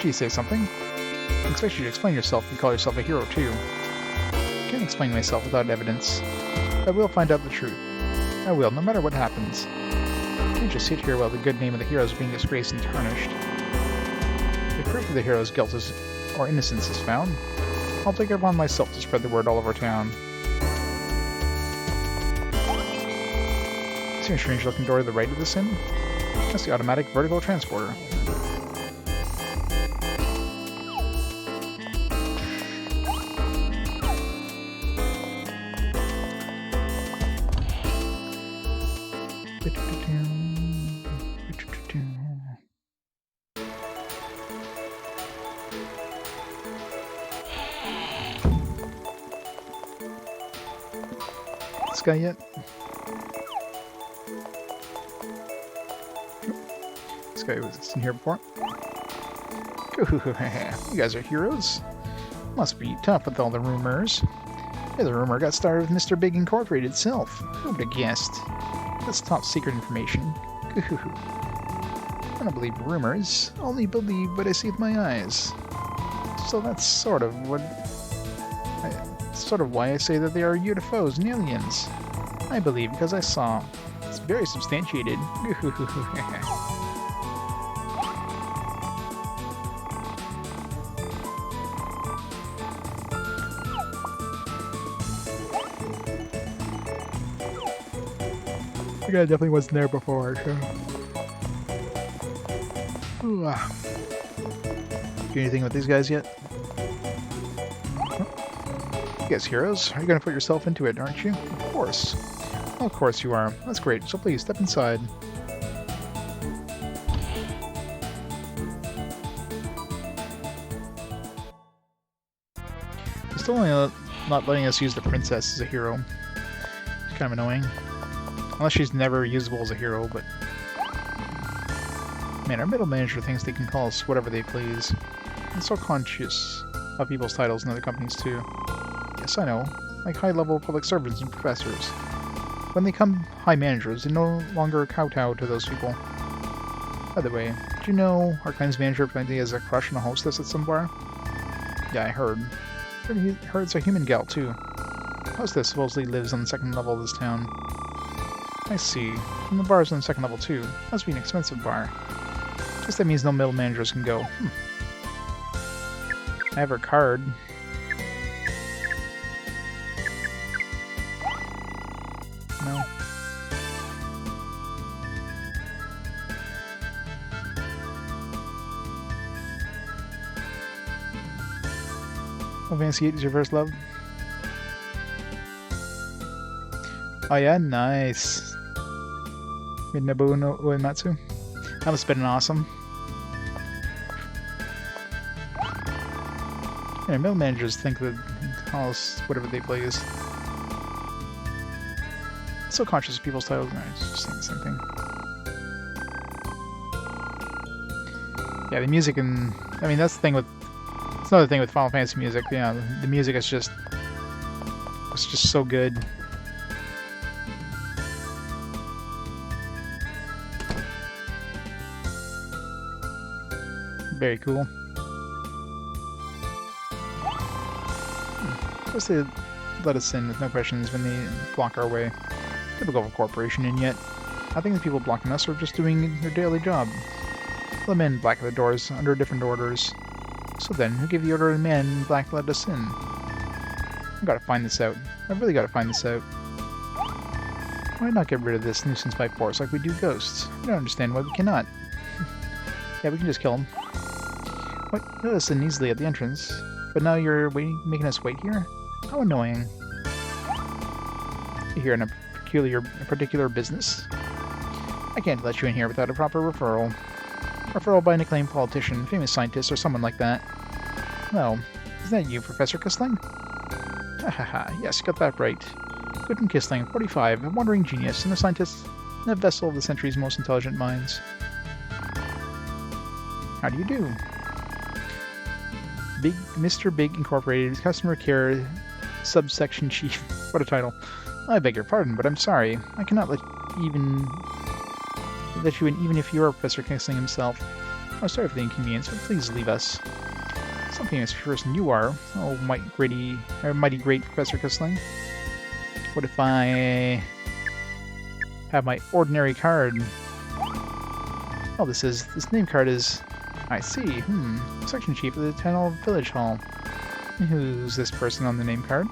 Gee, say something. I expect you to explain yourself if you call yourself a hero, too. I can't explain myself without evidence. I will find out the truth. I will, no matter what happens. I can't just sit here while the good name of the heroes is being disgraced and tarnished. If proof of the hero's guilt or innocence is found, I'll take it upon myself to spread the word all over town. See a strange-looking door to the right of this inn? That's the automatic vertical transporter. This guy yet? This guy was in here before. You guys are heroes. Must be tough with all the rumors. Hey, the rumor got started with Mr. Big Incorporated itself. Who would have guessed? That's top secret information. I don't believe rumors, only believe what I see with my eyes. So that's sort of why I say that they are UFOs and aliens. I believe because I saw. It's very substantiated. The guy definitely wasn't there before, so. Ooh, Do anything with these guys yet? You guys heroes? Are you gonna put yourself into it, aren't you? Of course. Of course you are. That's great. So please, step inside. They're still only not letting us use the princess as a hero. It's kind of annoying. Unless she's never usable as a hero, but... Man, our middle manager thinks they can call us whatever they please. I'm so conscious of people's titles in other companies, too. Yes, I know. Like high-level public servants and professors. When they become high managers, they no longer kowtow to those people. By the way, did you know our claims manager apparently has a crush on a hostess at some bar? Yeah, I heard. Heard it's a human gal, too. Hostess supposedly lives on the second level of this town. I see. And the bar's on the second level, too. Must be an expensive bar. Guess that means no middle managers can go. I have her card. No. Oh, Fancy 8 is your first love? Oh yeah, nice. Minabu no Uematsu. That must have been awesome. Yeah, middle managers think that call us whatever they please. So conscious of people's titles. No, it's just saying the same thing. Yeah, the music and I mean that's the thing with it's another thing with Final Fantasy music. Yeah, the music is just it's just so good. Very cool. Of course they let us in with no questions when they block our way. Typical of a corporation, and yet I think the people blocking us are just doing their daily job. Let them in, black the doors, under different orders. So then, who gave the order to the man in black let us in? I gotta find this out. I really gotta find this out. Why not get rid of this nuisance by force like we do ghosts? I don't understand why we cannot. Yeah, we can just kill him. What? You let us in easily at the entrance, but now you're making us wait here? How annoying. You're here in a particular business? I can't let you in here without a proper referral. Referral by an acclaimed politician, famous scientist, or someone like that. Well, isn't that you, Professor Kissling? Hahaha, yes, you got that right. Guten Kissling, 45, a wandering genius, and a scientist, and a vessel of the century's most intelligent minds. How do you do? Mr. Big Incorporated, Customer Care Subsection Chief. What a title. I beg your pardon, but I'm sorry. I cannot let you in even if you are Professor Kissling himself. I'm sorry for the inconvenience, but please leave us. Something as person you are, oh mighty great Professor Kissling. What if I have my ordinary card? Oh, this name card is... I see. Section Chief of the Tunnel Village Hall. And who's this person on the name card?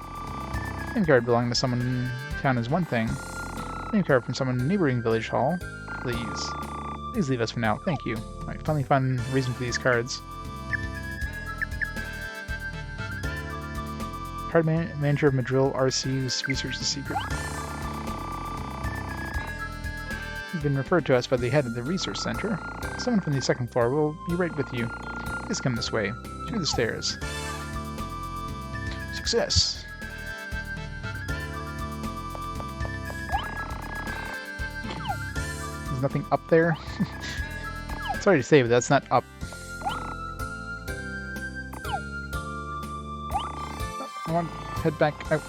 Name card belonging to someone in town is one thing. Name card from someone in the neighboring village hall. Please leave us for now. Thank you. I finally found a reason for these cards. Card manager of Madril RC research the secret. You've been referred to us by the head of the research center. Someone from the second floor will be right with you. Please come this way, through the stairs. Success! There's nothing up there. Sorry to say, but that's not up. I want to head back out.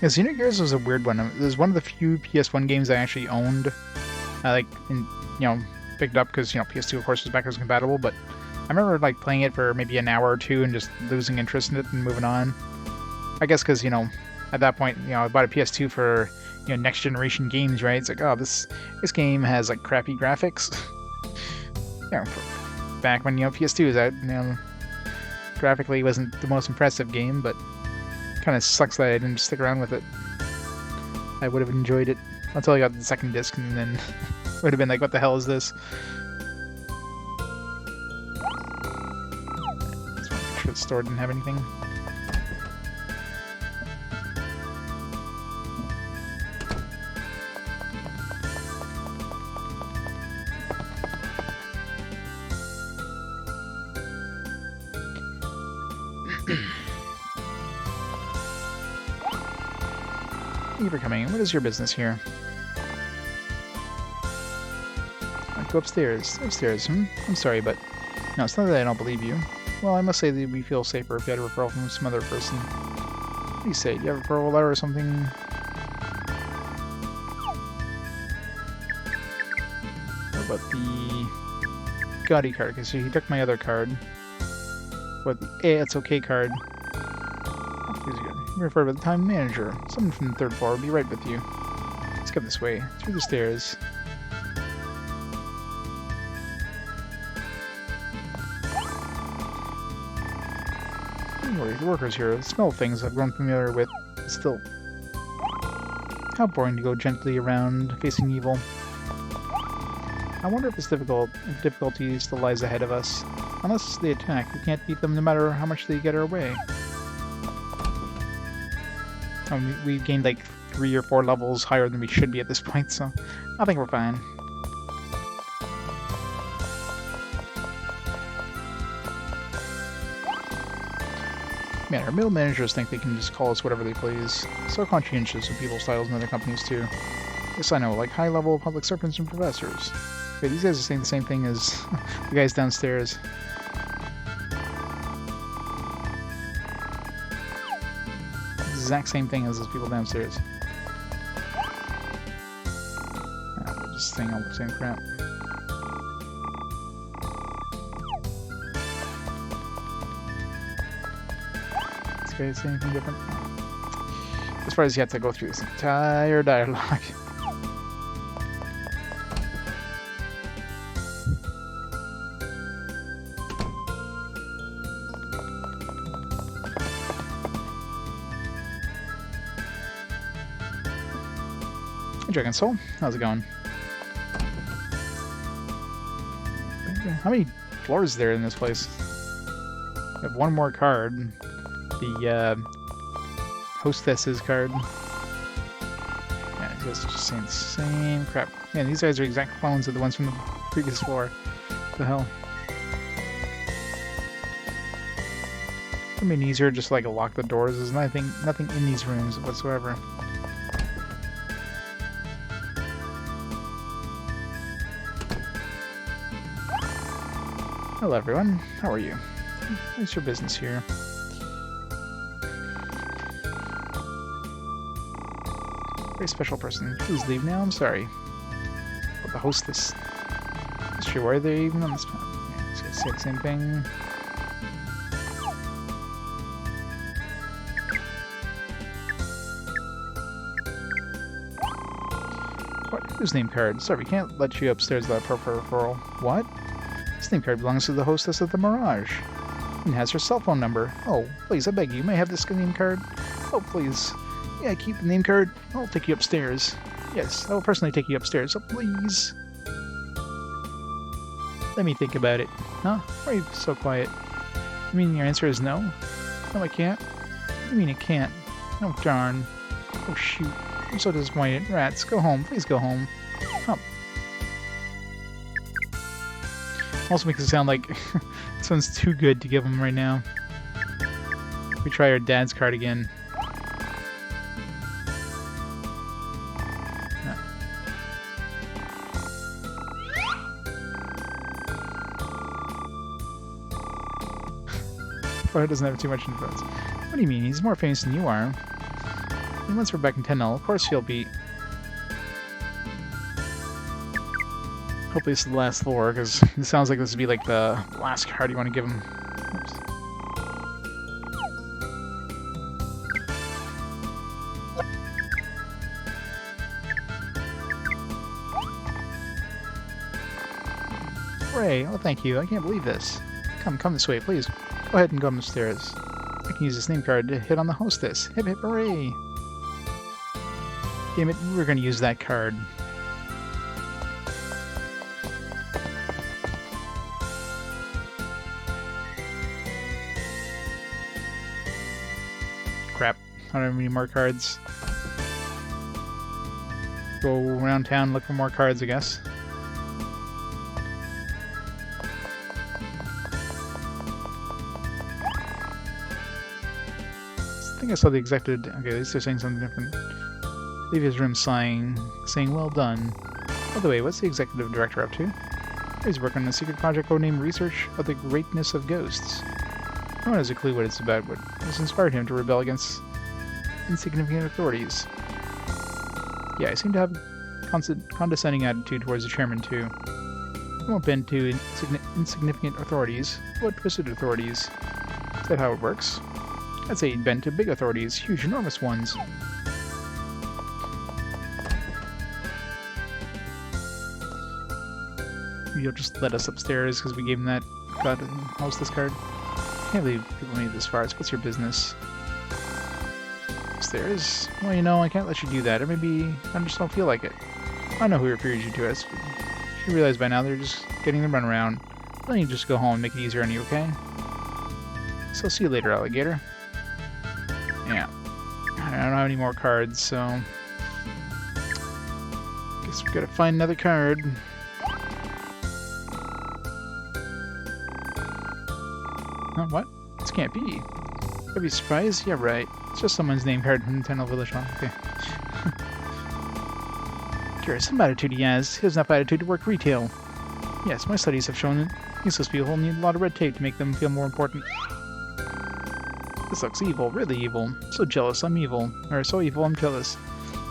Yeah, Xenogears was a weird one. It was one of the few PS1 games I actually owned. Picked up because, PS2 of course was backwards compatible, but I remember playing it for maybe an hour or two and just losing interest in it and moving on. I guess because, at that point, I bought a PS2 for, next generation games, right? It's like, oh, this game has crappy graphics. Back when, PS2 was out, graphically wasn't the most impressive game, but kind of sucks that I didn't stick around with it. I would have enjoyed it until I got the second disc, and then would have been like, what the hell is this? Just want to make sure the store didn't have anything. Thank you for coming. What is your business here? Go upstairs. Upstairs, I'm sorry, but... No, it's not that I don't believe you. Well, I must say that we feel safer if you had a referral from some other person. What do you say? Do you have a referral letter or something? What about the... Gotti card? Because he took my other card. What the It's Okay card. Referred by the time manager. Someone from the third floor will be right with you. Let's go this way, through the stairs. Don't worry, the workers here smell things I've grown familiar with. Still, how boring to go gently around facing evil. I wonder if difficulty still lies ahead of us. Unless they attack, we can't beat them no matter how much they get our way. We've gained 3 or 4 levels higher than we should be at this point, so I think we're fine. Man, our middle managers think they can just call us whatever they please. So conscientious of people's titles in other companies too. Yes, I know, high-level public servants and professors. Okay, these guys are saying the same thing as the guys downstairs. Exact same thing as those people downstairs. They're just saying all the same crap. This guy say anything different? As far as you have to go through this entire dialogue. Hey, Dragon Soul, how's it going? How many floors is there in this place? I have one more card. The hostess's card. Yeah, it's just saying the same crap. Man, these guys are exact clones of the ones from the previous floor. What the hell? It would have been easier just to, like, lock the doors. There's nothing in these rooms whatsoever. Hello everyone, how are you? What's your business here? Very special person. Please leave now, I'm sorry. But the hostess. Is she why they even on this map? Yeah, it's gonna say the same thing. What? Whose name card? Sorry, we can't let you upstairs without proper referral. What? This name card belongs to the hostess of the Mirage. And has her cell phone number. Oh, please, I beg you, may I have this name card? Oh, please. Yeah, keep the name card. I'll take you upstairs. Yes, I will personally take you upstairs. Oh, please. Let me think about it. Huh? Why are you so quiet? You mean your answer is no? No, I can't. What do you mean it can't? Oh, darn. Oh, shoot. I'm so disappointed. Rats, go home. Please go home. Oh. Also makes it sound like this one's too good to give him right now. We try our dad's card again. But it doesn't have too much influence. What do you mean? He's more famous than you are. And once we're back in Tennel, of course he'll be... Hopefully this is the last floor, because it sounds like this would be like the last card you want to give him. Oops. Hooray! Oh, thank you. I can't believe this. Come this way, please. Go ahead and go upstairs. I can use this name card to hit on the hostess. Hip hip hooray! Damn it, we were going to use that card. Crap. I don't have any more cards. Go around town, look for more cards, I guess. I think I saw the executive... Okay, at least they're saying something different. Leave his room saying, well done. By the way, what's the executive director up to? He's working on a secret project codenamed Research of the Greatness of Ghosts. No one has a clue what it's about, but it's inspired him to rebel against insignificant authorities. Yeah, I seem to have a condescending attitude towards the chairman, too. I won't bend to insignificant authorities, but twisted authorities. Is that how it works? I'd say he'd bend to big authorities, huge, enormous ones. You'll just let us upstairs because we gave him that hostess card. Can't believe people made it this far. What's your business? Upstairs? Well, you know, I can't let you do that. Or maybe I just don't feel like it. I know who refers you to us. You should realize by now they're just getting the runaround. Why don't you just go home and make it easier on you, okay? So see you later, alligator. Yeah. I don't have any more cards, so... Guess we gotta find another card. Huh, what? This can't be. Are you surprised? Yeah, right. It's just someone's name card from Nintendo Village. Oh, okay. Curious, some attitude he has. He has enough attitude to work retail. Yes, my studies have shown that useless people need a lot of red tape to make them feel more important. This looks evil, really evil. So jealous, I'm evil. Or so evil, I'm jealous.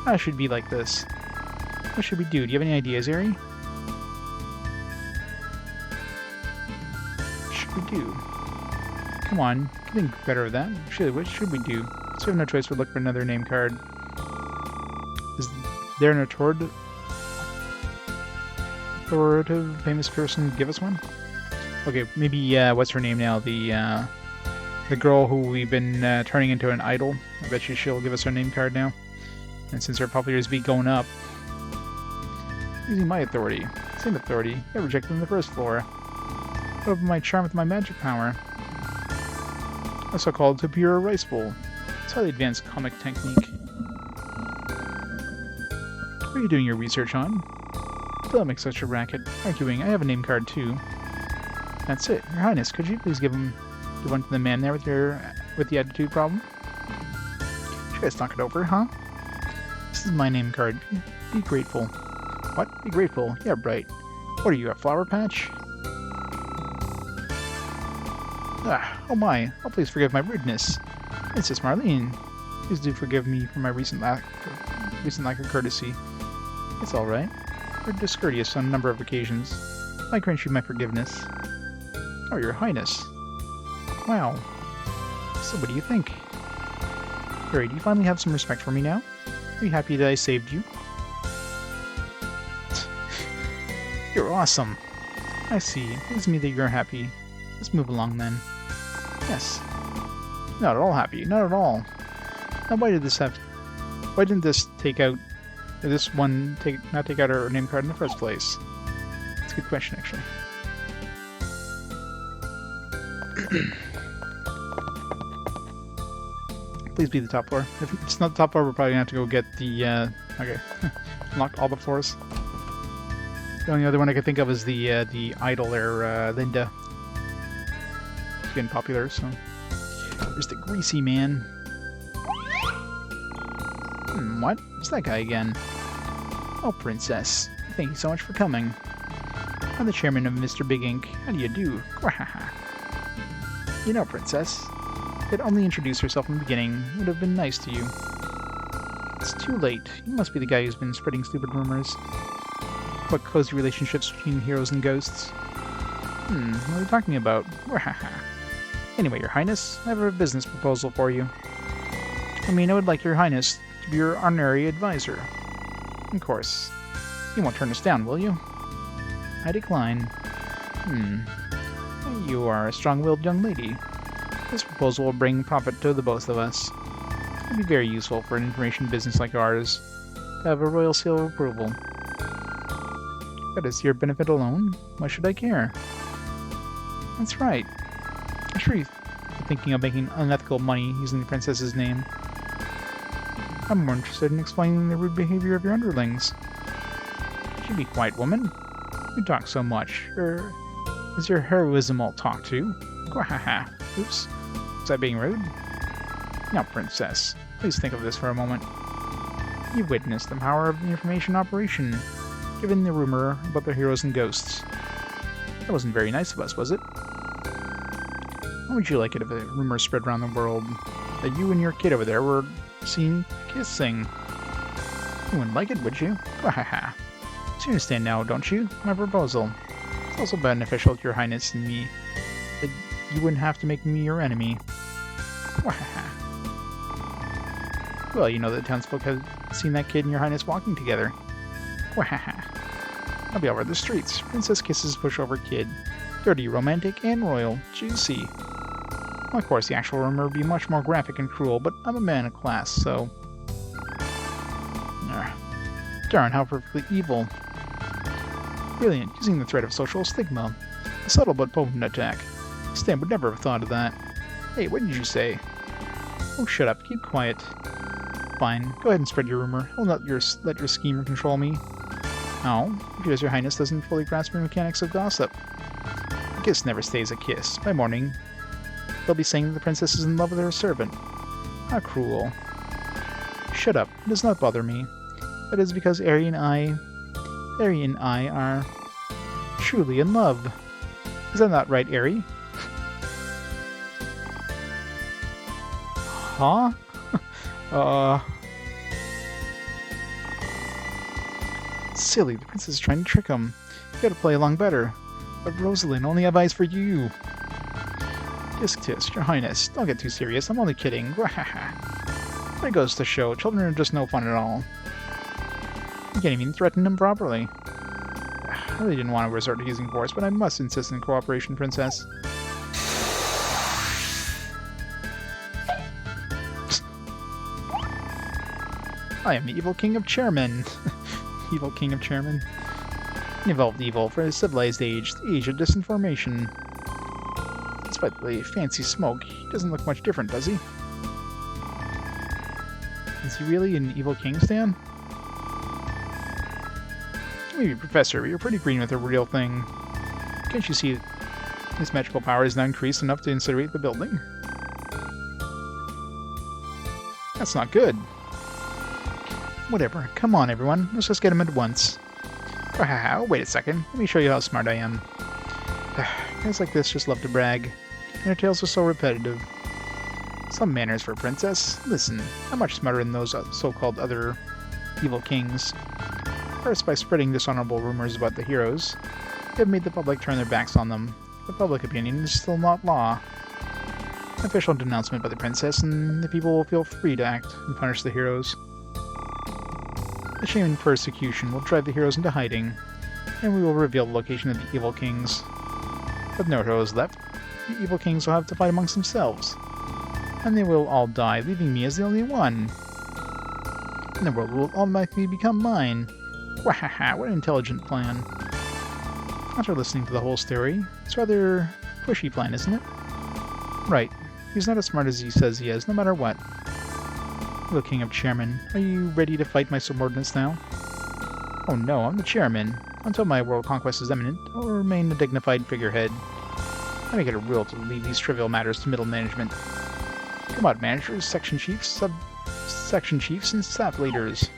I should be like this. What should we do? Do you have any ideas, Ari? What should we do? Come on, think better of that. What should we do? So we have no choice but look for another name card. Is there an authoritative famous person give us one? Okay, maybe, what's her name now? The girl who we've been turning into an idol. I bet you she'll give us her name card now. And since her popularity be going up, using my authority, same authority, I rejected on the first floor. Open my charm with my magic power. Also called to pure rice bowl. It's a highly advanced comic technique. What are you doing your research on? Don't make such a racket. Arguing, I have a name card too. That's it. Your Highness, could you please give one to the man there with the attitude problem? Should you guys talk it over, huh? This is my name card. Be grateful. What? Be grateful? Yeah, right. What are you, a flower patch? Ah, oh my. Oh, please forgive my rudeness. Princess Marlene, please do forgive me for my recent lack of courtesy. It's alright. You're discourteous on a number of occasions. I grant you my forgiveness. Oh, your Highness. Wow. So what do you think? Harry, do you finally have some respect for me now? Are you happy that I saved you? You're awesome. I see. It means me that you're happy. Let's move along then. Yes. Not at all happy. Not at all. Now why didn't this not take out our name card in the first place? That's a good question, actually. Please be the top floor. If it's not the top floor, we're probably gonna have to go get the, okay. Unlock all the floors. The only other one I could think of is the idol there, Linda. She's getting popular, so... There's the greasy man. What? It's that guy again. Oh, Princess. Thank you so much for coming. I'm the chairman of Mr. Big Ink. How do you do? You know, Princess, if you'd only introduced herself in the beginning, it would have been nice to you. It's too late. You must be the guy who's been spreading stupid rumors. What cozy relationships between heroes and ghosts? What are you talking about? Anyway, Your Highness, I have a business proposal for you. I would like Your Highness to be your honorary advisor. Of course. You won't turn us down, will you? I decline. You are a strong-willed young lady. This proposal will bring profit to the both of us. It would be very useful for an information business like ours to have a royal seal of approval. But it's your benefit alone. Why should I care? That's right. I'm sure you're thinking of making unethical money using the princess's name. I'm more interested in explaining the rude behavior of your underlings. Should be quiet, woman. You talk so much. Is your heroism all talk to? Oops. Was I being rude? Now, Princess, please think of this for a moment. You witnessed the power of the information operation, given the rumor about the heroes and ghosts. That wasn't very nice of us, was it? How would you like it if a rumor spread around the world that you and your kid over there were seen kissing? You wouldn't like it, would you? So you understand now, don't you? My proposal. It's also beneficial to Your Highness and me that you wouldn't have to make me your enemy. Well, you know that the townsfolk have seen that kid and Your Highness walking together. I'll be over the streets. Princess kisses pushover kid. Dirty, romantic, and royal. Juicy. Well, of course, the actual rumor would be much more graphic and cruel, but I'm a man of class, so... Darn, how perfectly evil. Brilliant, using the threat of social stigma. A subtle but potent attack. Stan would never have thought of that. Hey, what did you say? Oh, shut up. Keep quiet. Fine. Go ahead and spread your rumor. I'll not let your schemer control me. Oh, because Your Highness doesn't fully grasp the mechanics of gossip. A kiss never stays a kiss. By morning, they'll be saying that the princess is in love with her servant. How cruel. Shut up. It does not bother me. That is because Ari and I are truly in love. Is that not right, Ari? Huh? Silly, the princess is trying to trick him. You gotta play along better. But Rosalind, only have eyes for you. Tisk tisk, Your Highness. Don't get too serious, I'm only kidding. It goes to show, children are just no fun at all. You can't even threaten them properly. I really didn't want to resort to using force, but I must insist on cooperation, Princess. I am the evil king of chairmen. Evil king of chairmen. Evolved evil for a civilized age, the age of disinformation. Despite the fancy smoke, he doesn't look much different, does he? Is he really an evil king, Stan? Maybe, Professor, but you're pretty green with the real thing. Can't you see his magical power is now increased enough to incinerate the building? That's not good. Whatever. Come on, everyone. Let's just get him at once. Wait a second. Let me show you how smart I am. Guys like this just love to brag. And their tales are so repetitive. Some manners for a princess. Listen, I'm much smarter than those so-called other evil kings. First, by spreading dishonorable rumors about the heroes, they have made the public turn their backs on them. The public opinion is still not law. An official denouncement by the princess, and the people will feel free to act and punish the heroes. The shame and persecution will drive the heroes into hiding, and we will reveal the location of the evil kings. With no heroes left, the evil kings will have to fight amongst themselves, and they will all die, leaving me as the only one. And the world will automatically become mine. Wahaha, what an intelligent plan. After listening to the whole story, it's a rather pushy plan, isn't it? Right. He's not as smart as he says he is, no matter what. Hello, King of Chairmen. Are you ready to fight my subordinates now? Oh no, I'm the chairman. Until my world conquest is imminent, I'll remain a dignified figurehead. I make it a rule to leave these trivial matters to middle management. Come on, managers, section chiefs, sub-section chiefs, and staff leaders.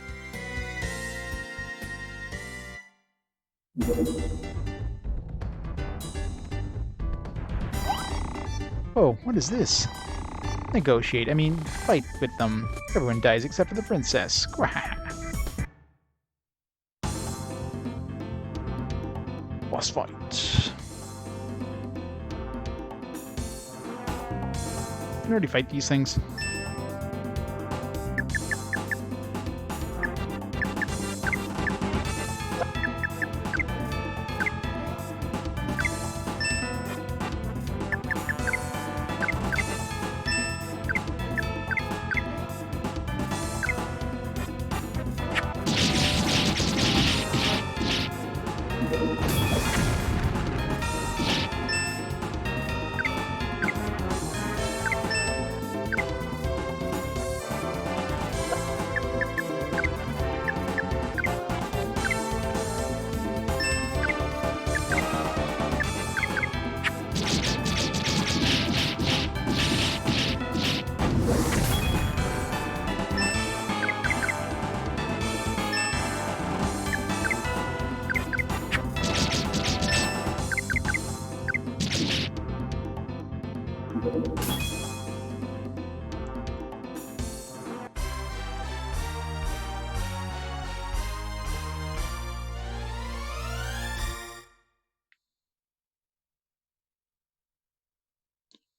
Oh, what is this? Negotiate, I mean, fight with them. Everyone dies except for the princess. Boss fight. Can already fight these things.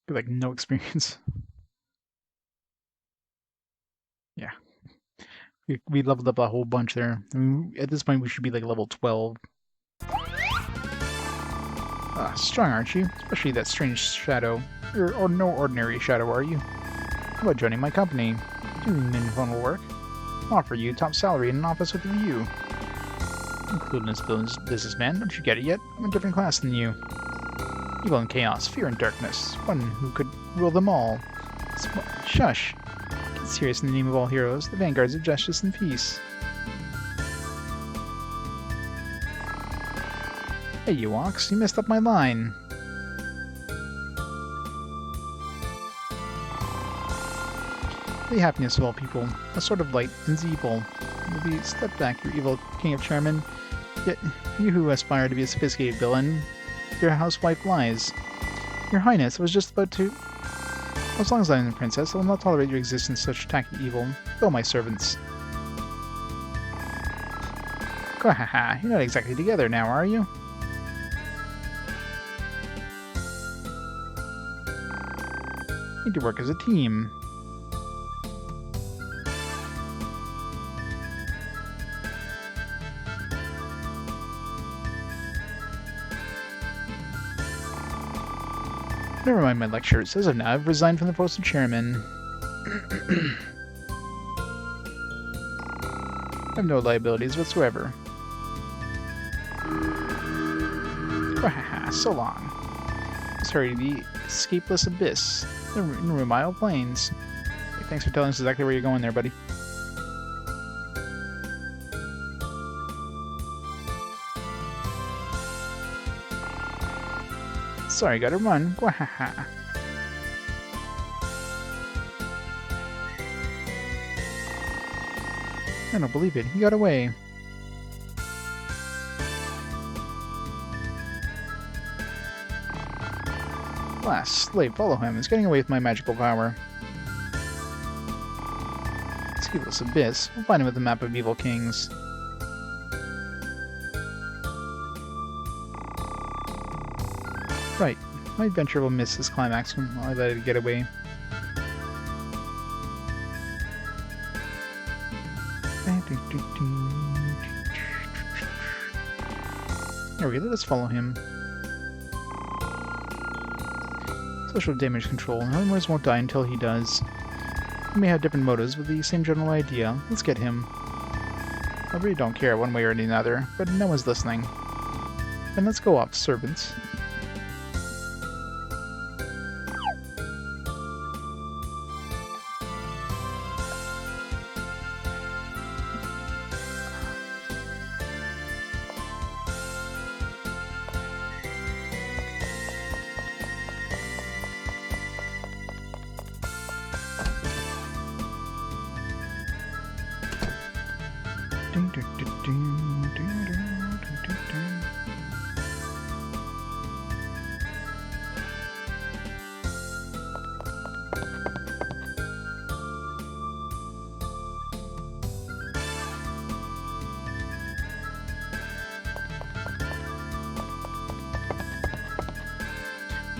Like, no experience. Yeah. We leveled up a whole bunch there. I mean, at this point, we should be like level 12. Strong, aren't you? Especially that strange shadow. You're no ordinary shadow, are you? How about joining my company? Doing informal work. I'll offer you top salary in an office with a view. Including this businessman, don't you get it yet? I'm a different class than you. Evil and chaos, fear and darkness. One who could rule them all. Shush! Get serious in the name of all heroes, the vanguards of justice and peace. Hey, you ox, you messed up my line. The happiness of all people, a sort of light and evil. Maybe step back, you evil king of chairmen. Yet, you who aspire to be a sophisticated villain, your housewife lies. Your Highness, I was just about to... As long as I am the princess, I will not tolerate your existence such tacky evil. Go, my servants. Haha, you're not exactly together now, are you? Need to work as a team. Never mind my lectures. As of now, I've resigned from the post of chairman. I have no liabilities whatsoever. So long. Let's hurry to the escapeless abyss. The Rumile Plains. Hey, thanks for telling us exactly where you're going there, buddy. Sorry, gotta run. Gwahaha. I don't believe it. He got away. Last slave, follow him. He's getting away with my magical power. Escapeless abyss. We'll find him with the map of evil kings. Right. My adventure will miss its climax when I let it get away. Okay, let's follow him. Social damage control. Rumors won't die until he does. He may have different motives, but the same general idea. Let's get him. I really don't care one way or another, but no one's listening. Then let's go off, servants.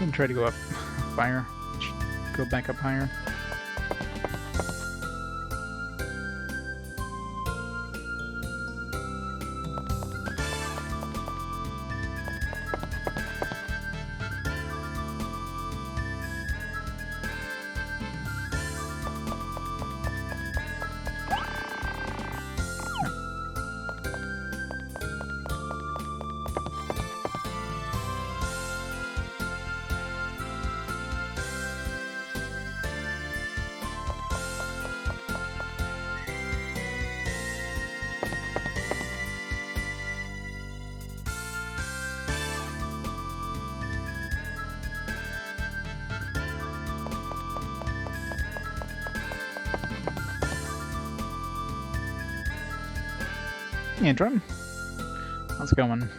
And try to go up higher. Go back up higher. Yeah, drum. How's it going?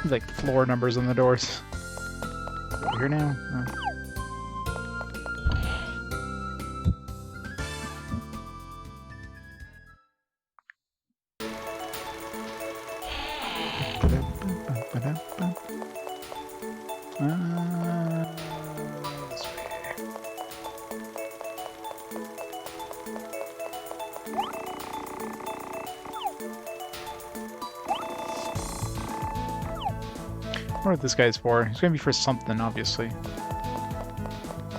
Like floor numbers on the doors. Over here now? Oh. I wonder what this guy's for. He's gonna be for something, obviously.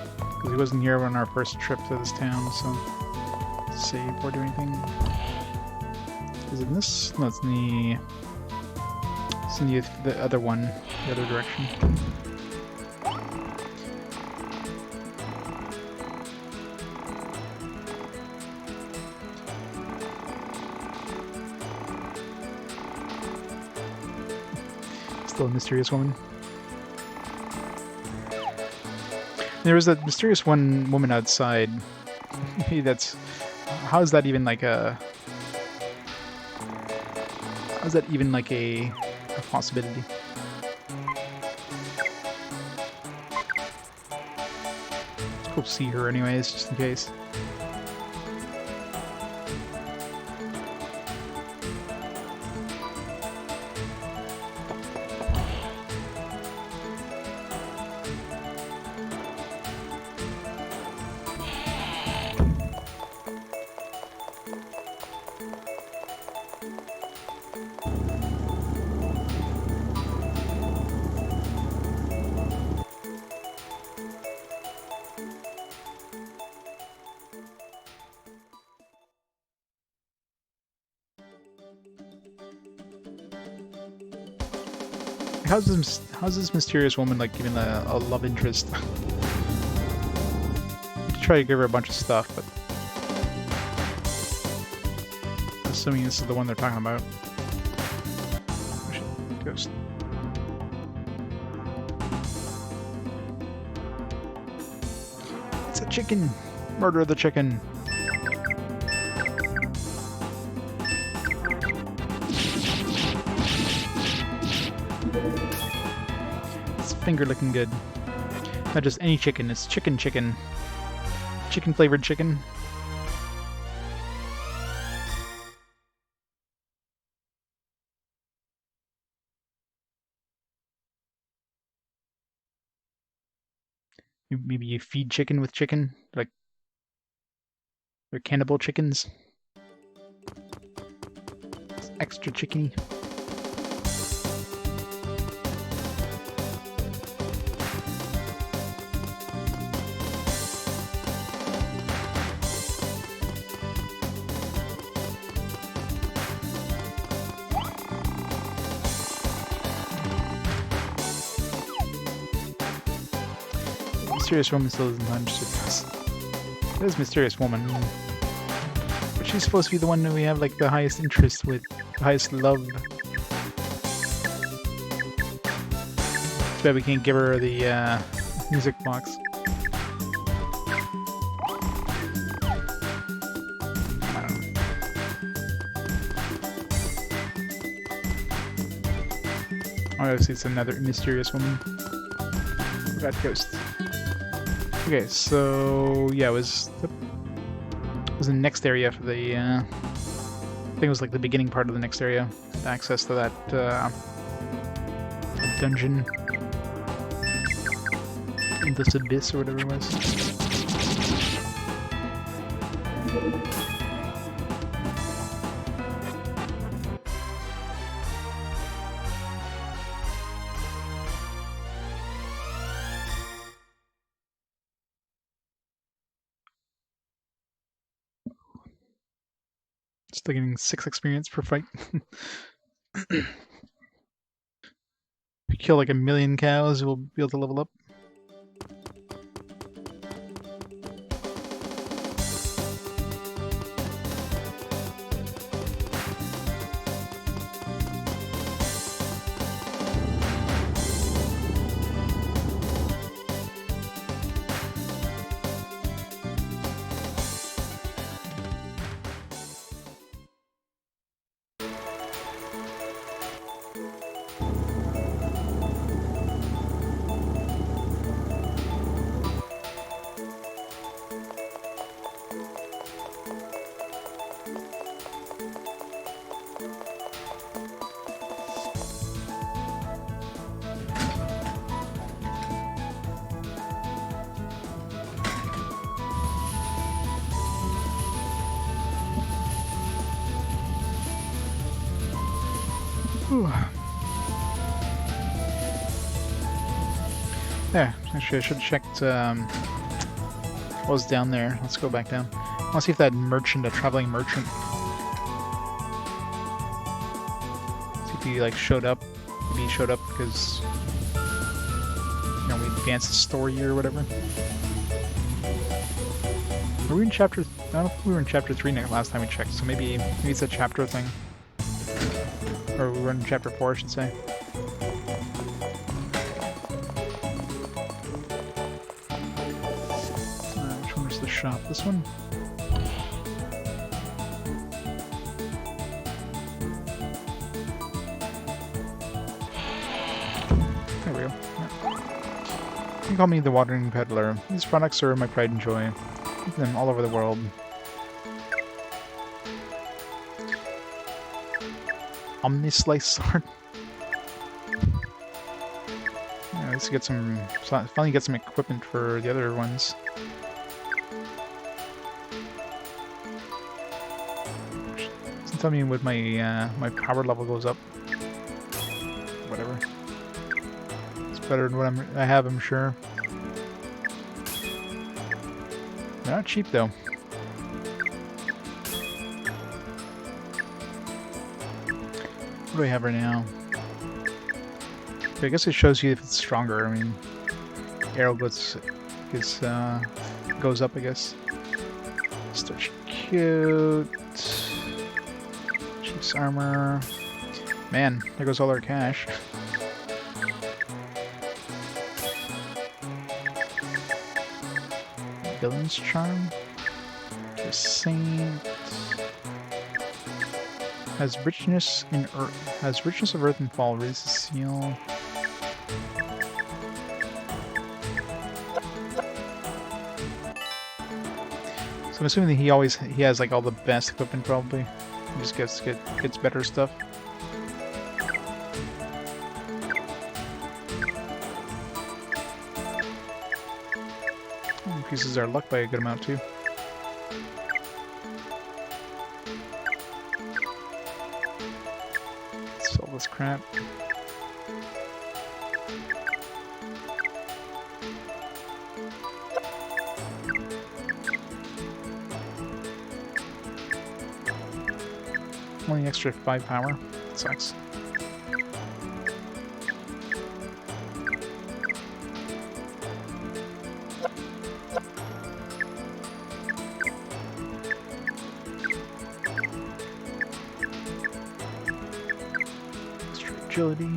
Because he wasn't here on our first trip to this town, so... Save or do anything. Is it in this? No, it's in the... It's in the other one. The other direction. Still a mysterious woman. There was that mysterious woman outside. Maybe that's... How is that even like a... How is that even like a possibility? Let's go see her anyways, just in case. how's this mysterious woman like given a love interest? To try to give her a bunch of stuff, but assuming this is the one they're talking about. Ghost. It's a chicken. Murder the chicken. Finger looking good. Not just any chicken, it's chicken. Chicken flavored chicken. Maybe you feed chicken with chicken? Like they're cannibal chickens. It's extra chickeny. Mysterious woman still isn't understood. This mysterious woman. But she's supposed to be the one that we have like the highest interest with, the highest love. Too bad we can't give her the music box. Obviously it's another mysterious woman. Forgot ghost. Okay, so yeah, it was the next area for the I think it was like the beginning part of the next area. Access to that dungeon in this abyss or whatever it was. Still getting 6 experience per fight. If you kill like 1,000,000 cows, we'll be able to level up. Yeah, actually I should have checked what was down there. Let's go back down. I want to see if that merchant, a traveling merchant, see if he like showed up. Maybe he showed up because you know we advanced the story or whatever. Were we in chapter? I don't know if we were in chapter 3 last time we checked. So maybe it's a chapter thing, or we were in chapter 4, I should say. Shop. This one? There we go. Yeah. You can call me the Wandering Peddler. These products are my pride and joy. I keep them all over the world. Omni-slice sword. Yeah, let's get some. Finally get some equipment for the other ones. Tell me when my my power level goes up. Whatever. It's better than what I have, I'm sure. They're not cheap though. What do I have right now? I guess it shows you if it's stronger. I mean, arrow goes up, I guess. Starch cute. Chief's armor. Man, there goes all our cash. Villain's charm. The saint. Has richness of earth and fall. Raises the seal. So I'm assuming that he has like all the best equipment probably. He just gets better stuff. Increases our luck by a good amount too. Sell this crap. Only extra 5 power. Sucks. Extra agility.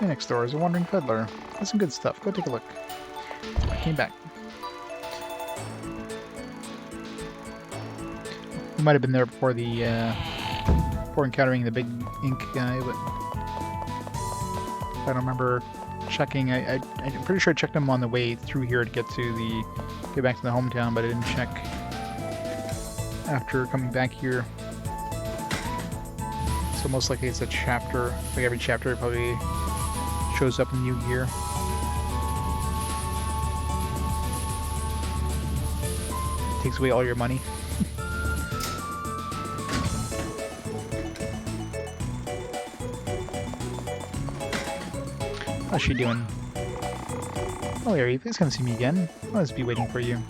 And next door is a wandering peddler. That's some good stuff. Go take a look. I came back. We might have been there before before encountering the big ink guy, but I don't remember checking. I'm pretty sure I checked him on the way through here to get back to the hometown, but I didn't check after coming back here. So most likely it's a chapter. Like every chapter probably shows up in new gear. Takes away all your money. How's she doing? Oh, Larry, please come see me again. I'll just be waiting for you.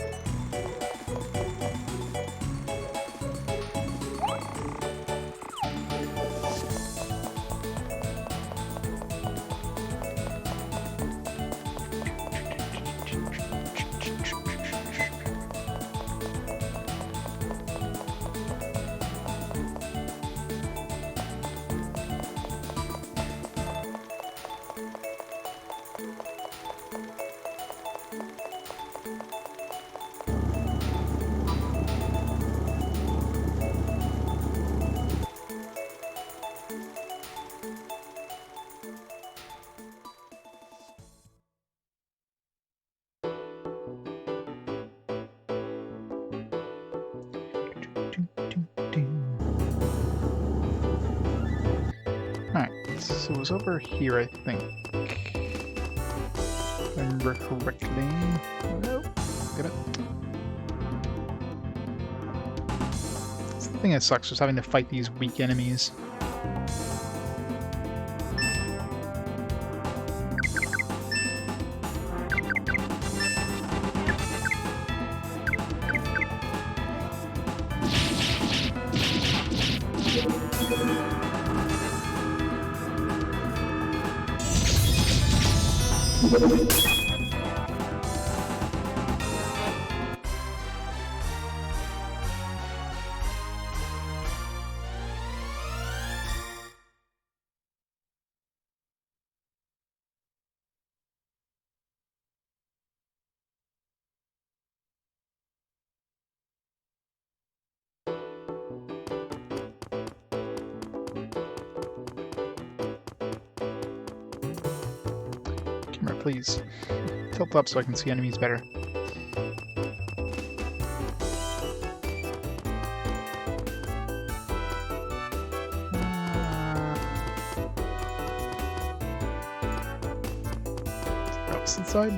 Alright, so it was over here, I think. If I remember correctly. Oh, get it. It's the thing that sucks, just having to fight these weak enemies. please. Tilt up so I can see enemies better. Opposite side?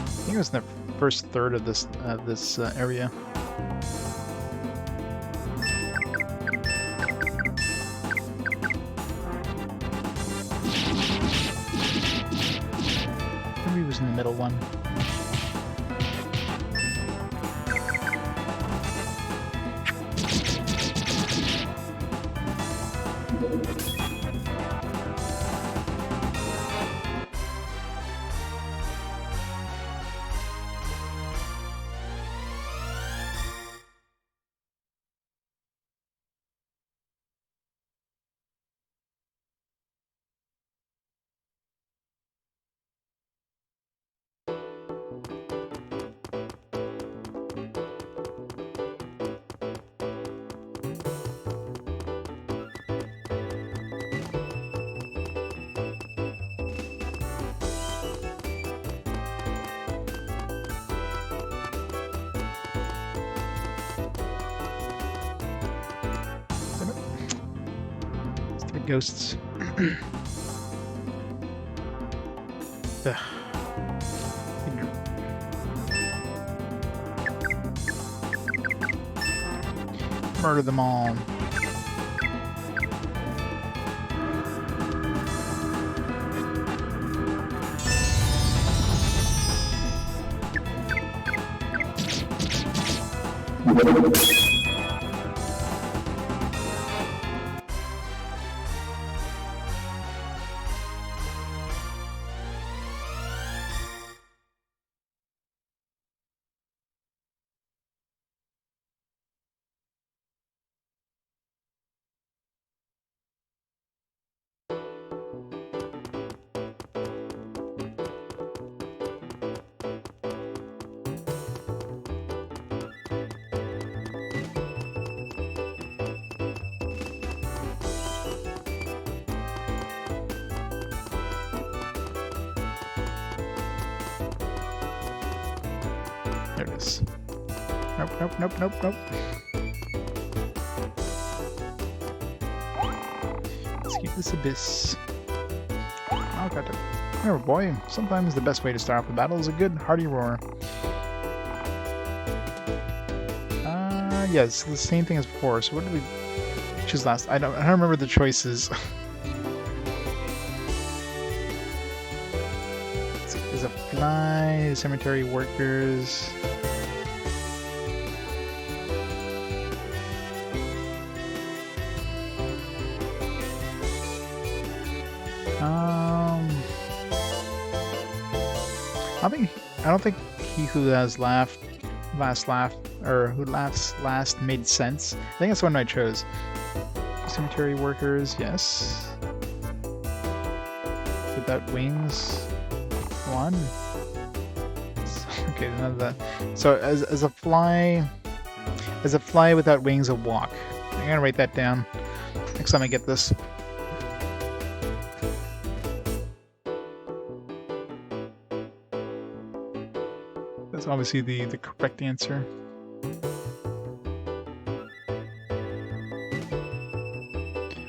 I think it was in the first third of this area. Maybe it was in the middle one. Ghosts. Ugh. Murder them all. There it is. Nope, nope, nope, nope, nope. Let's keep this abyss. Oh, got to. Oh boy, sometimes the best way to start off the battle is a good, hearty roar. Yes, the same thing as before. So what did we choose last? I don't remember the choices. There's a fly, cemetery workers. I don't think he who has last laughed, or who laughs last made sense. I think that's the one I chose. Cemetery workers, yes. Without wings, one. Okay, none of that. So as a fly without wings, a walk. I'm gonna write that down next time I get this. That's obviously the correct answer.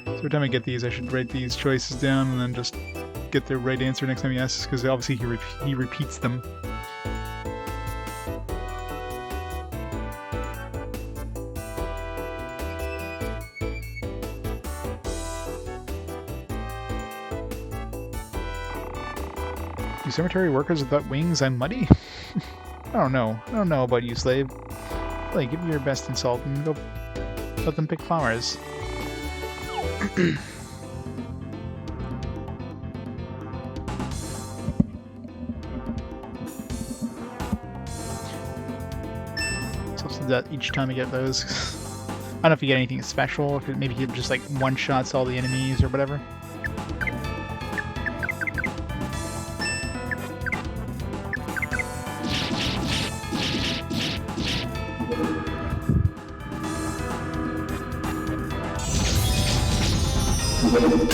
So every time I get these, I should write these choices down and then just get the right answer next time he asks, because obviously he repeats them. Do cemetery workers without wings and muddy? I don't know. I don't know about you, slave. Play, give me your best insult and go let them pick flowers. So that each time you get those. I don't know if you get anything special, if maybe he just like one-shots all the enemies or whatever. Boom.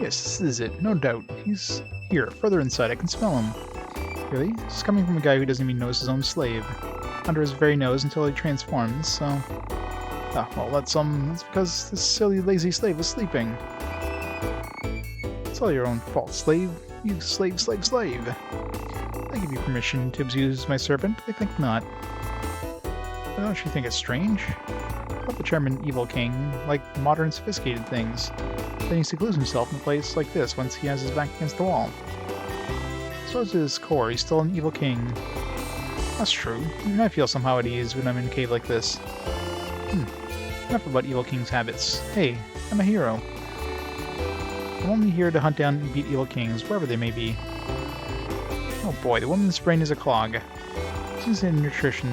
Yes, this is it, no doubt. He's here, further inside. I can smell him. Really? This is coming from a guy who doesn't even notice his own slave. Under his very nose until he transforms, so... Ah, well, that's because this silly, lazy slave is sleeping. It's all your own fault, slave. You slave, slave, slave. I give you permission to abuse my servant, but I think not. Don't you think it's strange? Let the charming evil king like modern, sophisticated things. Then he secludes himself in a place like this once he has his back against the wall. So at his core, he's still an evil king. That's true. Even I feel somehow at ease when I'm in a cave like this. Enough about evil king's habits. Hey, I'm a hero. I'm only here to hunt down and beat evil kings, wherever they may be. Oh boy, the woman's brain is a clog. Since the nutrition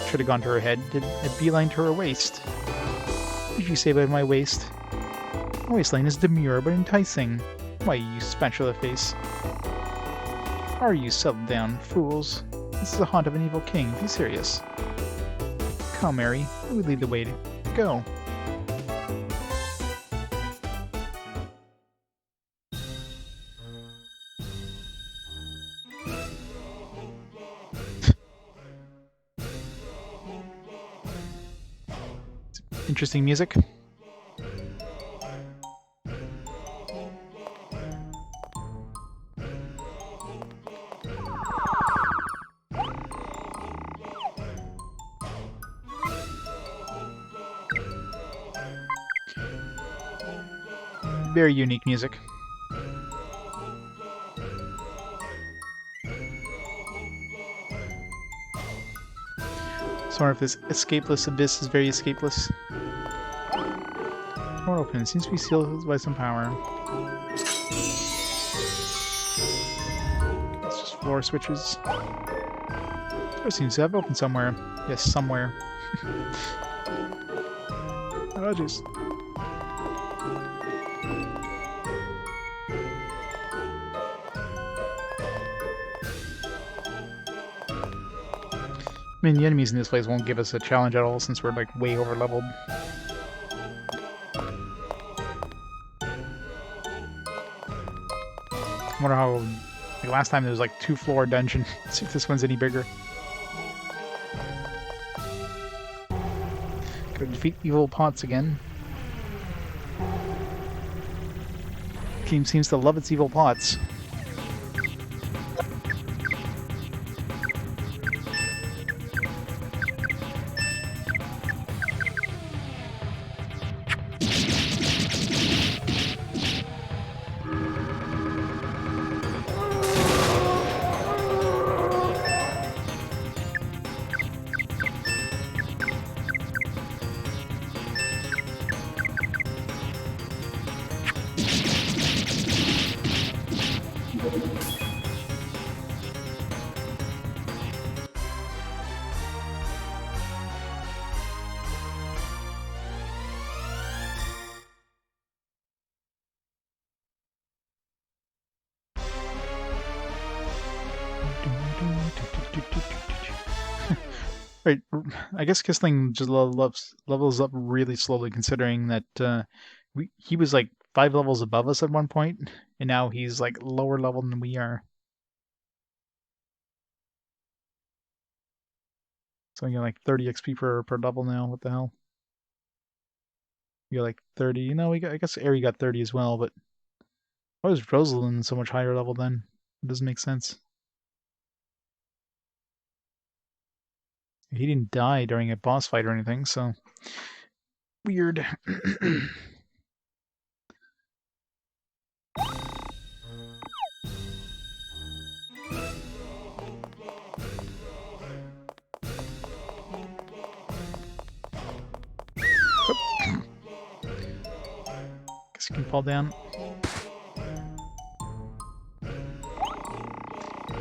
should have gone to her head, did a beeline to her waist. What did you say about my waist? My waistline is demure but enticing. Why, you spatula face. Are you settled down, fools? This is the haunt of an evil king. Be serious. Come, Mary. We would lead the way. Go. Interesting music. Very unique music. So I wonder if this escapeless abyss is very escapeless. Door open. Seems to be sealed by some power. It's just floor switches. Door seems to have opened somewhere. Yes, somewhere. Oh, jeez. I mean, the enemies in this place won't give us a challenge at all since we're like way over leveled. I wonder how, like last time there was like 2-floor dungeon. Let's see if this one's any bigger. Gotta defeat evil pots again. Game seems to love its evil pots. Right, I guess Kissling just levels up really slowly, considering that he was like 5 levels above us at one point, and now he's like lower level than we are. So you get like 30 XP per level now. What the hell? You got like 30. You know, I guess Aerie got 30 as well, but why was Rosalind so much higher level then? It doesn't make sense. He didn't die during a boss fight or anything, so weird. Guess you can fall down.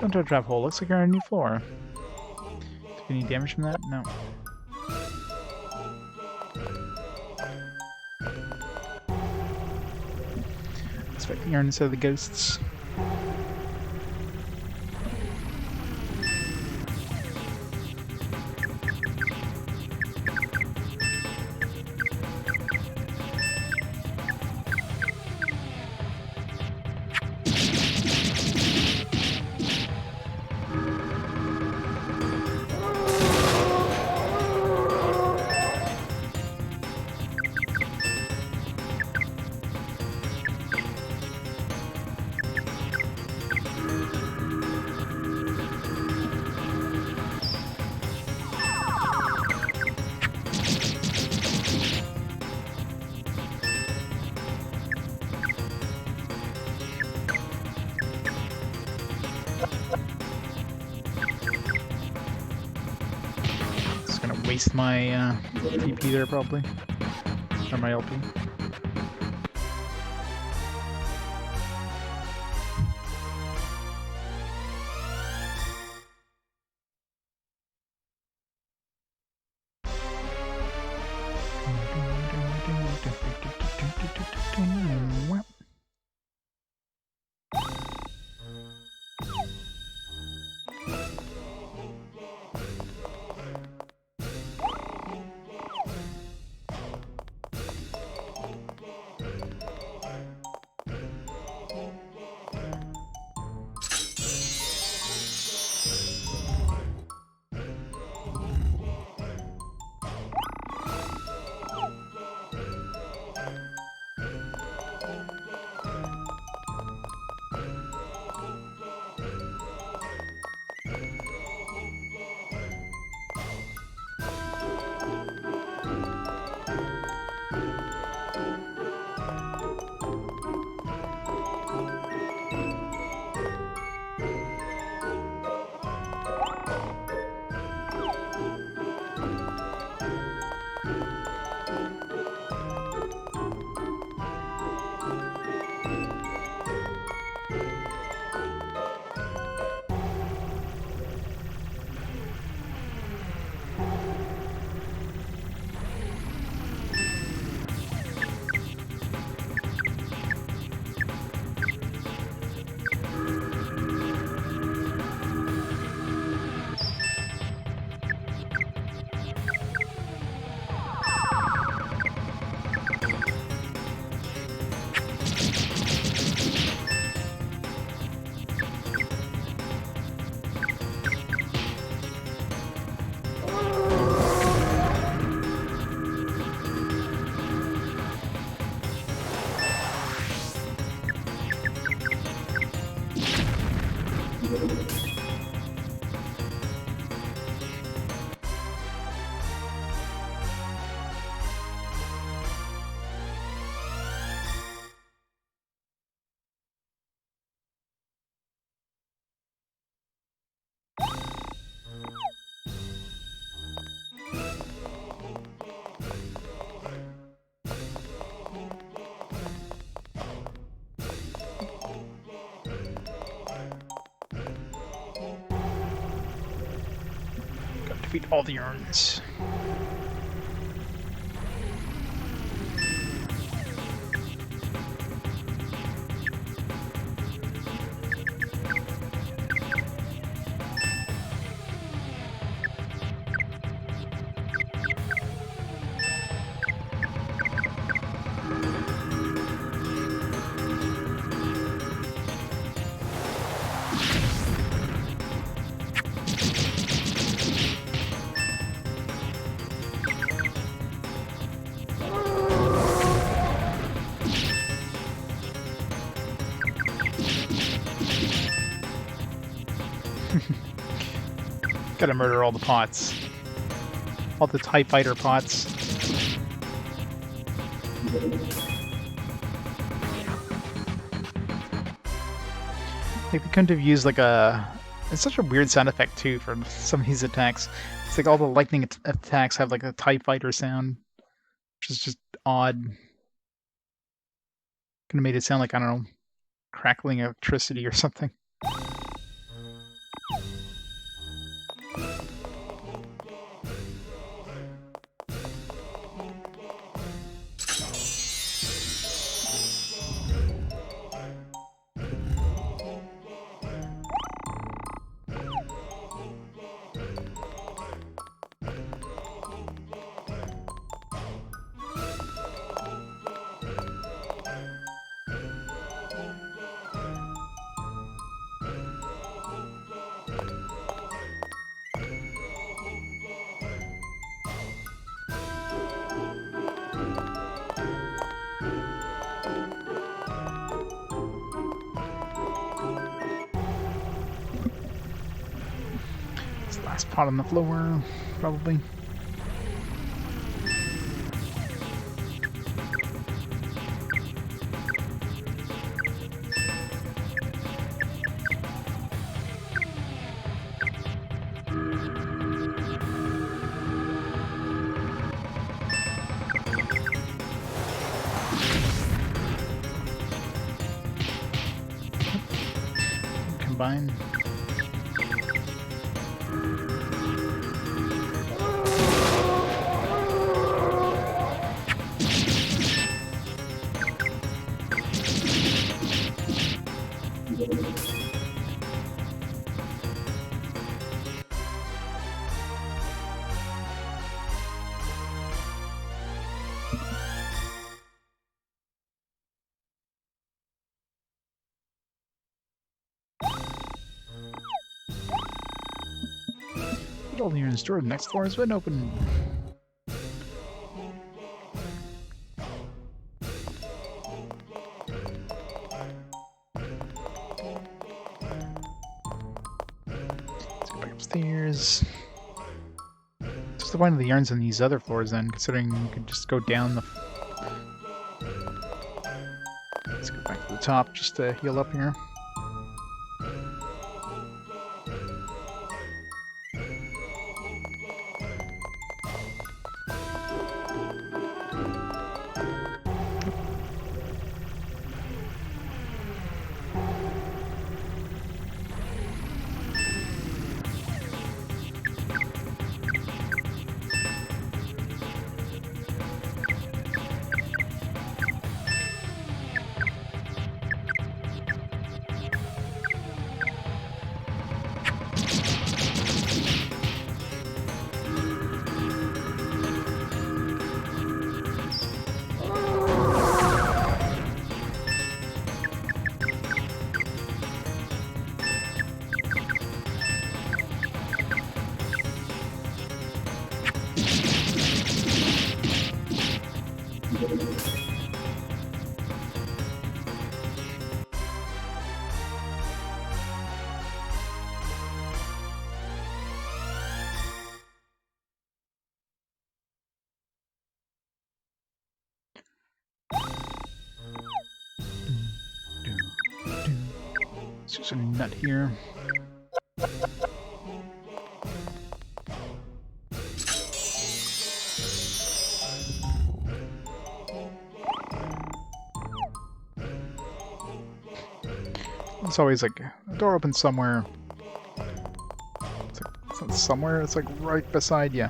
Into a trap hole. Looks like you're on a new floor. Took any damage from that? No. Expect the urn instead of the ghosts. Waste my TP there probably, or my LP. Defeat all the urns. Gotta murder all the pots. All the TIE Fighter pots. Like, they couldn't have used like a... It's such a weird sound effect too for some of these attacks. It's like all the lightning attacks have like a TIE Fighter sound, which is just odd. Could have made it sound like, I don't know, crackling electricity or something. Last pot on the floor, probably. Combine. Put all the units stored. The next floor has been opened. Let's go back upstairs. What's the point of the yarns on these other floors then, considering you could just go down the... Let's go back to the top just to heal up here. Let's use a nut here. It's always like a door opens somewhere. It's not somewhere, it's like right beside you.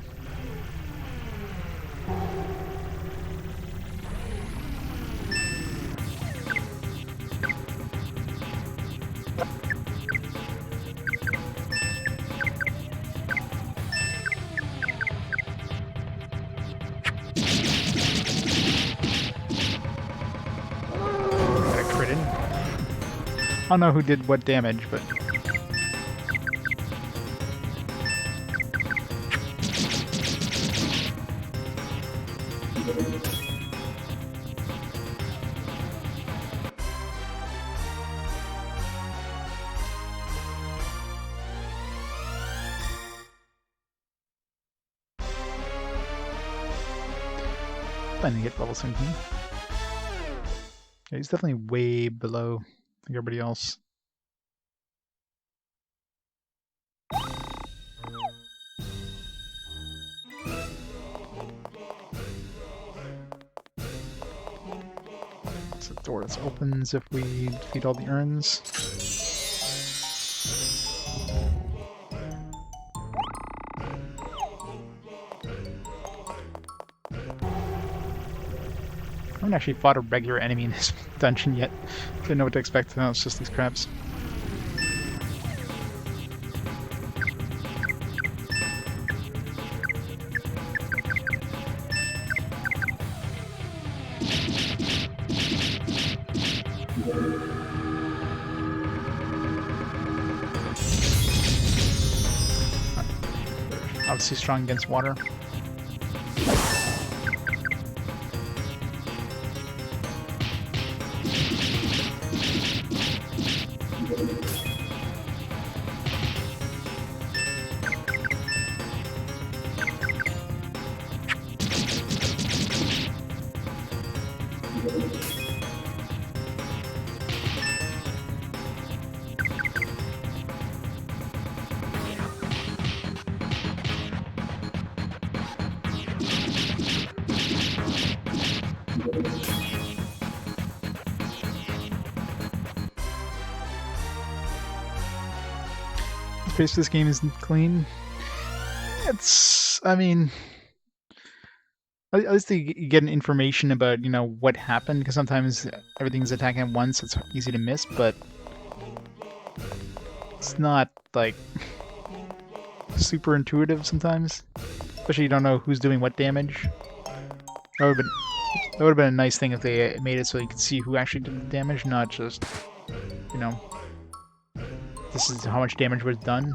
I don't know who did what damage, but... Planning to get level 17. Yeah, he's definitely way below everybody else. It's a door that opens if we defeat all the urns. I haven't actually fought a regular enemy in this dungeon yet. Didn't know what to expect. No, it's just these crabs. Obviously strong against water. The pace of this game isn't clean. It's, I mean, at least you get an information about, you know, what happened, because sometimes everything's attacking at once, so it's easy to miss, but it's not, like, super intuitive sometimes. Especially you don't know who's doing what damage. That would have been a nice thing if they made it so you could see who actually did the damage, not just, you know, this is how much damage was done.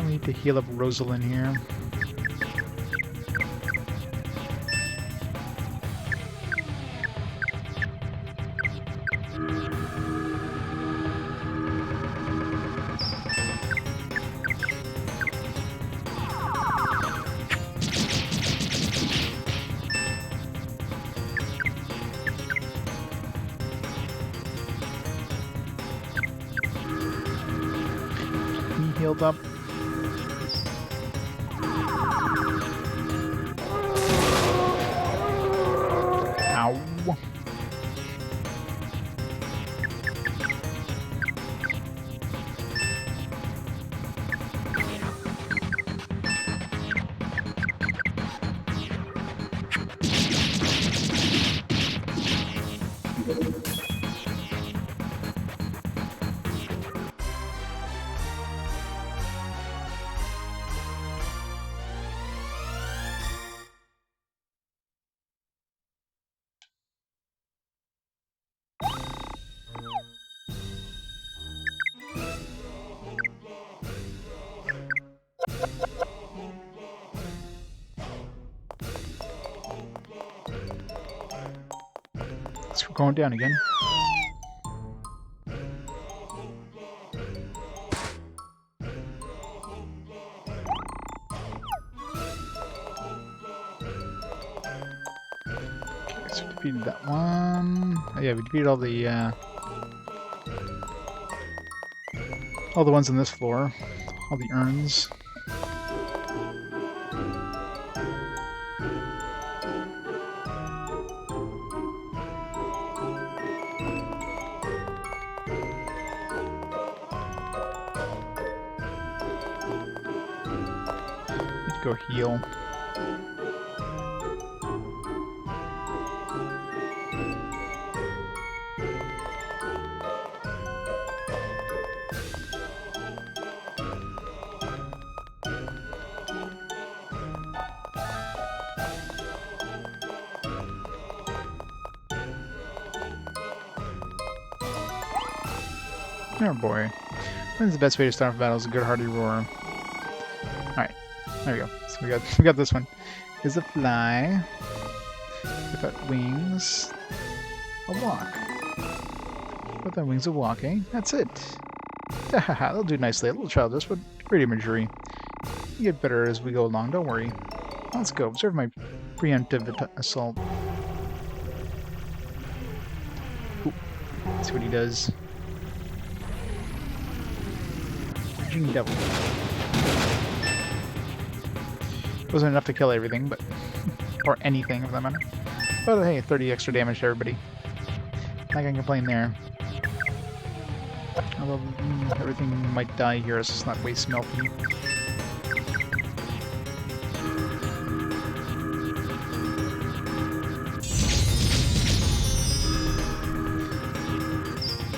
We need to heal up Rosalind here. He healed up. Ow. We're going down again. Okay, so we defeated that one. Oh yeah, we defeated all the ones on this floor. All the urns. Go heal. Oh boy. When's the best way to start a battle is a good hearty roar. Alright, there we go. So we got this one. Is a fly without wings a walk. Without wings a walk, eh? That's it. Haha, that'll do nicely. A little childish, but great imagery. You get better as we go along, don't worry. Let's go. Observe my preemptive assault. Ooh. see what he does. Raging Devil. Wasn't enough to kill everything, but or anything of that matter. But hey, 30 extra damage to everybody. Not gonna complain there. Although everything might die here, so it's not waste melty.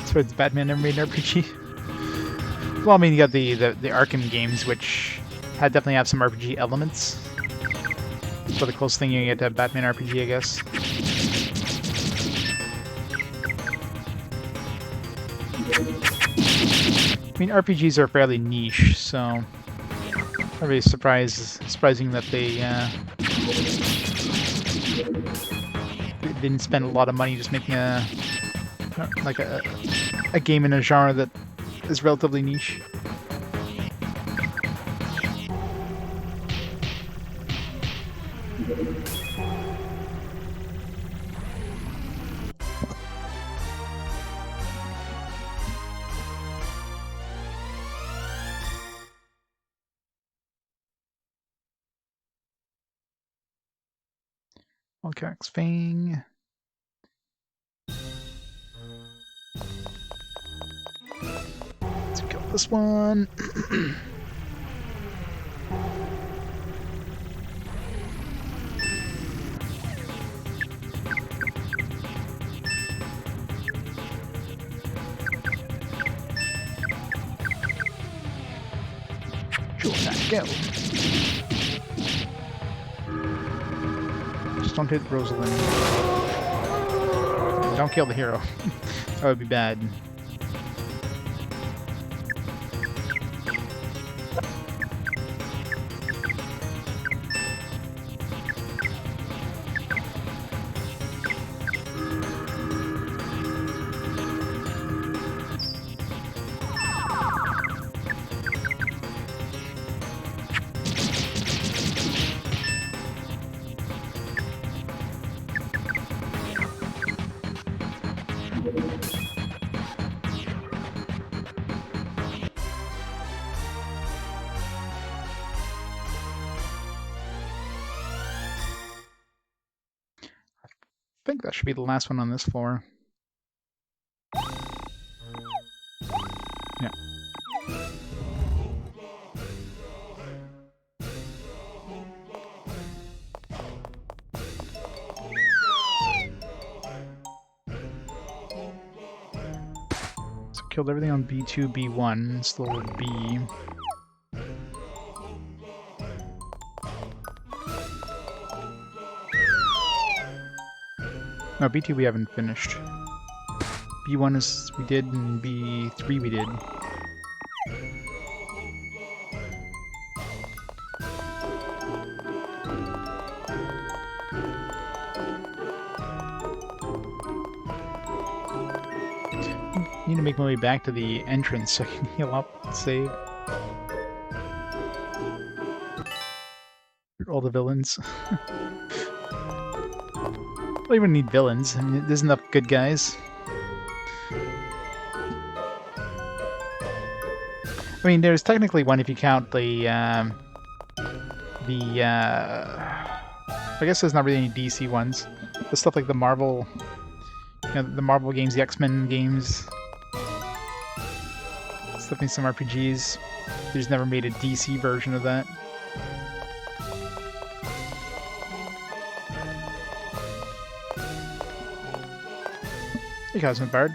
So it's Batman never made an RPG. Well, I mean, you got the Arkham games, which definitely have some RPG elements. So the closest thing you get to Batman RPG, I guess. I mean, RPGs are fairly niche, so not really surprising that they didn't spend a lot of money just making a game in a genre that is relatively niche. Okage's Fang. Let's kill this one. Sure, go. Just don't hit Rosalind. Don't kill the hero. That would be bad. I think that should be the last one on this floor. Yeah. So killed everything on B2, B1, still with B. No, B2 we haven't finished. B1 is we did, and B3 we did. Need to make my way back to the entrance so I can heal up and save. All the villains. Don't even need villains. I mean, there's enough good guys. I mean, there's technically one if you count the I guess there's not really any DC ones. The stuff like the Marvel, the Marvel games, the X-Men games. Stuff in some RPGs. There's never made a DC version of that. Hey, Cosmic Bard.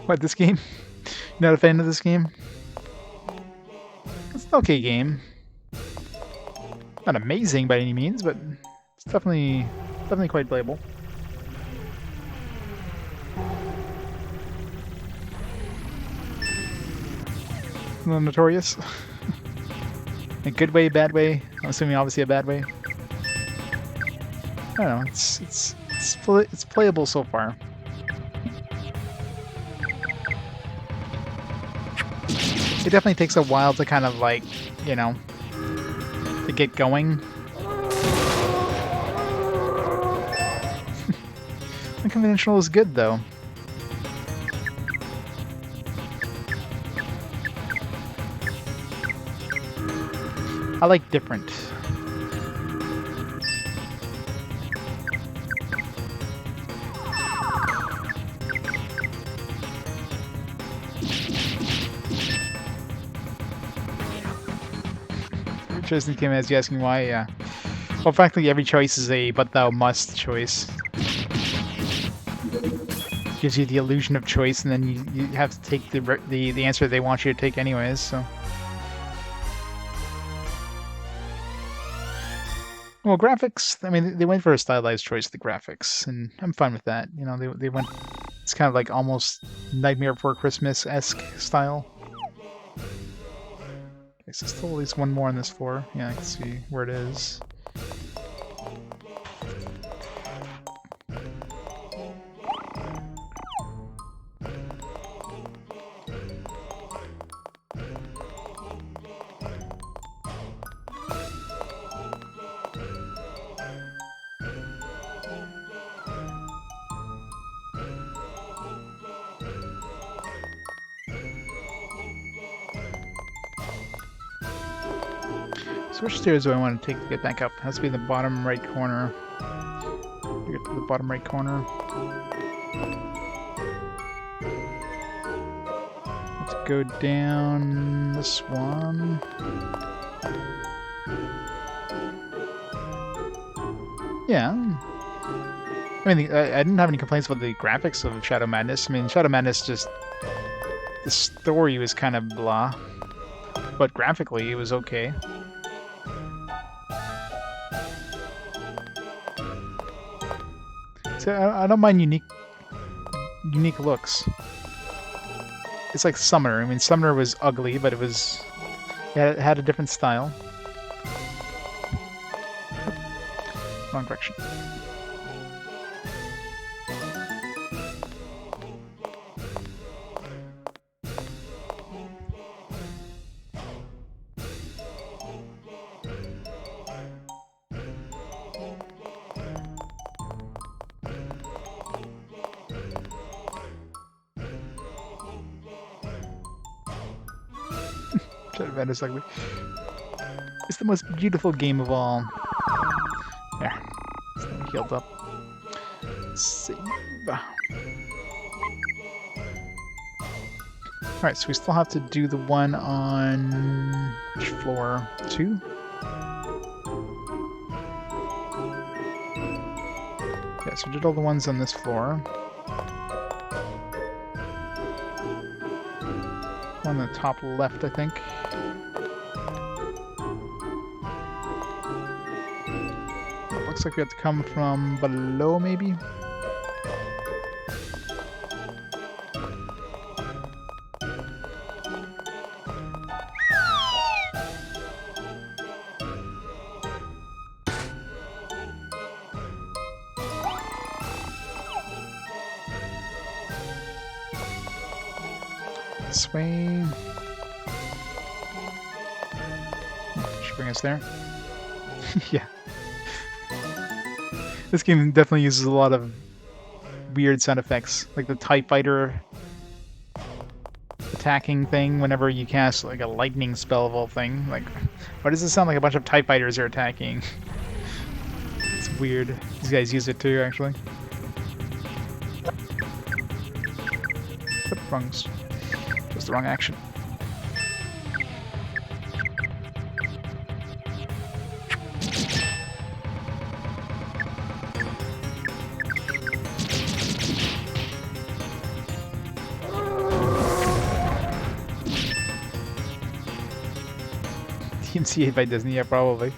What, this game? Not a fan of this game? It's an okay game. Not amazing by any means, but it's definitely quite playable. A little notorious. A good way, bad way. I'm assuming obviously a bad way. I don't know. It's playable so far. It definitely takes a while to kind of like, to get going. Unconventional is good though. I like different. Tristan came as you asking why, yeah. Well, frankly, every choice is a "but thou must" choice. Gives you the illusion of choice, and then you have to take the answer they want you to take anyways. So, well, graphics. I mean, they went for a stylized choice, the graphics, and I'm fine with that. You know, they went. It's kind of like almost Nightmare Before Christmas-esque style. Okay, so still at least one more on this floor. Yeah, I can see where it is. So which stairs do I want to take to get back up? It has to be in the bottom right corner. Get to the bottom right corner. Let's go down this one. Yeah. I mean, I didn't have any complaints about the graphics of Shadow Madness. I mean, Shadow Madness just... The story was kind of blah. But graphically, it was okay. So I don't mind unique looks. It's like Summoner. I mean, Summoner was ugly, but it had a different style. Wrong direction. Shadow Madness ugly. It's the most beautiful game of all. There. It's not healed up. Save. Alright, so we still have to do the one on which floor? 2? Yeah, so we did all the ones on this floor. On the top left, I think. It looks like we have to come from below, maybe? This way. Should bring us there. Yeah. This game definitely uses a lot of weird sound effects, like the TIE Fighter attacking thing whenever you cast like a lightning spell of all thing. Like, why does it sound like a bunch of TIE Fighters are attacking? It's weird. These guys use it too, actually. Oop, wrong. Just the wrong action. DMCA by Disney, yeah, probably.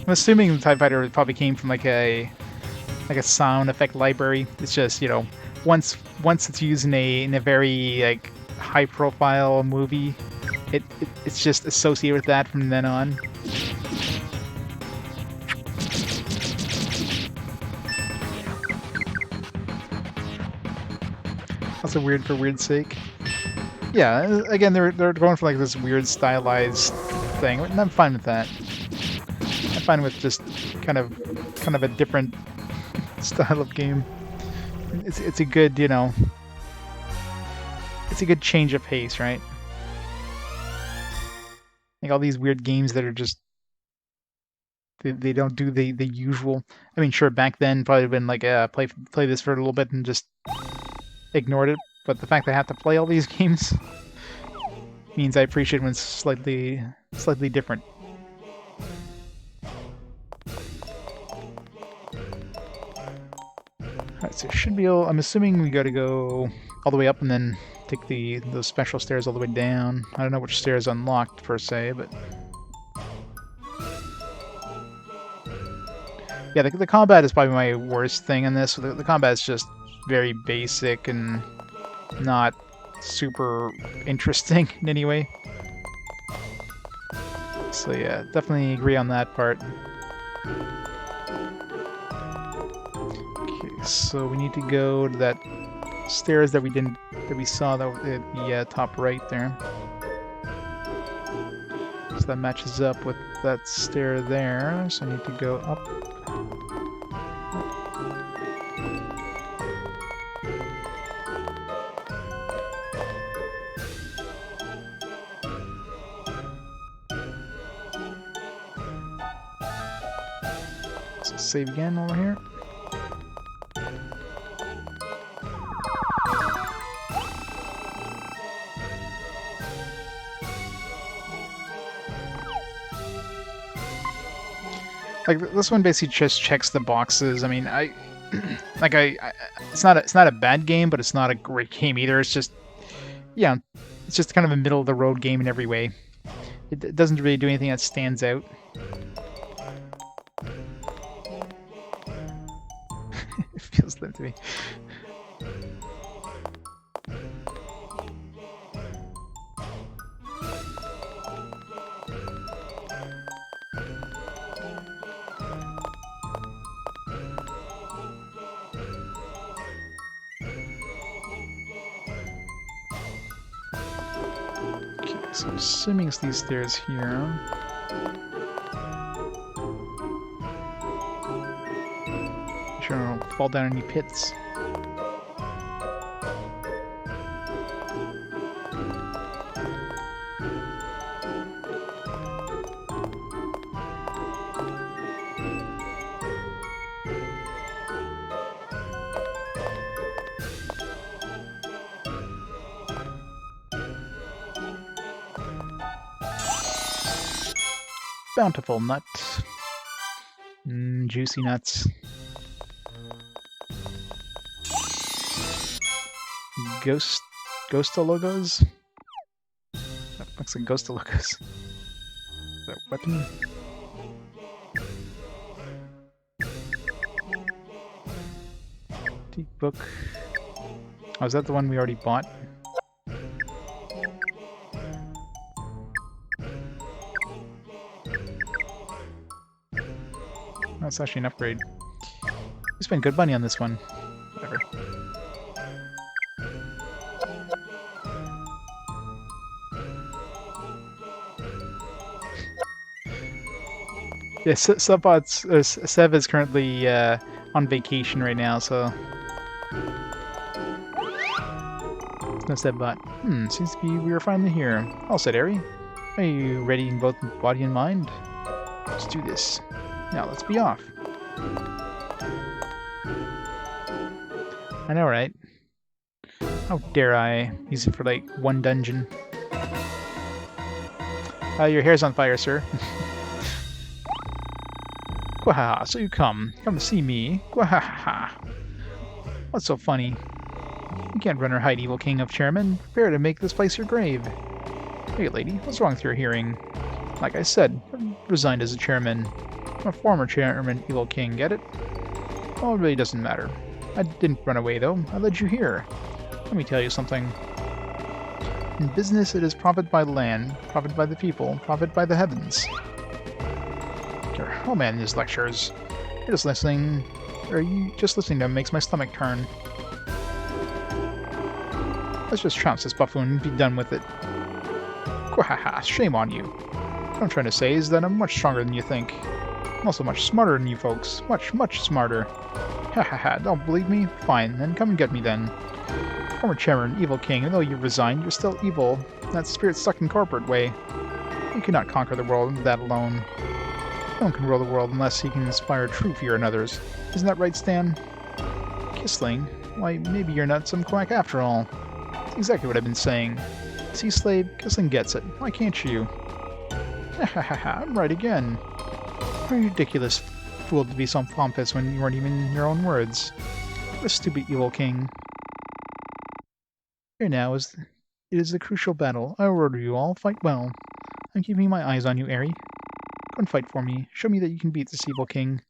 I'm assuming the TIE Fighter probably came from like a sound effect library. It's just, you know, once it's used in a very like high profile movie, it's just associated with that from then on. Also weird for weird's sake. Yeah, again, they're going for like this weird stylized thing, and I'm fine with that. I'm fine with just kind of a different style of game. It's a good, you know, it's a good change of pace, right? Like all these weird games that are just they don't do the usual. I mean, sure, back then probably been like play this for a little bit and just ignored it. But the fact that I have to play all these games means I appreciate when it's slightly different. Alright, so should be able, I'm assuming we gotta go all the way up and then take those special stairs all the way down. I don't know which stairs unlocked per se, but yeah, the combat is probably my worst thing in this. The combat is just very basic and not super interesting in any way. So yeah, definitely agree on that part. Okay, so we need to go to that stairs that we saw that at the top right there. So that matches up with that stair there. So I need to go up. So save again over here. Like this one basically just checks the boxes. I mean, it's not a bad game, but it's not a great game either. It's just, yeah, it's just kind of a middle of the road game in every way. It doesn't really do anything that stands out. It feels that to me. So I'm assuming it's these stairs here. Sure I don't fall down any pits. Bountiful nut. Juicy nuts. Ghostologos? That looks like Ghostologos. Is that a weapon? Deep book. Oh, is that the one we already bought? That's actually an upgrade. We spent good money on this one. Whatever. Yeah, Sev is currently on vacation right now, so... No Sevbot. Seems to be we are finally here. All set, Eri. Are you ready in both body and mind? Let's do this. Now let's be off. I know, right? How dare I use it for like one dungeon? Your hair's on fire, sir. Gwahaha, so you come to see me. Gwahaha. What's so funny? You can't run or hide, evil king of chairmen. Prepare to make this place your grave. Hey, lady, what's wrong with your hearing? Like I said, I resigned as a chairman. I'm a former chairman, evil king, get it? Well, it really doesn't matter. I didn't run away, though. I led you here. Let me tell you something. In business, it is profit by the land, profit by the people, profit by the heavens. Oh man, these lectures. You're just listening, or you just listening to them makes my stomach turn. Let's just trounce this buffoon and be done with it. Gwahaha, shame on you. What I'm trying to say is that I'm much stronger than you think. I'm also much smarter than you folks. Much smarter. Ha ha ha, don't believe me? Fine, then come and get me then. Former chairman, evil king, even though you resigned, you're still evil. That spirit stuck in corporate way. You cannot conquer the world that alone. No one can rule the world unless he can inspire true fear in others. Isn't that right, Stan? Kissling? Why, maybe you're not some quack after all. That's exactly what I've been saying. See, Slave, Kissling gets it. Why can't you? Ha ha ha ha, I'm right again. You're a ridiculous fool to be so pompous when you weren't even your own words. What a stupid evil king. Here now it is the crucial battle. I order you all, fight well. I'm keeping my eyes on you, Eri. Go and fight for me. Show me that you can beat this evil king.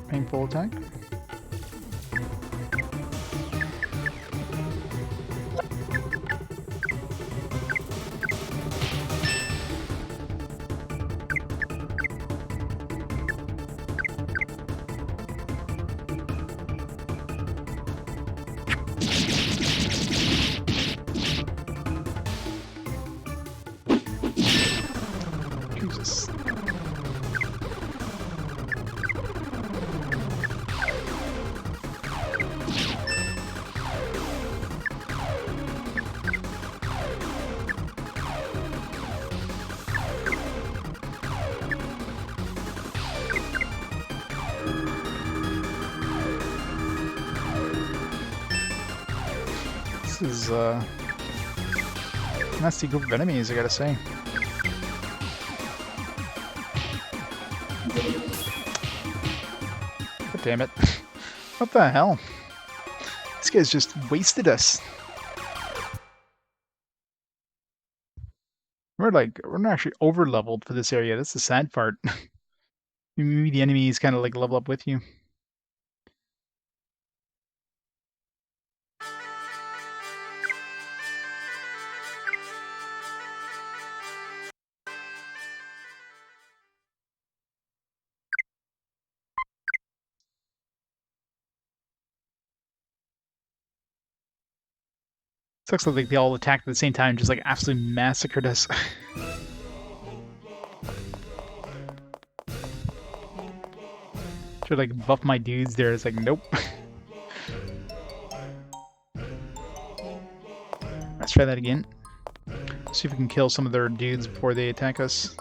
Painful attack. Jesus. This is a nasty group of enemies, I gotta say. God damn it. What the hell? This guy's just wasted us. We're not actually over leveled for this area. That's the sad part. Maybe the enemies kind of like level up with you. Sucks that like they all attacked at the same time, just like absolutely massacred us. Should like buff my dudes there. It's like nope. Let's try that again. See if we can kill some of their dudes before they attack us.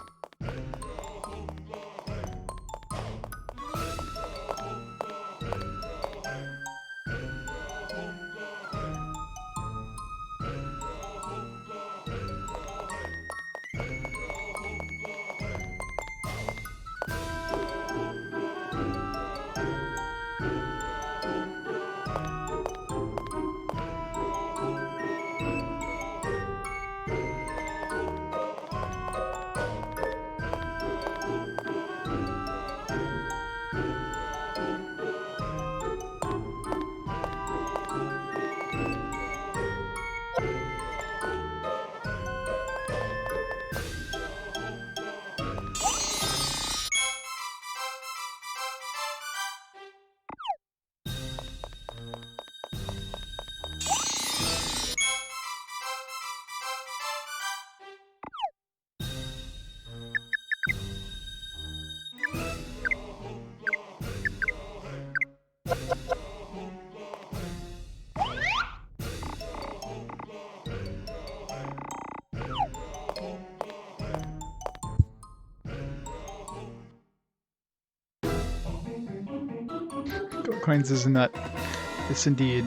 Gold coins is a nut. Yes, indeed.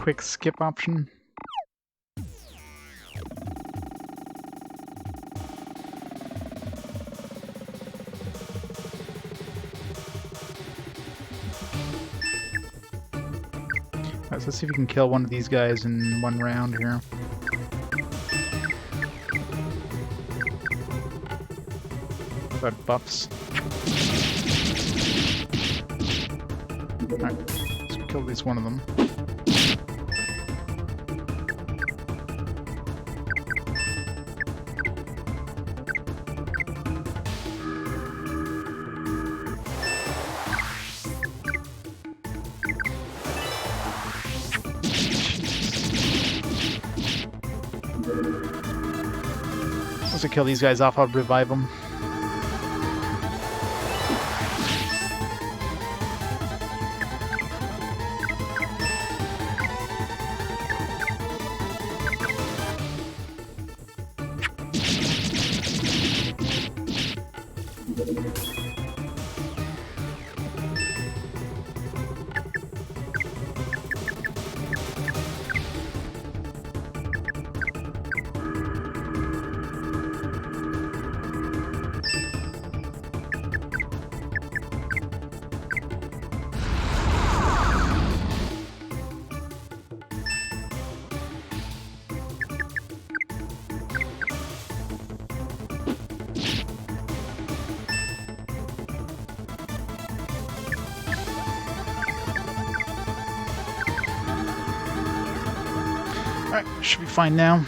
quick skip option. Alright, so let's see if we can kill one of these guys in one round here. About buffs. Alright, let's kill at least one of them. Once I kill these guys off, I'll revive them. Alright, should be fine now.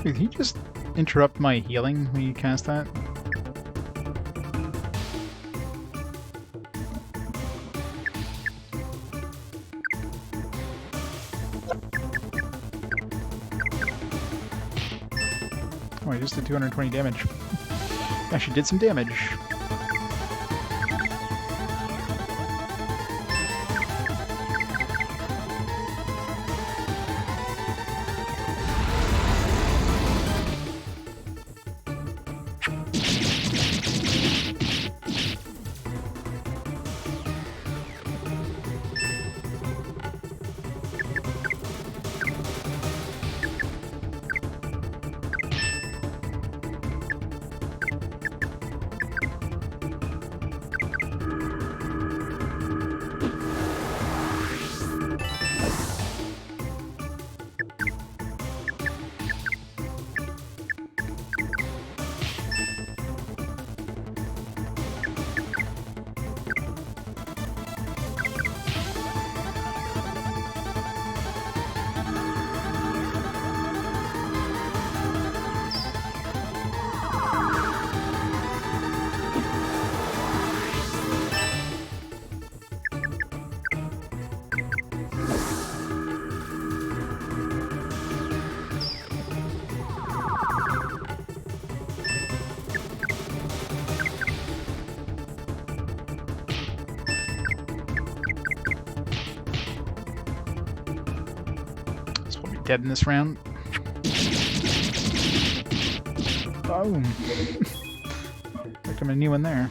Did he just interrupt my healing when you cast that? Oh, I just did 220 damage. Actually did some damage. Dead in this round. Boom. Like I'm a new one there.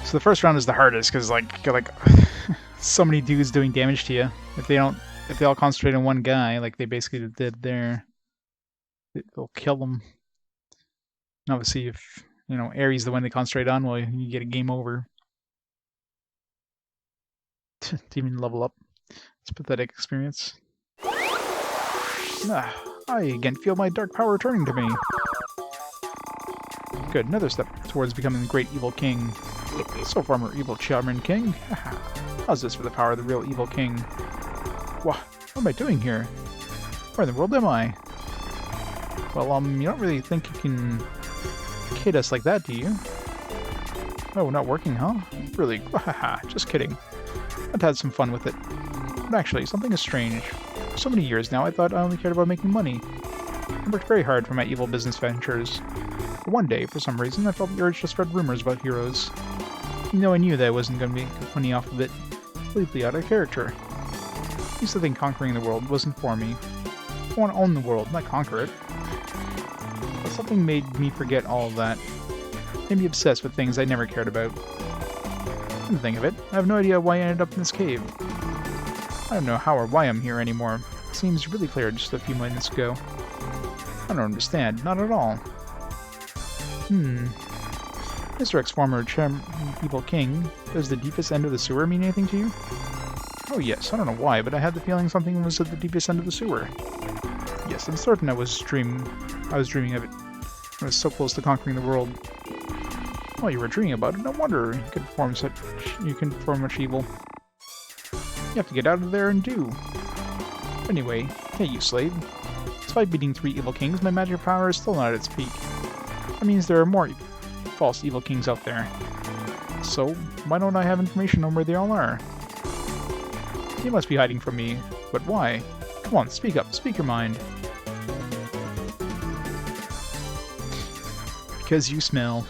So the first round is the hardest because like you got like so many dudes doing damage to you. If they all concentrate on one guy, like they basically did there, they'll kill them. And obviously, if you know Ares the one they concentrate on, well, you get a game over. Didn't even level up. It's a pathetic experience. I again feel my dark power returning to me. Good, another step towards becoming the great evil king. So former evil Charmin King. How's this for the power of the real evil king? What am I doing here? Where in the world am I? Well, you don't really think you can kid us like that, do you? Oh, not working, huh? Really? Just kidding. I've had some fun with it. But actually, something is strange. For so many years now, I thought I only cared about making money. I worked very hard for my evil business ventures. But one day, for some reason, I felt the urge to spread rumors about heroes. Even though I knew that I wasn't going to make money off of it, completely out of character. I used to think conquering the world wasn't for me. I want to own the world, not conquer it. But something made me forget all of that. Made me obsessed with things I never cared about. Come to think of it, I have no idea why I ended up in this cave. I don't know how or why I'm here anymore. It seems really clear just a few minutes ago. I don't understand, not at all. Mr. X, former evil king, does the deepest end of the sewer mean anything to you? Oh yes, I don't know why, but I had the feeling something was at the deepest end of the sewer. Yes, I'm certain I was dreaming of it. I was so close to conquering the world. Well, you were dreaming about it, no wonder you can perform much evil. You have to get out of there and do. Anyway, hey you slave. Despite beating 3 evil kings, my magic power is still not at its peak. That means there are more false evil kings out there. So, why don't I have information on where they all are? You must be hiding from me, but why? Come on, speak up, speak your mind. Because you smell.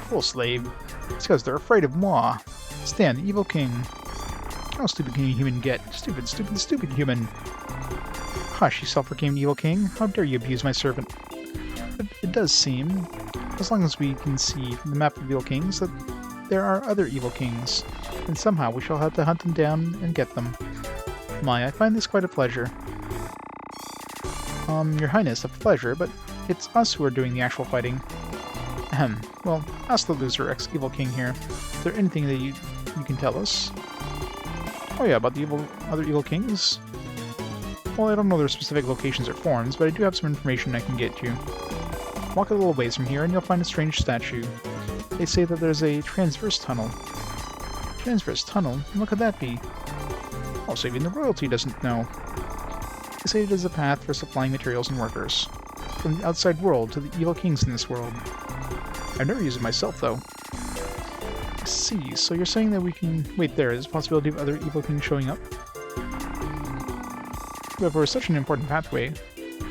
Fool slave. It's because they're afraid of moi. Stan, the evil king. How stupid can a human get? Stupid, stupid, stupid human. Hush, you self-proclaimed evil king. How dare you abuse my servant? But it does seem, as long as we can see from the map of evil kings, that there are other evil kings, and somehow we shall have to hunt them down and get them. My, I find this quite a pleasure. Your Highness, a pleasure, but it's us who are doing the actual fighting. Ahem. Well, ask the loser, ex-evil king here. Is there anything that you can tell us? Oh yeah, about the other evil kings? Well, I don't know their specific locations or forms, but I do have some information I can get you. Walk a little ways from here and you'll find a strange statue. They say that there's a transverse tunnel. Transverse tunnel? What could that be? Oh, so even the royalty doesn't know. They say it is a path for supplying materials and workers. From the outside world to the evil kings in this world. I've never used it myself, though. I see, so you're saying that we can... Wait, there's a possibility of other evil kings showing up? But for such an important pathway,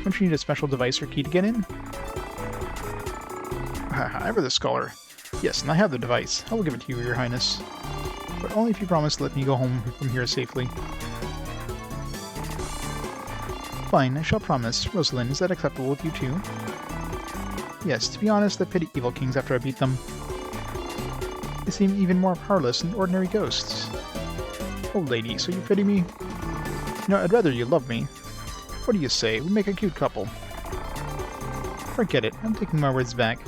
don't you need a special device or key to get in? Ever the scholar. Yes, and I have the device. I will give it to you, Your Highness. But only if you promise to let me go home from here safely. Fine, I shall promise. Rosalind, is that acceptable with you too? Yes, to be honest, I pity evil kings after I beat them. They seem even more powerless than ordinary ghosts. Oh lady, so you pity me? You know, I'd rather you love me. What do you say? We make a cute couple. Forget it, I'm taking my words back.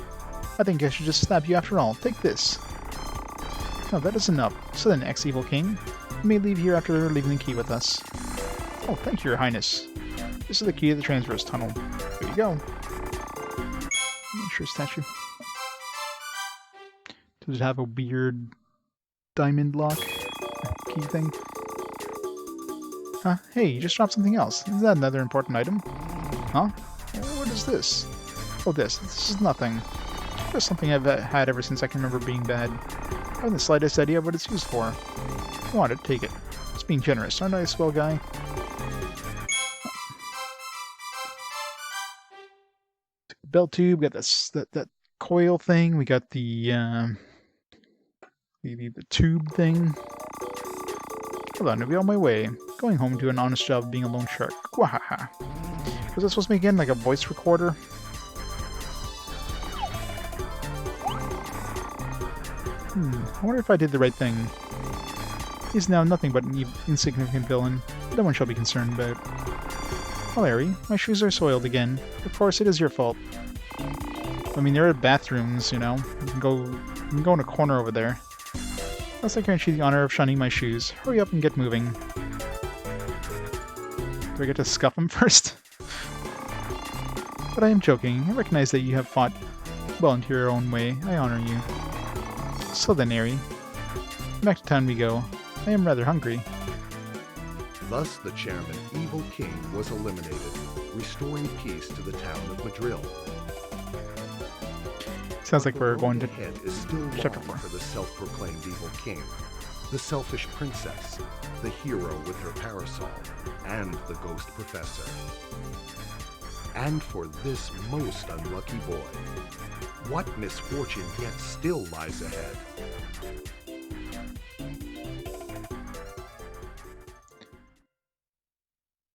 I think I should just stab you after all. Take this. No, that is enough. So then, ex-evil king, you may leave here after leaving the key with us. Oh, thank you, Your Highness. This is the key to the transverse tunnel. Here you go. Miniature statue. Does it have a weird diamond lock key thing? Huh? Hey, you just dropped something else. Is that another important item? Huh? What is this? Oh, this is nothing. Just something I've had ever since I can remember being bad. I haven't the slightest idea what it's used for. I want it, take it. It's being generous, aren't I a swell guy? Bell tube, got this that coil thing, we got the tube thing. Hold on, I'll be on my way. Going home to an honest job of being a loan shark. Wahaha. Was that supposed to be again like a voice recorder? I wonder if I did the right thing. He's now nothing but an insignificant villain. No one shall be concerned about. Oh, Larry, my shoes are soiled again. Of course, it is your fault. I mean, there are bathrooms, you know. You can go in a corner over there. Unless I grant you the honor of shining my shoes. Hurry up and get moving. Do I get to scuff them first? But I am joking. I recognize that you have fought well into your own way. I honor you. So then, Airy, back to town we go. I am rather hungry. Thus, the chairman, Evil King, was eliminated, restoring peace to the town of Madril. Sounds like we're going to head is still chapter long 4. for the self-proclaimed Evil King. the selfish princess, the hero with her parasol, and the ghost professor. And for this most unlucky boy, what misfortune yet still lies ahead?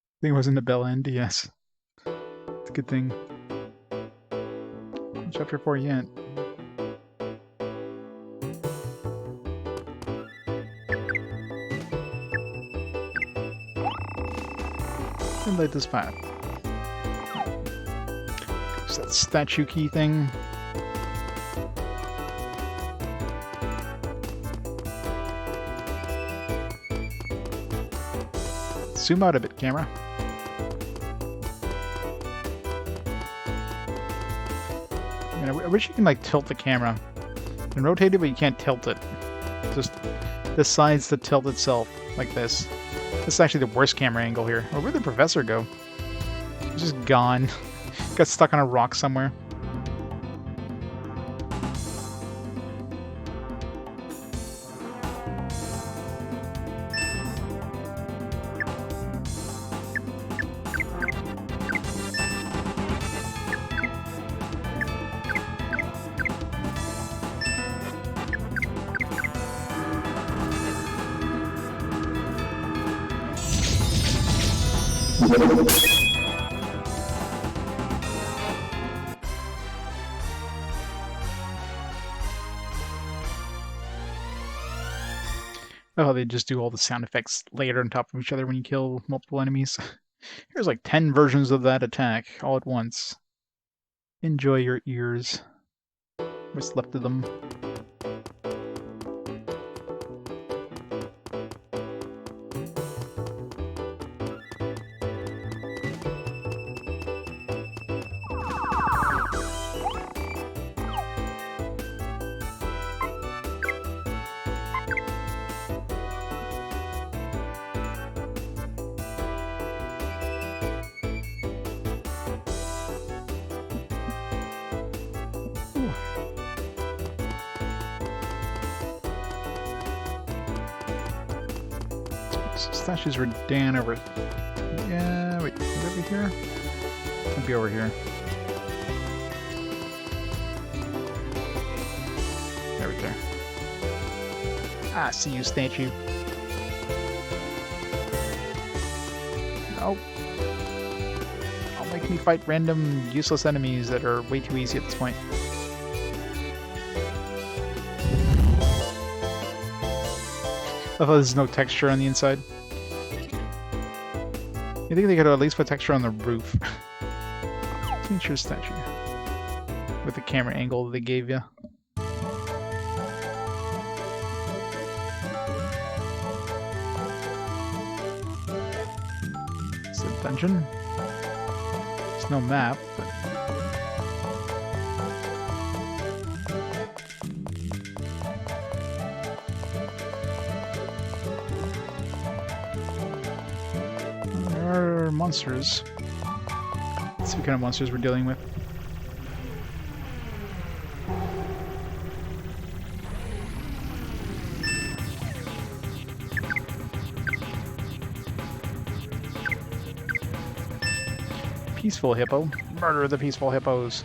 I think it wasn't the bell end, yes. It's a good thing. Chapter 4 yet. And light this path. It's that statue key thing. Zoom out a bit, camera. I wish you can like tilt the camera and rotate it, but you can't tilt it. Just decides to tilt itself like this. This is actually the worst camera angle here. Oh, where'd the professor go? He's just gone. Got stuck on a rock somewhere. Oh, they just do all the sound effects layered on top of each other when you kill multiple enemies. Here's like 10 versions of that attack all at once. Enjoy your ears. What's left of them. Statues were down over... Yeah, wait, is it over here? Might be over here. There we go. Ah, see you, statue. No. Don't make me fight random useless enemies that are way too easy at this point. I thought there's no texture on the inside. You think they could at least put texture on the roof? Feature statue. With the camera angle they gave you. It's a dungeon. There's no map, but... monsters. Let's see what kind of monsters we're dealing with. Peaceful hippo. Murder the peaceful hippos.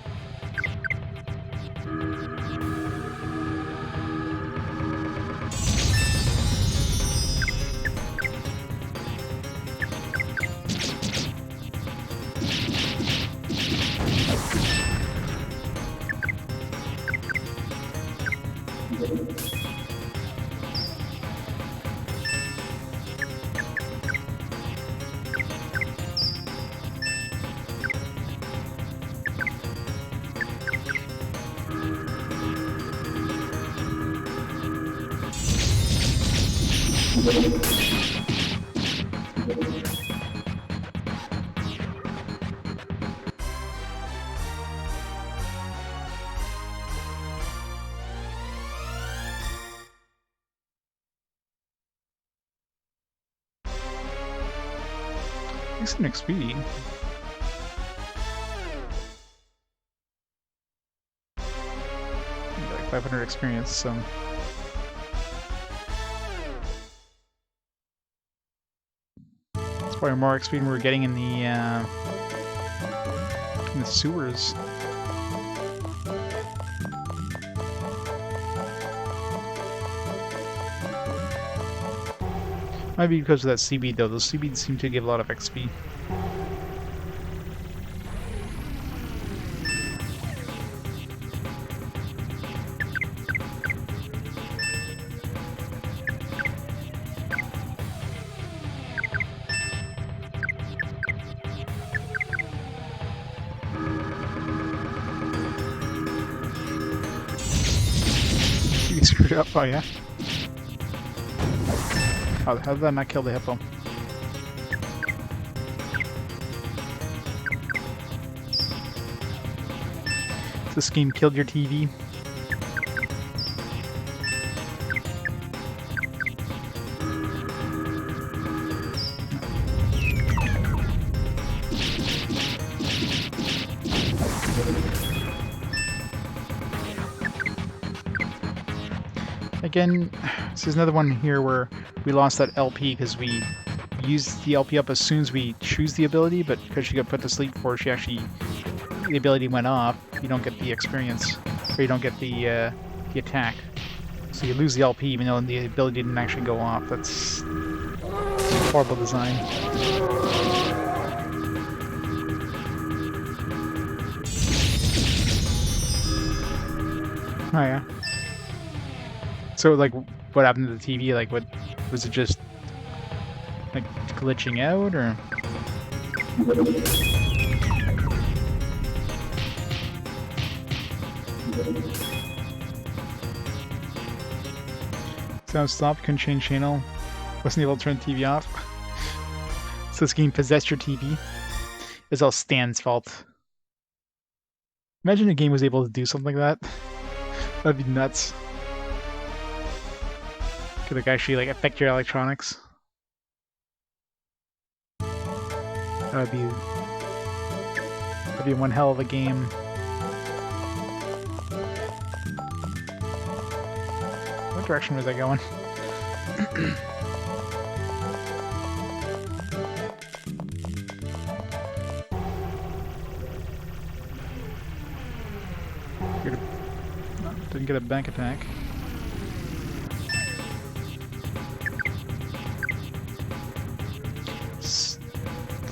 It's an XP. Maybe like 500 experience, so... Probably more XP than we were getting in the sewers. Might be because of that seaweed though. Those seaweeds seem to give a lot of XP. You screwed up, oh yeah. How did that not kill the hippo? This game killed your TV. Again, this is another one here where we lost that LP because we used the LP up as soon as we choose the ability, but because she got put to sleep before she actually, the ability went off, you don't get the experience, or you don't get the attack. So you lose the LP even though the ability didn't actually go off. That's horrible design. Oh yeah. So, like, what happened to the TV? Like, what was it? Just like glitching out, or? Sound stopped. Couldn't change channel. Wasn't able to turn the TV off. So this game possessed your TV. It's all Stan's fault. Imagine a game was able to do something like that. That'd be nuts. Could like actually like affect your electronics. That'd be one hell of a game. What direction was I going? Didn't get a bank attack.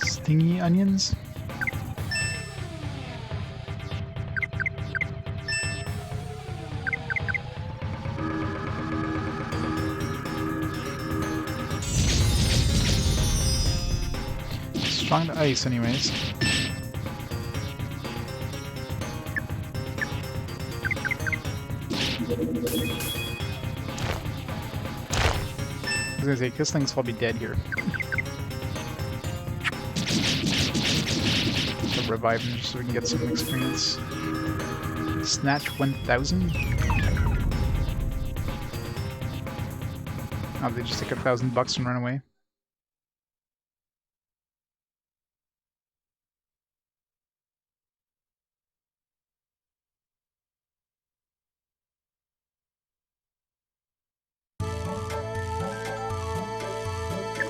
Stingy onions? Strong to ice anyways. I was gonna say, this thing's probably dead here. So revive him just so we can get some experience. Snatch 1000? Oh, they just take $1,000 and run away.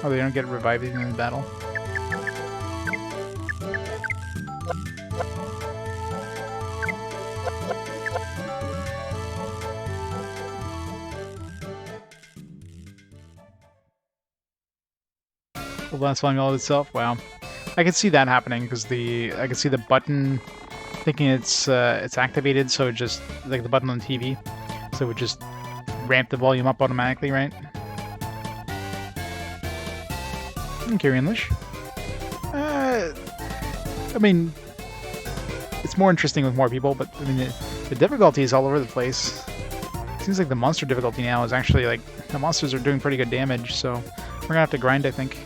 Oh, they don't get revived even in the battle. Well, that's flying all itself. Wow, I can see that happening because I can see the button thinking it's activated, so it just like the button on the TV, so it would just ramp the volume up automatically, right? Carry English. I mean, it's more interesting with more people, but I mean, the difficulty is all over the place. Seems like the monster difficulty now is actually like the monsters are doing pretty good damage, so we're gonna have to grind, I think.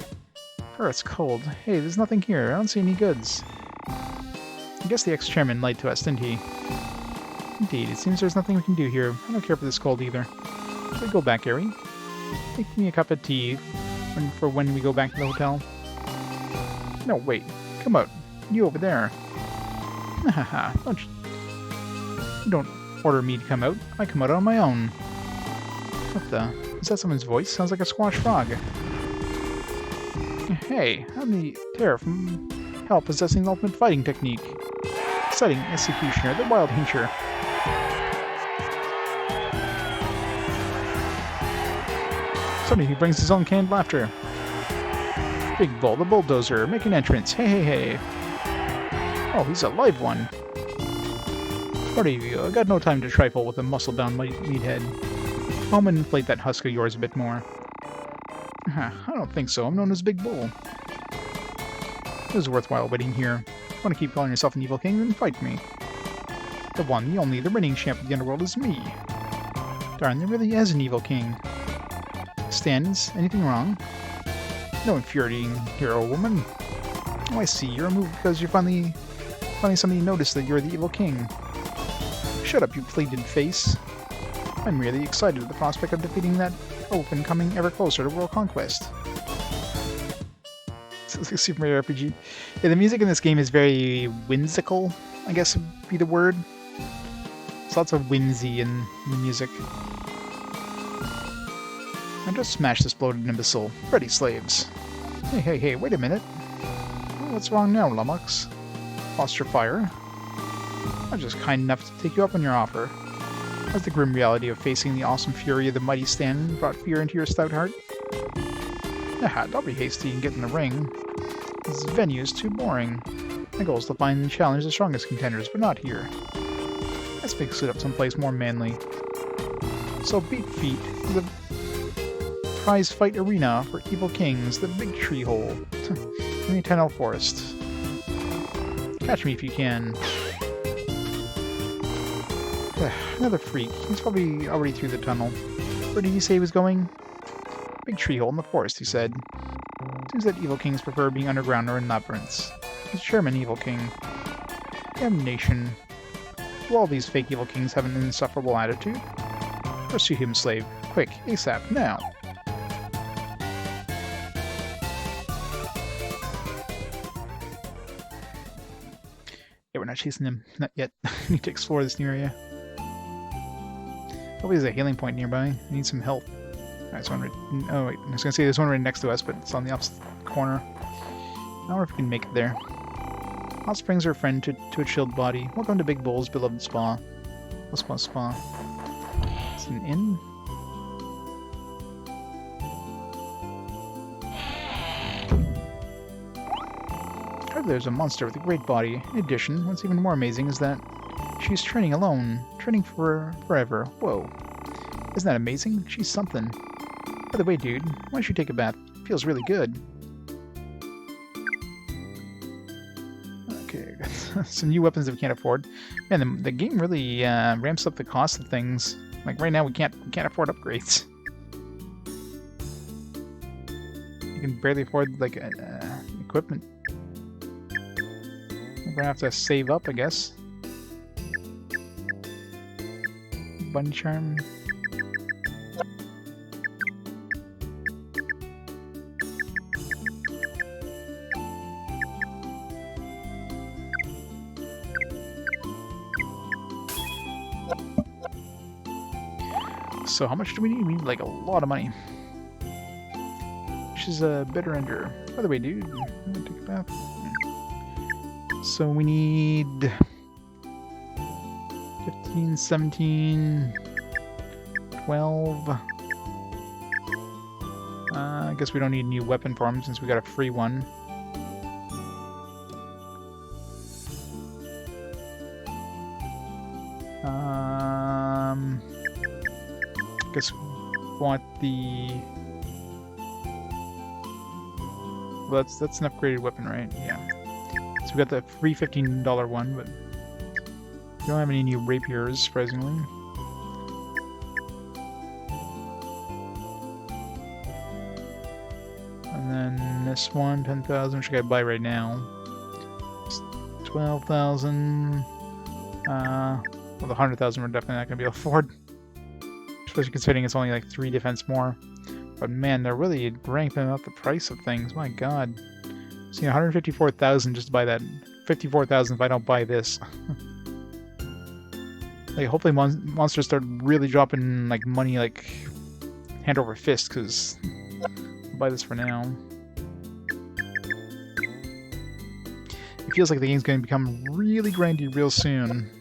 Oh, it's cold. Hey, there's nothing here. I don't see any goods. I guess the ex-chairman lied to us, didn't he? Indeed, it seems there's nothing we can do here. I don't care for this cold either. Should we go back, Gary? Make me a cup of tea. For when we go back to the hotel. No, wait. Come out. You over there. Haha. Don't order me to come out. I come out on my own. What the? Is that someone's voice? Sounds like a squash frog. Hey, I'm the terror from hell possessing the ultimate fighting technique. Exciting executioner, the wild hincher. Somebody who brings his own canned laughter. Big Bull, the bulldozer, make an entrance. Hey, hey, hey. Oh, he's a live one. What are you? I got no time to trifle with a muscle-bound meathead. Home and inflate that husk of yours a bit more. I don't think so. I'm known as Big Bull. It was worthwhile waiting here. Want to keep calling yourself an evil king? Then fight me. The one, the only, the reigning champ of the underworld is me. Darn, there really is an evil king. Stands, anything wrong? No infuriating hero woman. Oh, I see. You're removed because you're finally somebody noticed that you're the evil king. Shut up, you plated face. I'm really excited at the prospect of defeating that oaf and coming ever closer to world conquest. Super Mario RPG. Yeah, the music in this game is very whimsical, I guess would be the word. There's lots of whimsy in the music. I just smashed this bloated imbecile. Ready, slaves. Hey, hey, hey, wait a minute. What's wrong now, Lummox? Lost your fire? I'm just kind enough to take you up on your offer. Has the grim reality of facing the awesome fury of the mighty stand brought fear into your stout heart? Aha, don't be hasty and get in the ring. This venue is too boring. My goal is to find and challenge the strongest contenders, but not here. Let's mix it up someplace more manly. So beat feet to the prize fight arena for evil kings, the big tree hole, in the eternal forest. Catch me if you can. Another freak. He's probably already through the tunnel. Where did he say he was going? Big tree hole in the forest, he said. Seems that evil kings prefer being underground or in labyrinths. He's Sherman, evil king. Damnation. Do all these fake evil kings have an insufferable attitude? Pursue him, slave. Quick, ASAP, now! Yeah, we're not chasing him. Not yet. I need to explore this new area. Probably there's a healing point nearby. I need some help. Alright, so oh wait, I was gonna say there's one right next to us, but it's on the opposite corner. I wonder if we can make it there. Hot springs are a friend to a chilled body. Welcome to Big Bull's beloved spa. Spa. It's an inn? There's a monster with a great body. In addition, what's even more amazing is that she's training alone. Training for forever. Whoa. Isn't that amazing? She's something. By the way, dude, why don't you take a bath? Feels really good. Okay, some new weapons that we can't afford. Man, the game really ramps up the cost of things. Like right now, we can't afford upgrades. You can barely afford like equipment. We're gonna have to save up, I guess. Bunny charm. So how much do we need? We need like a lot of money. Which is a bitter ender. By the way, dude, you wanna take a bath? So we need 15, 17, 12. I guess we don't need a new weapon for him since we got a free one. I guess we want the... Well, that's an upgraded weapon, right? Yeah. So we got the free $15 one, but we don't have any new rapiers, surprisingly. And then this one, 10,000, which I gotta buy right now. 12,000. Well, the 100,000 we're definitely not gonna be able to afford. Especially considering it's only like 3 defense more. But man, they're really ramping up the price of things. My god. See, 154,000 just to buy that. 54,000 if I don't buy this. Like, hopefully monsters start really dropping like money like hand over fist, because I'll buy this for now. It feels like the game's going to become really grindy real soon.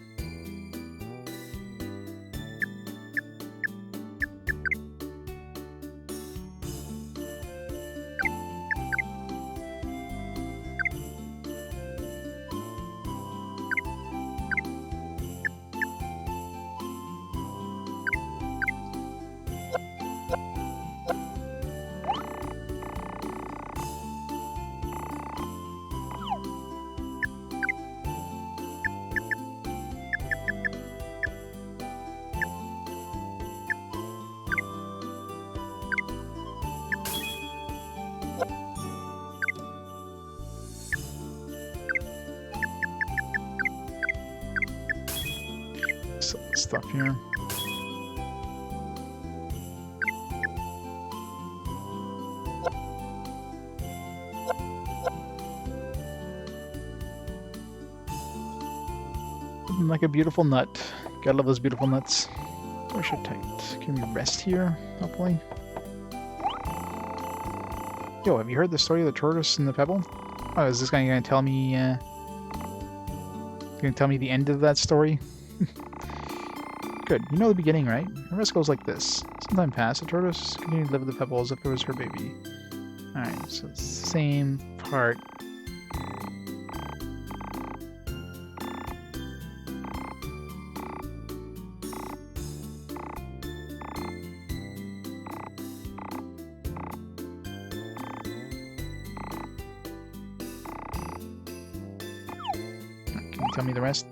Stuff here. Looking like a beautiful nut. Gotta love those beautiful nuts. Push it tight. Can we rest here? Hopefully. Yo, have you heard the story of the tortoise and the pebble? Oh, is this guy gonna tell me? Gonna tell me the end of that story? Good. You know the beginning, right? The rest goes like this. Some time passed, the tortoise continued to live with the pebble as if it was her baby. Alright, so it's the same part. Can you tell me the rest?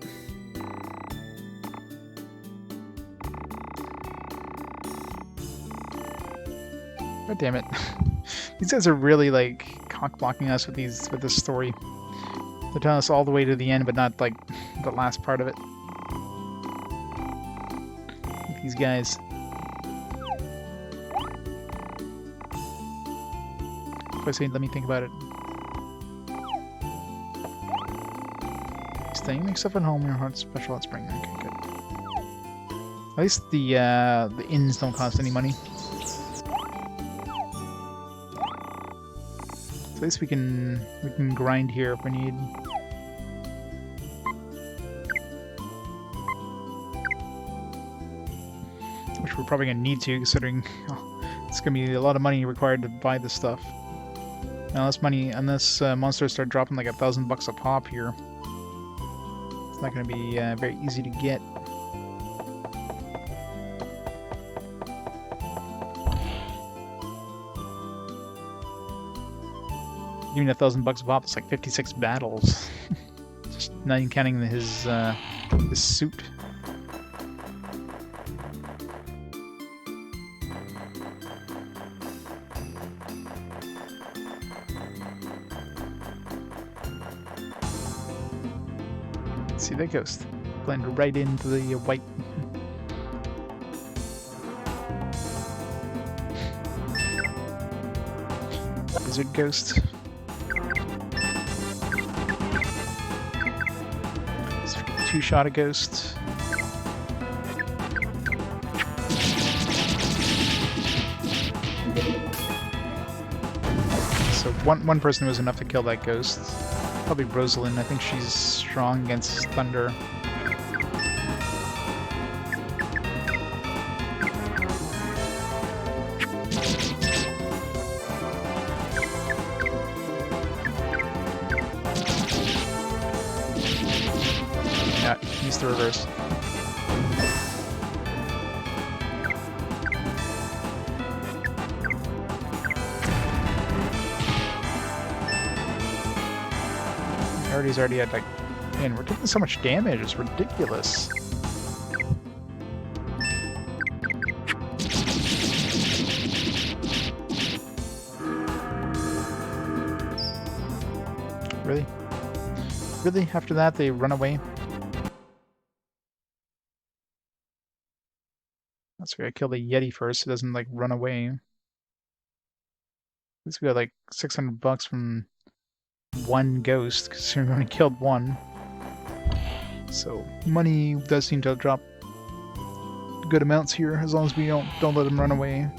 God damn it. These guys are really like cock-blocking us with this story. They're telling us all the way to the end, but not like the last part of it. These guys. If I say, let me think about it. Staying makes stuff at home, your heart's special at spring. Okay, good. At least the inns don't cost any money. At least we can grind here if we need. Which we're probably gonna need to, considering it's gonna be a lot of money required to buy this stuff. Unless monsters start dropping like $1,000 a pop here, it's not gonna be very easy to get. Even $1,000 a pop, it's like 56 battles. Just not even counting his suit. See that ghost? Blend right into the white. Lizard ghost. Two-shot a ghost. So one person was enough to kill that ghost. Probably Rosalind. I think she's strong against thunder. Use the reverse. He's already at like, man, we're taking so much damage, it's ridiculous. Really? Really? After that, they run away? So we gotta kill the Yeti first, so it doesn't like run away. At least we got like $600 from one ghost, because we only killed one. So money does seem to drop good amounts here, as long as we don't let them run away.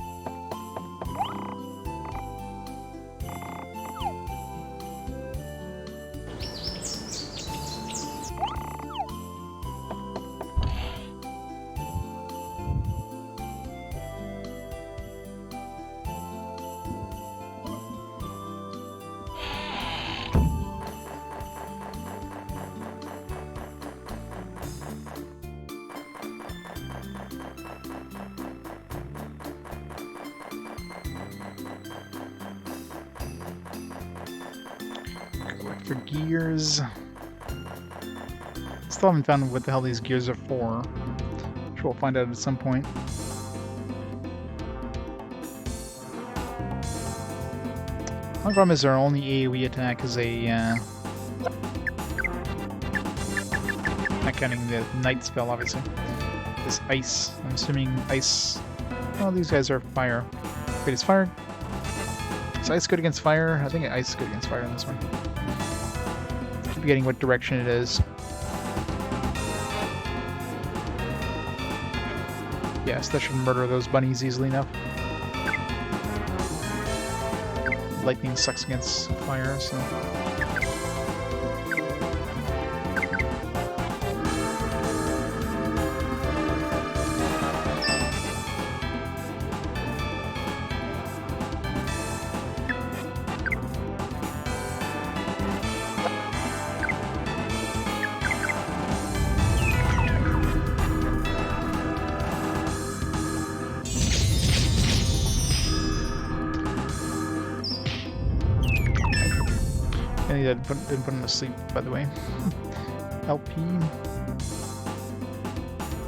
For gears... Still haven't found what the hell these gears are for. Which we'll find out at some point. My problem is our only AoE attack is a... not counting the night spell, obviously. Is ice. I'm assuming ice... Oh, these guys are fire. Wait, is fire... Is ice good against fire? I think ice is good against fire in this one. I keep forgetting what direction it is. Yes, that should murder those bunnies easily enough. Lightning sucks against fire, so... Didn't put him to sleep, by the way. LP.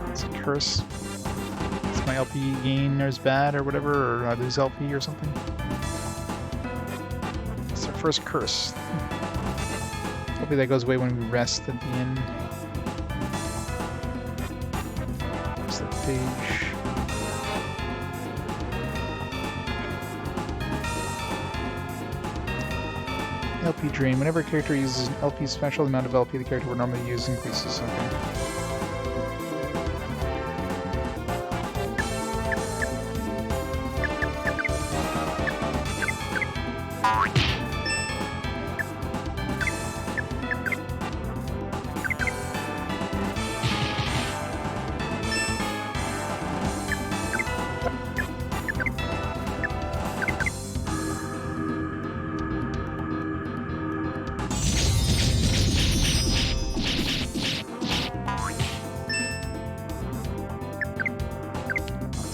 It's a curse. It's my LP gain is bad or whatever, or I lose LP or something. It's our first curse. Hopefully that goes away when we rest at the end. There's the page. LP Drain. Whenever a character uses an LP special, the amount of LP the character would normally use increases. Okay.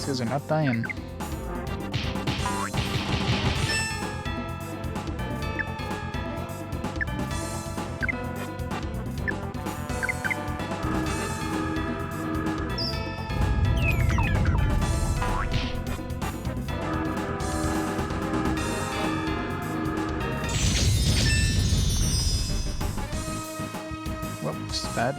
These guys are not dying. Well, this is bad.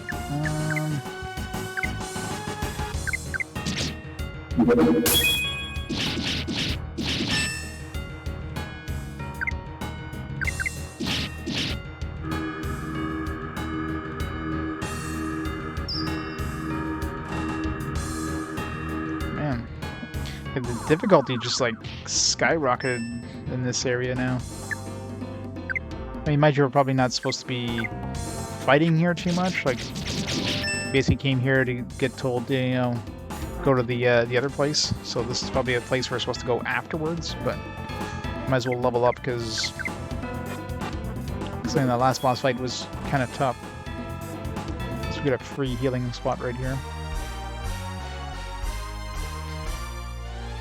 Man, the difficulty just like skyrocketed in this area now. I mean, mind you, we're probably not supposed to be fighting here too much. Like, basically came here to get told to, you know, go to the other place. So this is probably a place we're supposed to go afterwards, but might as well level up because the last boss fight was kind of tough. So we got a free healing spot right here.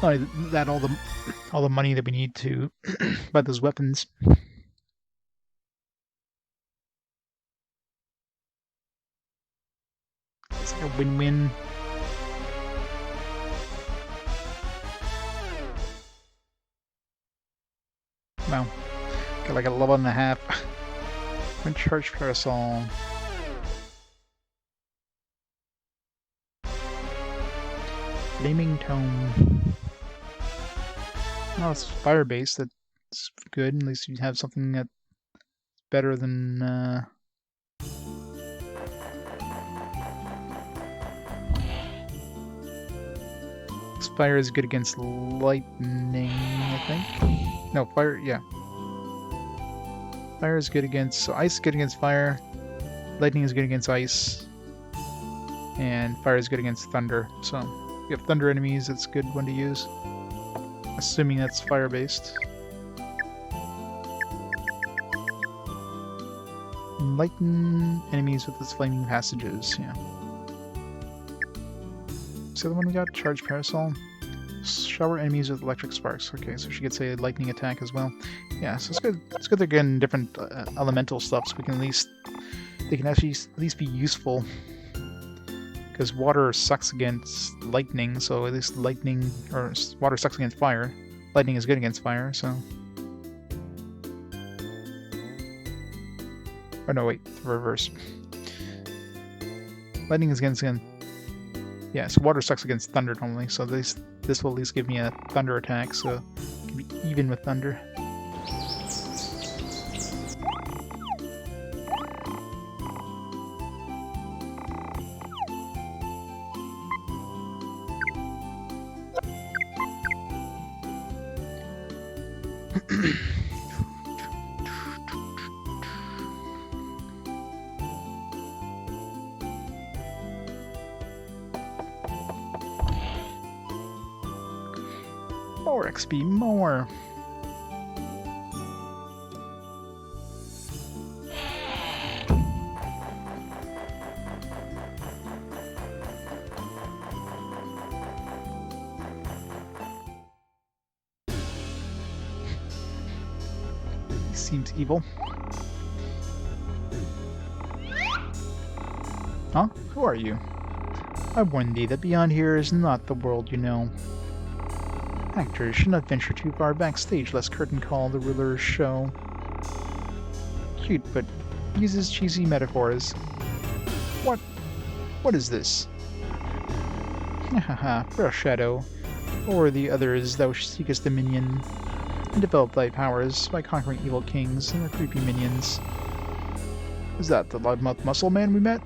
Not only that, all the money that we need to buy those weapons. It's like a win-win. Wow, got like a level and a half. When charge parasol. Flaming tome. Oh, it's fire based. That's good. At least you have something that's better than. Fire is good against lightning, I think. No, fire, yeah. Fire is good against... So ice is good against fire. Lightning is good against ice. And fire is good against thunder. So, if you have thunder enemies, it's a good one to use. Assuming that's fire-based. Lighten enemies with its flaming passages, yeah. So the one we got, charge parasol. shower enemies with electric sparks. Okay, so she gets a lightning attack as well. Yeah, so it's good. It's good they're getting different elemental stuff, so we can they can actually at least be useful. Because water sucks against lightning, so at least water sucks against fire. Lightning is good against fire, so. Oh no, wait, the reverse. Lightning is against. Yeah, so water sucks against thunder normally, so this will at least give me a thunder attack, so it can be even with thunder. More XP, more! He seems evil. Huh? Who are you? I warned thee that beyond here is not the world you know. Actors should not venture too far backstage lest curtain call the ruler's show. Cute, but uses cheesy metaphors. What is this? Haha, for a shadow. Or the others thou seekest dominion, and develop thy powers by conquering evil kings and their creepy minions. Is that the loudmouth muscle man we met?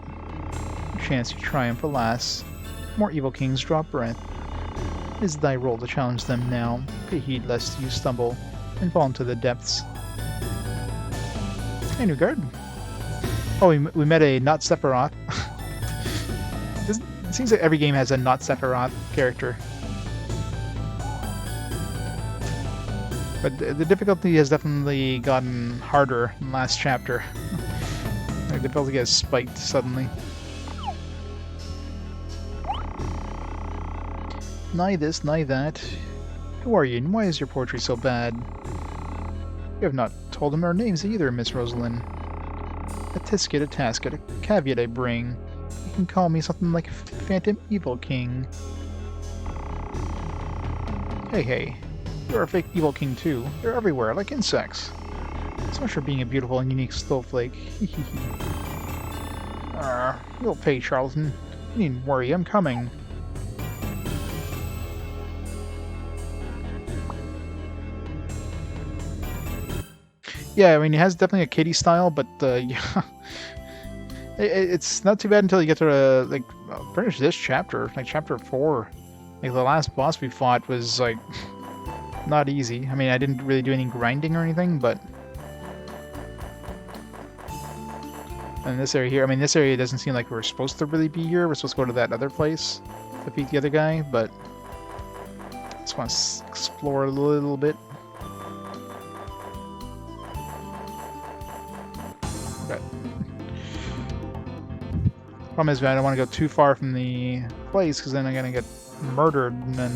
Chance to triumph, alas. More evil kings draw breath. It is thy role to challenge them now. Pay heed lest you stumble and fall into the depths. Hey, new guard. Oh, we met a not Sephiroth. It seems like every game has a not Sephiroth character. But the difficulty has definitely gotten harder in the last chapter. The difficulty has spiked suddenly. Nigh this, nigh that. Who are you, and why is your poetry so bad? You have not told him our names either, Miss Rosalind. A tisket, a tasket, a caveat I bring. You can call me something like Phantom Evil King. Hey, you're a fake Evil King too. They're everywhere, like insects. So much for being a beautiful and unique snowflake. You'll pay, charlatan. You needn't worry, I'm coming. Yeah, I mean, it has definitely a kitty style, but yeah, it's not too bad until you get to like pretty much this chapter, like chapter 4. Like the last boss we fought was like not easy. I mean, I didn't really do any grinding or anything, but in this area here, I mean, this area doesn't seem like we're supposed to really be here. We're supposed to go to that other place to beat the other guy, but I just want to explore a little bit. Problem is, I don't want to go too far from the place because then I'm gonna get murdered. And then,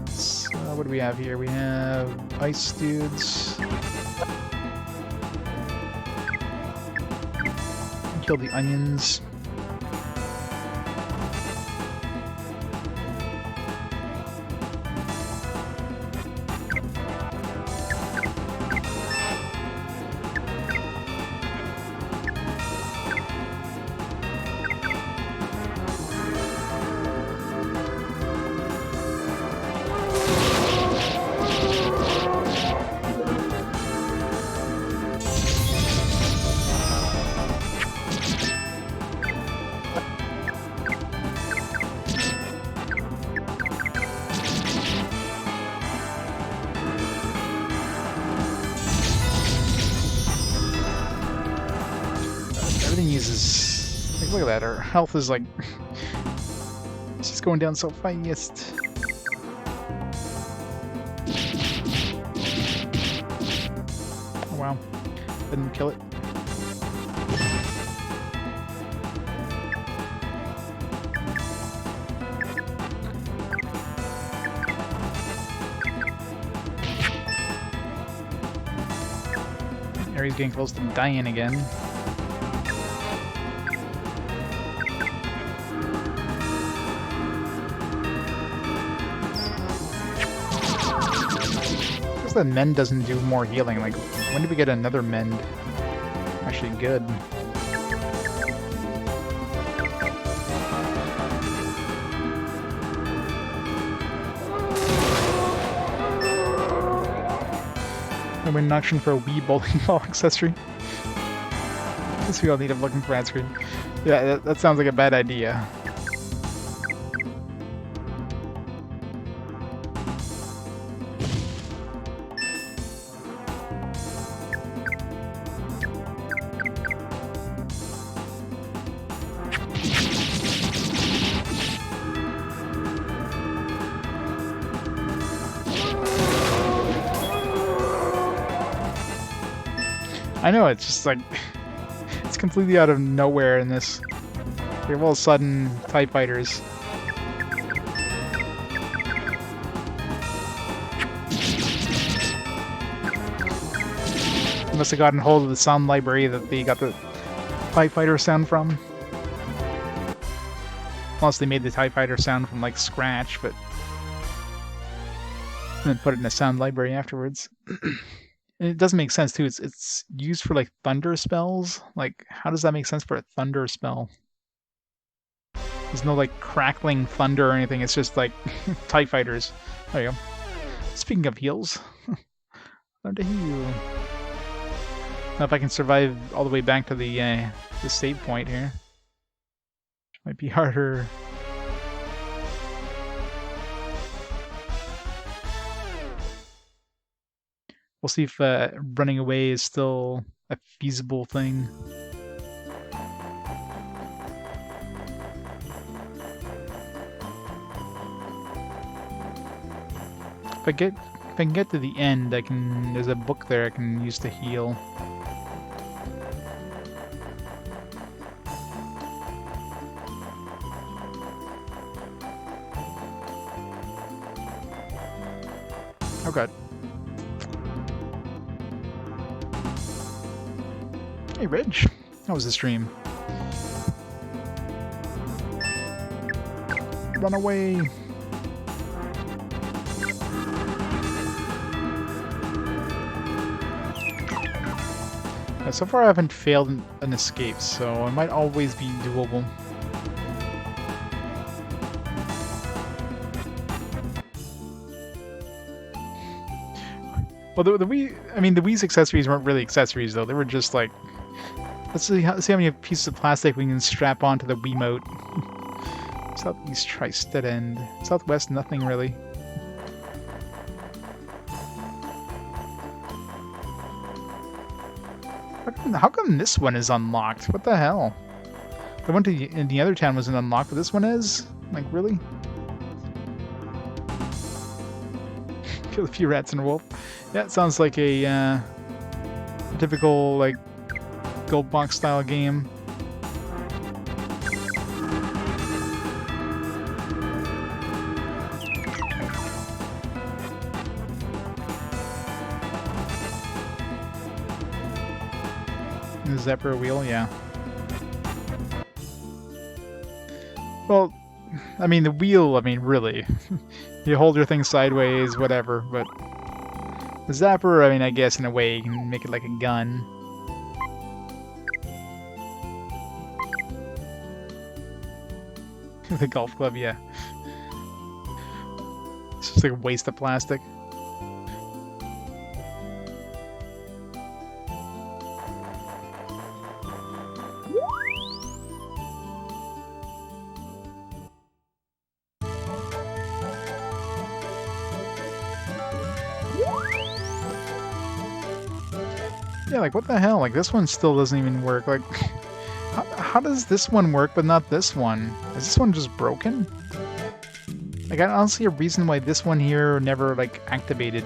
so what do we have here? We have ice dudes. Kill the onions. Like, look at that, her health is like she's going down so fast. Oh wow, didn't kill it. he's getting close to dying again. Because the mend doesn't do more healing. Like, when did we get another mend? Actually good. I've been auction for a Wii bowling ball accessory. I guess we all need a looking for ad screen. Yeah, that sounds like a bad idea. I know, it's just like, it's completely out of nowhere in this. Like, all of a sudden, TIE fighters. They must have gotten hold of the sound library that they got the TIE fighter sound from. Unless they made the TIE fighter sound from, like, scratch, but and then put it in a sound library afterwards. And it doesn't make sense too. It's used for like thunder spells. Like, how does that make sense for a thunder spell? There's no like crackling thunder or anything. It's just like TIE fighters. There you go. Speaking of heals, learn to heal. Now, if I can survive all the way back to the save point here, might be harder. We'll see if running away is still a feasible thing. If I can get to the end, there's a book there I can use to heal. Oh god. Hey, Ridge. How was the stream? Run away! So far I haven't failed an escape, so it might always be doable. Well, the Wii's accessories weren't really accessories, though. They were just like, let's see how many pieces of plastic we can strap onto the Wiimote. Southeast Tri-State End. Southwest, nothing really. How come this one is unlocked? What the hell? The one in the other town wasn't unlocked, but this one is? Like, really? Kill a few rats and a wolf. Yeah, it sounds like a typical, like, gold box style game. The Zephyr wheel, yeah. Well, I mean, the wheel, I mean, really. You hold your thing sideways, whatever, but the Zapper, I mean, I guess in a way you can make it like a gun. The golf club, yeah. It's just like a waste of plastic. Yeah, like, what the hell? Like, this one still doesn't even work. Like, how does this one work, but not this one? Is this one just broken? Like, I don't see a reason why this one here never, like, activated.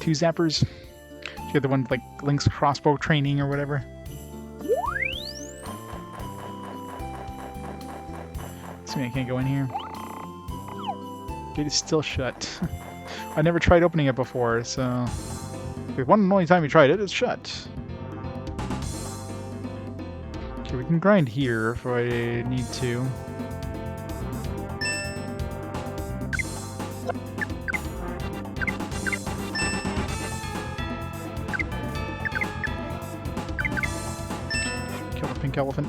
Two zappers. You're the one with, like, Link's crossbow training or whatever. Assuming I can't go in here. Gate is still shut. I never tried opening it before, so... The one and only time you tried it, it's shut. Okay, we can grind here if I need to. Kill the pink elephant.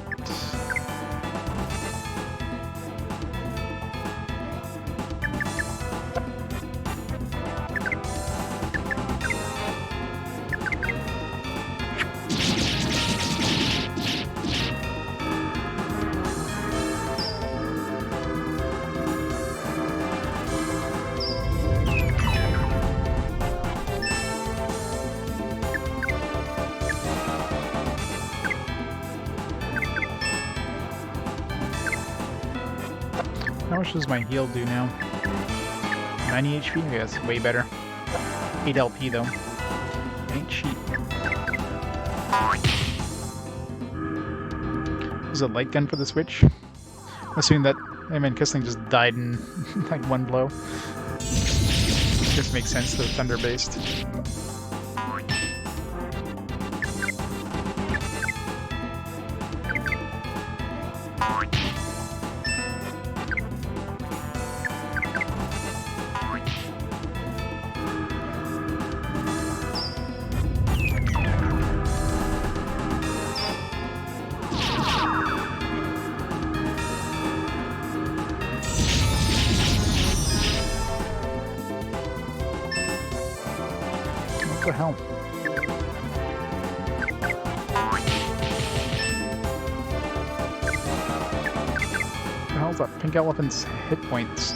How much does my heal do now? 90 HP? Okay, that's way better. 8 LP though. Ain't cheap. Is it a light gun for the Switch? I'm assuming that Kissling just died in like one blow. Just makes sense, they're thunder based. What the hell? What the hell's that pink elephant's hit points?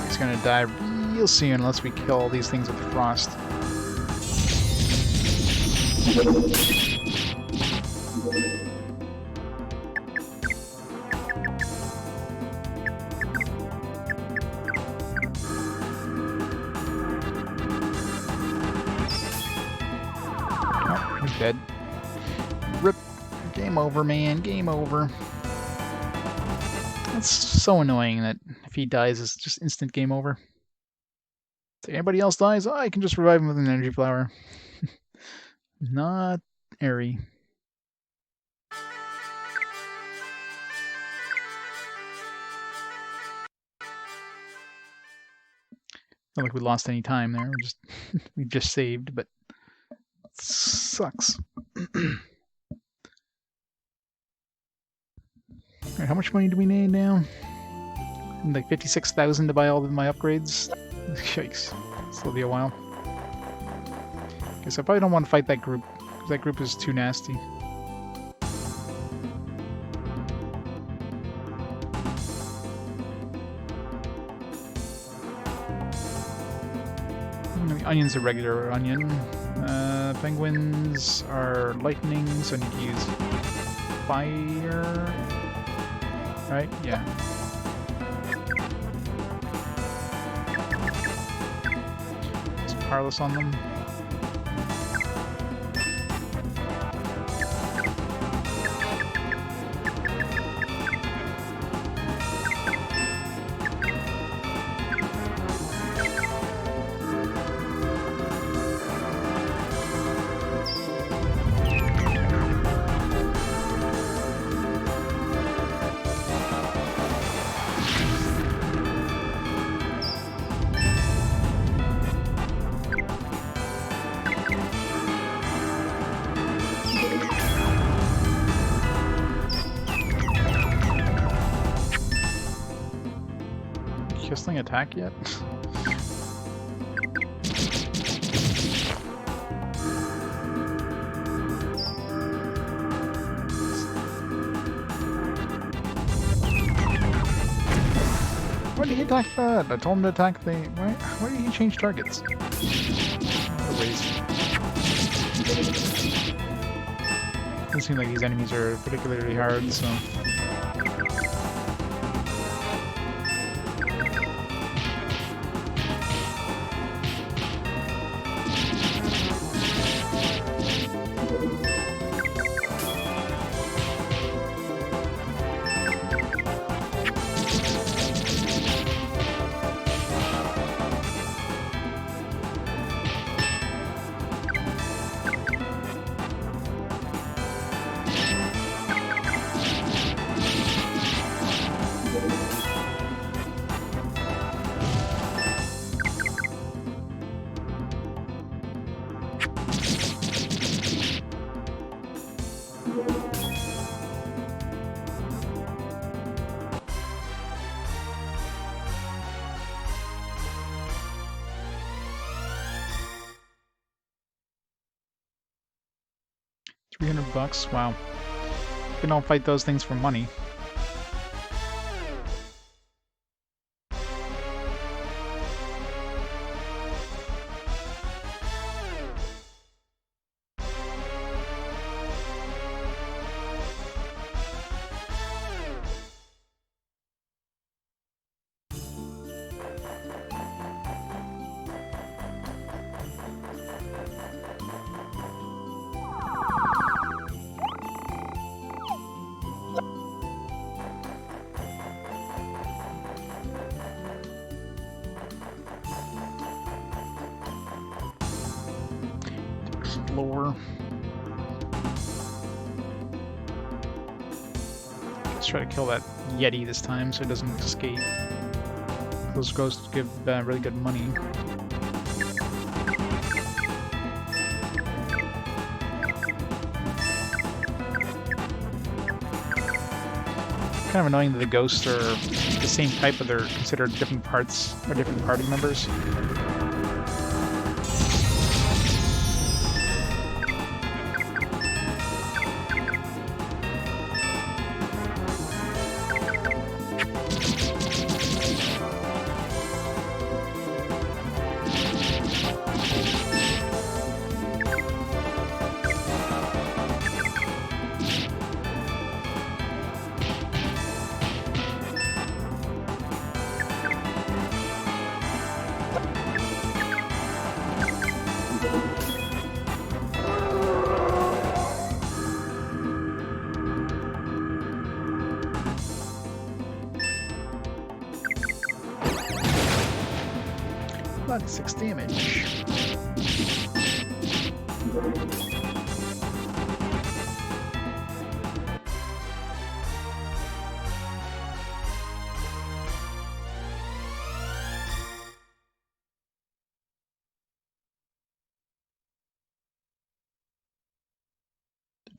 He's gonna die real soon unless we kill all these things with frost. He's dead. Rip. Game over, man. Game over. That's so annoying that if he dies, it's just instant game over. If anybody else dies, oh, I can just revive him with an energy flower. Not airy. Not like we lost any time there. We just saved, but it sucks. Alright, how much money do we need now? Like 56,000 to buy all of my upgrades? Yikes. This'll be a while. Guess I probably don't want to fight that group, because that group is too nasty. The onion's a regular onion. Penguins are lightning, so I need to use fire. Right? Yeah. Just powerless on them. Kissling attack yet? Why did he attack that? I told him to attack the... Why did he change targets? What a waste. Doesn't seem like these enemies are particularly hard, so... $300. Wow. We can all fight those things for money. Explore. Let's try to kill that Yeti this time so it doesn't escape. Those ghosts give really good money. Kind of annoying that the ghosts are the same type, but they're considered different parts or different party members. About 6 damage.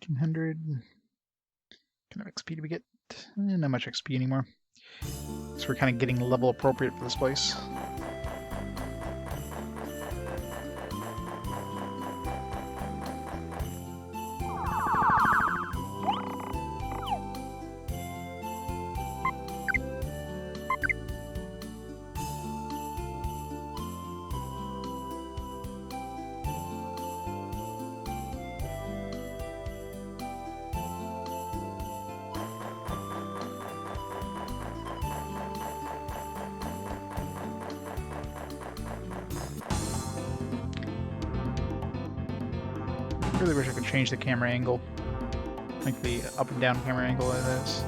$1,300. What kind of XP do we get? Not much XP anymore. So we're kind of getting level appropriate for this place. I really wish I could change the camera angle. Like the up and down camera angle of this.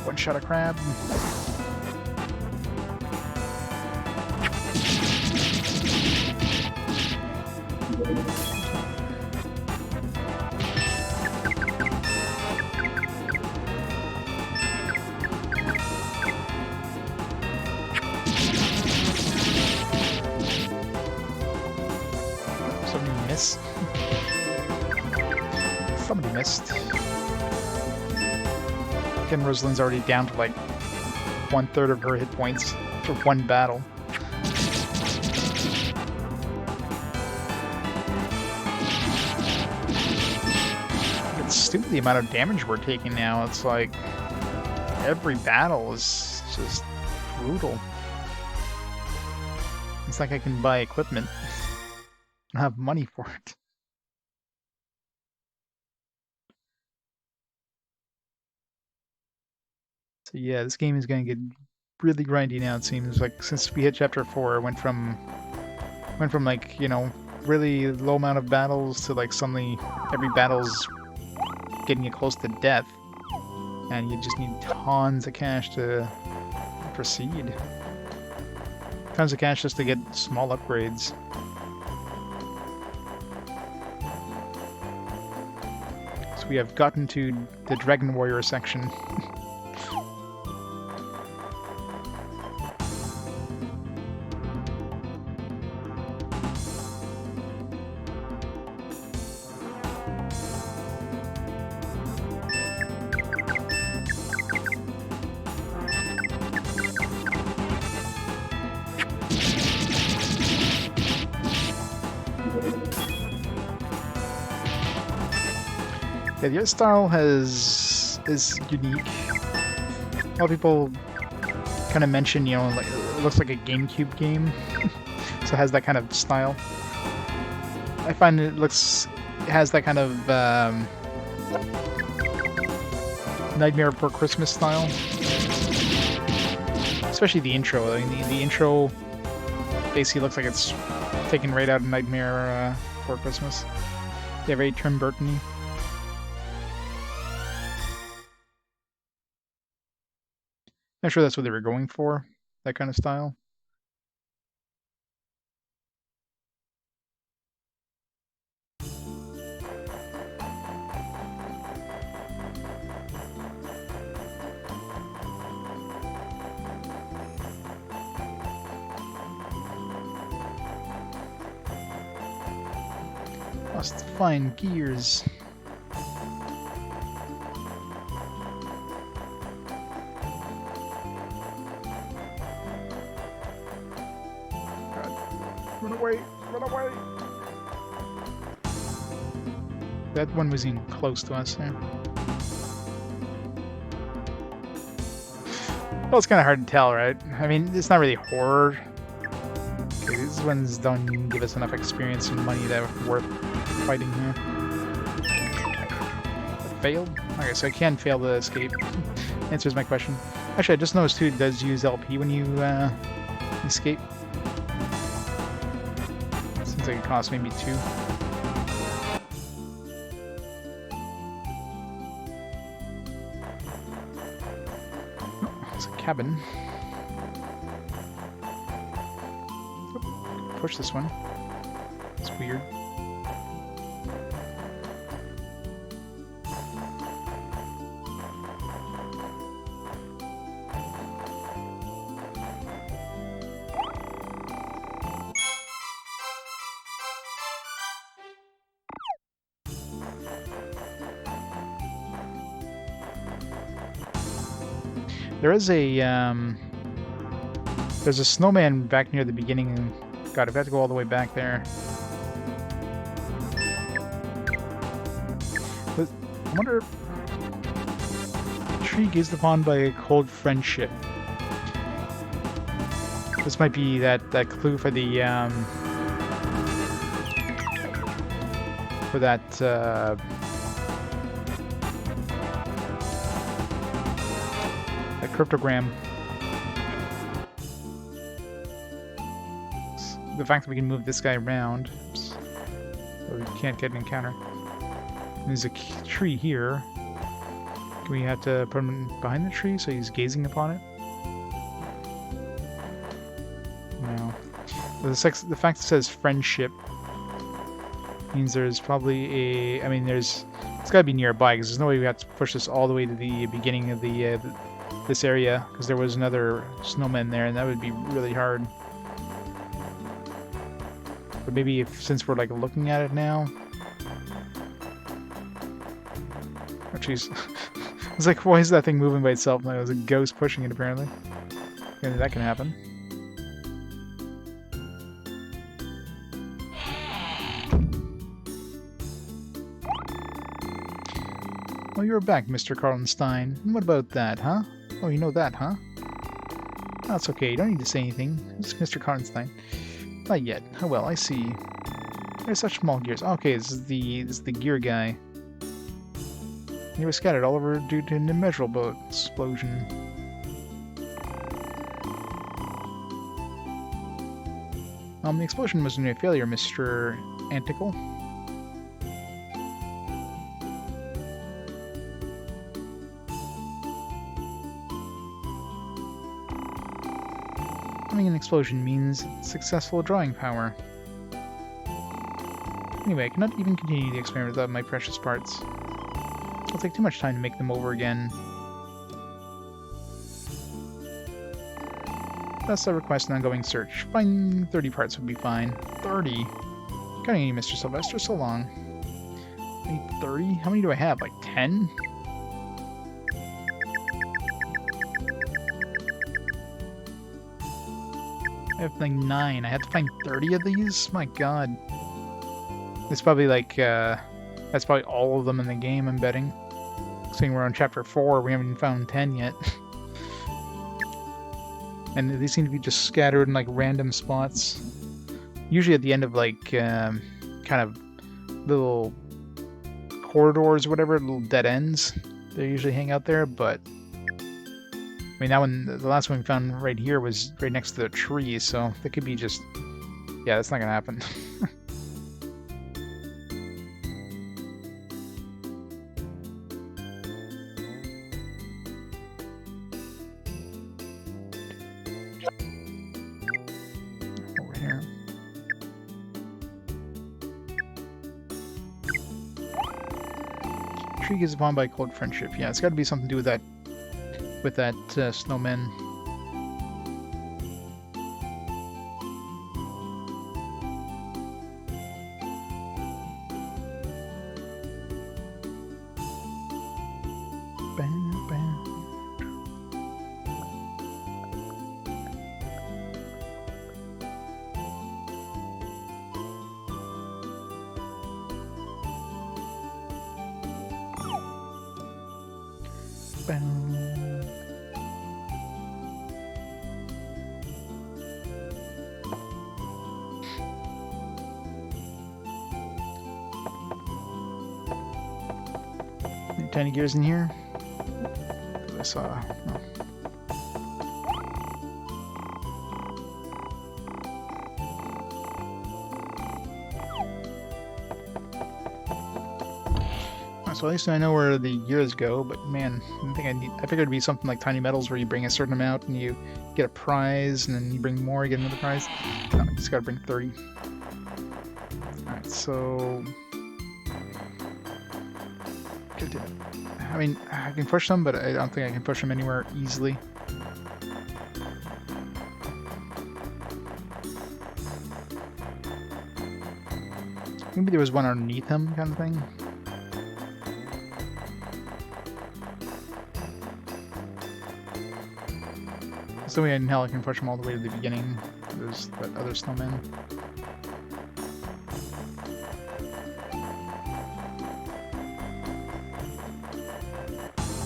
One shot of crab. Somebody missed. Again, Rosalind's already down to like 1/3 of her hit points for one battle. It's stupid the amount of damage we're taking now. It's like every battle is just brutal. It's like I can buy equipment and have money for it. So yeah, this game is going to get really grindy now, it seems. Like, since we hit Chapter 4, it went from like, you know, really low amount of battles to like suddenly every battle's getting you close to death. And you just need tons of cash to proceed. Tons of cash just to get small upgrades. So we have gotten to the Dragon Warrior section. Yeah, the art style is unique. A lot of people kind of mention, you know, like it looks like a GameCube game, so it has that kind of style. I find it has that kind of Nightmare Before Christmas style, especially the intro. I mean, the intro basically looks like it's taken right out of Nightmare Before Christmas. Yeah, very Tim Burton-y. Not sure that's what they were going for, that kind of style. Must find gears. Run away! Run away! That one was even close to us, yeah. Well, it's kind of hard to tell, right? I mean, it's not really horror. Okay, these ones don't give us enough experience and money that are worth fighting here. Failed? Okay, so I can fail to escape. Answers my question. Actually, I just noticed too, it does use LP when you escape. Seems like it costs maybe 2. Oh, it's a cabin. Oop, push this one. It's weird. There is a, there's a snowman back near the beginning. God, I've got to go all the way back there. But I wonder... Tree gazed upon by a cold friendship. This might be that clue for the, for that, cryptogram. The fact that we can move this guy around, so we can't get an encounter. There's a tree here. Do we have to put him behind the tree so he's gazing upon it? No. The fact that it says friendship means there's probably a... I mean, it's gotta be nearby, because there's no way we have to push this all the way to the beginning of this area, because there was another snowman there, and that would be really hard. But maybe since we're like looking at it now... Oh jeez. It's like, why is that thing moving by itself? Like, it was a ghost pushing it, apparently. Okay, that can happen. Oh, you're back, Mr. Karlenstein. What about that, huh? Oh, you know that, huh? That's okay, you don't need to say anything. It's Mr. Karlenstein. Not yet. Oh well, I see. There's such small gears. Okay, this is the gear guy. He was scattered all over due to an immeasurable explosion. The explosion wasn't a failure, Mr. Anticle. Having an explosion means successful drawing power. Anyway, I cannot even continue the experiment without my precious parts. It'll take too much time to make them over again. Thus, I request an ongoing search. Find 30 parts would be fine. 30? Counting you, Mr. Sylvester, so long. I need 30? How many do I have? Like 10? I have like 9. I have to find 30 of these? My god. It's probably like, That's probably all of them in the game, I'm betting. Seeing we're on chapter 4, we haven't even found 10 yet. And they seem to be just scattered in like random spots. Usually at the end of like kind of little corridors or whatever, little dead ends. They usually hang out there, but I mean that one, the last one we found right here was right next to the tree, so that could be just, yeah, that's not gonna happen. Over here. Tree gives upon by cold friendship. Yeah, it's got to be something to do with that snowman. Bam, bam. Bam. Any tiny gears in here? I saw. Oh. So at least I know where the gears go, but man, I figured it'd be something like Tiny Metals where you bring a certain amount and you get a prize, and then you bring more, you get another prize. No, you just gotta bring 30. Alright, so... I mean, I can push them, but I don't think I can push them anywhere easily. Maybe there was one underneath him, kind of thing. So in hell I can push them all the way to the beginning. There's that other snowman.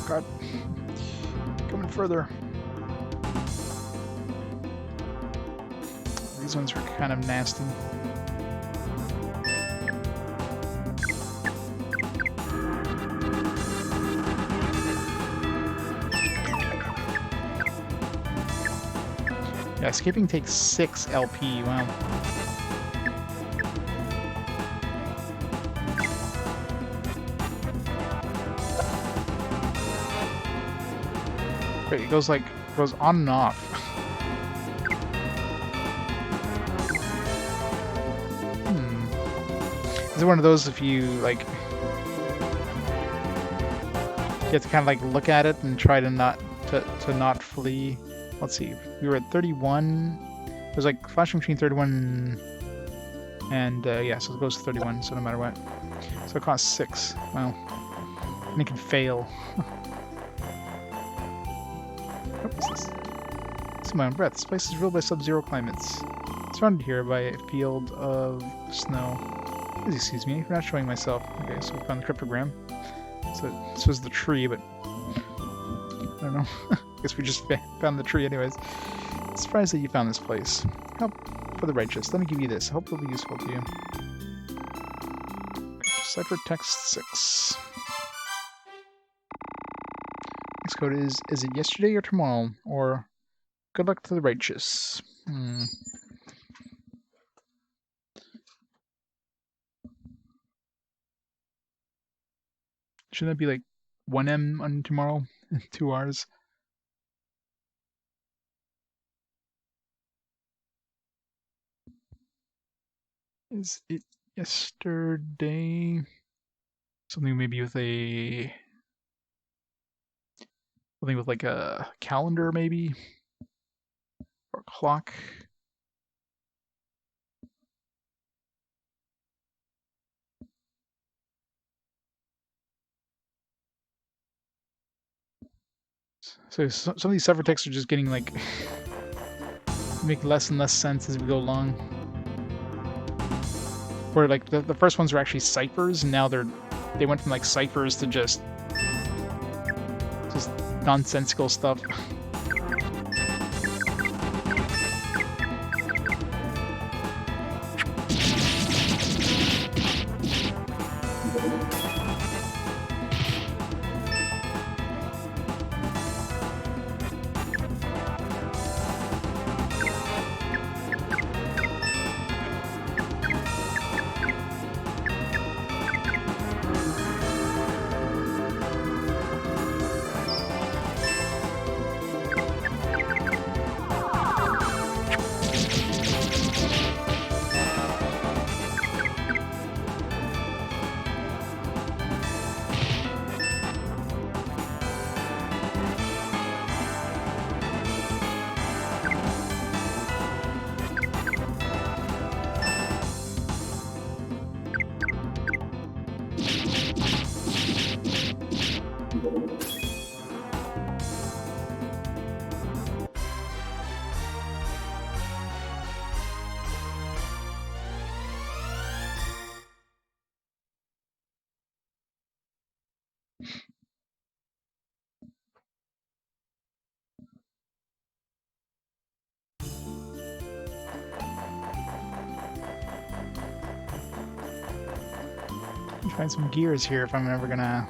God. Coming further. These ones are kind of nasty. Yeah, escaping takes 6 LP, wow. Wait, it goes on and off. Is it one of those if you, like... You have to kind of, like, look at it and try to not flee? Let's see, we were at 31. It was like flashing between 31 and yeah, so it goes to 31, so no matter what. So it costs 6. Wow. And it can fail. What is this? It's my own breath. This place is ruled by sub-zero climates. Surrounded here by a field of snow. Please excuse me for not showing myself. Okay, so we found the cryptogram. So this was the tree, but I don't know. I guess we just found the tree anyways. Surprised that you found this place. Help for the righteous. Let me give you this. I hope it'll be useful to you. Cipher text 6. Next code is it yesterday or tomorrow? Or good luck to the righteous. Shouldn't that be like 1M on tomorrow? 2 Rs? Is it yesterday? Something maybe with a... Something with like a calendar maybe? Or a clock? So some of these ciphertexts are just getting like... make less and less sense as we go along. Where like the first ones were actually ciphers, and now they're they went from like ciphers to just nonsensical stuff. Find some gears here if I'm ever gonna...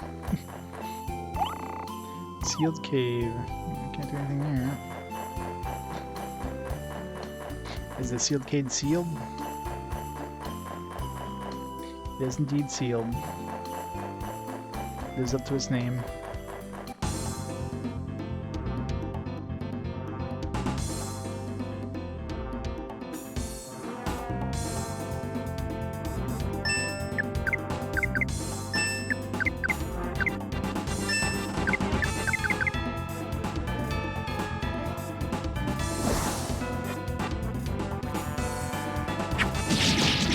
Sealed cave. Can't do anything there. Is the sealed cave sealed? It is indeed sealed. Lives up to its name.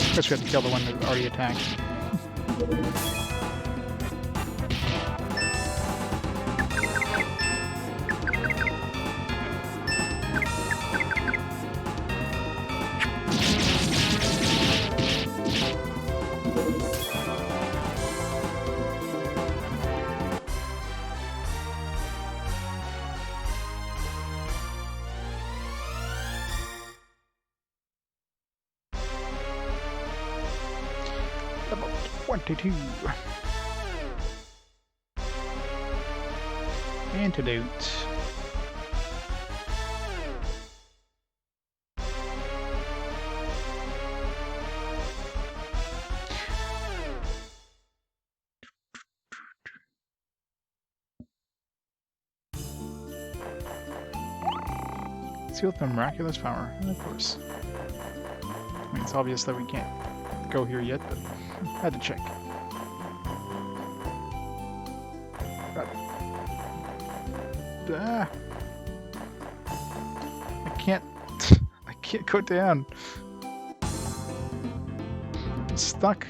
Of course we have to kill the one that already attacked. Level 22. Antidote. See with the miraculous power, of course. I mean, it's obvious that we can't go here yet, but I had to check. I can't go down. I'm stuck.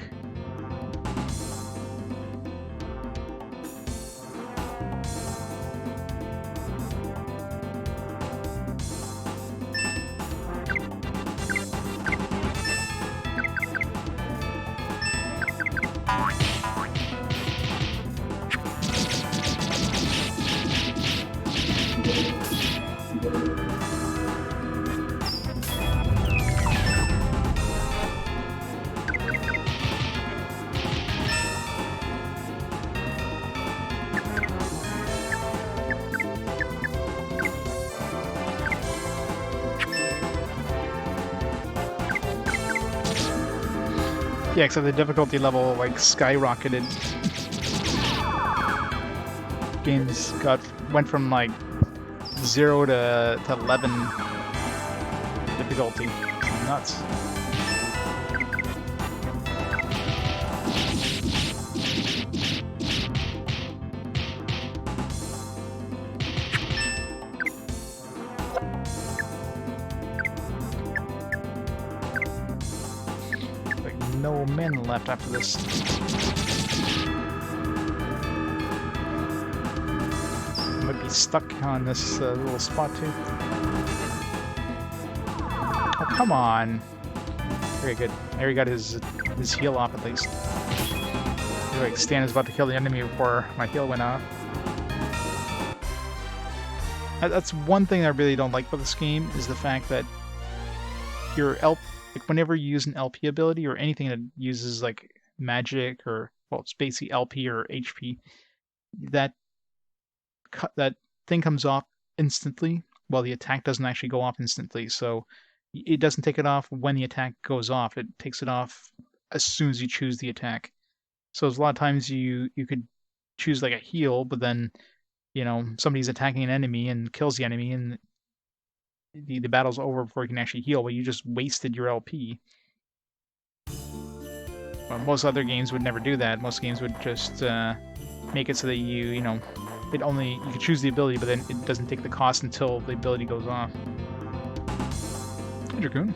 Yeah, except the difficulty level like skyrocketed. Games went from like 0 to 11 difficulty. It's nuts. No men left after this. Might be stuck on this little spot too. Oh, come on. Very good. Harry got his heal off at least. like Stan is about to kill the enemy before my heal went off. That's one thing I really don't like about this game, is the fact that your like whenever you use an LP ability or anything that uses like magic or, well, it's basically LP or HP, that thing comes off instantly, while the attack doesn't actually go off instantly. So it doesn't take it off when the attack goes off. It takes it off as soon as you choose the attack. So there's a lot of times you could choose like a heal, but then, you know, somebody's attacking an enemy and kills the enemy, and the battle's over before you can actually heal, but you just wasted your LP. But most other games would never do that. Most games would just make it so that you know, you can choose the ability, but then it doesn't take the cost until the ability goes off. Hey, Dragoon.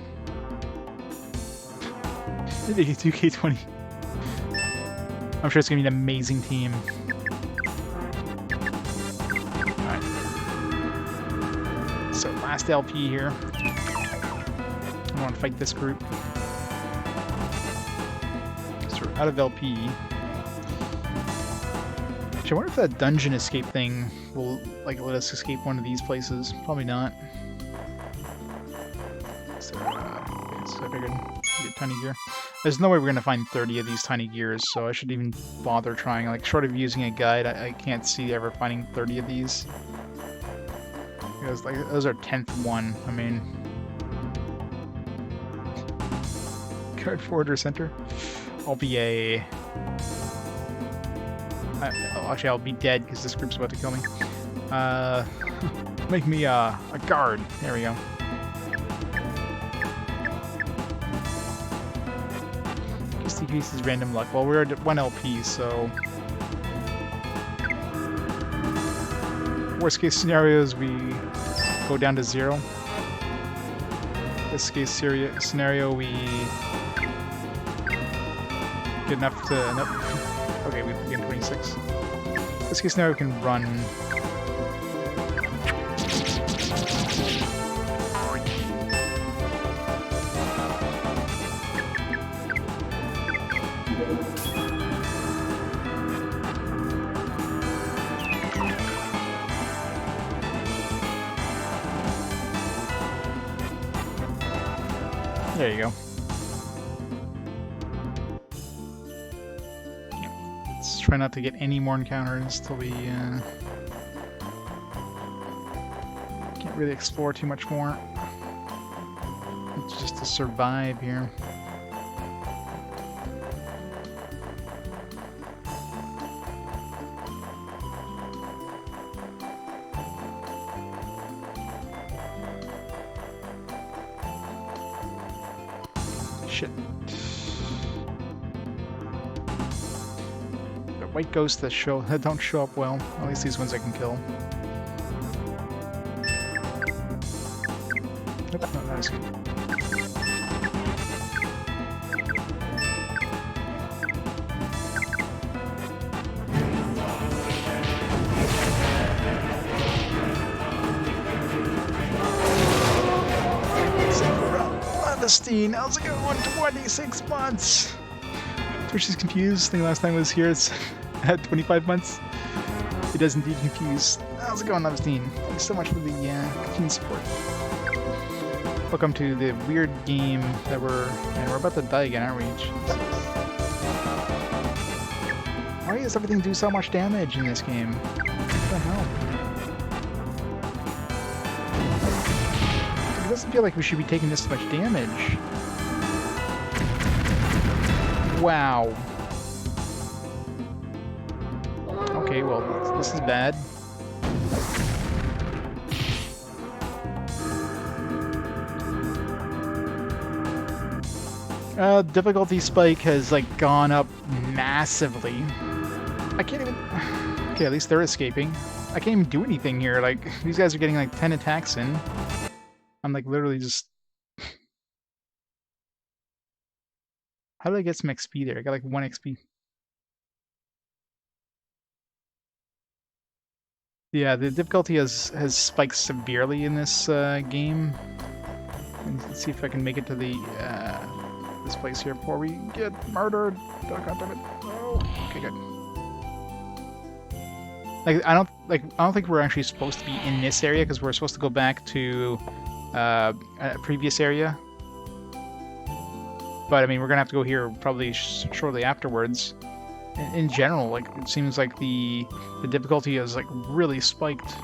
2K20. I'm sure it's gonna be an amazing team. Alright. So last LP here. I want to fight this group. So we're out of LP. Actually, I wonder if that dungeon escape thing will like let us escape one of these places. Probably not. So, I figured get tiny gear. There's no way we're gonna find 30 of these tiny gears, so I shouldn't even bother trying. Like, short of using a guide, I can't see ever finding 30 of these. Because like those are 10th one. I mean, card forward or center. I'll be a. Actually, I'll be dead because this group's about to kill me. Make me a guard. There we go. Just decreases random luck. Well, we're at 1 LP, so worst case scenarios we go down to 0. Best case scenario we get enough to. Nope. Okay, we begin 26. Best case scenario we can run. There you go. Let's try not to get any more encounters till we can't really explore too much more. It's just to survive here. Shit. The white ghosts that don't show up well. At least these ones I can kill. Nope, no, not as good. How's it going? 26 months! Twitch is confused. I think last time I was here it's at 25 months. It does indeed confuse. How's it going, Levstein? Thanks so much for the continued support. Welcome to the weird game that we're about to die again, aren't we? Jesus. Why does everything do so much damage in this game? What the hell? It doesn't feel like we should be taking this much damage. Wow. Okay, well, this is bad. Difficulty spike has, like, gone up massively. I can't even... Okay, at least they're escaping. I can't even do anything here. Like, these guys are getting, like, 10 attacks in. I'm, like, literally just... How did I get some XP there? I got, like, 1 XP. Yeah, the difficulty has spiked severely in this game. Let's see if I can make it to the this place here before we get murdered. Oh, God damn it. Oh. Okay, good. I don't think we're actually supposed to be in this area because we're supposed to go back to a previous area. But I mean, we're gonna have to go here probably shortly afterwards. In general, like it seems like the difficulty is like really spiked.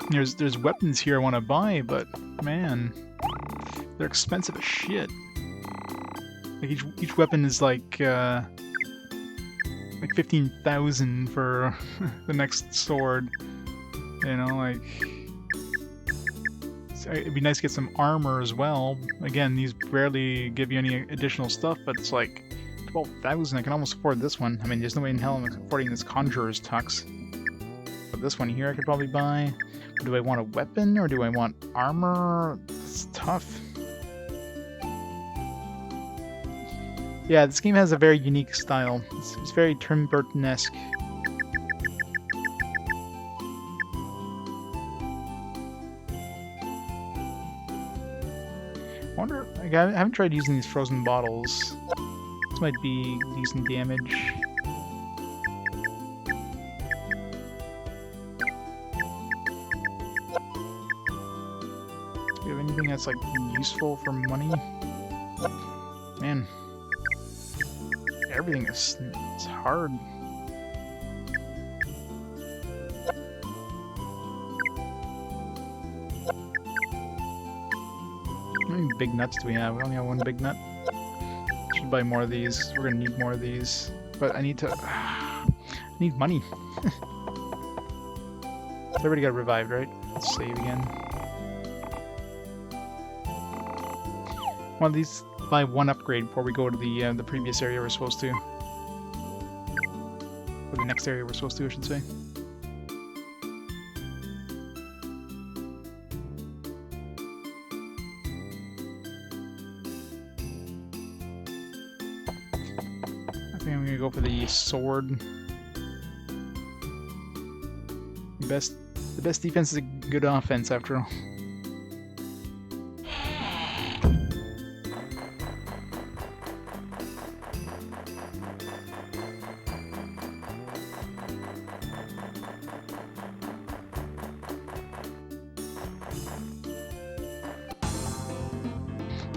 There's weapons here I want to buy, but man, they're expensive as shit. Like each weapon is like 15,000 for the next sword. You know, like it'd be nice to get some armor as well. Again, these barely give you any additional stuff, but it's like 12,000. I can almost afford this one. I mean, there's no way in hell I'm affording this Conjurer's Tux. But this one here I could probably buy. Do I want a weapon or do I want armor? It's tough. Yeah, this game has a very unique style. It's very Tim Burton-esque. I wonder, like, I haven't tried using these frozen bottles. This might be decent damage. Do you have anything that's like useful for money? Man. Everything is hard. How many big nuts do we have? We only have one big nut. Should buy more of these. We're gonna need more of these. But I need to... I need money. Everybody got revived, right? Let's save again. One of these... buy one upgrade before we go to the previous area we're supposed to. Or the next area we're supposed to, I should say. I think I'm gonna go for the sword. The best defense is a good offense, after all.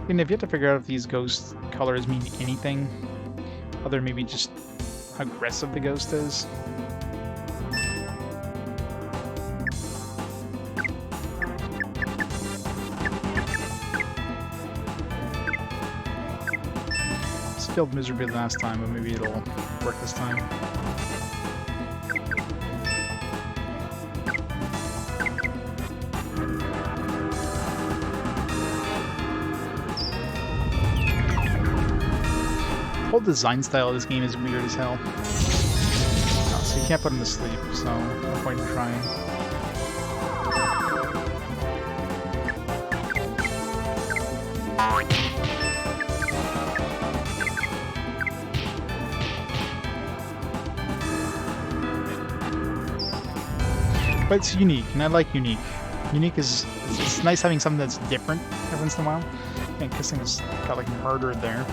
And I've yet to figure out if these ghost colors mean anything other than maybe just how aggressive the ghost is. This failed miserably last time, but maybe it'll work this time. The whole design style of this game is weird as hell. Oh, so you can't put him to sleep, so no point in trying. But it's unique, and I like unique. Unique is... it's nice having something that's different every once in a while. And this thing just got like murdered there.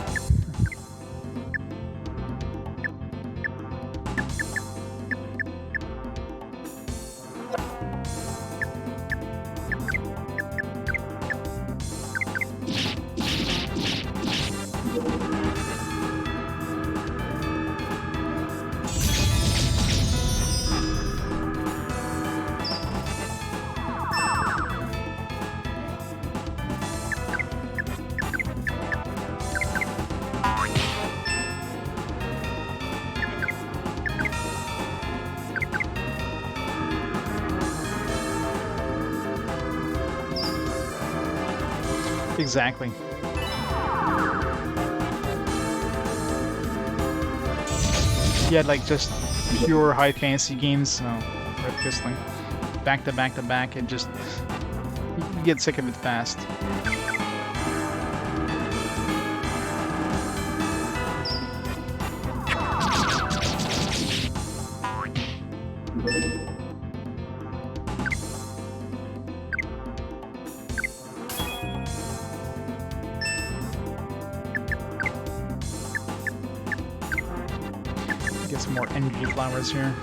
Exactly. Yeah, like just pure high fantasy games. Oh, rip this thing. Back to back to back, it just... you get sick of it fast. Get some more energy flowers here.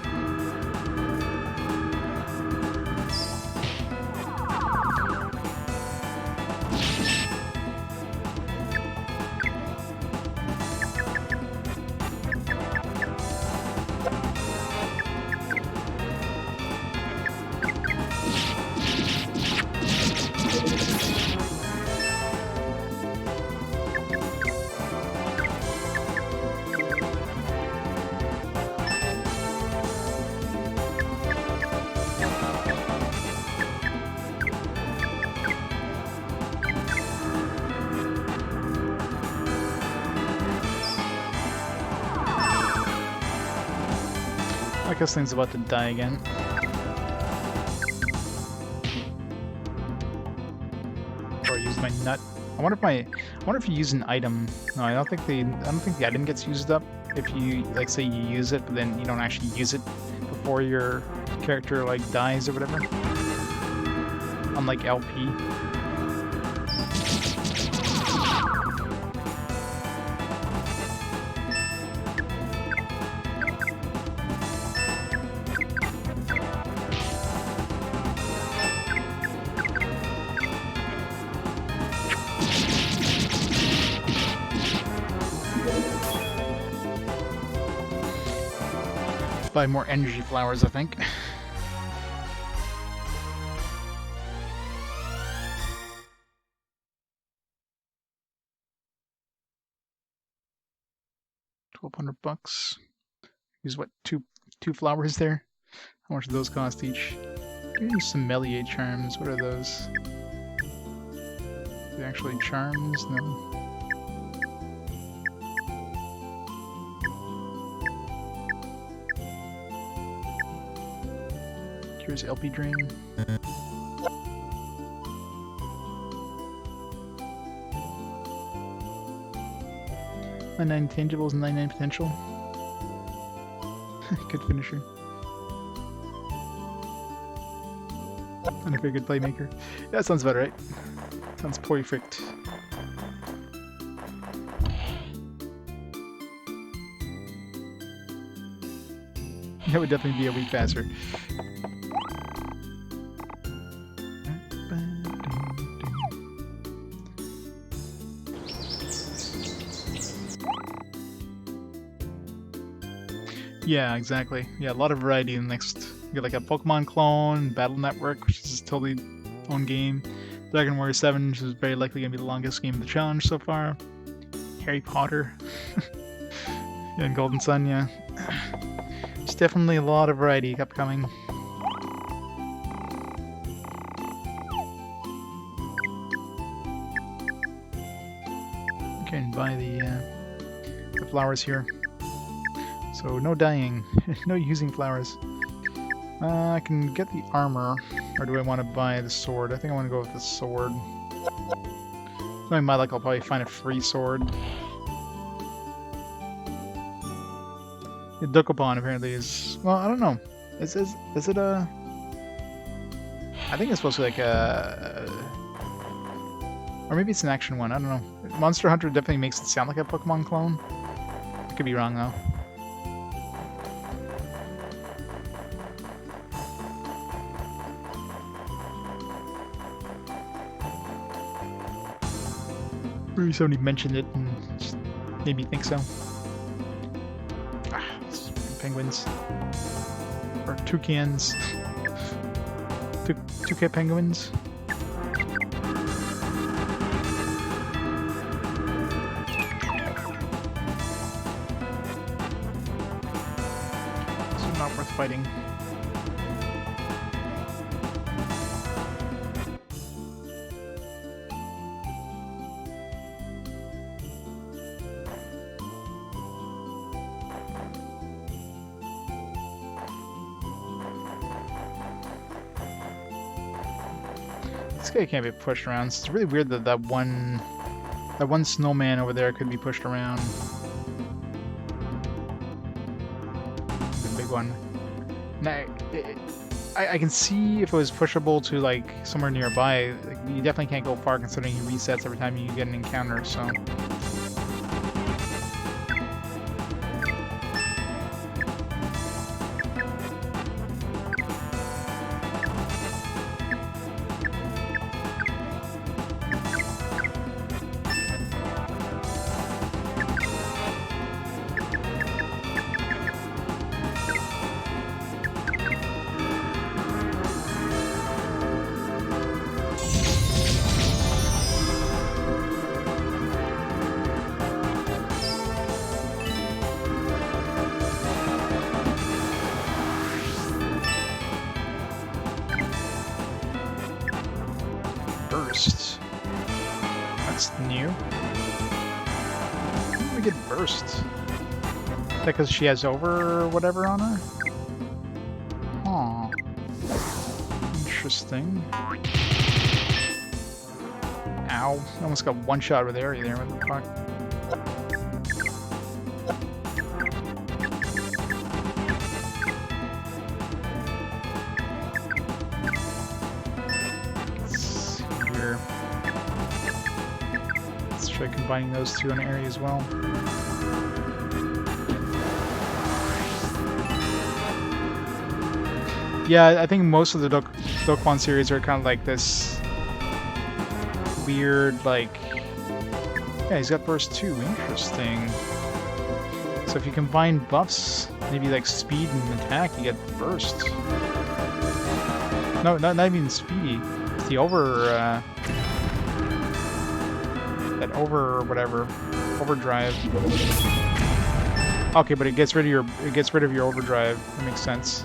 I guess thing's about to die again. Or use my nut. I wonder if you use an item. No, I don't think the item gets used up if you, like, say you use it, but then you don't actually use it before your character like dies or whatever. Unlike LP. Buy more energy flowers, I think. $1,200. Use what, two flowers there? How much do those cost each? Use sommelier charms. What are those? Are they actually charms? No. Here's LP Dream. My 9 tangibles and 99 potential. Good finisher. And a very good playmaker. Yeah, that sounds about right. Sounds perfect. That would definitely be a week faster. Yeah, exactly. Yeah, a lot of variety in the next. You get like a Pokemon clone, Battle Network, which is totally own game. Dragon Warrior 7, which is very likely going to be the longest game of the challenge so far. Harry Potter. Yeah, and Golden Sun, yeah. There's definitely a lot of variety upcoming. Okay, and buy the flowers here. So no dying, no using flowers. I can get the armor, or do I want to buy the sword? I think I want to go with the sword. Knowing my luck, I'll probably find a free sword. The Dokapon apparently is, well, I don't know. Is it a? I think it's supposed to be like a, or maybe it's an action one. I don't know. Monster Hunter definitely makes it sound like a Pokemon clone. I could be wrong though. Maybe somebody mentioned it and just made me think so. Ah, penguins. Or toucans. Toucan penguins. So not worth fighting. This guy can't be pushed around. It's really weird that that one snowman over there could be pushed around. The big one. Now, I can see if it was pushable to like somewhere nearby. Like, you definitely can't go far considering he resets every time you get an encounter. So. you. How did we get burst? Is that because she has over whatever on her? Huh. Interesting. Ow. I almost got one shot with area there. What the fuck? Let's try combining those two in an area as well. Yeah, I think most of the Dokkan series are kind of like this weird, like... Yeah, he's got burst too. Interesting. So if you combine buffs, maybe like speed and attack, you get burst. No, not even speedy. It's the over... that over whatever. Overdrive. Okay, but it gets rid of your overdrive. That makes sense.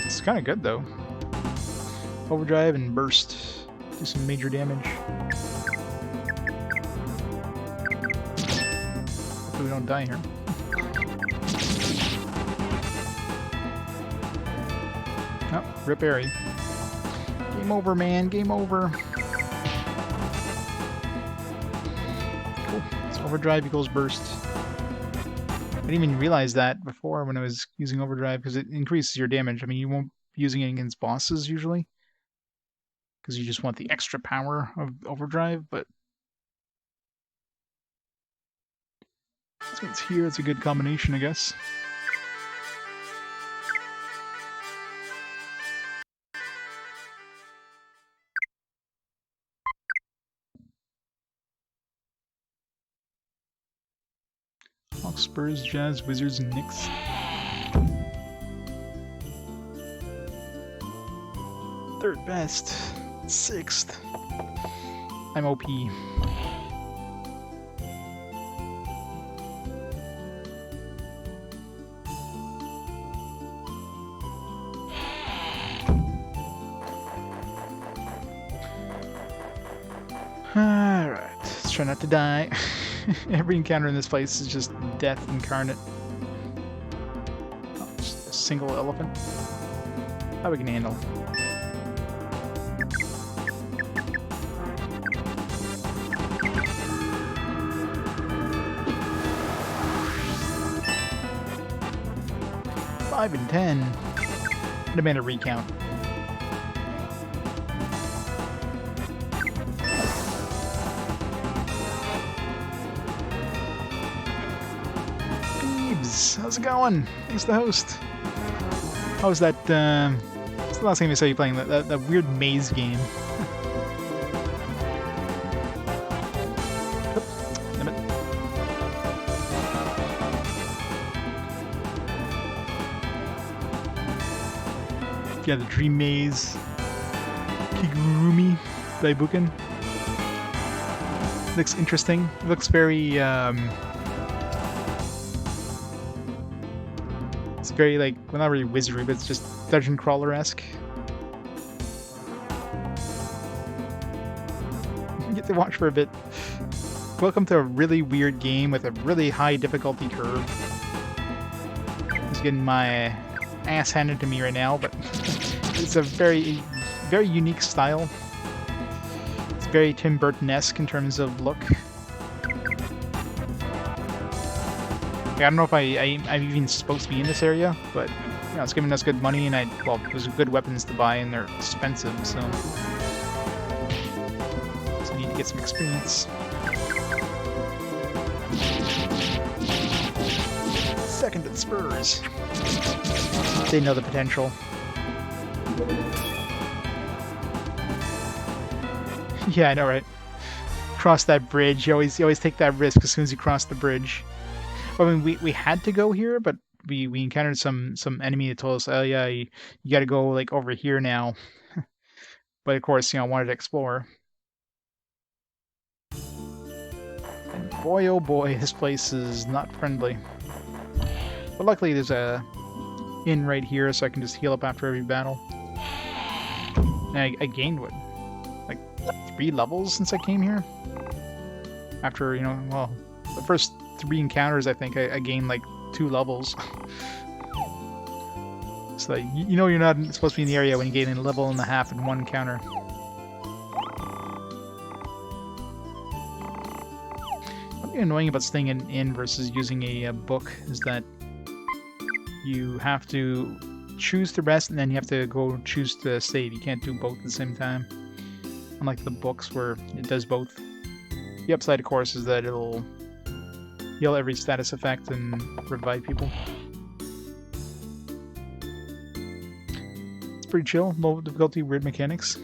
It's kind of good though. Overdrive and burst. Do some major damage. Hopefully we don't die here. Oh, rip Airy. Game over, man. Game over. Cool. So overdrive equals burst. I didn't even realize that before when I was using overdrive because it increases your damage. I mean, you won't be using it against bosses usually because you just want the extra power of overdrive, but since here it's a good combination, I guess. Hawks, Spurs, Jazz, Wizards, and Knicks. Third best. Sixth. I'm OP. Alright, let's try not to die. Every encounter in this place is just death incarnate. Oh, just a single elephant. That we can handle. Five and 10. I demand a recount. How's it going? Thanks to the host. How was that, what's the last game I saw you playing? That weird maze game. Oops, damn it. Yeah, the Dream Maze. Kigurumi Daibuken. Looks interesting. It looks very, it's very, like, well, not really wizardry, but it's just dungeon crawler-esque. You get to watch for a bit. Welcome to a really weird game with a really high difficulty curve. I'm just getting my ass handed to me right now, but it's a very, very unique style. It's very Tim Burton-esque in terms of look. I don't know if I'm even supposed to be in this area, but you know, it's giving us good money, and well, there's good weapons to buy, and they're expensive, so I need to get some experience. Second to the Spurs. They know the potential. Yeah, I know, right? Cross that bridge. You always take that risk as soon as you cross the bridge. I mean, we had to go here, but we encountered some enemy that told us, oh yeah, you got to go like over here now. But of course, you know, I wanted to explore. And boy, oh boy, this place is not friendly. But luckily, there's a inn right here, so I can just heal up after every battle. And I gained, what, like 3 levels since I came here? After, you know, well, the first 3 encounters, I think I gained like 2 levels. So that you know you're not supposed to be in the area when you gain a level and a half in 1 encounter. Something annoying about staying in an inn versus using a book is that you have to choose to rest and then you have to go choose to save. You can't do both at the same time. Unlike the books where it does both. The upside, of course, is that it'll heal every status effect and revive people. It's pretty chill, low difficulty, weird mechanics.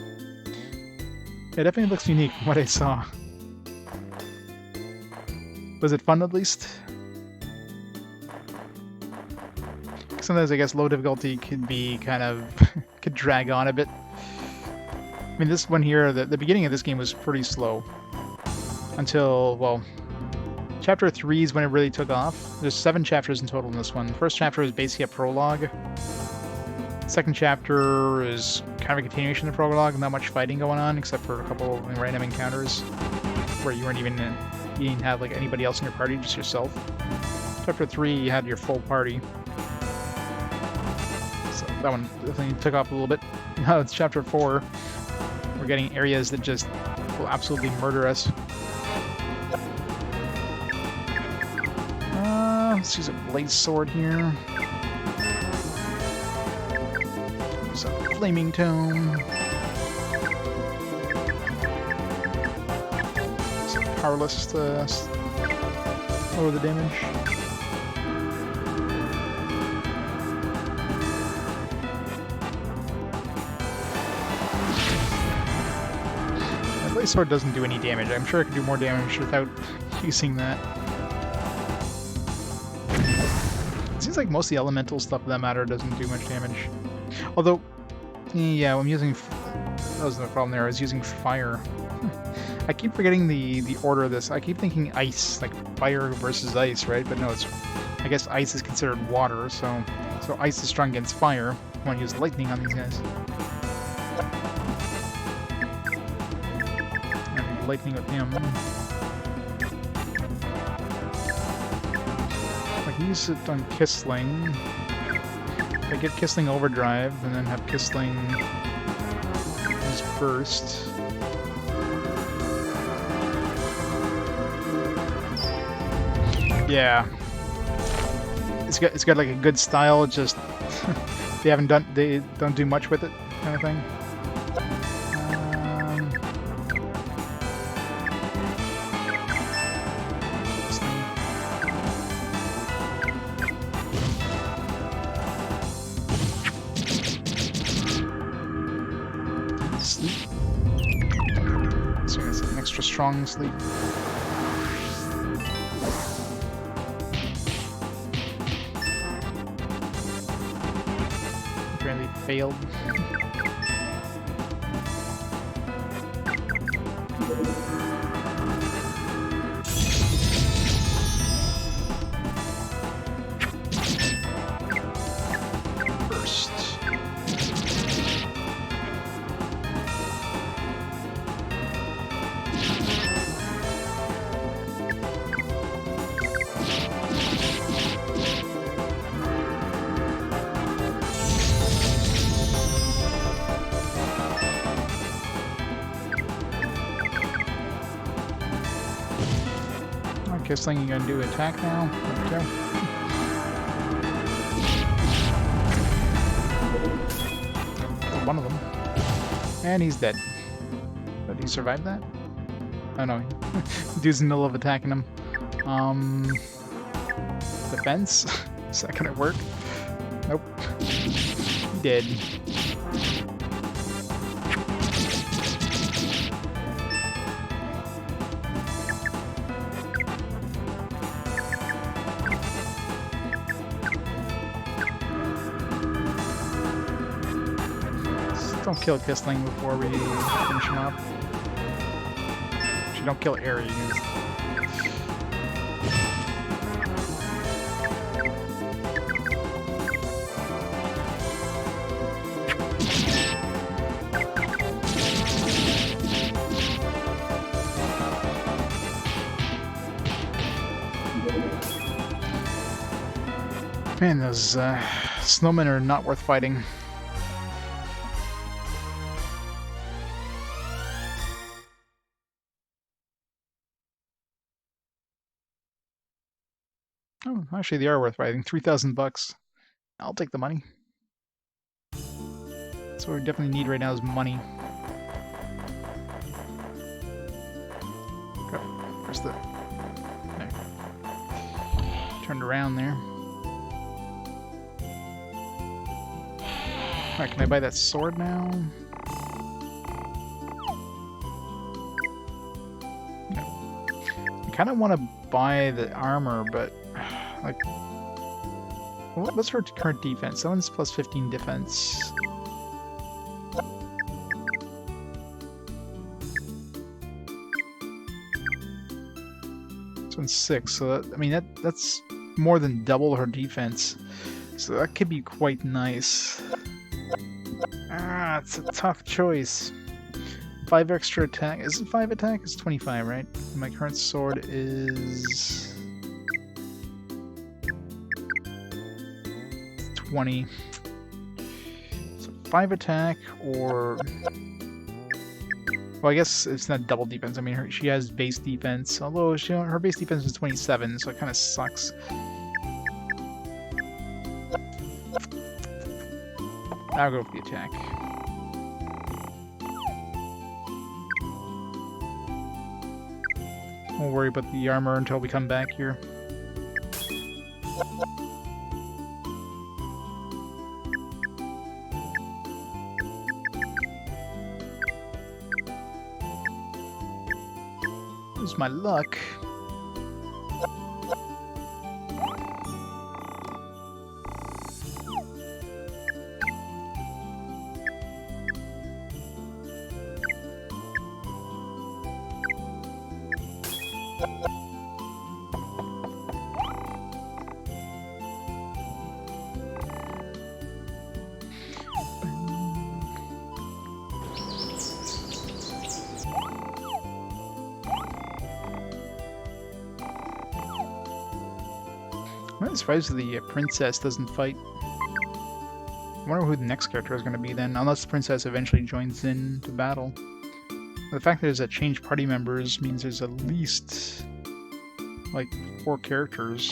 It definitely looks unique from what I saw. Was it fun at least? Sometimes I guess low difficulty could be kind of could drag on a bit. I mean, this one here, the beginning of this game was pretty slow. Until, well, chapter 3 is when it really took off. There's 7 chapters in total in this one. The first chapter is basically a prologue. Second chapter is kind of a continuation of the prologue. Not much fighting going on, except for a couple of random encounters where you weren't even you didn't have like anybody else in your party, just yourself. Chapter 3, you had your full party. So that one definitely took off a little bit. Now it's chapter 4. We're getting areas that just will absolutely murder us. Let's use a blaze sword here. Use a flaming tome. It's powerless to lower the damage. That blaze sword doesn't do any damage. I'm sure I could do more damage without using that. Seems like most of the elemental stuff for that matter doesn't do much damage. Although, yeah, I'm using... That was the problem there, I was using fire. I keep forgetting the order of this. I keep thinking ice, like fire versus ice, right? But no, it's... I guess ice is considered water, so ice is strong against fire. I want to use lightning on these guys. And lightning with him. Use it on Kissling. If I get Kissling Overdrive and then have Kissling use Burst. Yeah. It's got like a good style, just they don't do much with it kind of thing. Strong sleep. Apparently failed. Kissling, you gonna do attack now? Okay. One of them. And he's dead. Did he survive that? Oh no. Dude's in the middle of attacking him. Defense? Is that gonna work? Nope. He did. Don't kill Kissling before we finish him up. Actually, don't kill Ares. Man, those snowmen are not worth fighting. Oh, actually, they are worth fighting. 3,000 bucks. I'll take the money. That's what we definitely need right now is money. Okay, where's the... There. Turned around there. Alright, can I buy that sword now? No. I kind of want to buy the armor, but... like... What's her current defense? That one's plus 15 defense. This one's 6, so that, I mean, that's more than double her defense. So that could be quite nice. Ah, it's a tough choice. 5 extra attack. Is it 5 attack? It's 25, right? And my current sword is 20. So 5 attack or... Well, I guess it's not double defense. I mean, she has base defense, although her base defense is 27, so it kind of sucks. I'll go with the attack. Won't worry about the armor until we come back here. Here's my luck. I'm surprised the princess doesn't fight. I wonder who the next character is going to be then, unless the princess eventually joins in to battle. The fact that there's a change party members means there's at least like 4 characters.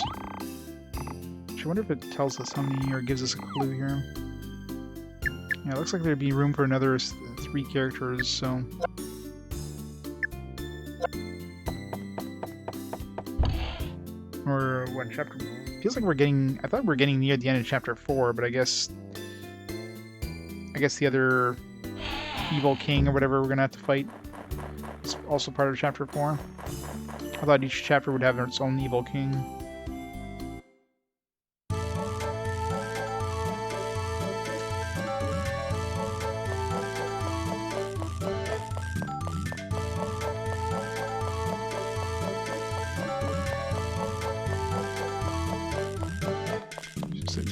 I wonder if it tells us how many or gives us a clue here. Yeah, it looks like there'd be room for another 3 characters, so... Or what chapter? Feels like we're getting. I thought we were getting near the end of chapter 4, but I guess the other evil king or whatever we're gonna have to fight is also part of chapter 4. I thought each chapter would have its own evil king.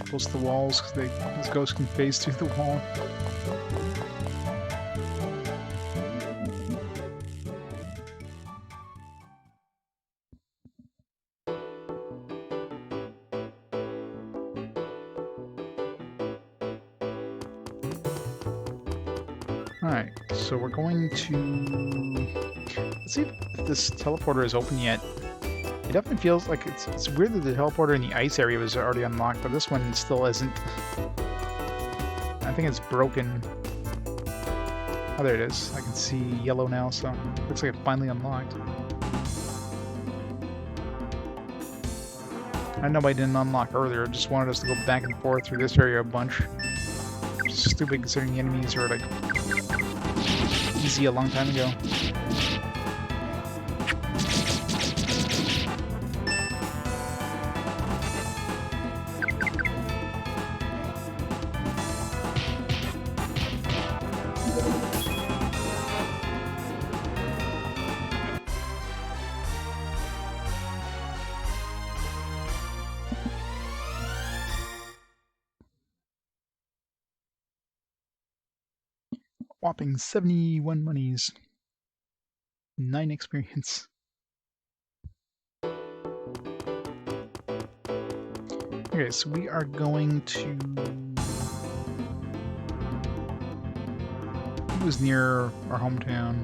Close to the walls because this ghost can phase through the wall. Alright, so we're going to... Let's see if this teleporter is open yet. It definitely feels like it's weird that the teleporter in the ice area was already unlocked, but this one still isn't. I think it's broken. Oh, there it is. I can see yellow now, so looks like it finally unlocked. I know I didn't unlock earlier, just wanted us to go back and forth through this area a bunch. Which is stupid considering the enemies are like easy a long time ago. Whopping 71 monies. 9 experience. Okay, so we are going to... It was near our hometown.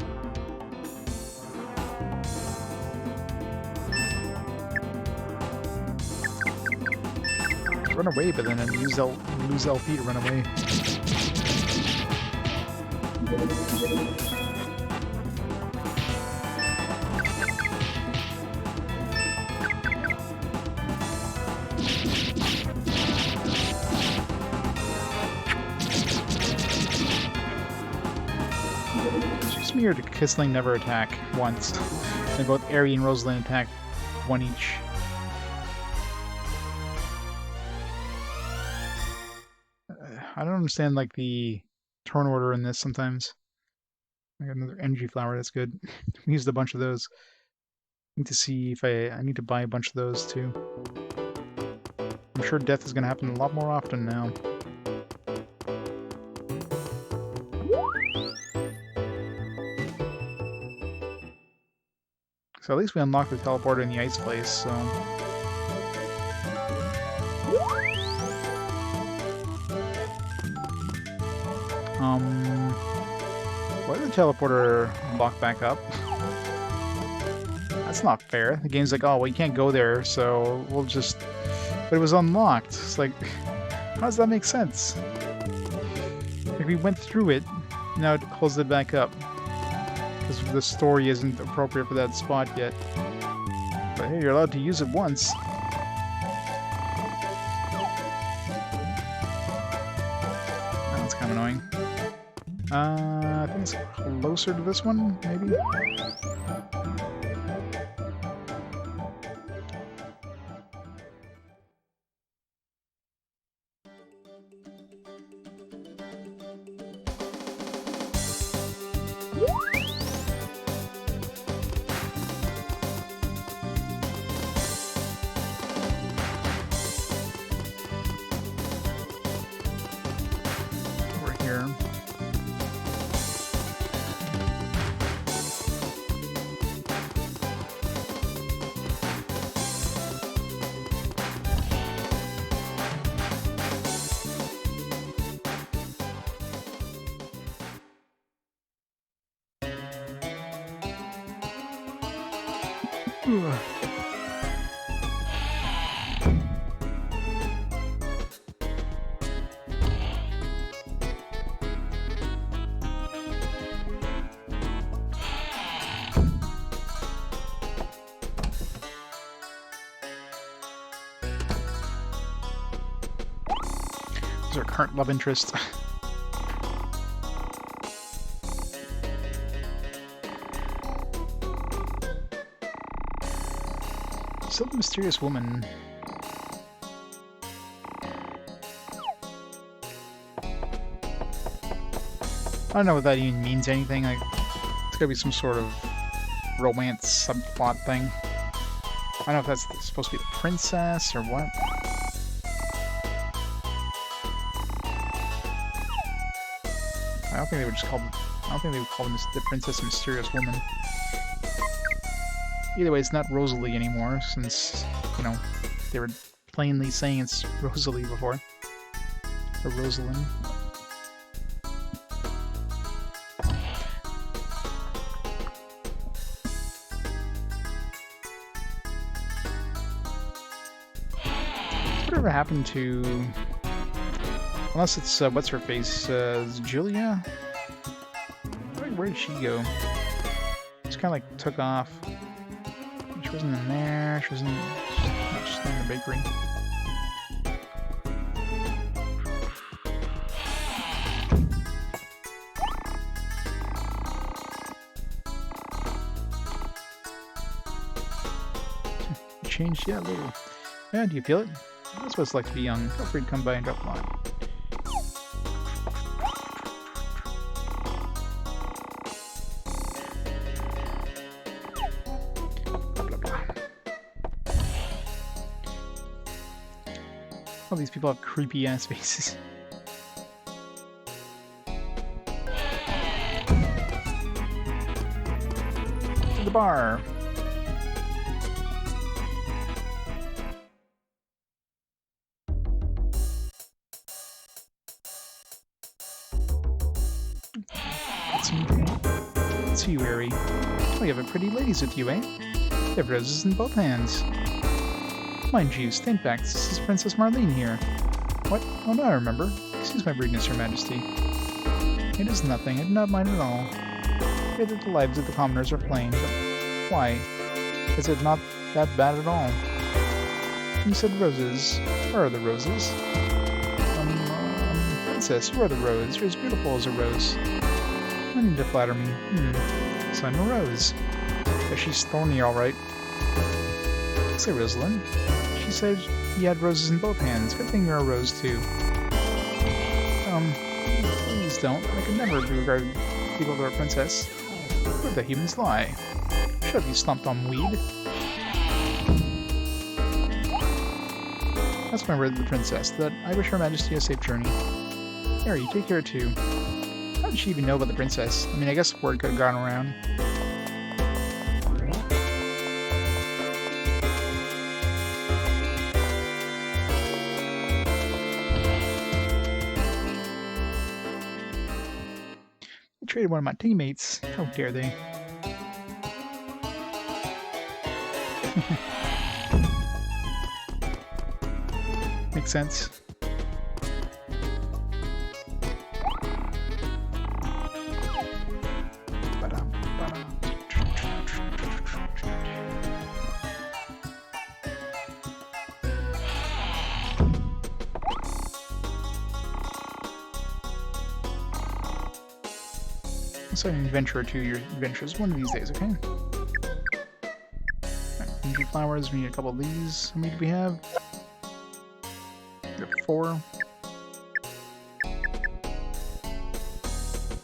Run away, but then lose LP to run away. It's just weird that Kissling never attack once. And both Aerie and Rosalind attack one each. I don't understand like the turn order in this sometimes. I got another energy flower, that's good. We used a bunch of those. Need to see if I need to buy a bunch of those too. I'm sure death is gonna happen a lot more often now. So at least we unlocked the teleporter in the ice place, so... Why did the teleporter lock back up? That's not fair. The game's like, oh, well, you can't go there, so we'll just... But it was unlocked. It's like, how does that make sense? Like, we went through it, now it closed it back up. Because the story isn't appropriate for that spot yet. But hey, you're allowed to use it once. That's kind of annoying. I think it's closer to this one, maybe? Over here. Ugh. Those are current love interests. Still the mysterious woman. I don't know what that even means anything. Like, it's gotta be some sort of romance subplot thing. I don't know if that's supposed to be the princess or what. I don't think they would just call. I don't think they would call the princess a mysterious woman. Either way, it's not Rosalie anymore, since, you know, they were plainly saying it's Rosalie before. Or Rosalind. Whatever happened to... Unless it's, what's-her-face, Julia? Where did she go? Just kind of, like, took off. She wasn't in there, she wasn't... She's in the bakery. Changed, yeah, a little. Yeah, do you feel it? That's what it's like to be young. Feel free to come by and drop a line. All these people have creepy ass faces. To the bar. It's you, Harry. Oh, you have a pretty ladies with you, eh? You have roses in both hands. Mind you, stand back. This is Princess Marlene here. What? Oh, no, I remember. Excuse my rudeness, Your Majesty. It is nothing. I do not mind at all. I fear that the lives of the commoners are plain, but why? Is it not that bad at all? You said roses. Where are the roses? Princess, you are the rose. You're as beautiful as a rose. No need to flatter me. So I'm a rose. But she's thorny, alright. Say, Rosalind. She said you had roses in both hands. Good thing you're a rose, too. Please don't. I could never be regarded equal to our princess. Where the humans lie. Should be slumped on weed. That's my word to the princess, that I wish Her Majesty a safe journey. Harry, take care too. How did she even know about the princess? I mean, I guess word could have gone around. I traded one of my teammates. How dare they? Makes sense. So an adventure or two your adventures one of these days, okay? Alright, we need flowers, we need a couple of these. How many do we have? We have 4.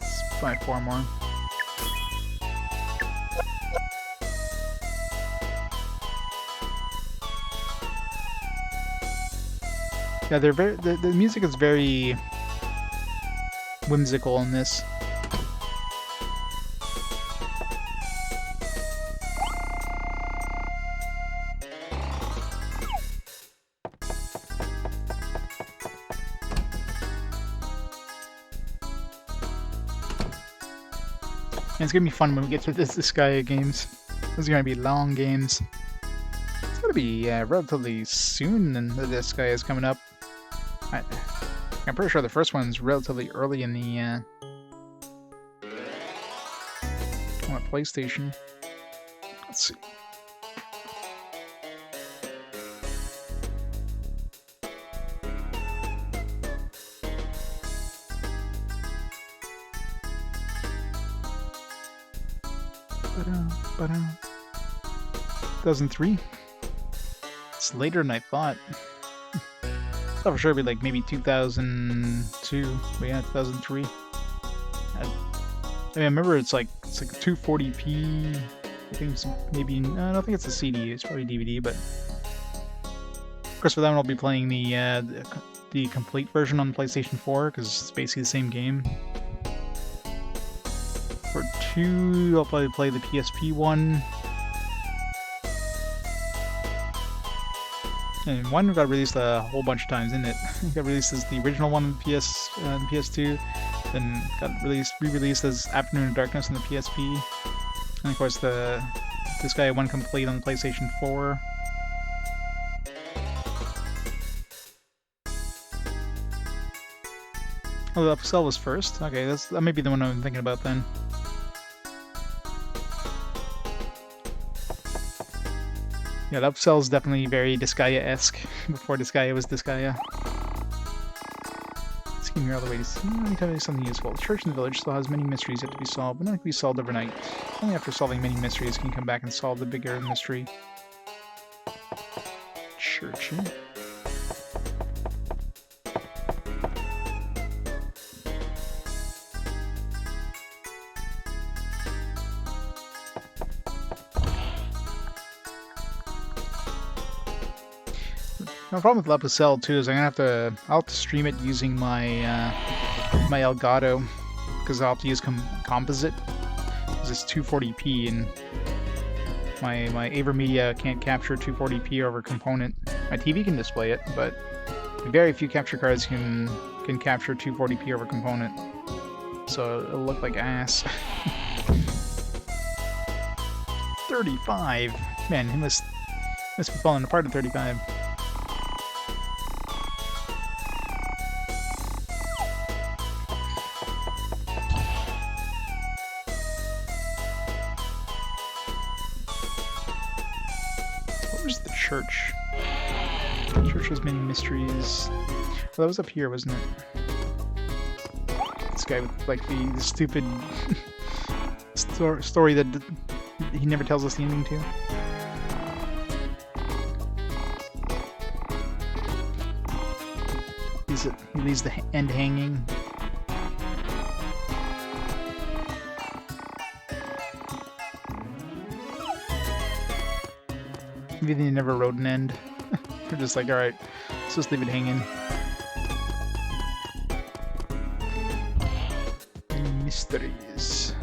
Let's buy 4 more. Yeah, they're very. The music is very whimsical in this. And it's gonna be fun when we get to this Disgaea games. Those are gonna be long games. It's gonna be relatively soon, and the Disgaea is coming up. I'm pretty sure the first one's relatively early in the on the PlayStation. Let's see. Ba-da. 2003? It's later than I thought. I thought for sure it'd be like maybe 2002, but yeah, 2003. I remember it's like 240p. I think it's maybe I don't think it's a CD. It's probably DVD. But of course, for that one, I'll be playing the complete version on PlayStation 4 because it's basically the same game. For 2, I'll probably play the PSP one. And 1 got released a whole bunch of times, didn't it? It got released as the original one on the PS2, then got re-released as Afternoon of Darkness on the PSP, and of course this guy won complete on the PlayStation 4. Oh, the Upsell was first? Okay, that may be the one I'm thinking about then. Yeah, the Upsell is definitely very Disgaea-esque, before Disgaea was Disgaea. Scheme here all the way to see. Let me tell you something useful. The church in the village still has many mysteries yet to be solved, but none can be solved overnight. Only after solving many mysteries can you come back and solve the bigger mystery. Church, eh? The problem with Lapicel too is I'll have to stream it using my my Elgato because I'll have to use composite because it's 240p and my AverMedia can't capture 240p over component. My TV can display it, but very few capture cards can capture 240p over component. so it'll look like ass. 35? Man, he must be falling apart at 35. What was the church? The church has many mysteries. Well, that was up here, wasn't it? This guy with, like, the stupid story that he never tells us the ending to. He leaves the end hanging. Maybe they never wrote an end. They're just like, alright, let's just leave it hanging. Mysteries.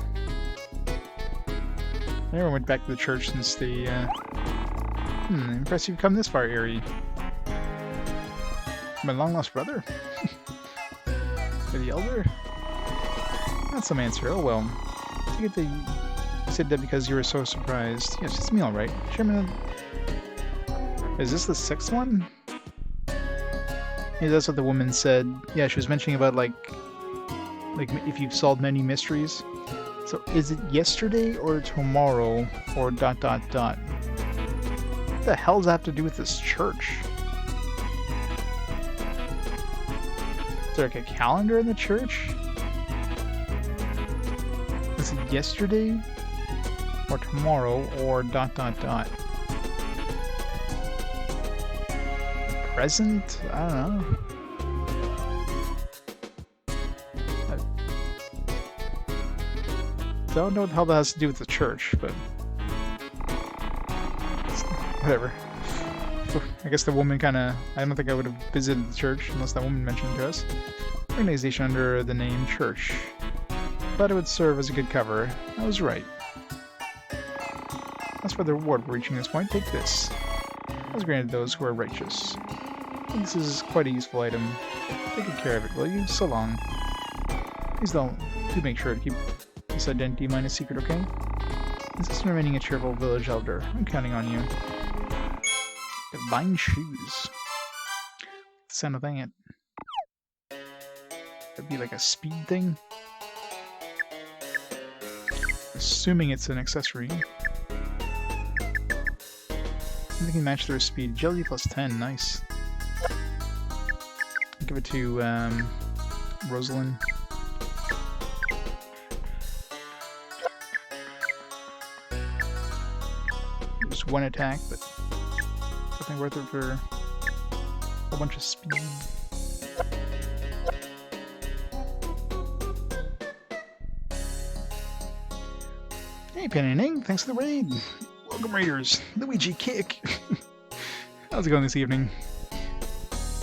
I never went back to the church since the, impressed you've come this far, Eerie. My long-lost brother? Or the elder? Not some answer, oh well. I get that you said that because you were so surprised. Yes, it's me alright. Chairman of... Is this the sixth one? Yeah, that's what the woman said. Yeah, she was mentioning about, like if you've solved many mysteries. So, is it yesterday or tomorrow or ... What the hell does that have to do with this church? Is there like a calendar in the church? Is it yesterday or tomorrow or ... Present? I don't know. I don't know what the hell that has to do with the church, but whatever. I guess the woman kinda... I don't think I would have visited the church unless that woman mentioned it to us. Organization under the name Church. Thought it would serve as a good cover. I was right. As for the reward for reaching this point, take this. I was granted those who are righteous. I think this is quite a useful item. Take good care of it, will you? So long. Please do make sure to keep this identity mine a secret, okay? Insist on remaining a cheerful village elder. I'm counting on you. Divine shoes. The sound of that. That'd be like a speed thing. Assuming it's an accessory. They can match their speed. Agility plus 10, nice. I'll give it to Rosalind. Just one attack, but definitely worth it for a bunch of speed. Hey, Pen and Ink, thanks for the raid. Welcome, Raiders. Luigi Kick. How's it going this evening?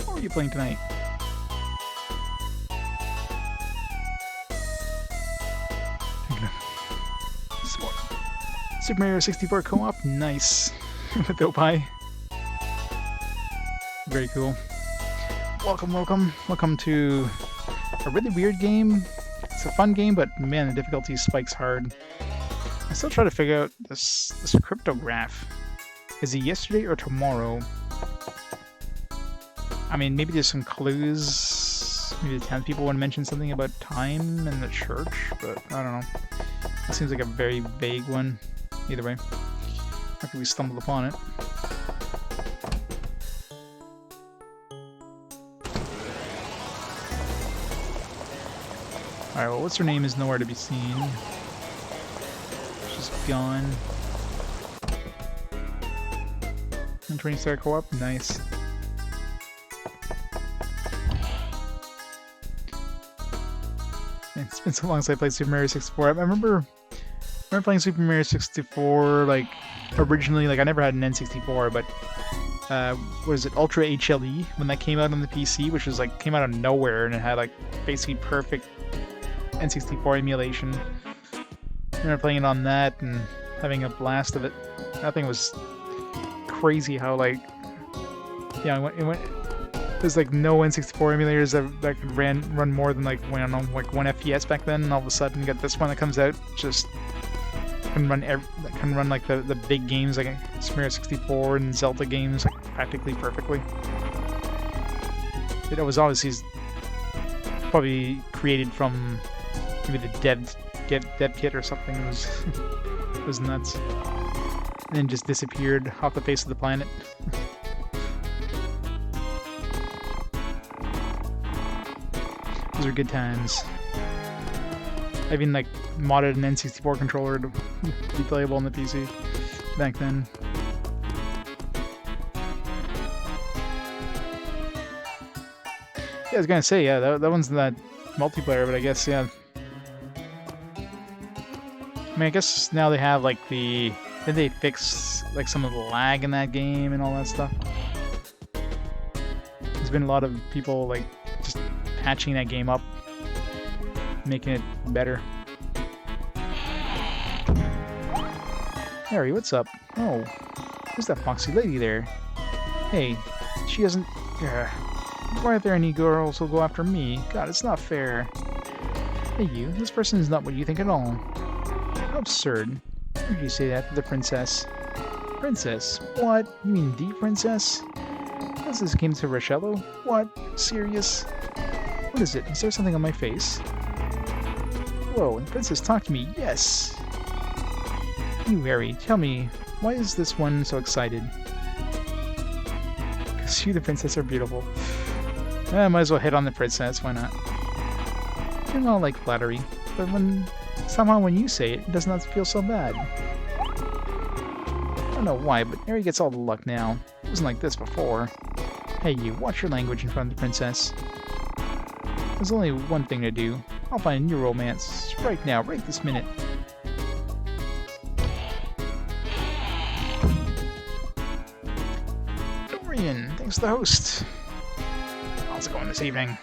What are you playing tonight? Super Mario 64 co-op, nice. With Opie. Very cool. Welcome, welcome. Welcome to a really weird game. It's a fun game, but man, the difficulty spikes hard. I still try to figure out this cryptograph. Is it yesterday or tomorrow? I mean, maybe there's some clues. Maybe the townspeople want to mention something about time in the church, but I don't know. It seems like a very vague one. Either way, luckily we stumbled upon it. Alright, well, what's her name is nowhere to be seen. She's gone. 120-star co-op, nice. It's been so long since I played Super Mario 64. I remember playing Super Mario 64, like, originally, like, I never had an N64, but, what is it, Ultra HLE, when that came out on the PC, which was, like, came out of nowhere, and it had, like, basically perfect N64 emulation. I remember playing it on that, and having a blast of it. That thing was crazy how, like, yeah, it went There's like no N64 emulators that could run more than like, I don't know, like 1 FPS back then, and all of a sudden you get this one that comes out, just can run like the big games like Super Mario 64 and Zelda games like practically perfectly. It was obviously probably created from maybe the dev kit or something. It was it was nuts. And then just disappeared off the face of the planet. Those are good times. I even like modded an N64 controller to be playable on the PC back then. Yeah, I was gonna say, yeah, that one's not multiplayer, but I guess, yeah. I mean, I guess now they have like did they fix like some of the lag in that game and all that stuff? There's been a lot of people like just patching that game up, making it better. Harry, what's up? Oh, who's that foxy lady there? Hey, she hasn't... why aren't there any girls who'll go after me? God, it's not fair. Hey you, this person is not what you think at all. How absurd. Why did you say that to the princess? Princess? What? You mean the princess? This came to Rochello? What? Serious? What is it? Is there something on my face? Whoa, and princess, talk to me. Yes! You, Harry, tell me, why is this one so excited? Because you, the princess, are beautiful. I might as well hit on the princess, why not? You don't like flattery, but somehow when you say it, it does not feel so bad. I don't know why, but Harry gets all the luck now. It wasn't like this before. Hey you, watch your language in front of the princess. There's only one thing to do. I'll find a new romance right now, right this minute. Dorian, thanks to the host. How's it going this evening?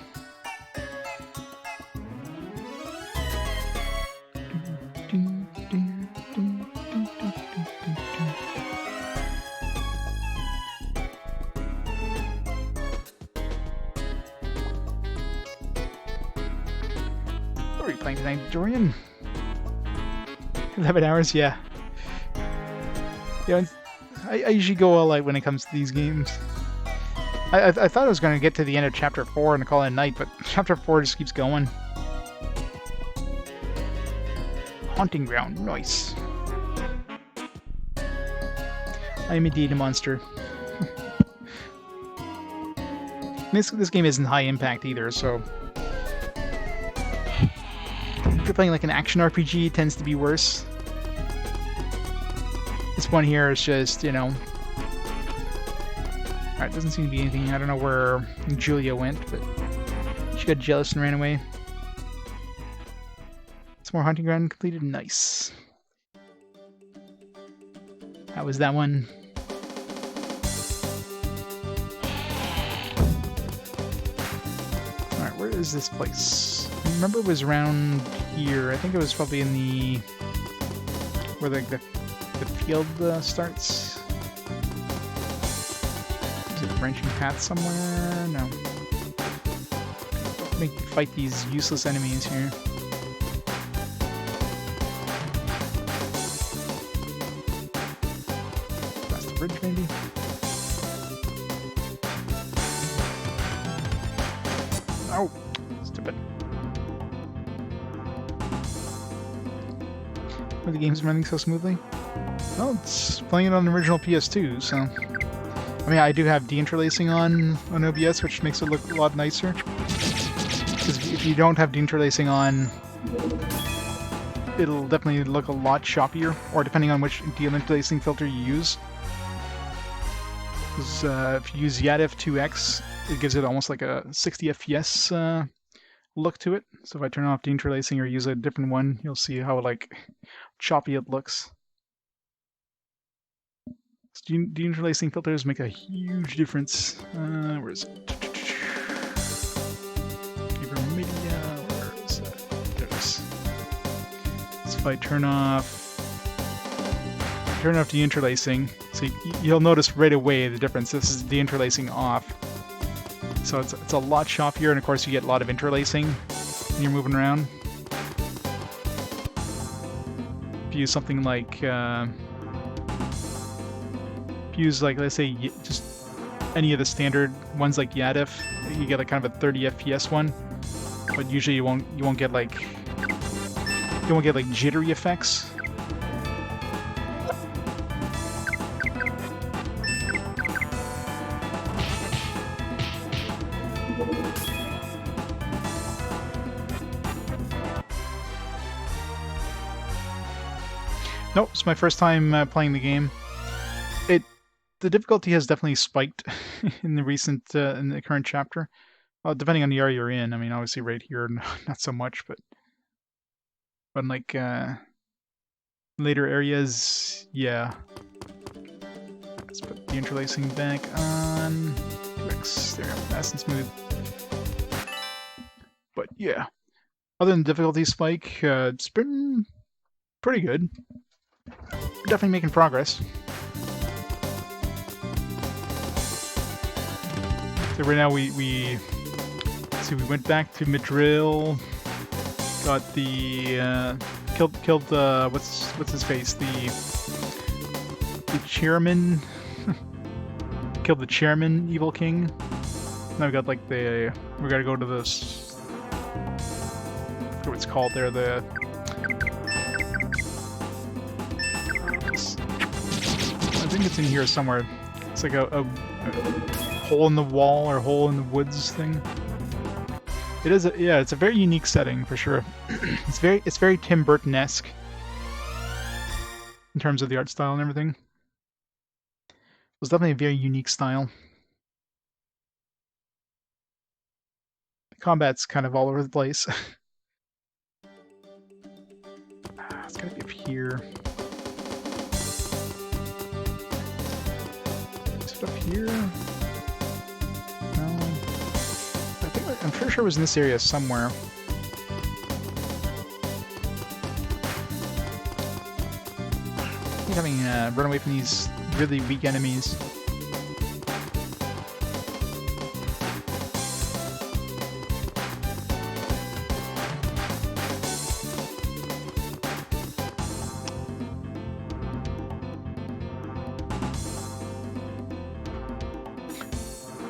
What are you playing tonight, Dorian? 11 hours, yeah. Yeah, I usually go all out when it comes to these games. I thought I was going to get to the end of Chapter 4 and call it a night, but Chapter 4 just keeps going. Haunting ground, nice. I am indeed a monster. This game isn't high impact either, so... if you're playing like an action RPG, it tends to be worse. This one here is just, you know... Alright, doesn't seem to be anything. I don't know where Julia went, but she got jealous and ran away. Some more hunting ground completed. Nice. How was that one? Alright, where is this place? I remember it was around here. I think it was probably in the... where the field starts. Is it a branching path somewhere? No. Make you fight these useless enemies here. Past the bridge, maybe? Oh! Stupid. Are the games running so smoothly? Well, it's playing it on the original PS2, so... I mean, I do have deinterlacing on OBS, which makes it look a lot nicer. Because if you don't have deinterlacing on, it'll definitely look a lot choppier, or depending on which deinterlacing filter you use. Because if you use YADF 2X, it gives it almost like a 60 FPS look to it. So if I turn off deinterlacing or use a different one, you'll see how like choppy it looks. Deinterlacing filters make a huge difference. Where is it? Media, where is it? There it is. So if I turn off deinterlacing, so you'll notice right away the difference. This is deinterlacing off. So it's a lot choppier, and of course you get a lot of interlacing when you're moving around. If you use something like, let's say just any of the standard ones like Yadif, you get like kind of a 30 FPS one, but usually you won't get like jittery effects. Nope, it's my first time playing the game. The difficulty has definitely spiked in the current chapter. Depending on the area you're in. I mean, obviously right here, not so much, but in like later areas, yeah. Let's put the interlacing back on. X, there, nice and smooth. But yeah, other than difficulty spike, it's been pretty good. Definitely making progress. So right now we went back to Madril, got the killed what's his face, the chairman, killed the chairman evil king. Now we got like we gotta go to this, I forget what it's called there, I think it's in here somewhere. It's like a hole in the wall or hole in the woods thing. It is it's a very unique setting for sure. It's very Tim Burton-esque in terms of the art style and everything. It was definitely a very unique style. The combat's kind of all over the place. It's gotta be up here. Is it up here? I'm pretty sure it was in this area somewhere. Having run away from these really weak enemies.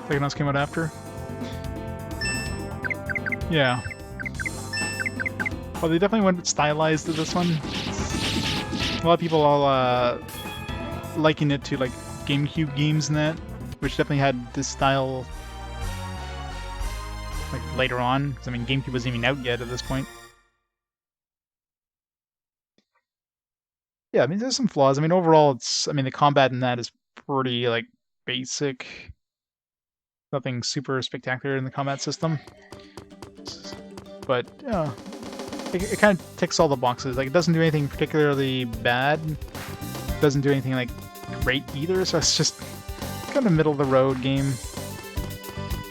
Something else came out after? Yeah. Well, they definitely went stylized to this one. A lot of people all liken it to like GameCube games and that, which definitely had this style like later on. Because I mean, GameCube wasn't even out yet at this point. Yeah, I mean, there's some flaws. I mean, overall, the combat in that is pretty like basic. Nothing super spectacular in the combat system. But it kind of ticks all the boxes. Like, it doesn't do anything particularly bad. It doesn't do anything like great either. So it's just kind of middle of the road game,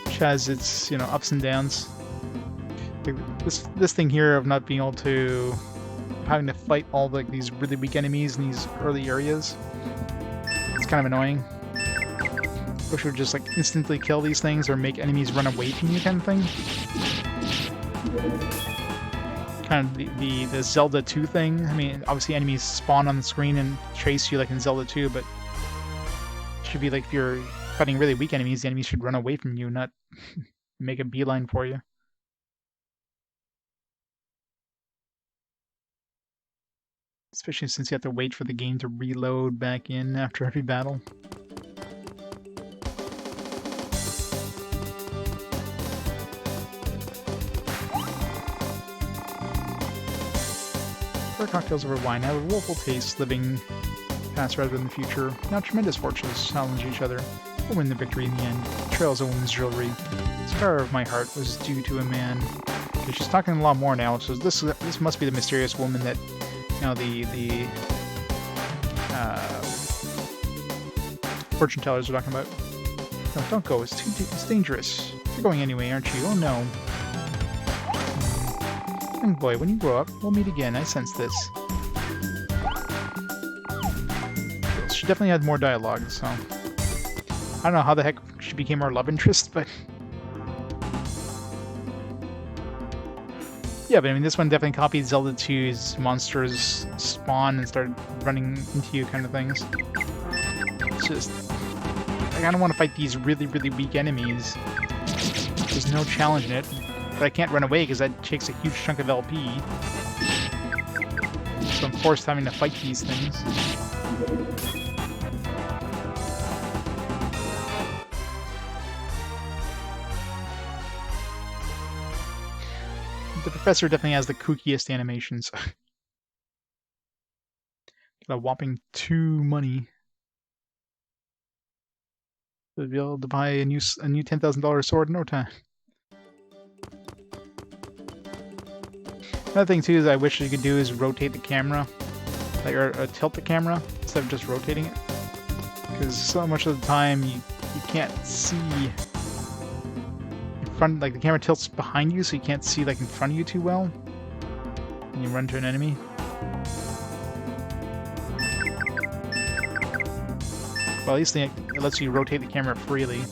which has its ups and downs. Like this thing here of not being able to having to fight all like these really weak enemies in these early areas. It's kind of annoying. Wish we would just like instantly kill these things or make enemies run away from you kind of thing. Kind of the Zelda 2 thing. I mean, obviously enemies spawn on the screen and chase you like in Zelda 2, but it should be like if you're fighting really weak enemies, the enemies should run away from you, not make a beeline for you. Especially since you have to wait for the game to reload back in after every battle. For cocktails over wine, have a willful taste, living past rather than the future. Now tremendous fortunes challenge each other, will win the victory in the end. Trails of woman's jewelry. Scar of my heart was due to a man. Okay, she's talking a lot more now, so this must be the mysterious woman that the fortune tellers are talking about. No, don't go. It's dangerous. You're going anyway, aren't you? Oh no. Young boy, when you grow up, we'll meet again. I sense this. She definitely had more dialogue, so I don't know how the heck she became our love interest, but Yeah, but I mean, this one definitely copied Zelda 2's monsters spawn and start running into you kind of things. It's just... I kind of want to fight these really, really weak enemies. There's no challenge in it. But I can't run away because that takes a huge chunk of LP. So I'm forced having to fight these things. The professor definitely has the kookiest animations. Got a whopping 2 money. To be able to buy a new $10,000 sword in no time. Another thing too is I wish you could do is rotate the camera, like, or tilt the camera instead of just rotating it. Because so much of the time you can't see in front, like the camera tilts behind you, so you can't see like in front of you too well. And you run into an enemy. Well, at least it lets you rotate the camera freely.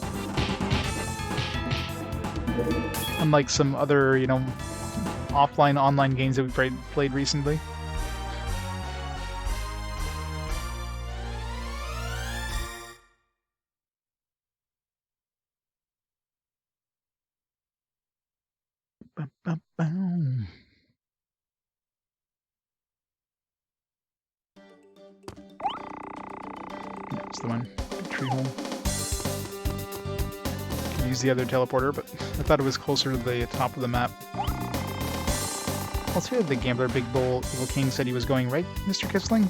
Unlike some other, you know, offline online games that we played recently. That's the one. Tree hole. Could use the other teleporter, but I thought it was closer to the top of the map. Let's hear the gambler Big Bull Evil King said he was going, right, Mr. Kissling?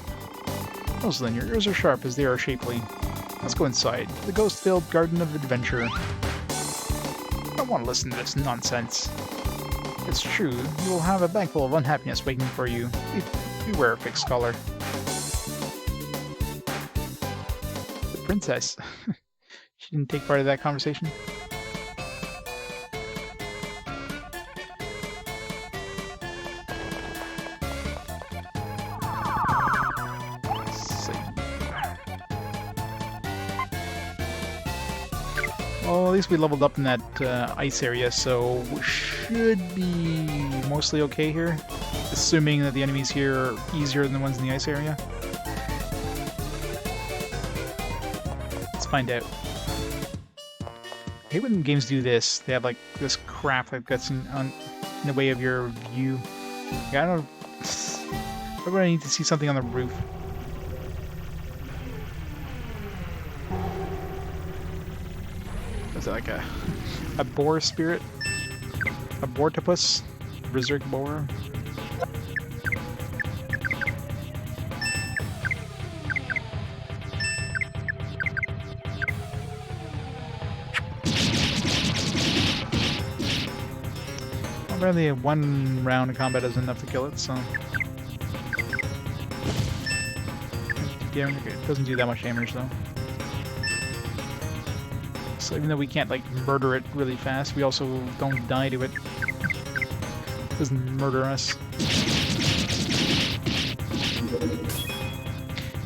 Roslyn, your ears are sharp as they are shapely. Let's go inside, the ghost-filled garden of adventure. I don't want to listen to this nonsense. It's true, you will have a bag full of unhappiness waiting for you. Beware, fixed scholar. The princess. She didn't take part of that conversation. Well, at least we leveled up in that ice area, so we should be mostly okay here. Assuming that the enemies here are easier than the ones in the ice area. Let's find out. I hate when games do this. They have like this crap that gets in the way of your view. Like, I don't know. Why would I need to see something on the roof? Is it like a boar spirit? A boartopus? Berserk boar? Apparently 1 round of combat is enough to kill it, so... Yeah, it doesn't do that much damage though. So even though we can't like murder it really fast, we also don't die to it. It doesn't murder us.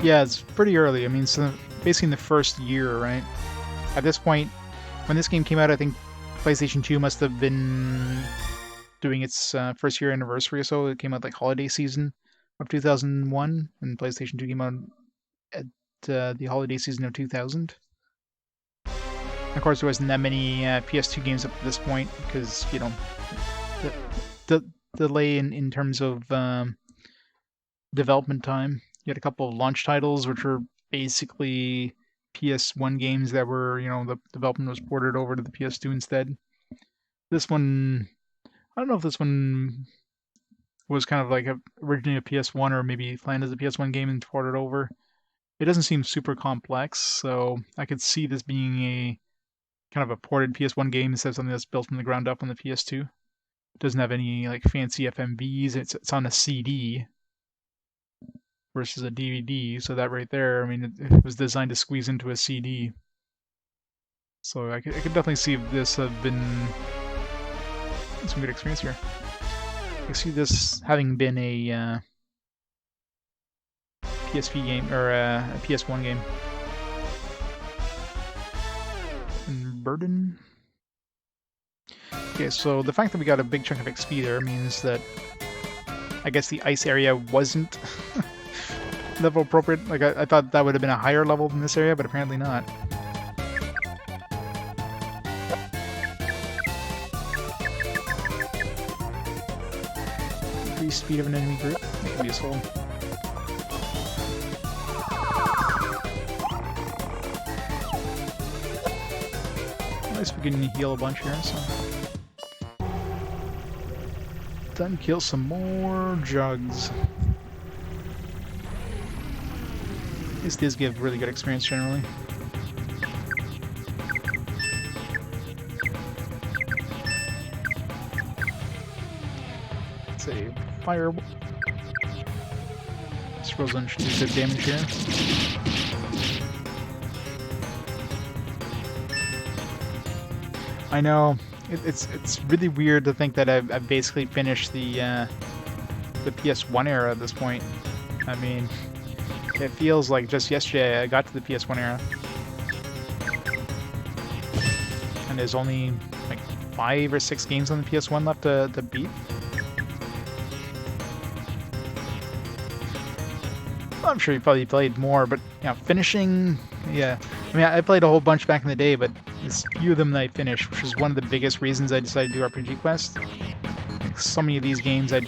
Yeah, it's pretty early. I mean, so basically in the first year, right? At this point, when this game came out, I think PlayStation 2 must have been doing its first year anniversary or so. It came out like holiday season of 2001, and PlayStation 2 came out at the holiday season of 2000. Of course, there wasn't that many PS2 games up to this point because, you know, the delay in terms of development time. You had a couple of launch titles, which were basically PS1 games that were, you know, the development was ported over to the PS2 instead. This one, I don't know if this one was kind of like originally a PS1 or maybe planned as a PS1 game and ported over. It doesn't seem super complex, so I could see this being a kind of a ported PS1 game instead of something that's built from the ground up on the PS2. It doesn't have any like fancy FMVs. It's on a CD versus a DVD, so that right there, I mean, it was designed to squeeze into a CD. So I could definitely see if this have been some good experience here. I can see this having been a PSP game or a PS1 game. And Burden. Okay, so the fact that we got a big chunk of XP there means that I guess the ice area wasn't level appropriate. Like, I thought that would have been a higher level than this area, but apparently not. Increase speed of an enemy group. That can be useful. At least we can heal a bunch here, so... Time to kill some more jugs. These does give really good experience generally. Let's say fire. This Rosalind should do good damage here. I know it's really weird to think that I've basically finished the PS1 era at this point. I mean, it feels like just yesterday I got to the PS1 era. And there's only like 5 or 6 games on the PS1 left to beat. I'm sure you probably played more, but you know, finishing, yeah. I mean, I played a whole bunch back in the day, but there's few of them that I finished, which was one of the biggest reasons I decided to do RPG Quest. Like, so many of these games I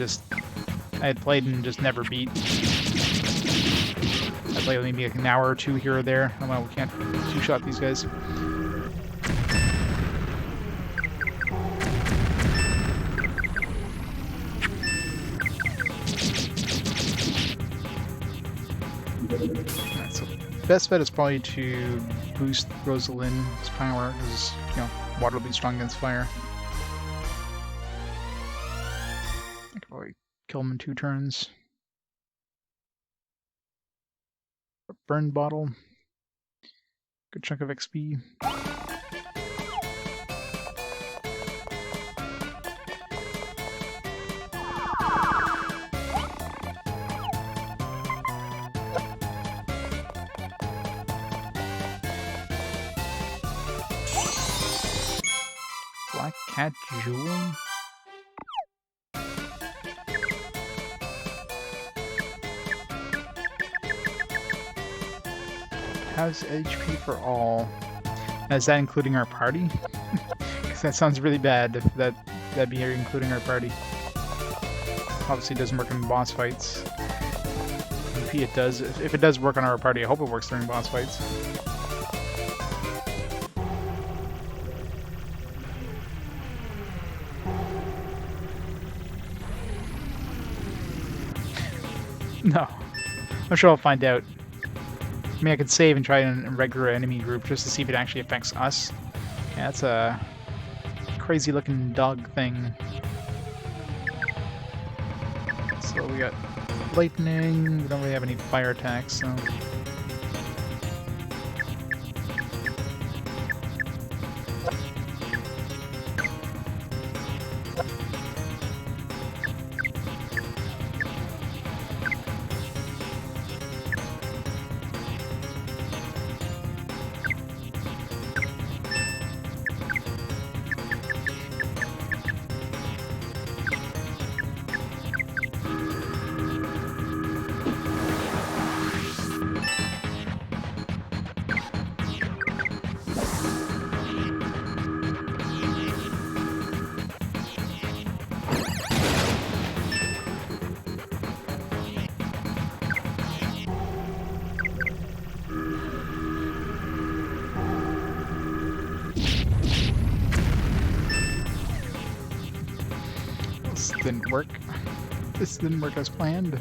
had played and just never beat. I played maybe like an hour or two here or there. Oh well, we can't two-shot these guys. Alright, so best bet is probably to boost Rosalind's power, because, you know, water will be strong against fire. I could probably kill him in 2 turns. Burn bottle. Good chunk of XP. Black Cat Jewel? Has HP for all. Is that including our party? Because that sounds really bad if that'd be including our party. Obviously it doesn't work in boss fights. Maybe it does. If it does work on our party, I hope it works during boss fights. No. I'm sure I'll find out. I mean, I could save and try in a regular enemy group just to see if it actually affects us. Yeah, that's a crazy looking dog thing. So we got lightning, we don't really have any fire attacks, so... Didn't work. This didn't work as planned.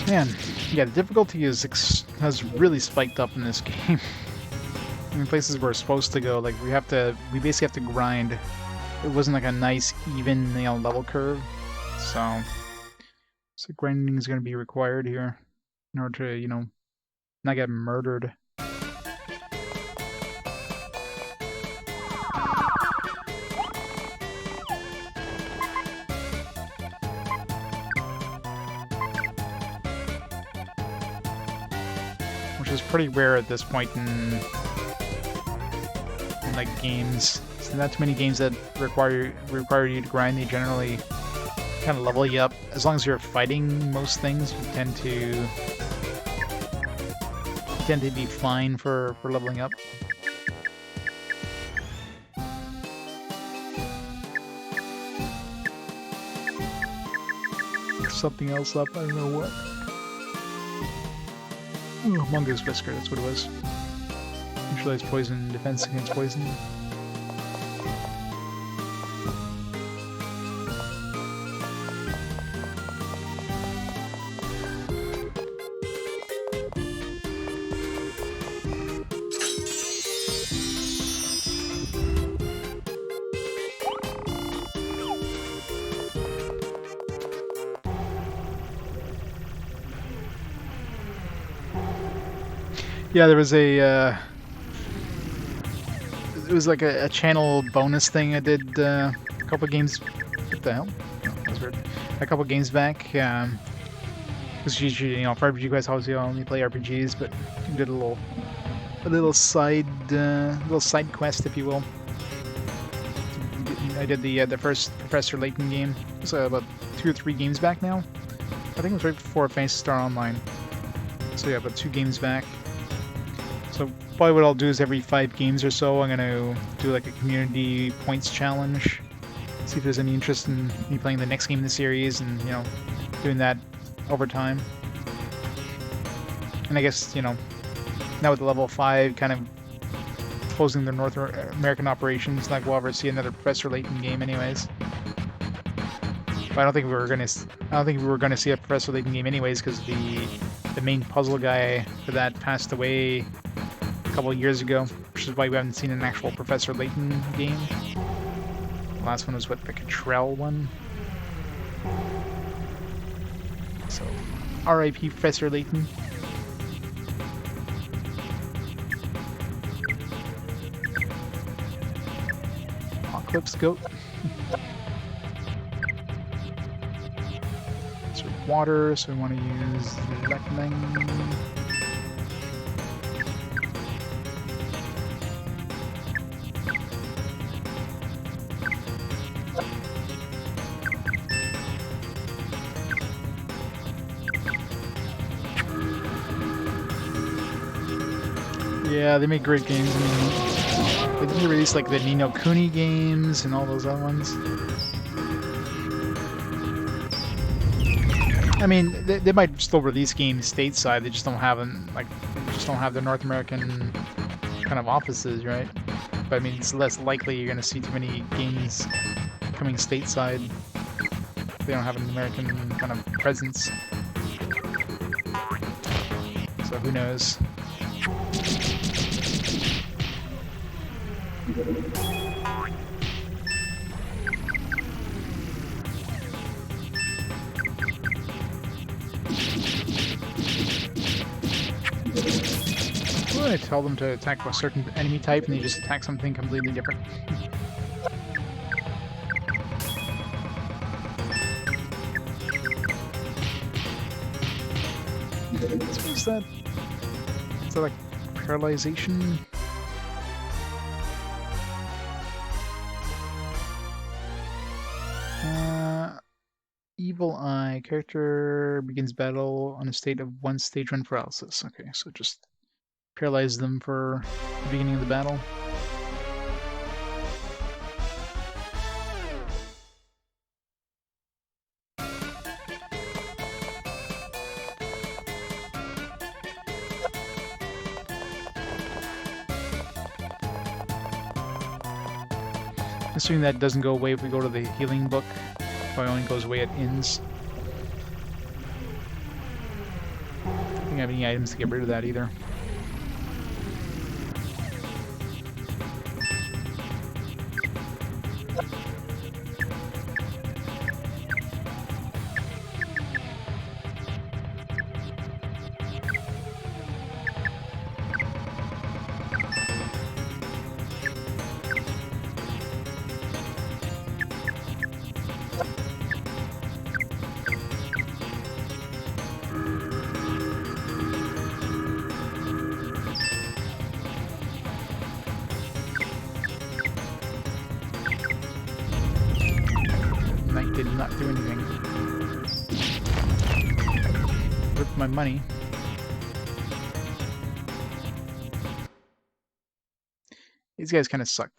Man, yeah, the difficulty has really spiked up in this game. In places we're supposed to go, like we basically have to grind. It wasn't like a nice, even, you know, level curve. So grinding is going to be required here in order to, you know, not get murdered. which is pretty rare at this point in like games. So not too many games that require you to grind. They generally kind of level you up. As long as you're fighting most things, you tend to be fine for leveling up. Something else up, I don't know what. Ooh, Mongoose Whisker, that's what it was. Neutralize poison, defense against poison. Yeah, there was a it was like a channel bonus thing I did a couple games. What the hell? Oh, that was weird. A couple games back. Because usually, you know, for RPG guys, obviously I only play RPGs, but I did a little side quest, if you will. I did the first Professor Layton game. It was about 2 or 3 games back now. I think it was right before Phantasy Star Online. So yeah, about 2 games back. So probably what I'll do is every 5 games or so, I'm gonna do like a community points challenge. See if there's any interest in me playing the next game in the series, and you know, doing that over time. And I guess, you know, now with the level 5 kind of closing their North American operations, like we'll ever see another Professor Layton game, anyways. But I don't think we were gonna see a Professor Layton game anyways, because the main puzzle guy for that passed away a couple of years ago, which is why we haven't seen an actual Professor Layton game. The last one was what, the Cottrell one. So, R.I.P. Professor Layton. Eclipse Goat. So water, so we want to use lightning. Yeah, they make great games. I mean, they did release like the Ni no Kuni games and all those other ones. I mean, they might still release games stateside. They just don't have them, like, the North American kind of offices, right? But I mean, it's less likely you're gonna see too many games coming stateside if they don't have an American kind of presence. So who knows? I tell them to attack a certain enemy type and they just attack something completely different. So is that like paralyzation? Evil Eye. Character begins battle on a state of 1 stage 1 paralysis. Okay, so just paralyze them for the beginning of the battle. Assuming that doesn't go away if we go to the healing book. Probably only goes away at inns. I don't think I have any items to get rid of that either. not do anything. Rip my money. These guys kind of suck.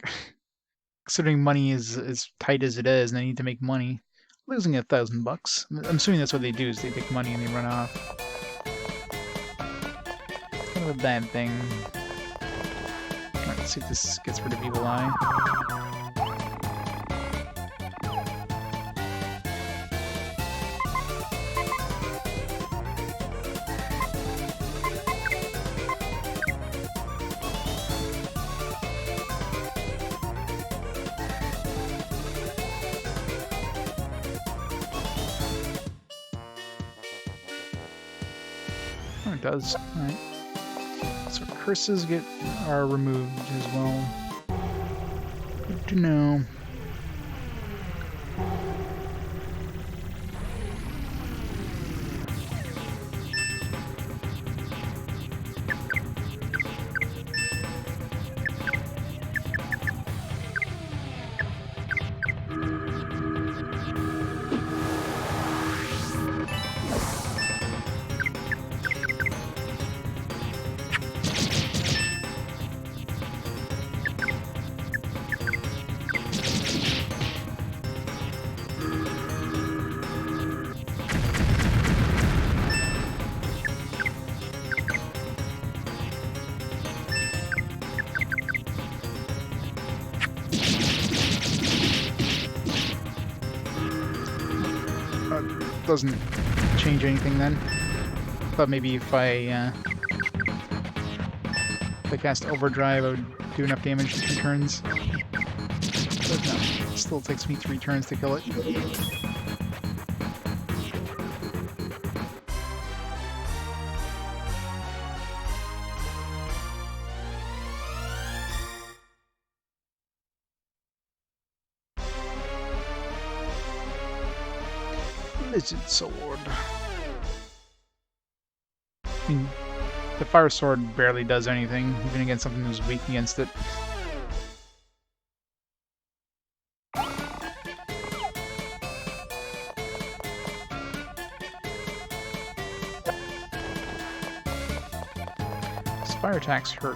Considering money is as tight as it is, and they need to make money. Losing $1,000. I'm assuming that's what they do, is they take money and they run off. It's kind of a bad thing. Alright, let's see if this gets rid of Evil Eye. Oh, it does. Alright. So curses are removed as well. Good to know. Doesn't change anything then. Thought maybe if I cast Overdrive, I would do enough damage in 2 turns. But no, it still takes me 3 turns to kill it. Lizard Sword. I mean, the Fire Sword barely does anything, even against something who's weak against it. His fire attacks hurt.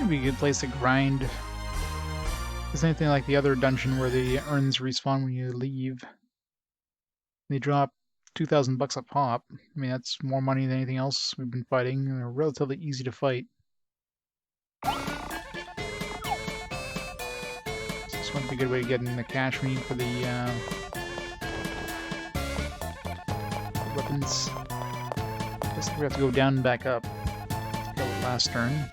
Be a good place to grind. It's anything like the other dungeon where the urns respawn when you leave. They drop $2,000 a pop. I mean, that's more money than anything else we've been fighting, and they're relatively easy to fight. So this might be a good way to get in the cash we need for the weapons. I guess we have to go down and back up to kill it last turn.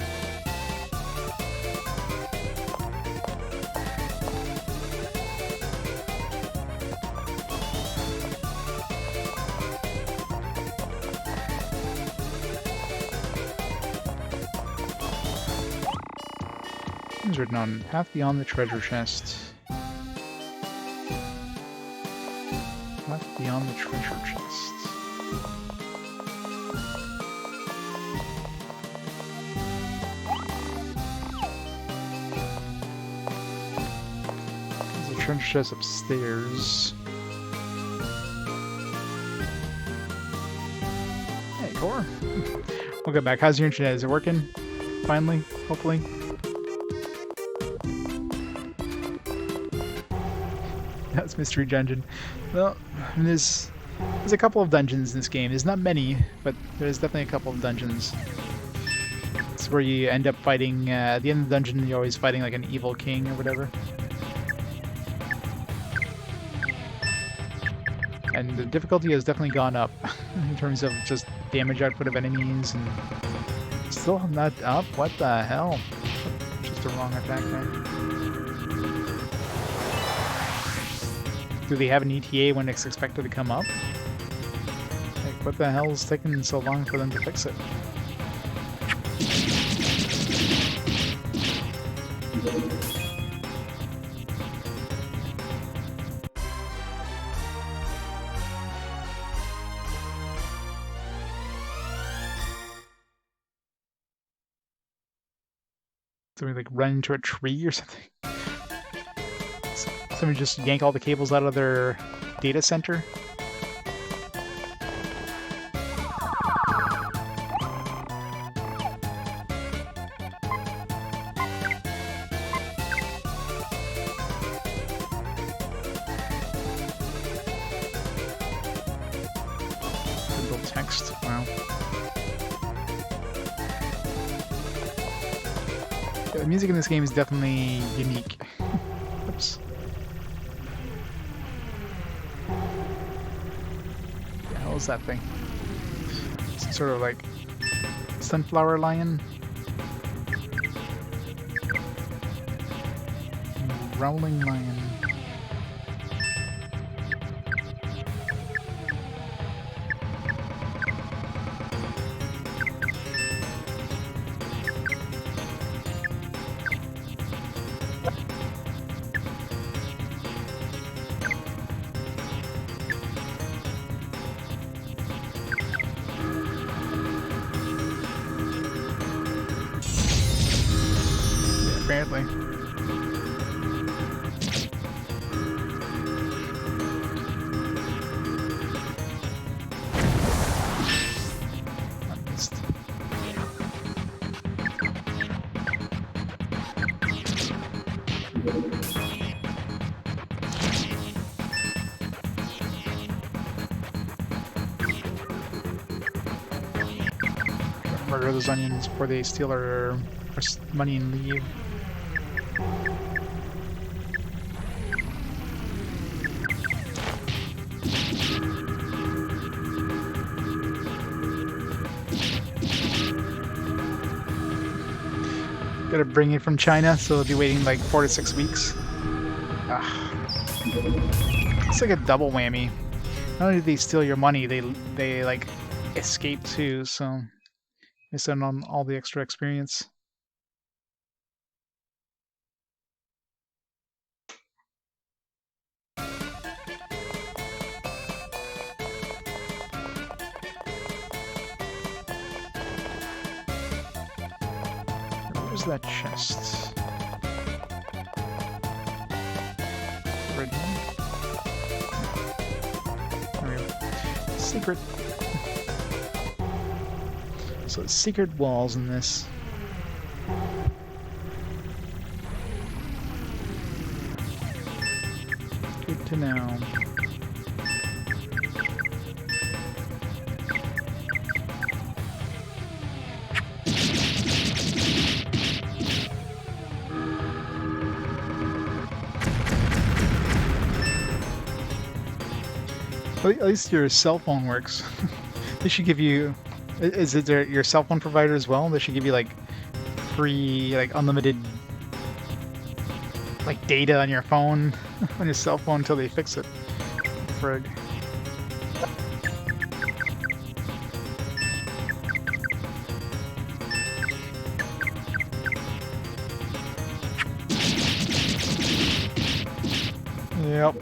It's written on Path Beyond the Treasure Chest. Path Beyond the Treasure Chest. There's a treasure chest upstairs. Hey, Core. Welcome back. How's your internet? Is it working? Finally? Hopefully? That's Mystery Dungeon. Well, I mean, there's a couple of dungeons in this game. There's not many, but there's definitely a couple of dungeons. It's where you end up fighting, at the end of the dungeon, you're always fighting like an evil king or whatever. And the difficulty has definitely gone up in terms of just damage output of enemies, and still not up. What the hell? Just a wrong attack there. Do they have an ETA when it's expected to come up? Like, what the hell is taking so long for them to fix it? Somebody like run into a tree or something? Somebody just yank all the cables out of their data center? Little text, wow. The music in this game is definitely unique. Oops. What the hell is that thing? Some sort of like sunflower lion? Growling lion. Apparently. I missed. Murder those onions before they steal our money and leave. Gotta bring it from China, so they'll be waiting like 4 to 6 weeks. It's like a double whammy. Not only do they steal your money, they like escape too, so miss out on all the extra experience. Where's that chest? Right here? There we go. Secret. So secret walls in this. Good to know. At least your cell phone works. They should give you... Is it your cell phone provider as well? They should give you like free, like unlimited like data on your phone, on your cell phone until they fix it. Frig. Yep.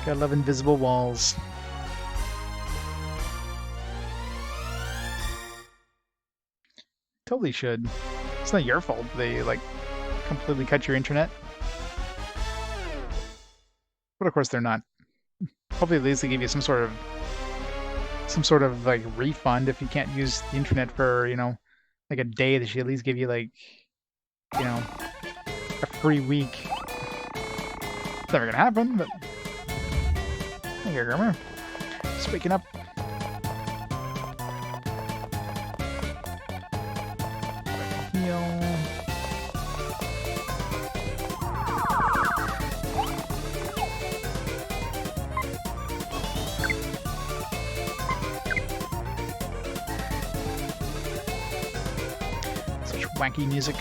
Gotta love invisible walls. Totally should. It's not your fault they like completely cut your internet. But of course they're not. Hopefully at least they give you some sort of some sort of like refund if you can't use the internet for, you know, like a day. They should at least give you like, you know, a free week. It's never gonna happen, but hey, here, Grimmer. Just waking up. Heal. Such wacky music.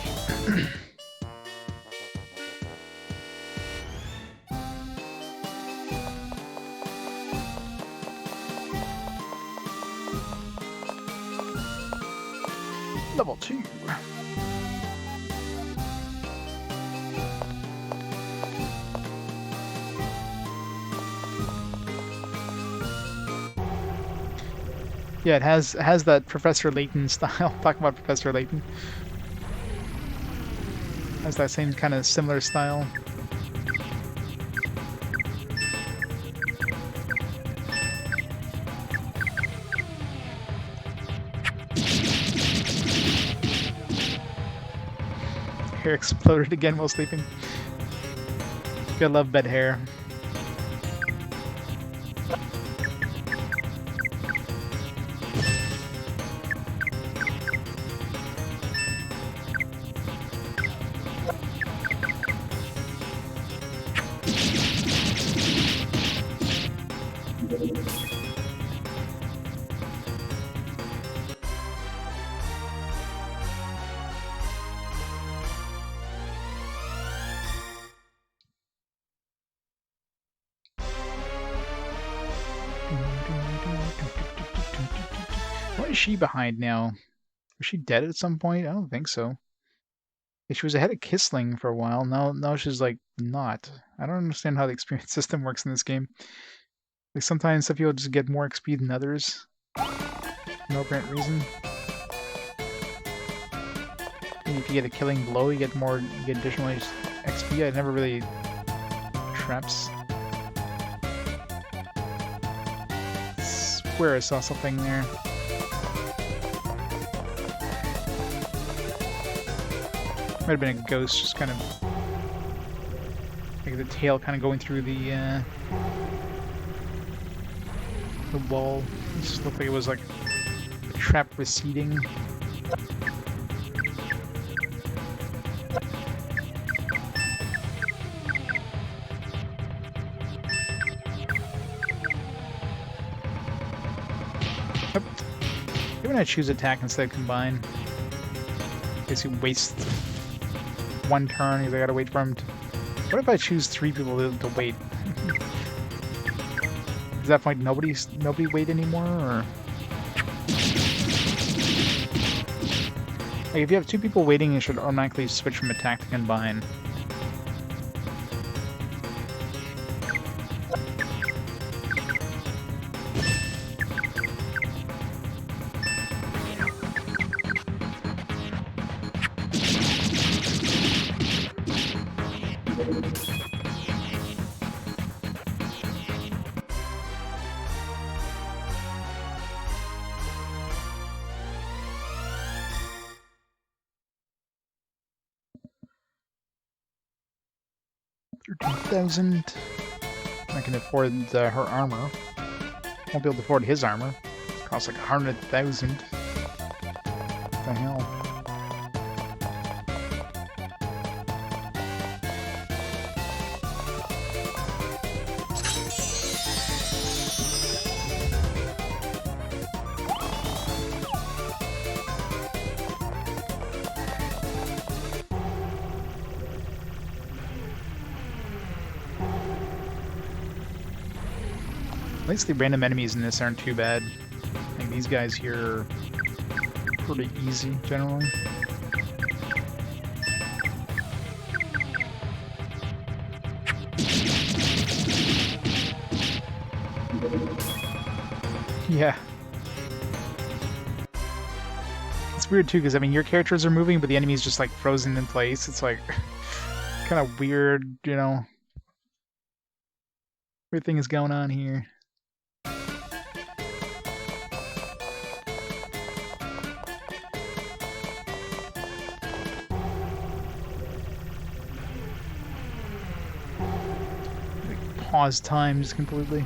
Level 2. Yeah, it has that Professor Layton style. Talk about Professor Layton. Has that same kind of similar style. Hair exploded again while sleeping. Gotta love bed hair. What is she behind now? Was she dead at some point? I don't think so. She was ahead of Kissling for a while. Now she's like not. I don't understand how the experience system works in this game. Like sometimes some people just get more XP than others. No apparent reason. Maybe if you get a killing blow, you get additional XP. I never really traps. Swear I saw something there. Might have been a ghost, just kind of like the tail kind of going through the wall. It just looked like it was like a trap receding. Yep. Maybe when I choose attack instead of combine. I guess you waste one turn because I gotta wait for him to... What if I choose 3 people to wait? Does that point nobody wait anymore, or... Like if you have 2 people waiting, you should automatically switch from attack to combine. $13,000. I can afford her armor. Won't be able to afford his armor. It costs like 100,000. What the hell? At least the random enemies in this aren't too bad. I think these guys here are pretty easy, generally. Yeah. It's weird too, because I mean, your characters are moving, but the enemy's just like frozen in place. It's like kind of weird, you know. Weird thing is going on here. pause time just completely.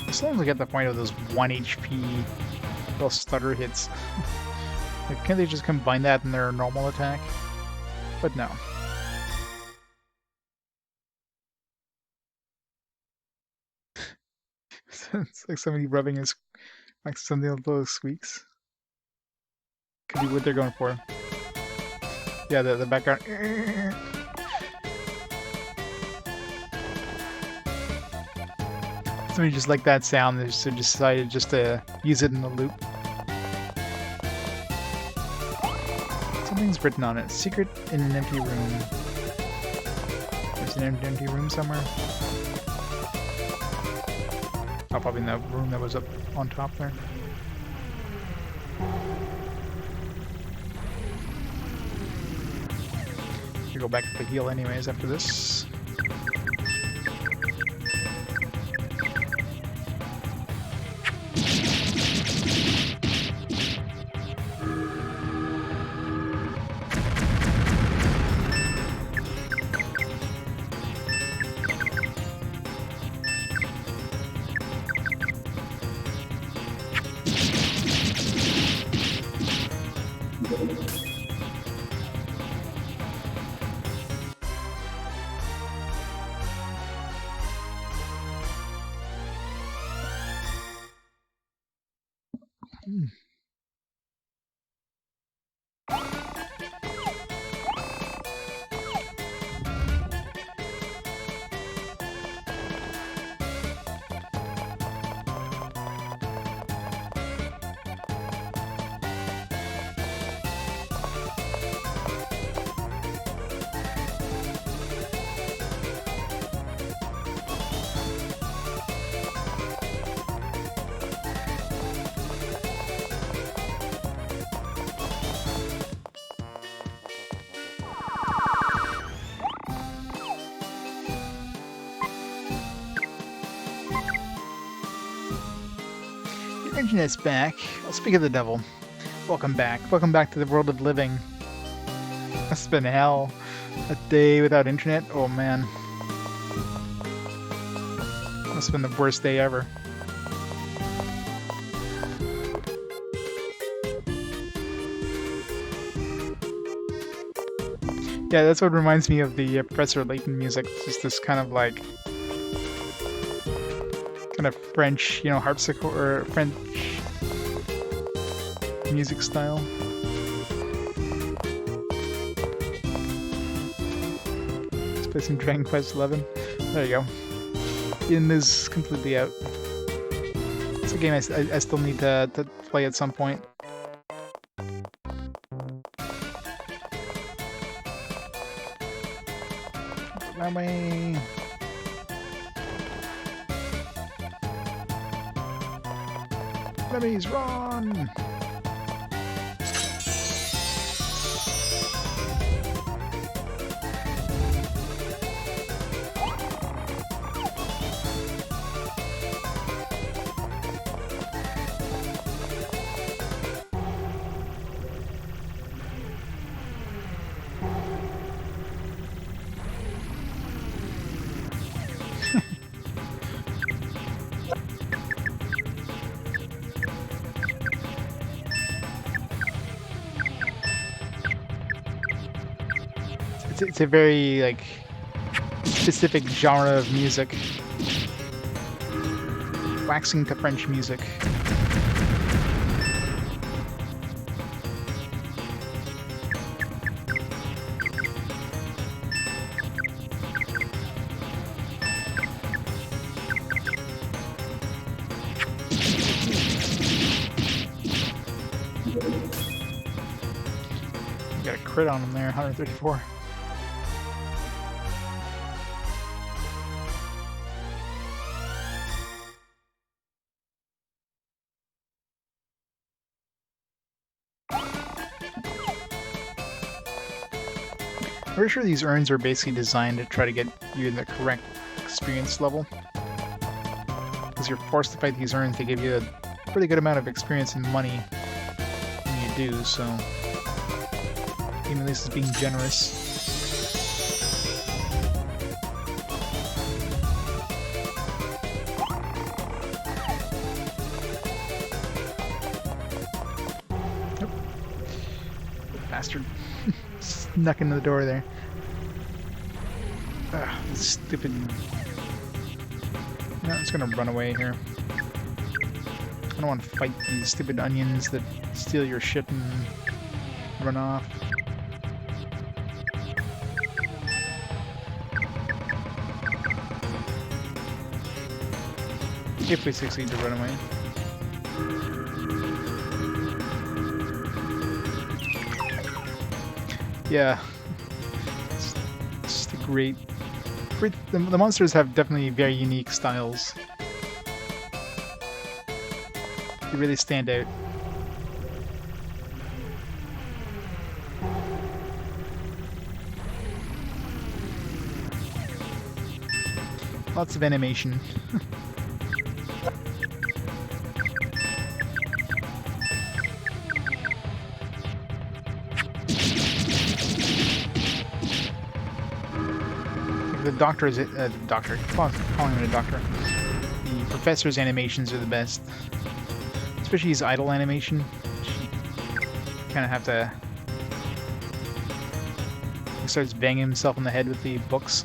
As long as I get the point of those 1 HP little stutter hits. Like, can't they just combine that in their normal attack? But no. It's like somebody rubbing his like something with those squeaks. Could be what they're going for. Yeah, the background. Somebody just liked that sound, they just decided just to use it in the loop. Something's written on it. Secret in an empty room. There's an empty room somewhere. Oh, probably in that room that was up on top there. We go back to the heal anyways after this. Internet's back. I'll speak of the devil. Welcome back. Welcome back to the world of living. It's been hell. A day without internet? Oh man. Must have been the worst day ever. Yeah, that's what reminds me of the Professor Layton music. It's just this kind of like French, harpsichord or French music style. Let's play some Dragon Quest XI. There you go. In is completely out. It's a game I still need to play at some point. That way. Enemies, run! It's a very, like, specific genre of music. Waxing to French music. Got a crit on him there, 134. I'm pretty sure these urns are basically designed to try to get you in the correct experience level. Because you're forced to fight these urns, they give you a pretty good amount of experience and money when you do, so... Even this is being generous. Nope. Bastard. Snuck into the door there. Ugh, this stupid... No, I'm just gonna run away here. I don't want to fight these stupid onions that steal your shit and run off. If we succeed to run away. Yeah. It's just a great... The monsters have definitely very unique styles. They really stand out. Lots of animation. The doctor's doctor. Calling him a doctor. The professor's animations are the best, especially his idle animation. Kind of have to. He starts banging himself on the head with the books.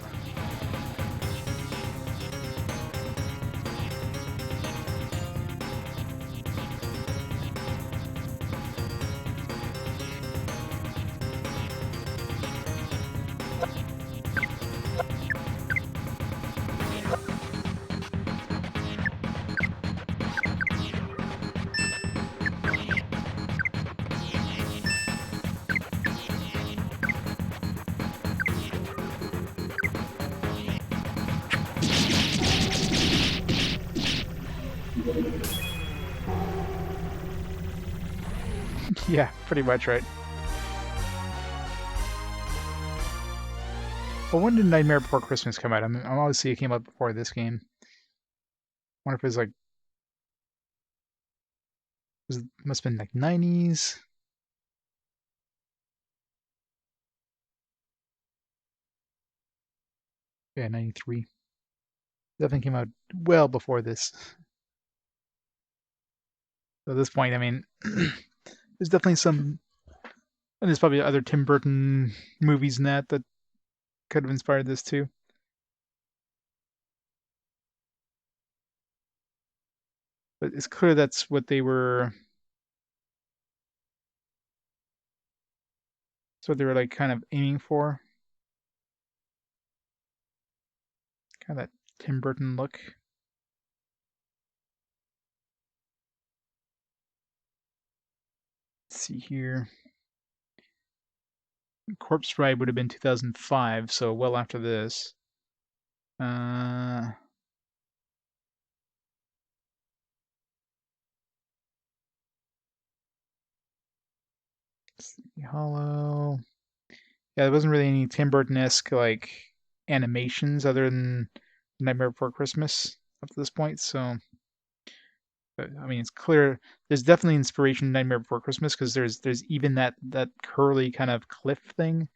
Yeah, pretty much right. Well, when did Nightmare Before Christmas come out? I'm obviously it came out before this game. I wonder if it was like... must have been like 90s? Yeah, 93. Definitely came out well before this. So at this point, I mean... There's definitely some, and there's probably other Tim Burton movies in that could have inspired this too. But it's clear that's what they were. That's what they were like kind of aiming for. Kind of that Tim Burton look. Let's see here. Corpse Ride would have been 2005, so well after this. Sleepy Hollow. Yeah, there wasn't really any Tim Burton-esque like animations other than Nightmare Before Christmas up to this point, so. But, I mean, it's clear there's definitely inspiration in Nightmare Before Christmas because there's even that curly kind of cliff thing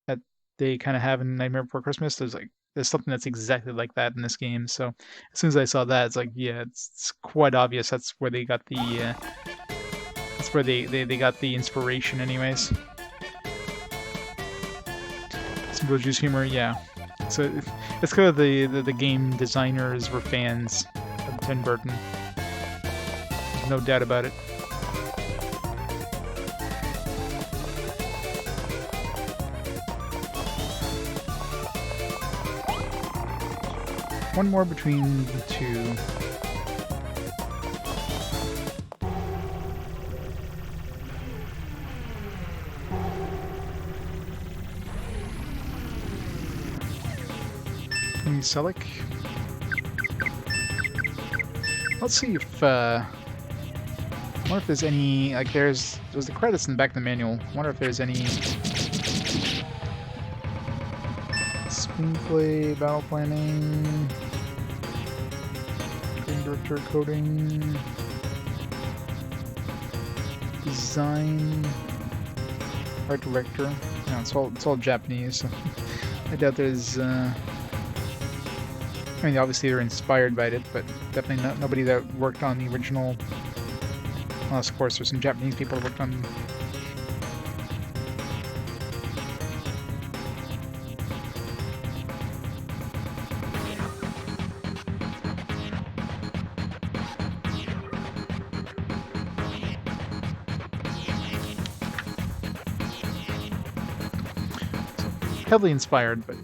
that they kind of have in Nightmare Before Christmas. There's something that's exactly like that in this game. So as soon as I saw that, it's like, yeah, it's quite obvious that's where they got the got the inspiration, anyways. Some Beetlejuice humor, yeah. So it's kind of the game designers were fans of Tim Burton. No doubt about it. One more between the two. Selic. Let's see if I wonder if there's any, like there's the credits in the back of the manual. I wonder if there's any Screenplay, battle planning, game director, coding, design, art director. No, it's all Japanese. I doubt there's. I mean, obviously they're inspired by it, but definitely nobody that worked on the original. Unless, of course, there's some Japanese people that worked on. Heavily inspired, but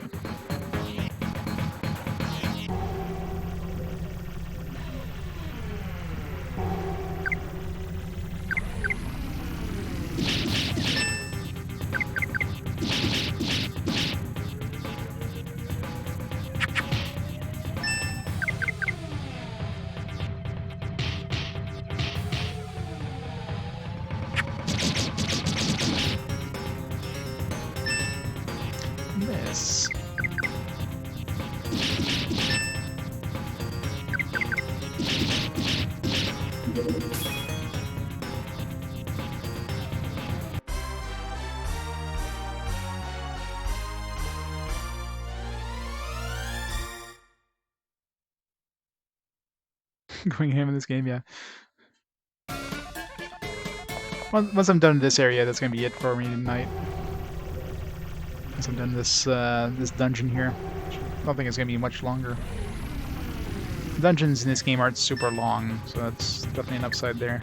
this. Going ham in this game, yeah. Once I'm done in this area, that's gonna be it for me tonight. Once I'm done this this dungeon here, I don't think it's gonna be much longer. Dungeons in this game aren't super long, so that's definitely an upside there.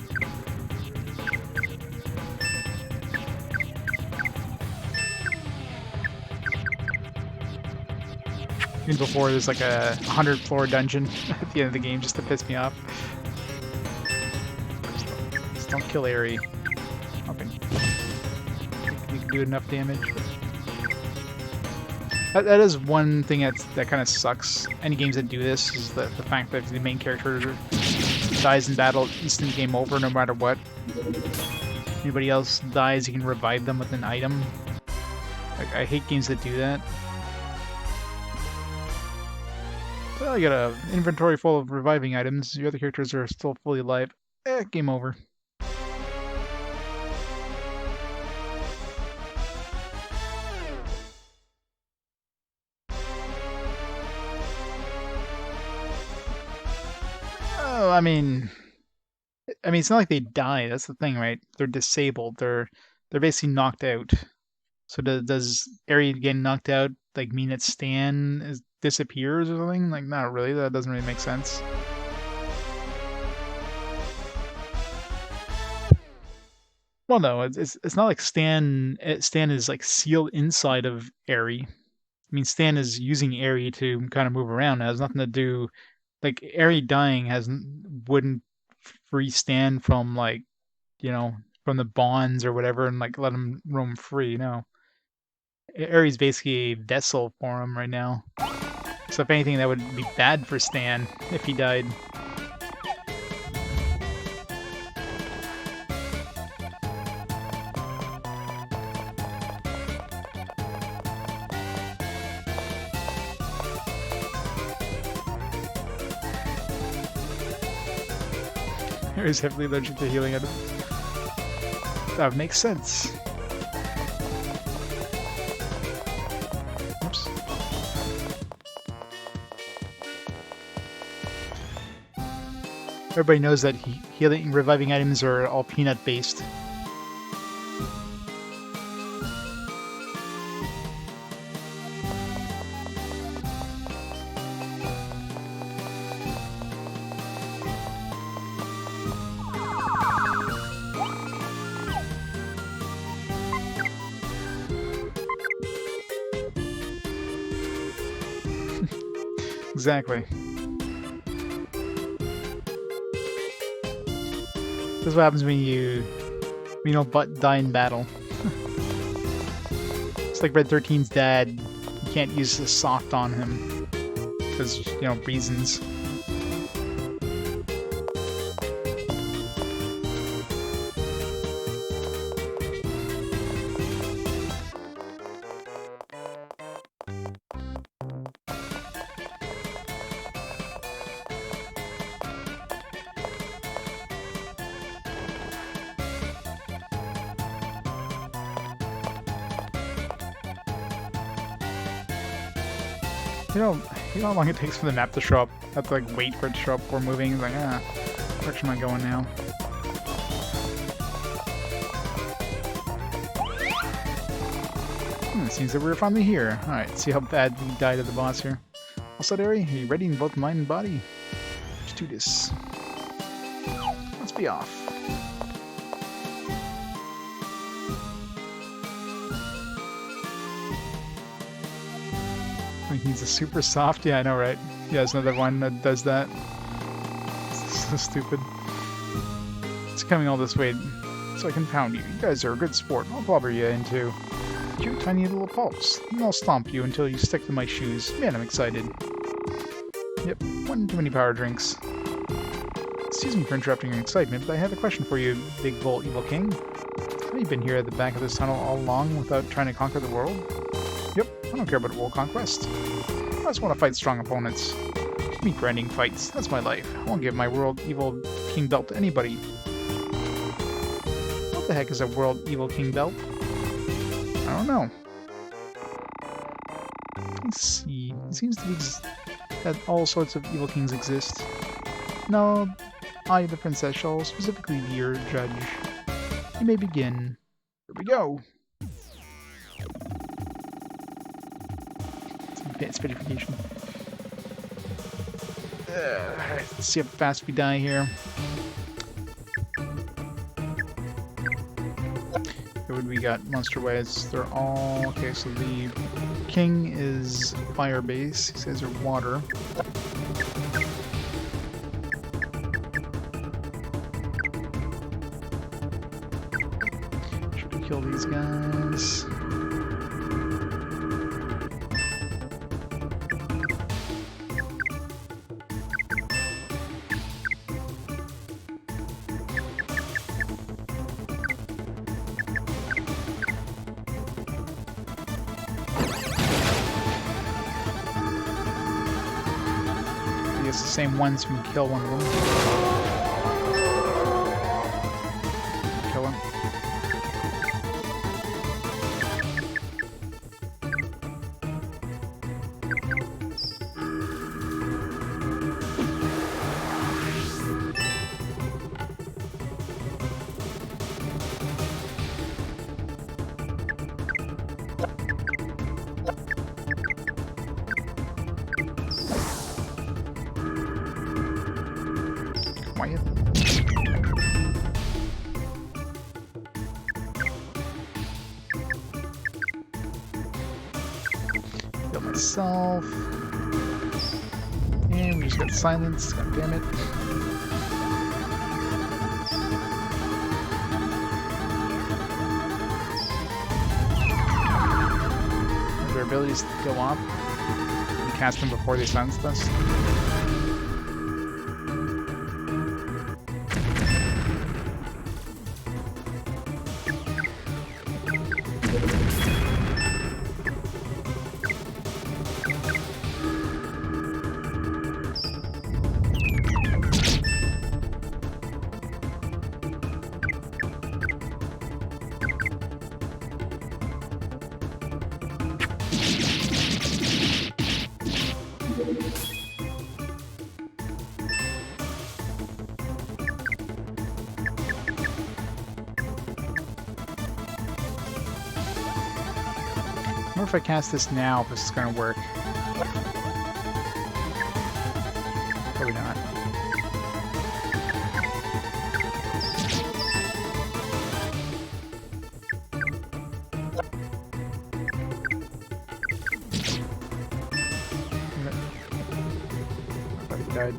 Even before, there's like a 100-floor dungeon at the end of the game just to piss me off. Just don't kill Aerie. I don't think you can do enough damage. That is one thing that kind of sucks. Any games that do this is the fact that the main character dies in battle, instant game over no matter what. Anybody else dies, you can revive them with an item. Like, I hate games that do that. Well, you got an inventory full of reviving items. Your other characters are still fully alive. Game over. Oh, I mean, it's not like they die. That's the thing, right? They're disabled. They're basically knocked out. So does Aerie getting knocked out like mean that Stan disappears or something? Like, not really. That doesn't really make sense. Well, no, it's not like Stan is like sealed inside of Aerie. I mean, Stan is using Aerie to kind of move around. It has nothing to do. Like, Aerie dying wouldn't free Stan from, like, from the bonds or whatever, and like let him roam free. No, Aerie's basically a vessel for him right now. So if anything, that would be bad for Stan if he died. Aerie's heavily allergic to healing items. That would make sense. Oops. Everybody knows that healing reviving items are all peanut based. Exactly. This is what happens when you don't die in battle. It's like Red 13's dad. You can't use the soft on him because reasons. You know how long it takes for the map to show up? I have to like wait for it to show up before moving. It's like, what direction am I going now? It seems that we're finally here. Alright, see how bad we died to the boss here. All set, Ari? Are you ready in both mind and body? Let's do this. Let's be off. He needs a super soft. Yeah, I know, right? Yeah, there's another one that does that. It's so stupid. It's coming all this way so I can pound you. You guys are a good sport. I'll blubber you into cute tiny little pulps. And I'll stomp you until you stick to my shoes. Man, I'm excited. Yep, one too many power drinks. Excuse me for interrupting your excitement, but I have a question for you, Big Bull Evil King. Have you been here at the back of this tunnel all along without trying to conquer the world? Yep, I don't care about world conquest. I just want to fight strong opponents. Me grinding fights, that's my life. I won't give my World Evil King belt to anybody. What the heck is a World Evil King belt? I don't know. Let's see. It seems to be that all sorts of Evil Kings exist. No, I, the Princess, shall specifically be your judge. You may begin. Here we go. Specification. Alright, let's see how fast we die here. What we got? Monster ways. They're all okay. So the king is fire base. These guys are water. Should we kill these guys? It's the same ones who kill one of them. Kill him. Quiet. Kill myself. And we just got silence. God damn it. Their abilities go off. We cast them before they silenced us. I wonder if I cast this now, if this is going to work. Probably not. I thought he died.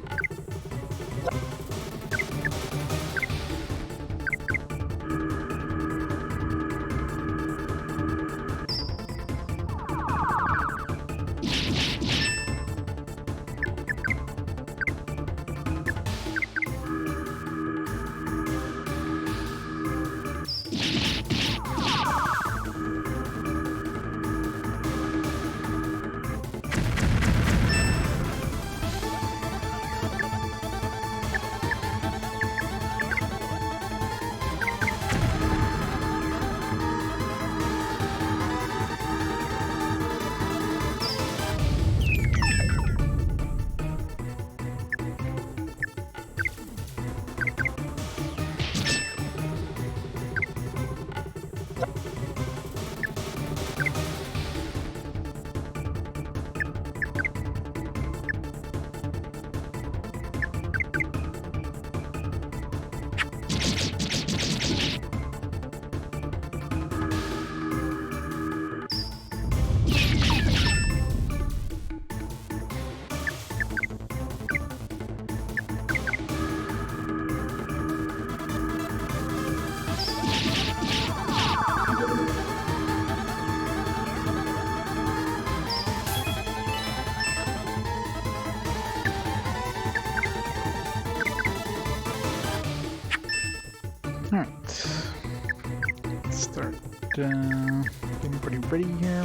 getting pretty ready here.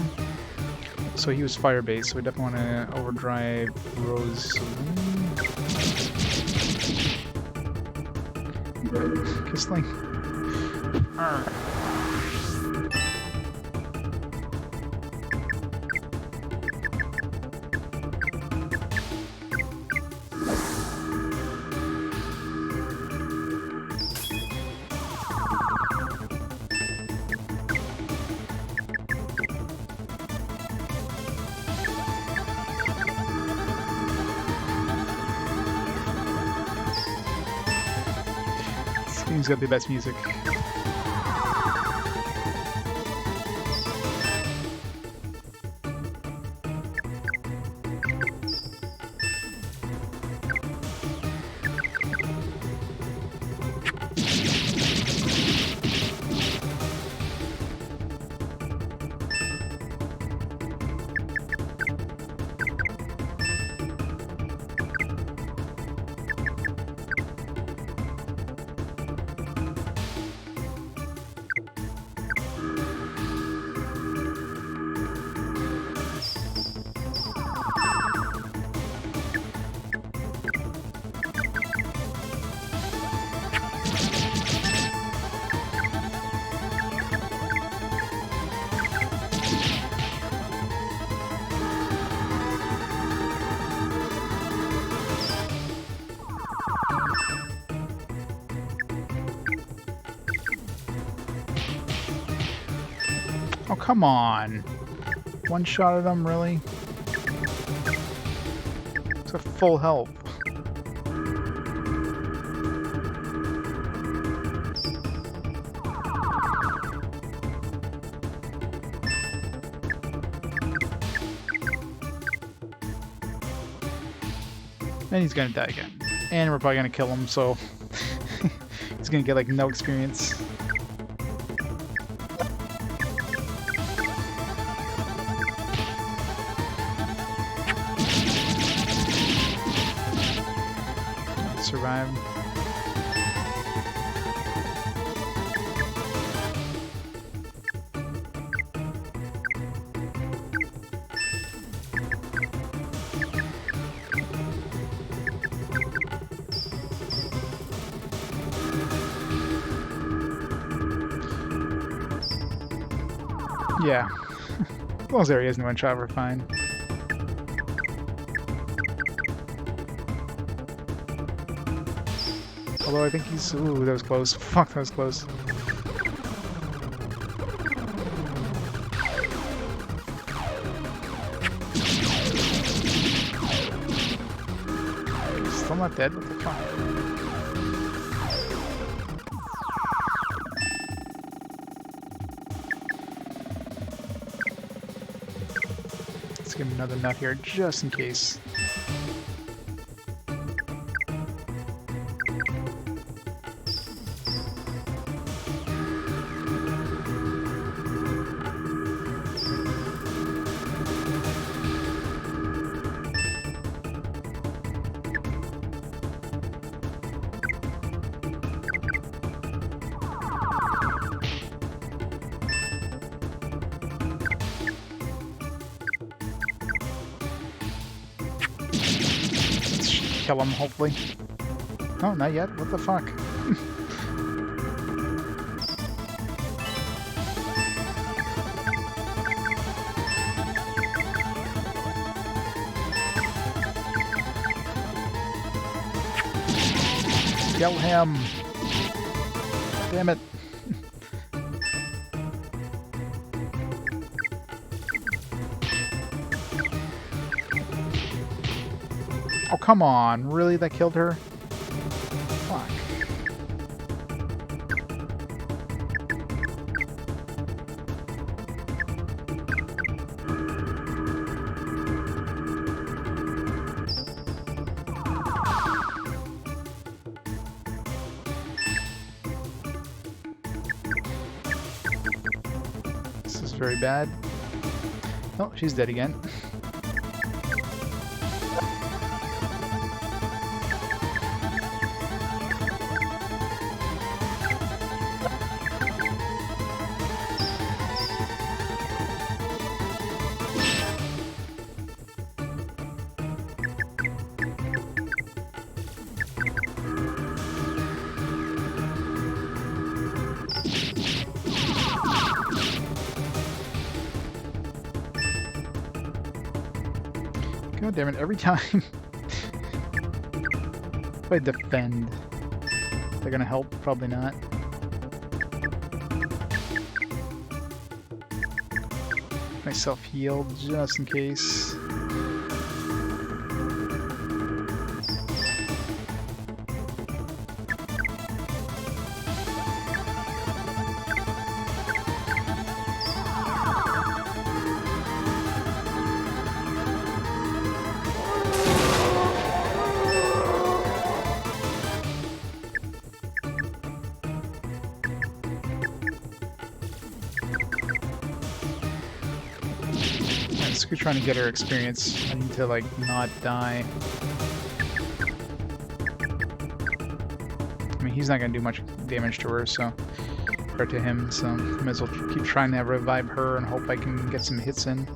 So he was fire-based, so we definitely want to overdrive Rose. Kissling. This game's got the best music. Oh, come on. One shot at him, really? It's a full health. And he's gonna die again. And we're probably gonna kill him, so he's gonna get like no experience. Survive. Yeah. Those areas in one shot were fine. Although I think he's... Ooh, that was close. Fuck, that was close. Still not dead? What the fuck? Let's give him another nut here, just in case. Kill him, hopefully. Oh, not yet? What the fuck? Kill him! Damn it! Oh, come on. Really? That killed her? Fuck. This is very bad. Oh, she's dead again. God damn it, every time if I defend, they're gonna help? Probably not. Myself healed just in case. We're trying to get her experience. I need to, like, not die. I mean, he's not gonna do much damage to her, so... or to him, so... I might as well keep trying to revive her and hope I can get some hits in.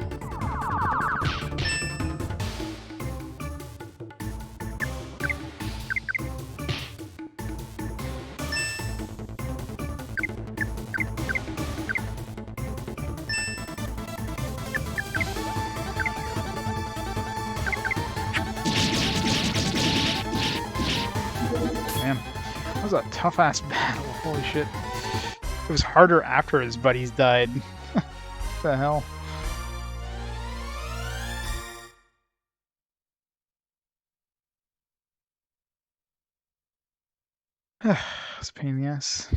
That was a tough-ass battle, holy shit. It was harder after his buddies died. What the hell? It's a pain in the ass.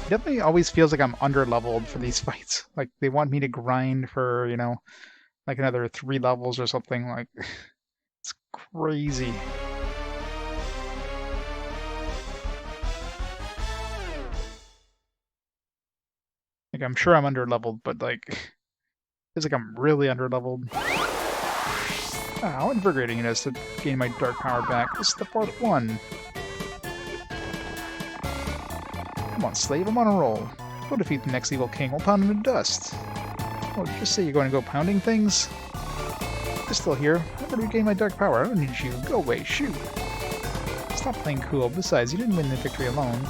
Definitely always feels like I'm under-leveled for these fights. Like, they want me to grind for, you know, like another 3 levels or something. Like, it's crazy. Like, I'm sure I'm under-leveled, but, like, feels like I'm really under-leveled. How invigorating it is to gain my dark power back. This is the 4th one. Come on, slave, I'm on a roll. Go defeat the next evil king, we'll pound him to dust. Oh, did you just say you're going to go pounding things? You're still here. I've already gained my dark power. I don't need you. Go away, shoot. Stop playing cool. Besides, you didn't win the victory alone.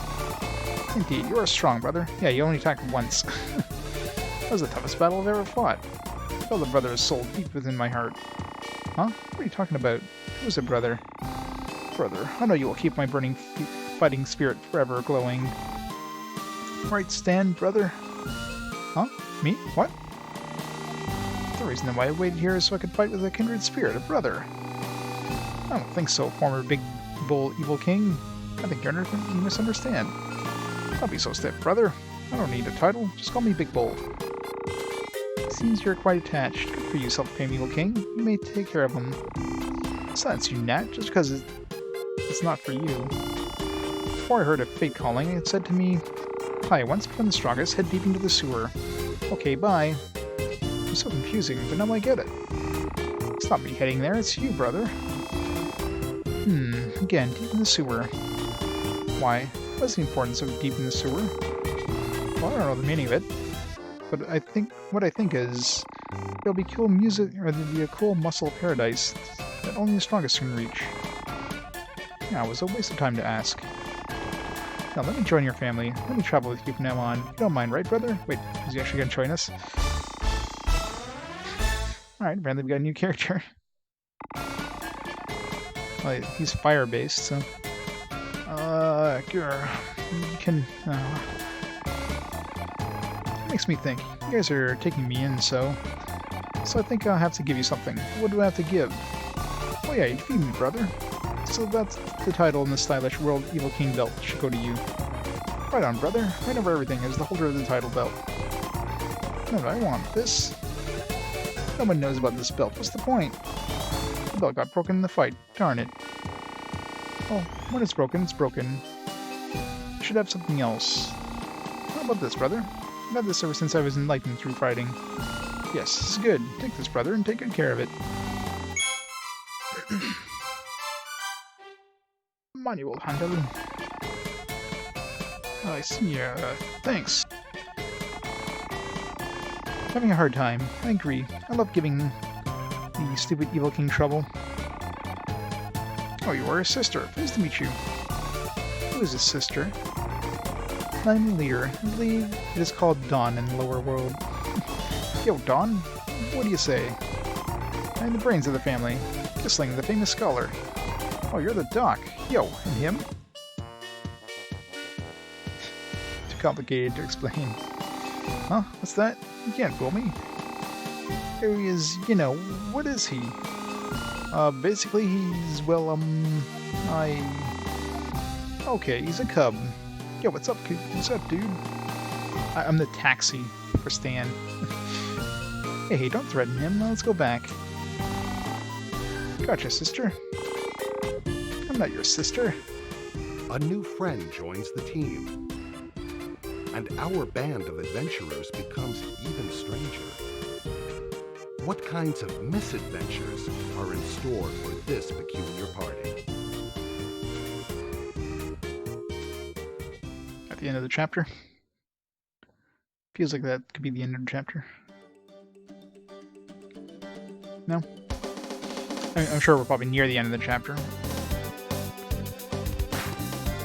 Indeed, you are strong, brother. Yeah, you only attacked once. That was the toughest battle I've ever fought. I felt the brother's soul deep within my heart. Huh? What are you talking about? Who's a brother? Brother, I know you will keep my burning fighting spirit forever glowing. Right stand, brother? Huh? Me? What? The reason why I waited here is so I could fight with a kindred spirit, a brother. I don't think so, former big bull evil king. I think you misunderstand. Don't be so stiff, brother. I don't need a title, just call me Big Bull. Seems you're quite attached. Good for you, self-proclaimed evil king. You may take care of him. Silence, you gnat, just because it's not for you. Before I heard of fate calling, it said to me, "Hi, once become the strongest, head deep into the sewer." Okay, bye. It's so confusing, but now I get it. It's not me heading there, it's you, brother. Again, deep in the sewer. Why? What's the importance of deep in the sewer? Well, I don't know the meaning of it, but what I think is there'll be cool music, or there'll be a cool muscle paradise that only the strongest can reach. Yeah, it was a waste of time to ask. Now let me join your family. Let me travel with you from now on. You don't mind, right, brother? Wait, is he actually gonna join us? Alright, apparently we got a new character. Well, he's fire-based, so... you can... It makes me think. You guys are taking me in, so I think I'll have to give you something. What do I have to give? Oh yeah, you feed me, brother. So that's the title in the stylish World Evil King belt should go to you. Right on, brother. Right over everything is the holder of the title belt. No, I want this. No one knows about this belt. What's the point? The belt got broken in the fight. Darn it. Oh, when it's broken, you should have something else. How about this, brother? I've had this ever since I was enlightened through fighting. Yes, this is good. Take this, brother, and take good care of it. Manual handle. I see, thanks. Having a hard time. I agree. I love giving the stupid evil king trouble. Oh, you are his sister. Pleased to meet you. Who is his sister? I'm Lear. I believe it is called Dawn in the lower world. Yo, Dawn, what do you say? I'm the brains of the family. Kissling, the famous scholar. Oh, you're the doc. Yo, and him? Too complicated to explain. Huh? What's that? You can't fool me. There he is, you know, what is he? Basically he's, well, okay, he's a cub. Yo, what's up, dude? I'm the taxi for Stan. Hey, don't threaten him. Let's go back. Gotcha, sister. I'm not your sister. A new friend joins the team, and our band of adventurers becomes even stranger. What kinds of misadventures are in store for this peculiar party? At the end of the chapter. Feels like that could be the end of the chapter. No? I'm sure we're probably near the end of the chapter.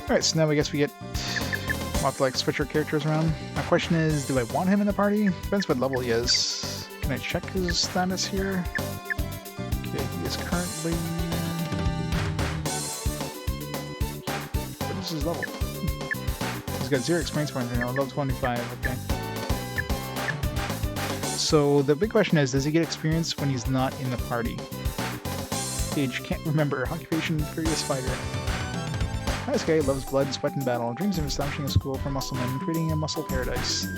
Alright, so now I guess we get... we'll have to like switch our characters around. My question is, do I want him in the party? Depends what level he is. Can I check his status here? Okay, he is currently... what is his level? He's got 0 experience points now, level 25, okay. So the big question is, does he get experience when he's not in the party? Age, can't remember. Occupation, furious fighter. This guy loves blood, sweat, and battle. Dreams of establishing a school for muscle men, creating a muscle paradise.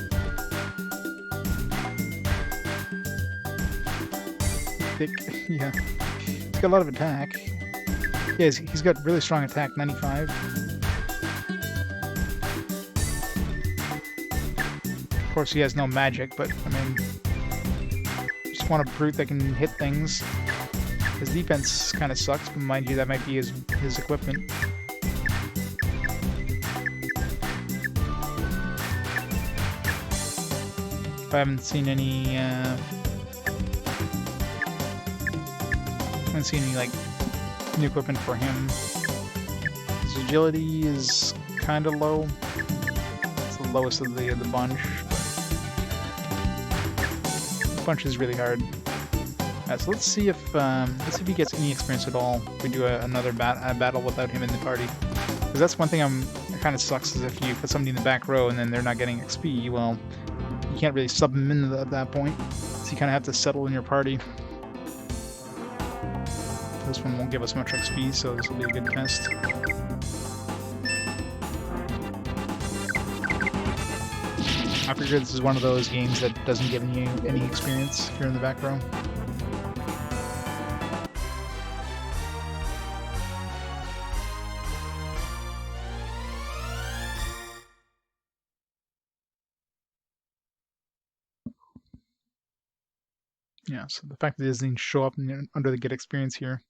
Thick, yeah. He's got a lot of attack. Yeah, he's got really strong attack, 95. Of course, he has no magic, but, I mean... just want a brute that can hit things. His defense kind of sucks, but mind you, that might be his equipment. I haven't seen any, like, new equipment for him. His agility is kind of low. It's the lowest of the bunch, but the bunch is really hard. So let's see if he gets any experience at all. If we do another battle without him in the party, because that's one thing it kind of sucks, is if you put somebody in the back row and then they're not getting XP. Well, you can't really sub them in at that point, so you kind of have to settle in your party. This one won't give us much XP, so this will be a good test. I figure this is one of those games that doesn't give you any experience if you're in the back row. Yeah, so the fact that it doesn't even show up under the get experience here.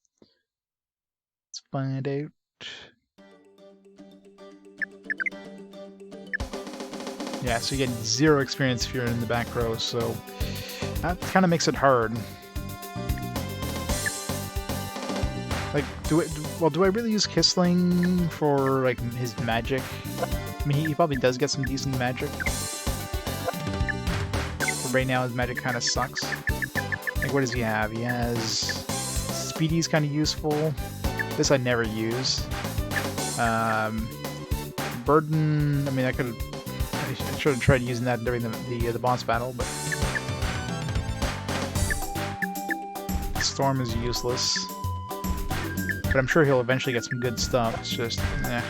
Let's find out. Yeah, so you get 0 experience if you're in the back row, so that kind of makes it hard. Like, do I really use Kissling for, like, his magic? I mean, he probably does get some decent magic. But right now, his magic kind of sucks. Like, what does he have? He has... Speedy's kind of useful. This I never use. Burden... I mean, I should have tried using that during the boss battle, but... Storm is useless. But I'm sure he'll eventually get some good stuff. It's just... eh.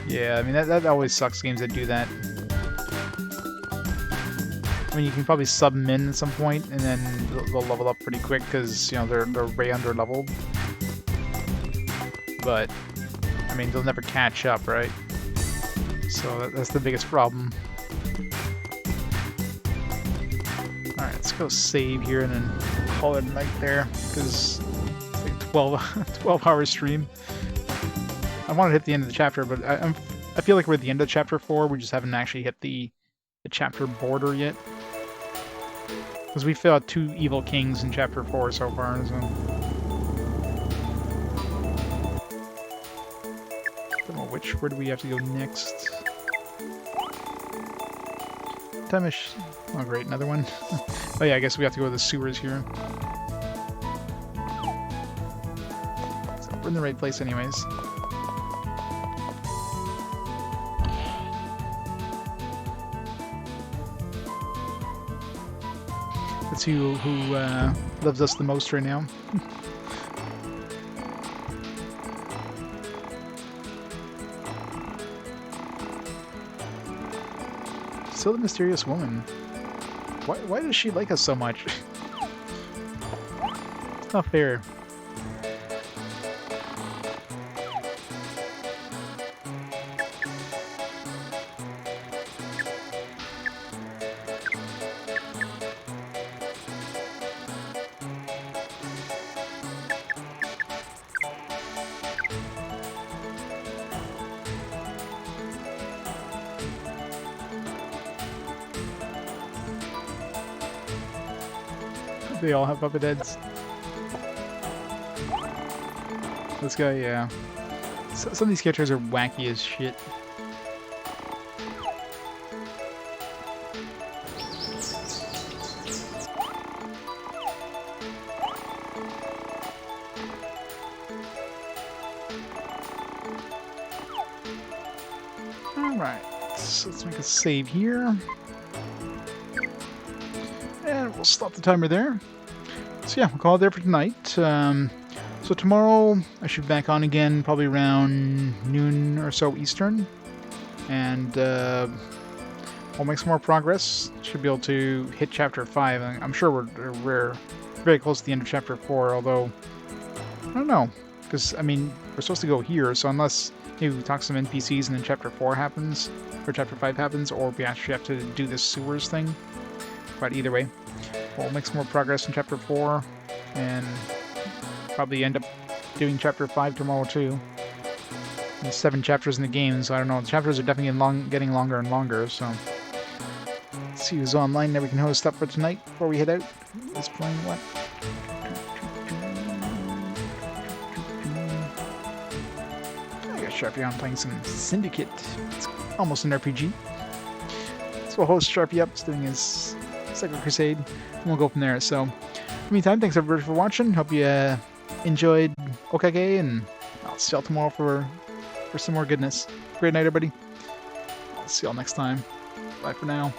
Yeah, I mean, that always sucks, games that do that. I mean, you can probably sub them in at some point, and then they'll level up pretty quick, because, you know, they're way under-leveled. But, I mean, they'll never catch up, right? So that's the biggest problem. Alright, let's go save here, and then call it a night there, because it's like 12-hour stream. I want to hit the end of the chapter, but I feel like we're at the end of chapter 4, we just haven't actually hit the chapter border yet. Because we fought 2 evil kings in chapter 4 so far, so... Well, where do we have to go next? Time-ish. Oh, great, another one. Oh yeah, I guess we have to go to the sewers here. So we're in the right place anyways. Let's see who loves us the most right now. Still the mysterious woman. Why does she like us so much? It's not fair. They all have puppet heads. This guy, yeah. Some of these characters are wacky as shit. Alright, so let's make a save here. And we'll stop the timer there. So yeah, we'll call it there for tonight. So tomorrow I should be back on again, probably around noon or so Eastern. And we'll make some more progress. Should be able to hit Chapter 5. I'm sure we're very close to the end of Chapter 4, although I don't know. Because, I mean, we're supposed to go here, so unless maybe we talk to some NPCs and then Chapter 4 happens, or Chapter 5 happens, or we actually have to do this sewers thing. But either way, we'll make some more progress in Chapter 4, and probably end up doing Chapter 5 tomorrow too. There's 7 chapters in the game, so I don't know. The chapters are definitely getting longer and longer, so... Let's see who's online that we can host up for tonight before we head out. Who's playing what? I got Sharpie on playing some Syndicate. It's almost an RPG. So we'll host Sharpie up, he's doing his Second Crusade, and we'll go from there. So, in the meantime, thanks everybody for watching. Hope you enjoyed Okage, and I'll see y'all tomorrow for some more goodness. Great night, everybody. I'll see y'all next time. Bye for now.